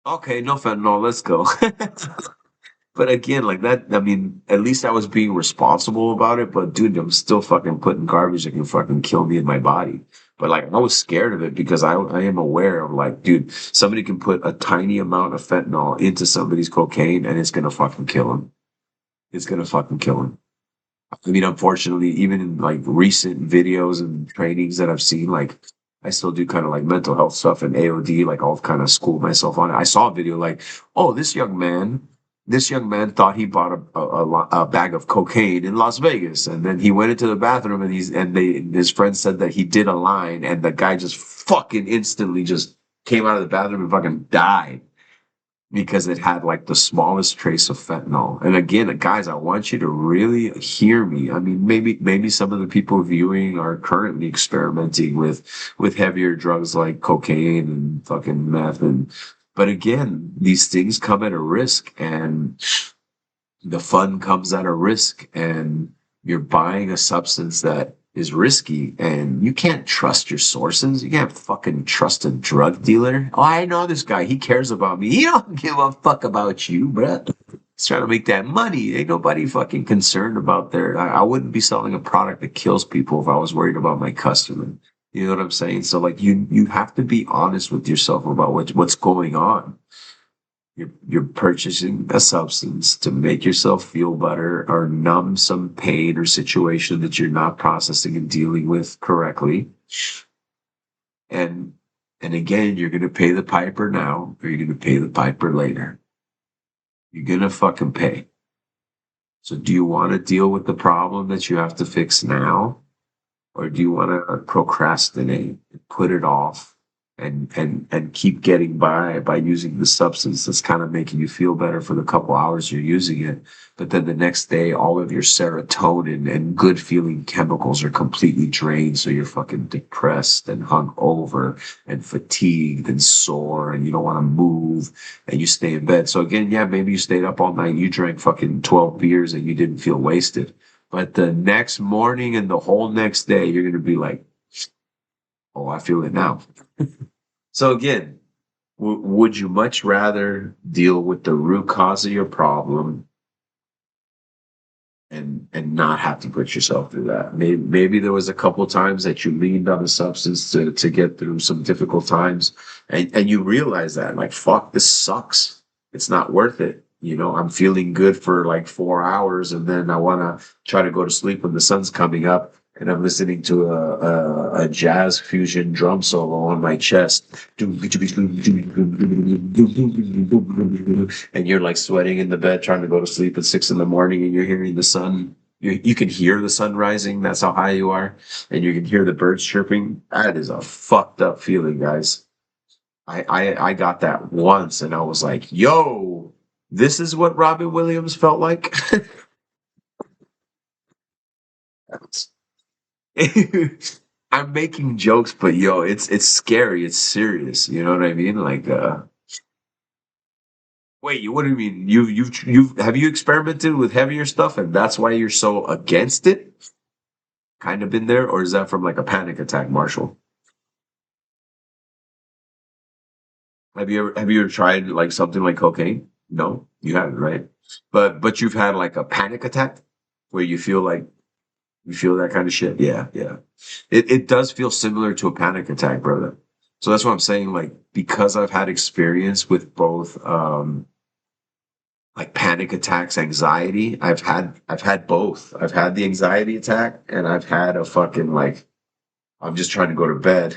Okay, no fentanyl, let's go. But again, like that, I mean, at least I was being responsible about it. But dude, I'm still fucking putting garbage that can fucking kill me in my body. But like, I was scared of it because I am aware of like, dude, somebody can put a tiny amount of fentanyl into somebody's cocaine and it's gonna fucking kill him. It's gonna fucking kill him. I mean, unfortunately, even in like recent videos and trainings that I've seen, like I still do kind of like mental health stuff and AOD, like I'll kind of school myself on it. I saw a video like, oh, this young man thought he bought a bag of cocaine in Las Vegas, and then he went into the bathroom and his friend said that he did a line, and the guy just fucking instantly just came out of the bathroom and fucking died because it had like the smallest trace of fentanyl. And again, guys, I want you to really hear me. I mean, maybe some of the people viewing are currently experimenting with heavier drugs like cocaine and fucking meth and but again, these things come at a risk and the fun comes at a risk and you're buying a substance that is risky and you can't trust your sources. You can't fucking trust a drug dealer. Oh, I know this guy. He cares about me. He don't give a fuck about you, bruh. He's trying to make that money. Ain't nobody fucking concerned about I wouldn't be selling a product that kills people if I was worried about my customer. You know what I'm saying? So like you have to be honest with yourself about what's going on. You're purchasing a substance to make yourself feel better or numb some pain or situation that you're not processing and dealing with correctly. And and again, you're gonna pay the piper now or you're gonna pay the piper later. You're gonna fucking pay. So do you want to deal with the problem that you have to fix now? Or do you want to procrastinate and put it off and keep getting by using the substance that's kind of making you feel better for the couple hours you're using it, but then the next day all of your serotonin and good feeling chemicals are completely drained, so you're fucking depressed and hung over and fatigued and sore and you don't want to move and you stay in bed. So again, yeah, maybe you stayed up all night, you drank fucking 12 beers and you didn't feel wasted. But the next morning and the whole next day, you're going to be like, oh, I feel it now. So again, would you much rather deal with the root cause of your problem and not have to put yourself through that? Maybe there was a couple times that you leaned on a substance to get through some difficult times and you realize that like, fuck, this sucks. It's not worth it. You know, I'm feeling good for like 4 hours and then I want to try to go to sleep when the sun's coming up and I'm listening to a jazz fusion drum solo on my chest. And you're like sweating in the bed trying to go to sleep at 6 in the morning and you're hearing the sun. You can hear the sun rising. That's how high you are. And you can hear the birds chirping. That is a fucked up feeling, guys. I got that once and I was like, yo, this is what Robin Williams felt like. I'm making jokes, but yo, it's scary. It's serious. You know what I mean? Like, wait, what do you mean? You've have you experimented with heavier stuff, and that's why you're so against it? Kind of been there, or is that from like a panic attack, Marshall? Have you ever tried like something like cocaine? No, you haven't, right? But you've had like a panic attack where you feel that kind of shit. Yeah, yeah. It does feel similar to a panic attack, brother. So that's what I'm saying. Like because I've had experience with both, like panic attacks, anxiety. I've had both. I've had the anxiety attack, and I've had a fucking like I'm just trying to go to bed.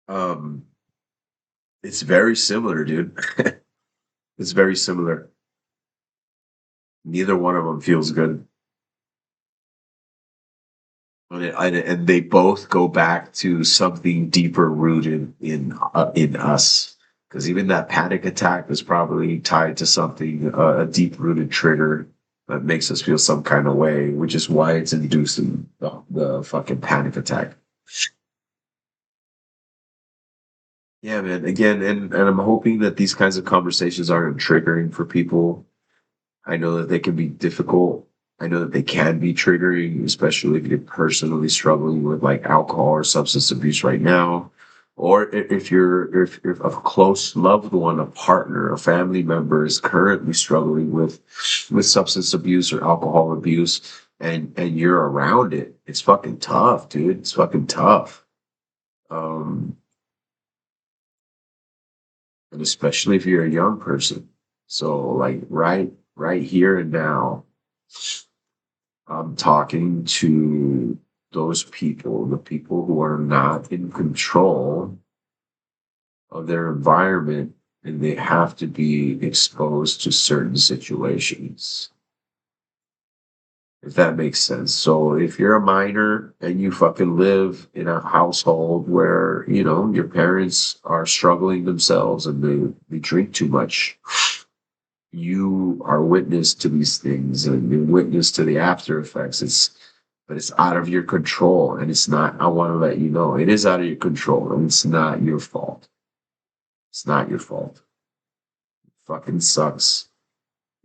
um, it's very similar, dude. It's very similar. Neither one of them feels good. And they both go back to something deeper rooted in us. Because even that panic attack is probably tied to something, a deep rooted trigger that makes us feel some kind of way, which is why it's inducing the fucking panic attack. Yeah, man. Again, and I'm hoping that these kinds of conversations aren't triggering for people. I know that they can be difficult. I know that they can be triggering, especially if you're personally struggling with like alcohol or substance abuse right now, or if a close loved one, a partner, a family member is currently struggling with substance abuse or alcohol abuse, and you're around it. It's fucking tough, dude. It's fucking tough. Um, and especially if you're a young person. So like right here and now, I'm talking to those people, the people who are not in control of their environment and they have to be exposed to certain situations. If that makes sense. So if you're a minor and you fucking live in a household where, you know, your parents are struggling themselves and they drink too much, you are witness to these things and you're witness to the after effects. But it's out of your control and it's not. I want to let you know it is out of your control and it's not your fault. It's not your fault. It fucking sucks.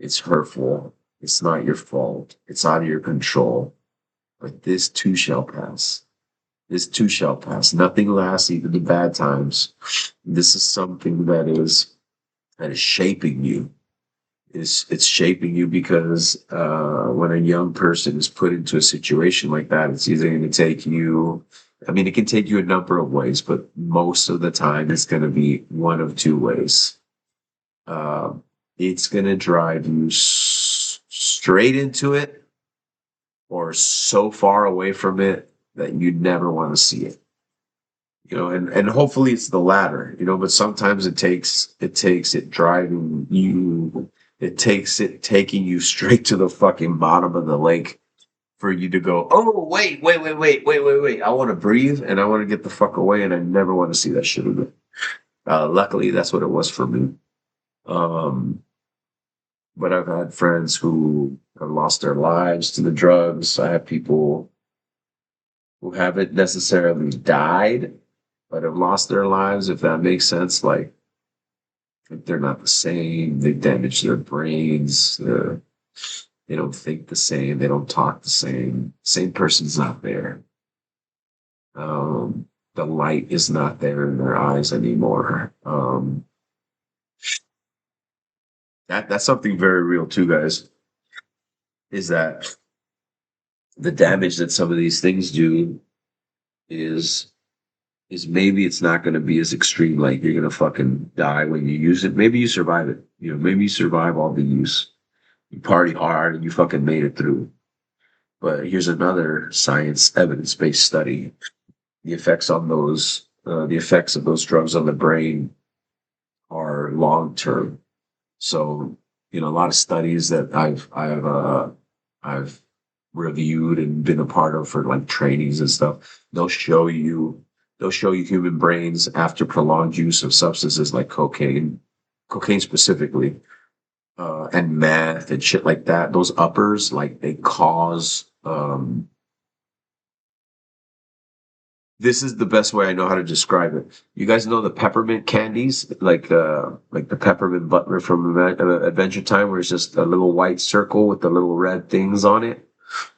It's hurtful. It's not your fault. It's out of your control. But this too shall pass. This too shall pass. Nothing lasts, even the bad times. This is something that is shaping you. It's shaping you because when a young person is put into a situation like that, it's either going to take you. I mean, it can take you a number of ways, but most of the time, it's going to be one of two ways. Um, it's going to drive you straight into it, or so far away from it that you never want to see it. You know, and hopefully it's the latter, you know, but sometimes it takes it driving you, it takes it taking you straight to the fucking bottom of the lake for you to go, oh wait, I want to breathe and I want to get the fuck away and I never want to see that shit again. Luckily that's what it was for me. um but I've had friends who have lost their lives to the drugs. I have people who haven't necessarily died but have lost their lives, if that makes sense. Like they're not the same. They damage their brains. They don't think the same. They don't talk the same. Same person's not there. The light is not there in their eyes anymore. That's something very real too, guys. Is that the damage that some of these things do is maybe it's not going to be as extreme. Like you're going to fucking die when you use it. Maybe you survive it. You know, maybe you survive all the use. You party hard and you fucking made it through. But here's another science evidence-based study. The effects of those drugs on the brain are long-term. So, you know, a lot of studies that I've reviewed and been a part of for like trainings and stuff, they'll show you human brains after prolonged use of substances like cocaine specifically, and meth and shit like that. Those uppers, like they cause. This is the best way I know how to describe it. You guys know the peppermint candies, like the peppermint butler from Adventure Time, where it's just a little white circle with the little red things on it.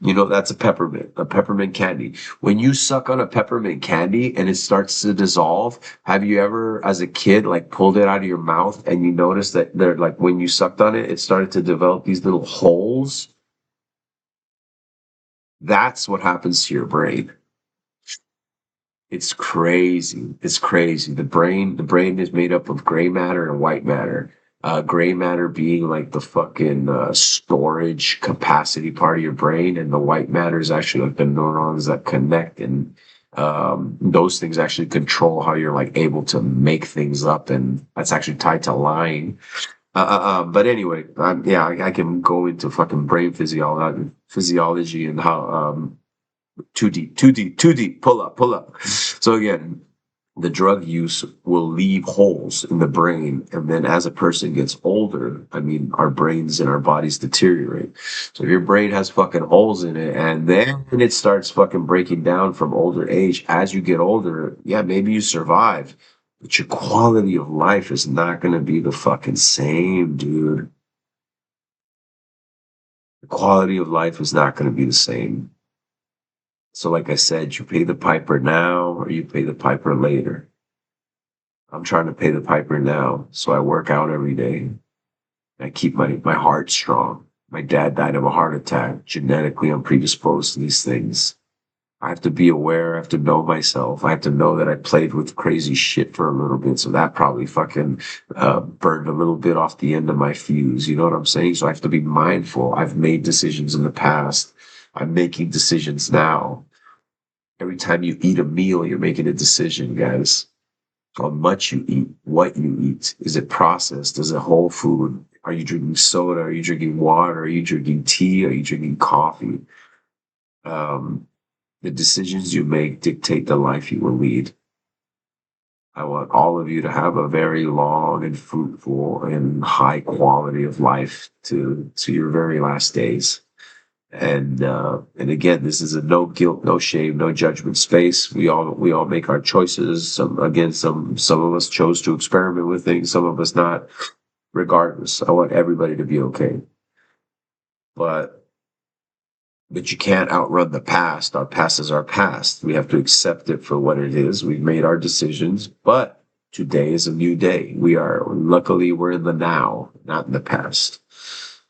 You know, that's a peppermint candy. When you suck on a peppermint candy and it starts to dissolve, have you ever, as a kid, like pulled it out of your mouth and you notice that they're like, when you sucked on it, it started to develop these little holes? That's what happens to your brain. It's crazy. It's crazy. The brain is made up of gray matter and white matter. Gray matter being like the fucking storage capacity part of your brain, and the white matter is actually like the neurons that connect, and those things actually control how you're like able to make things up, and that's actually tied to lying. But anyway, yeah, I can go into fucking brain physiology and how too deep, too deep, too deep. Pull up, pull up. So again, the drug use will leave holes in the brain. And then as a person gets older, I mean, our brains and our bodies deteriorate. So if your brain has fucking holes in it and then it starts fucking breaking down from older age, as you get older, yeah, maybe you survive. But your quality of life is not going to be the fucking same, dude. The quality of life is not going to be the same. So, like I said, you pay the piper now or you pay the piper later. I'm trying to pay the piper now. So I work out every day. I keep my heart strong. My dad died of a heart attack. Genetically, I'm predisposed to these things. I have to be aware. I have to know myself. I have to know that I played with crazy shit for a little bit. So that probably fucking burned a little bit off the end of my fuse. You know what I'm saying? So I have to be mindful. I've made decisions in the past. I'm making decisions now. Every time you eat a meal, you're making a decision, guys. How much you eat, what you eat. Is it processed? Is it whole food? Are you drinking soda? Are you drinking water? Are you drinking tea? Are you drinking coffee? Um, the decisions you make dictate the life you will lead. I want all of you to have a very long and fruitful and high quality of life to your very last days. And again, this is a no guilt, no shame, no judgment space. We all make our choices. Some of us chose to experiment with things, some of us not. Regardless, I want everybody to be okay. But but you can't outrun the past. Our past is our past. We have to accept it for what it is. We've made our decisions, but today is a new day. Luckily, we're in the now, not in the past.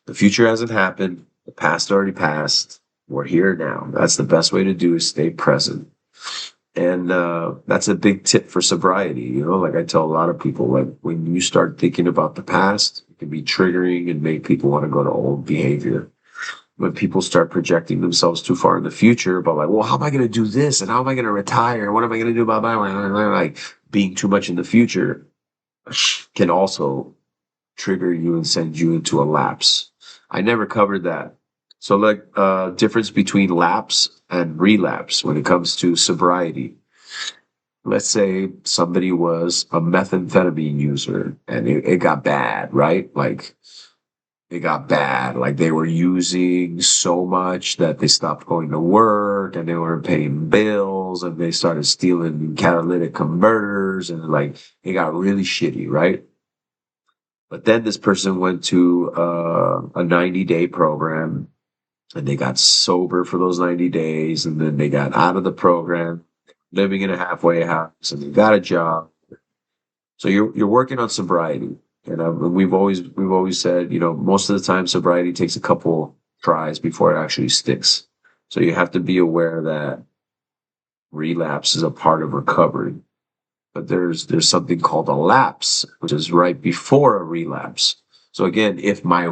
The future hasn't happened. The past already passed. We're here now. That's the best way to do is stay present. And that's a big tip for sobriety. Like I tell a lot of people, like when you start thinking about the past, it can be triggering and make people want to go to old behavior. When people start projecting themselves too far in the future about like, well, how am I going to do this? And how am I going to retire? What am I going to do about my life? Like being too much in the future can also trigger you and send you into a lapse. I never covered that. So like difference between lapse and relapse when it comes to sobriety. Let's say somebody was a methamphetamine user and it got bad, right? Like it got bad. Like they were using so much that they stopped going to work and they weren't paying bills and they started stealing catalytic converters and like it got really shitty, right? But then this person went to a 90-day program and they got sober for those 90 days and then they got out of the program, living in a halfway house and they got a job. So you're working on sobriety. And we've always said, most of the time sobriety takes a couple tries before it actually sticks. So you have to be aware that relapse is a part of recovery. But there's something called a lapse, which is right before a relapse. So again, if my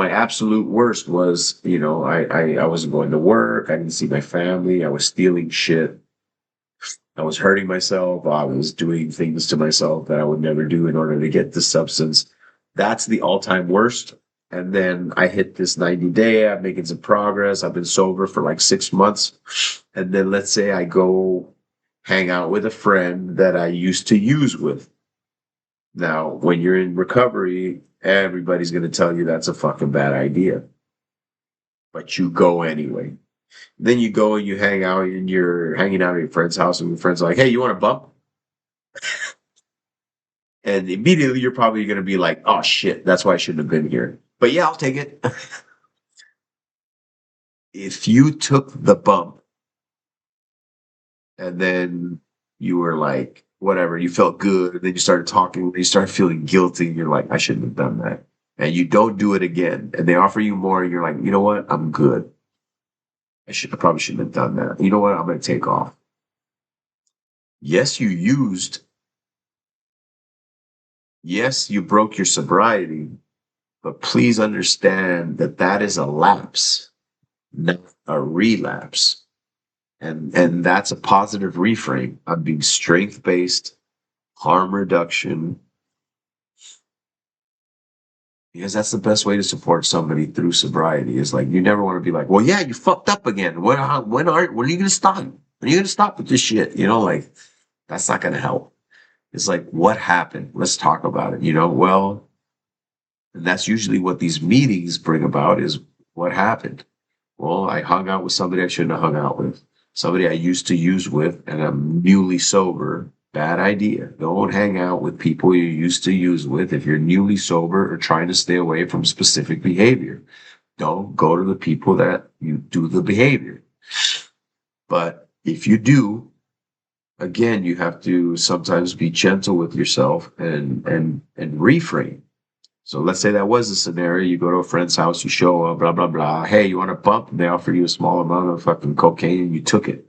absolute worst was, I wasn't going to work, I didn't see my family, I was stealing shit, I was hurting myself, I was doing things to myself that I would never do in order to get this substance. That's the all-time worst. And then I hit this 90-day, I'm making some progress, I've been sober for like 6 months. And then let's say I go hang out with a friend that I used to use with. Now, when you're in recovery, everybody's going to tell you that's a fucking bad idea. But you go anyway. Then you go and you hang out and you're hanging out at your friend's house and your friend's like, hey, you want a bump? And immediately you're probably going to be like, oh shit, that's why I shouldn't have been here. But yeah, I'll take it. If you took the bump and then you were like, whatever, you felt good, and then you started talking, and you start feeling guilty, and you're like, I shouldn't have done that. And you don't do it again, and they offer you more, and you're like, you know what? I'm good. I probably shouldn't have done that. You know what? I'm going to take off. Yes, you used. Yes, you broke your sobriety, but please understand that that is a lapse, not a relapse. And that's a positive reframe. I'm being strength based, harm reduction, because that's the best way to support somebody through sobriety. Is like you never want to be like, well, yeah, you fucked up again. When are you gonna stop? When are you gonna stop with this shit? Like that's not gonna help. It's like, what happened? Let's talk about it. Well, and that's usually what these meetings bring about is what happened. Well, I hung out with somebody I shouldn't have hung out with, somebody I used to use with, and I'm newly sober. Bad idea. Don't hang out with people you used to use with if you're newly sober or trying to stay away from specific behavior. Don't go to the people that you do the behavior. But if you do, again, you have to sometimes be gentle with yourself and reframe. So let's say that was a scenario. You go to a friend's house, you show up, blah, blah, blah. Hey, you want a bump? And they offer you a small amount of fucking cocaine and you took it.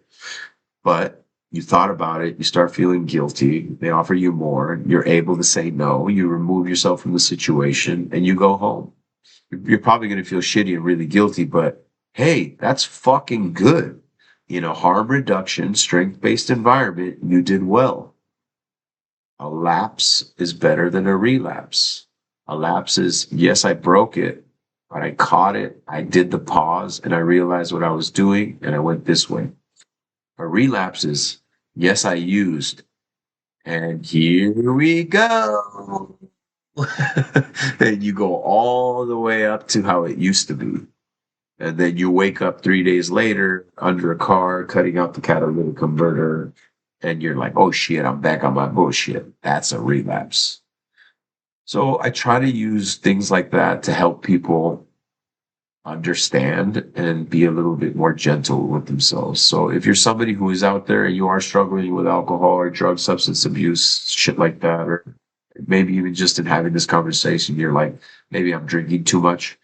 But you thought about it, you start feeling guilty. They offer you more. You're able to say no. You remove yourself from the situation and you go home. You're probably going to feel shitty and really guilty, but hey, that's fucking good. In a harm reduction, strength based environment, you did well. A lapse is better than a relapse. A lapse is, yes, I broke it, but I caught it. I did the pause and I realized what I was doing and I went this way. A relapse is, yes, I used, and here we go. And you go all the way up to how it used to be. And then you wake up 3 days later under a car, cutting out the catalytic converter, and you're like, oh shit, I'm back on my bullshit. That's a relapse. So I try to use things like that to help people understand and be a little bit more gentle with themselves. So if you're somebody who is out there and you are struggling with alcohol or drug substance abuse, shit like that, or maybe even just in having this conversation, you're like, maybe I'm drinking too much.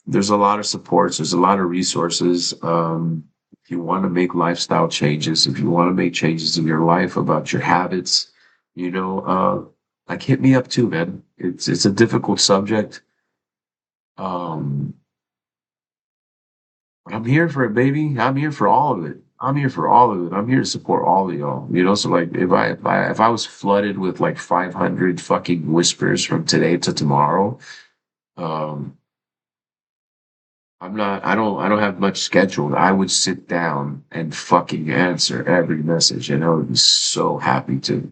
There's a lot of supports. There's a lot of resources. If you want to make lifestyle changes, if you want to make changes in your life about your habits, like hit me up too, man. It's a difficult subject. Um, I'm here for it, baby. I'm here for all of it. I'm here for all of it. I'm here to support all of y'all. So like if I was flooded with like 500 fucking whispers from today to tomorrow, um, I don't have much scheduled. I would sit down and fucking answer every message, and I would be so happy to.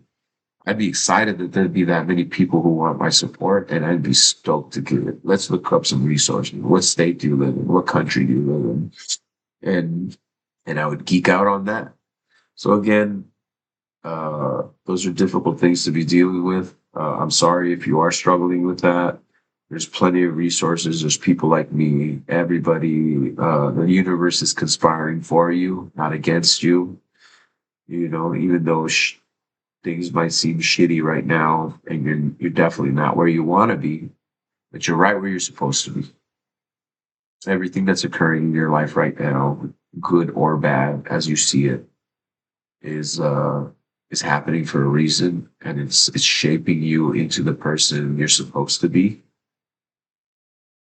I'd be excited that there'd be that many people who want my support, and I'd be stoked to give it. Let's look up some resources. What state do you live in? What country do you live in? And I would geek out on that. So again, those are difficult things to be dealing with. I'm sorry if you are struggling with that. There's plenty of resources. There's people like me. Everybody, the universe is conspiring for you, not against you. Even though things might seem shitty right now, and you're definitely not where you want to be, but you're right where you're supposed to be. Everything that's occurring in your life right now, good or bad, as you see it, is happening for a reason, and it's shaping you into the person you're supposed to be.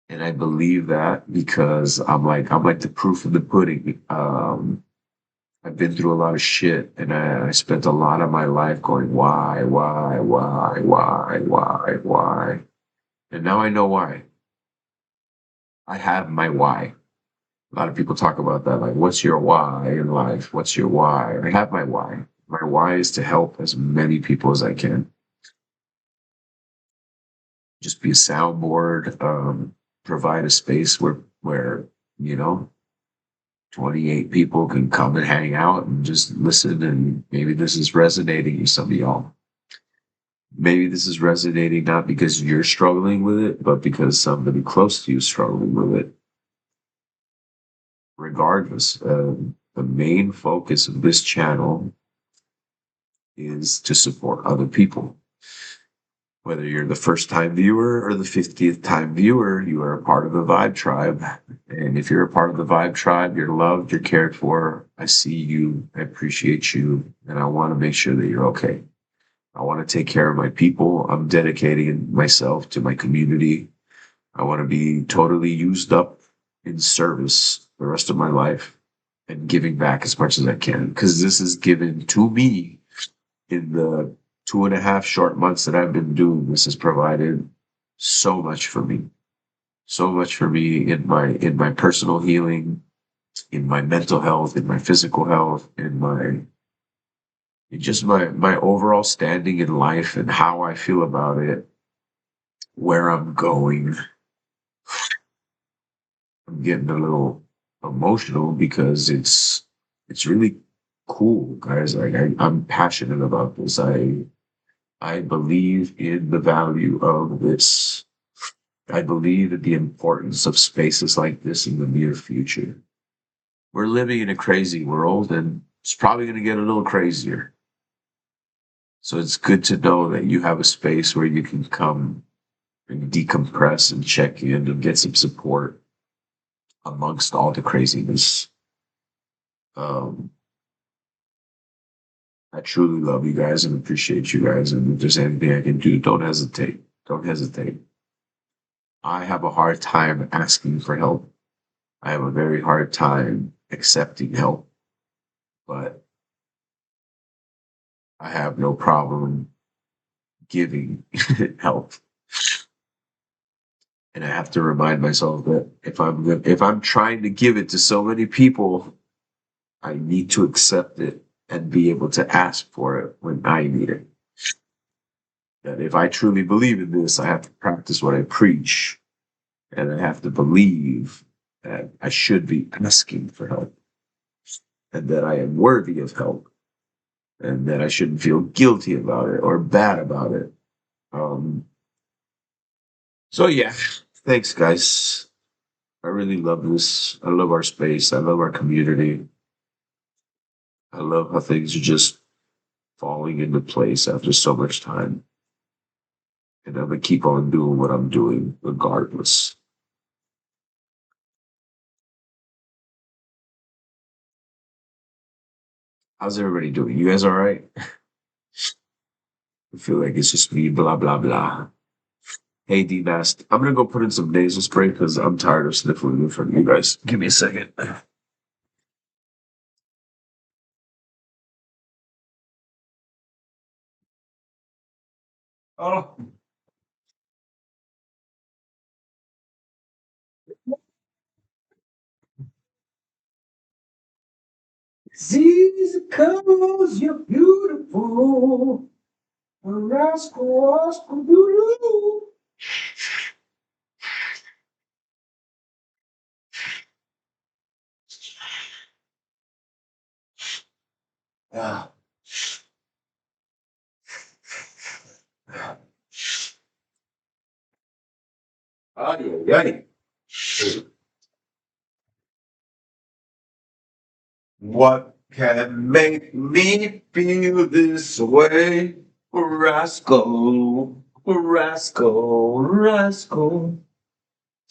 And I believe that because I'm like the proof of the pudding. I've been through a lot of shit, and I spent a lot of my life going, why? And now I know why. I have my why. A lot of people talk about that, like, what's your why in life? What's your why? I have my why. My why is to help as many people as I can. Just be a soundboard, provide a space where, you know, 28 people can come and hang out and just listen. And maybe this is resonating with some of y'all. Maybe this is resonating not because you're struggling with it, but because somebody close to you is struggling with it. Regardless, the main focus of this channel is to support other people. Whether you're the first time viewer or the 50th time viewer, you are a part of the Vibe Tribe. And if you're a part of the Vibe Tribe, you're loved, you're cared for. I see you, I appreciate you, and I want to make sure that you're okay. I want to take care of my people. I'm dedicating myself to my community. I want to be totally used up in service the rest of my life and giving back as much as I can, because this is given to me in the 2.5 short months that I've been doing this. Has provided so much for me, so much for me in my personal healing, in my mental health, in my physical health, in just my overall standing in life and how I feel about it, where I'm going. I'm getting a little emotional because it's really cool, guys. Like I'm passionate about this. I believe in the value of this. I believe in the importance of spaces like this in the near future. We're living in a crazy world, and it's probably going to get a little crazier. So it's good to know that you have a space where you can come and decompress and check in and get some support amongst all the craziness. Um, I truly love you guys and appreciate you guys. And if there's anything I can do, don't hesitate. Don't hesitate. I have a hard time asking for help. I have a very hard time accepting help, but I have no problem giving help. And I have to remind myself that if I'm trying to give it to so many people, I need to accept it and be able to ask for it when I need it. That if I truly believe in this, I have to practice what I preach, and I have to believe that I should be asking for help, and that I am worthy of help, and that I shouldn't feel guilty about it or bad about it. Um, so yeah, thanks guys. I really love this. I love our space. I love our community. I love how things are just falling into place after so much time. And I'm gonna keep on doing what I'm doing regardless. How's everybody doing? You guys all right? I feel like it's just me, blah blah blah. Hey D Nast, I'm gonna go put in some nasal spray because I'm tired of sniffling in front of you guys. Give me a second. Oh, Z's cause you're beautiful. Rascal, rascal, doo doo. Ay, ay, ay. What can make me feel this way? Rascal, rascal, rascal.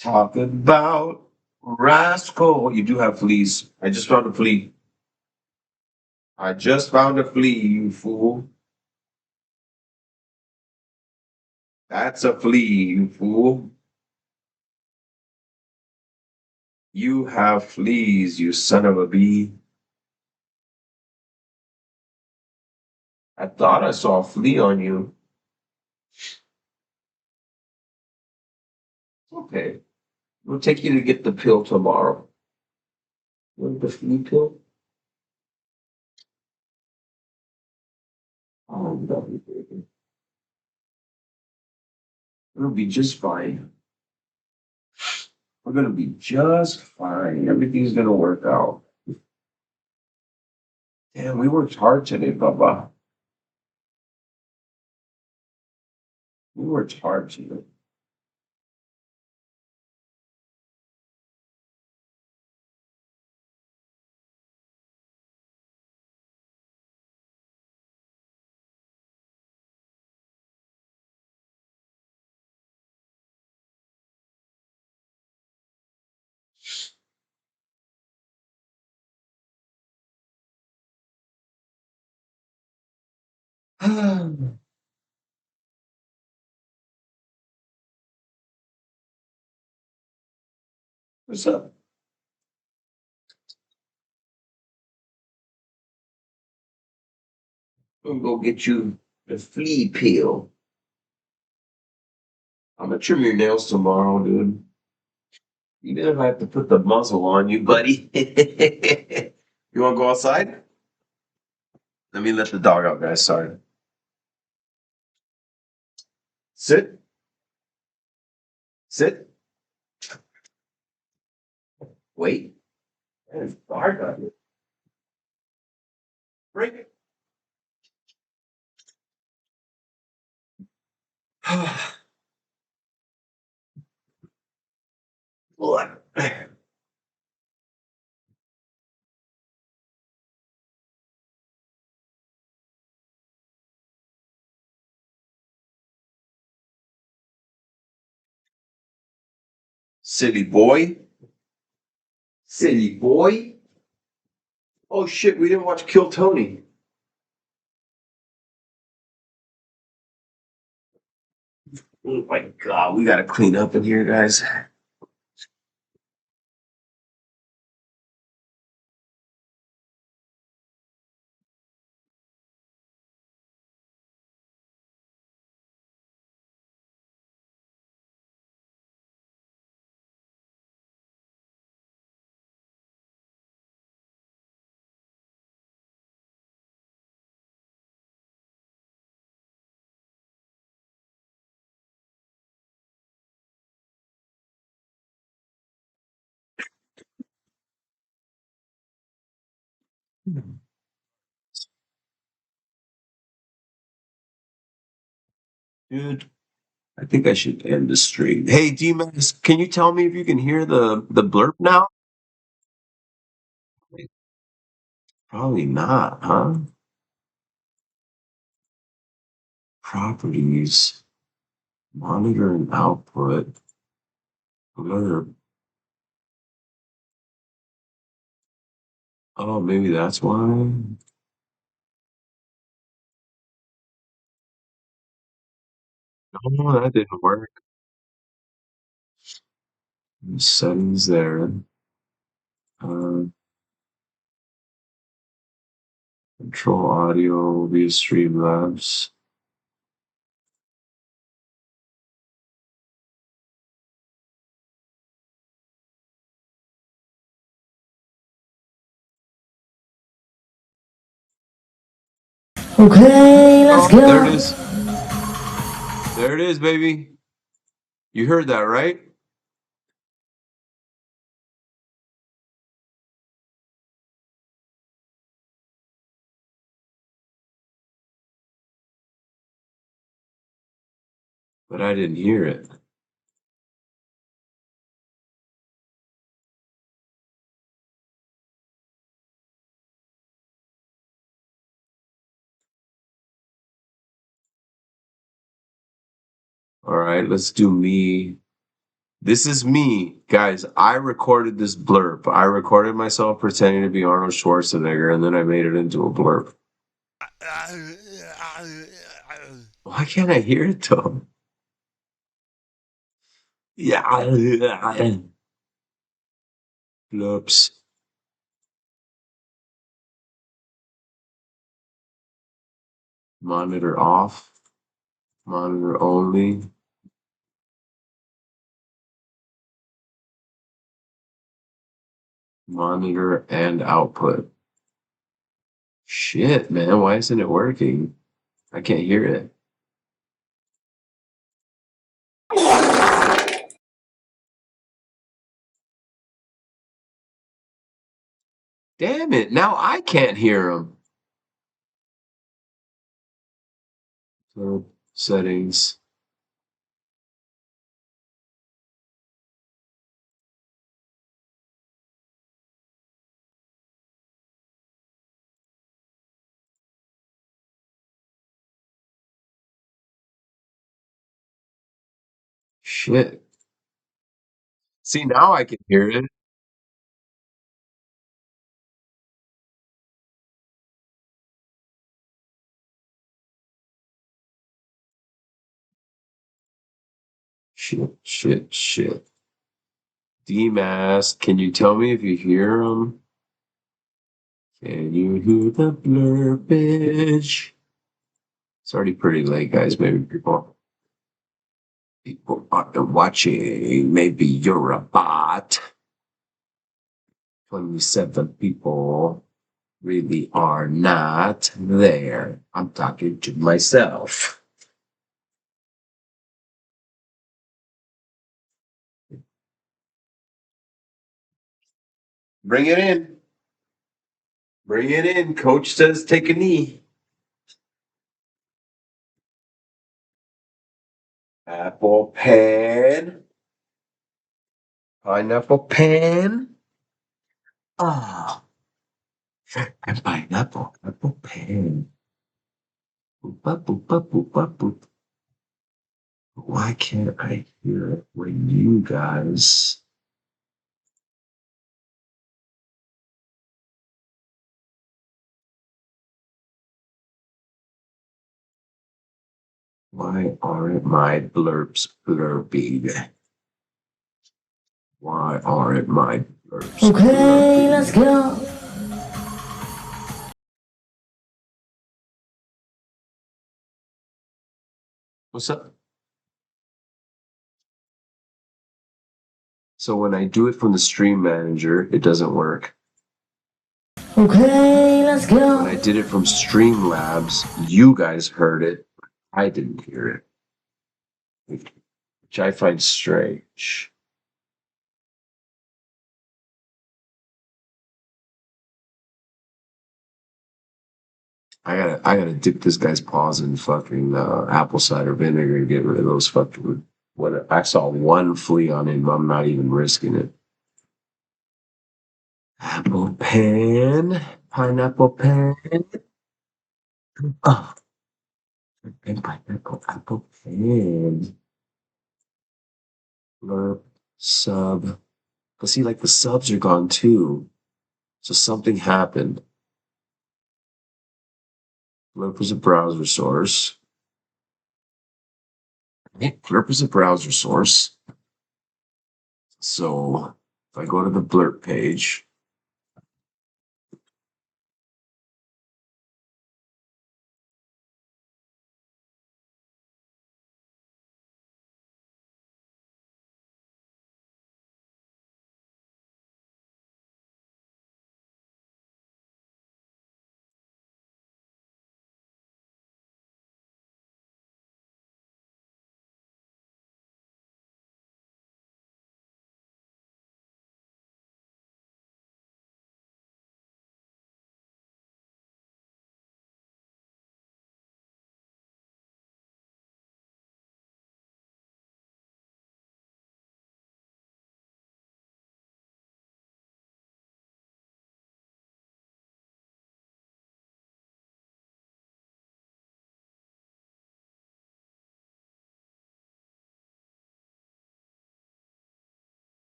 Talk about rascal. You do have fleas. I just found a flea. I just found a flea, you fool. That's a flea, you fool. You have fleas, you son of a bee. I thought I saw a flea on you. Okay. We'll take you to get the pill tomorrow. Want the flea pill? Oh, lovely baby. It'll be just fine. We're gonna be just fine. Everything's gonna work out. Damn, we worked hard today, Baba. We worked hard today. What's up? I'm gonna go get you the flea pill. I'm gonna trim your nails tomorrow, dude. Even if I have to put the muzzle on you, buddy. You wanna go outside? Let me let the dog out, guys. Sorry. Sit. Sit. Wait. Man, it's dark out here. Break. City boy. City boy. Oh shit, we didn't watch Kill Tony. Oh my god, we gotta clean up in here, guys. Dude, I think I should end the stream. Hey, D-Max, can you tell me if you can hear the blurb now? Probably not, huh? Properties, monitor and output, blurb. Oh, maybe that's why. Oh, that didn't work. Settings there. Uh, control audio via Streamlabs. Okay, let's Oh, there it go. is. There it is, baby. You heard that, right? But I didn't hear it. All right, let's do me. This is me, guys. I recorded this blurb. I recorded myself pretending to be Arnold Schwarzenegger, and then I made it into a blurb. Why can't I hear it though? Yeah. Blurps. Monitor off. Monitor only. Monitor and output. Shit, man. Why isn't it working? I can't hear it. Damn it. Now I can't hear him. So, settings. Shit. See, now I can hear it. Shit, shit, shit. DMAS, can you tell me if you hear him? Can you hear the blurpage? It's already pretty late, guys. Maybe people aren't watching. Maybe you're a bot. 27 people really are not there. I'm talking to myself. Bring it in. Bring it in. Coach says take a knee. Apple pen. Pineapple pen. Ah. And pineapple. Apple pen. Boop, boop, boop, boop, boop, boop, boop. Why can't I hear it when you guys? Why aren't my blurps blurby? Why aren't my blurps Okay, blurby? let's go. What's up? So when I do it from the stream manager, it doesn't work. Okay, let's go. When I did it from Streamlabs, you guys heard it. I didn't hear it, which I find strange. I gotta dip this guy's paws in fucking apple cider vinegar and get rid of those fucking. What I saw one flea on him. I'm not even risking it. Apple pen, pineapple pen. Oh, and pineapple apple pen. Blurb, sub. But see, like the subs are gone too. So something happened. Blurb is a browser source. Blurb is a browser source. So if I go to the blurb page,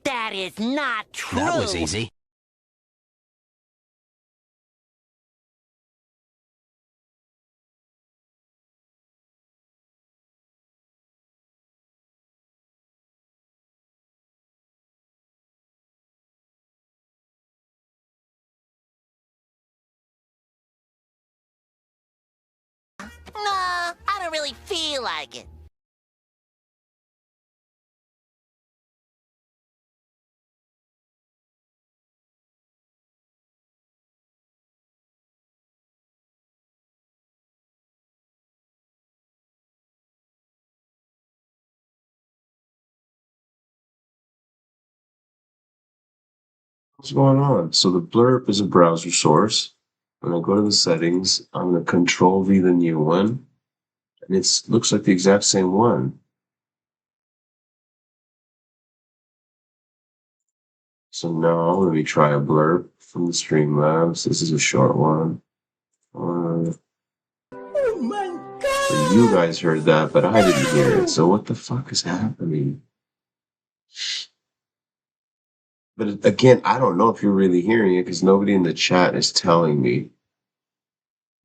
That is not true. That was easy. Nah, I don't really feel like it. what's going on? So the blurb is a browser source. When I go to the settings, I'm gonna control V the new one, and it looks like the exact same one. So now let me try a blurb from the Streamlabs. This is a short one. So you guys heard that, but I didn't hear it. So what the fuck is happening? But again, I don't know if you're really hearing it because nobody in the chat is telling me.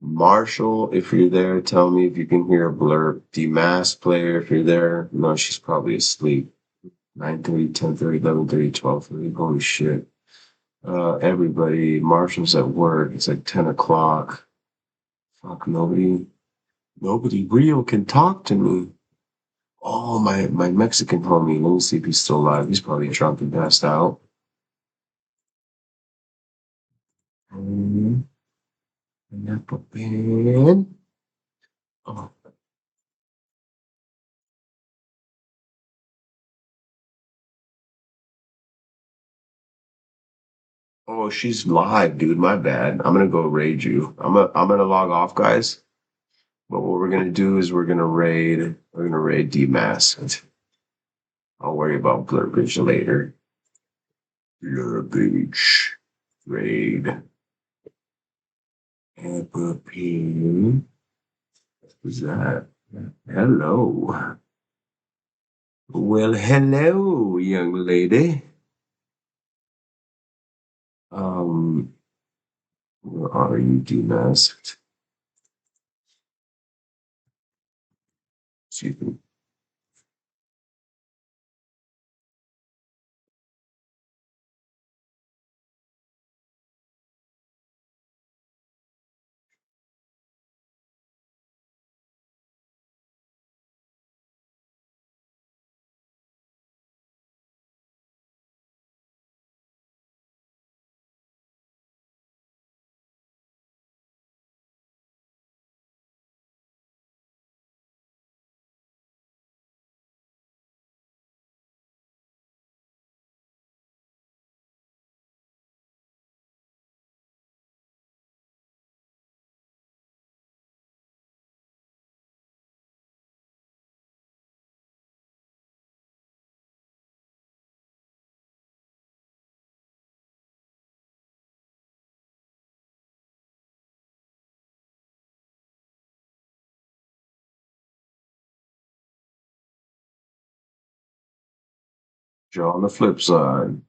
Marshall, if you're there, tell me if you can hear a blurb. Demask player, if you're there. No, she's probably asleep. 9:30, 10:30, 11:30, 12:30. Holy shit. Everybody, Marshall's at work. It's like 10 o'clock. Fuck, nobody real can talk to me. Oh, my Mexican homie. Let me see if he's still alive. He's probably drunk and passed out. Oh, oh, she's live, dude. My bad. I'm gonna go raid you. I'm gonna log off, guys. But what we're gonna do is we're gonna raid Demasked. I'll worry about Blurridge later. Blurridge. Raid. Apple. Who's that? Hello. Well, hello, young lady. Where are you, Demasked? Excuse me. Joe on the flip side.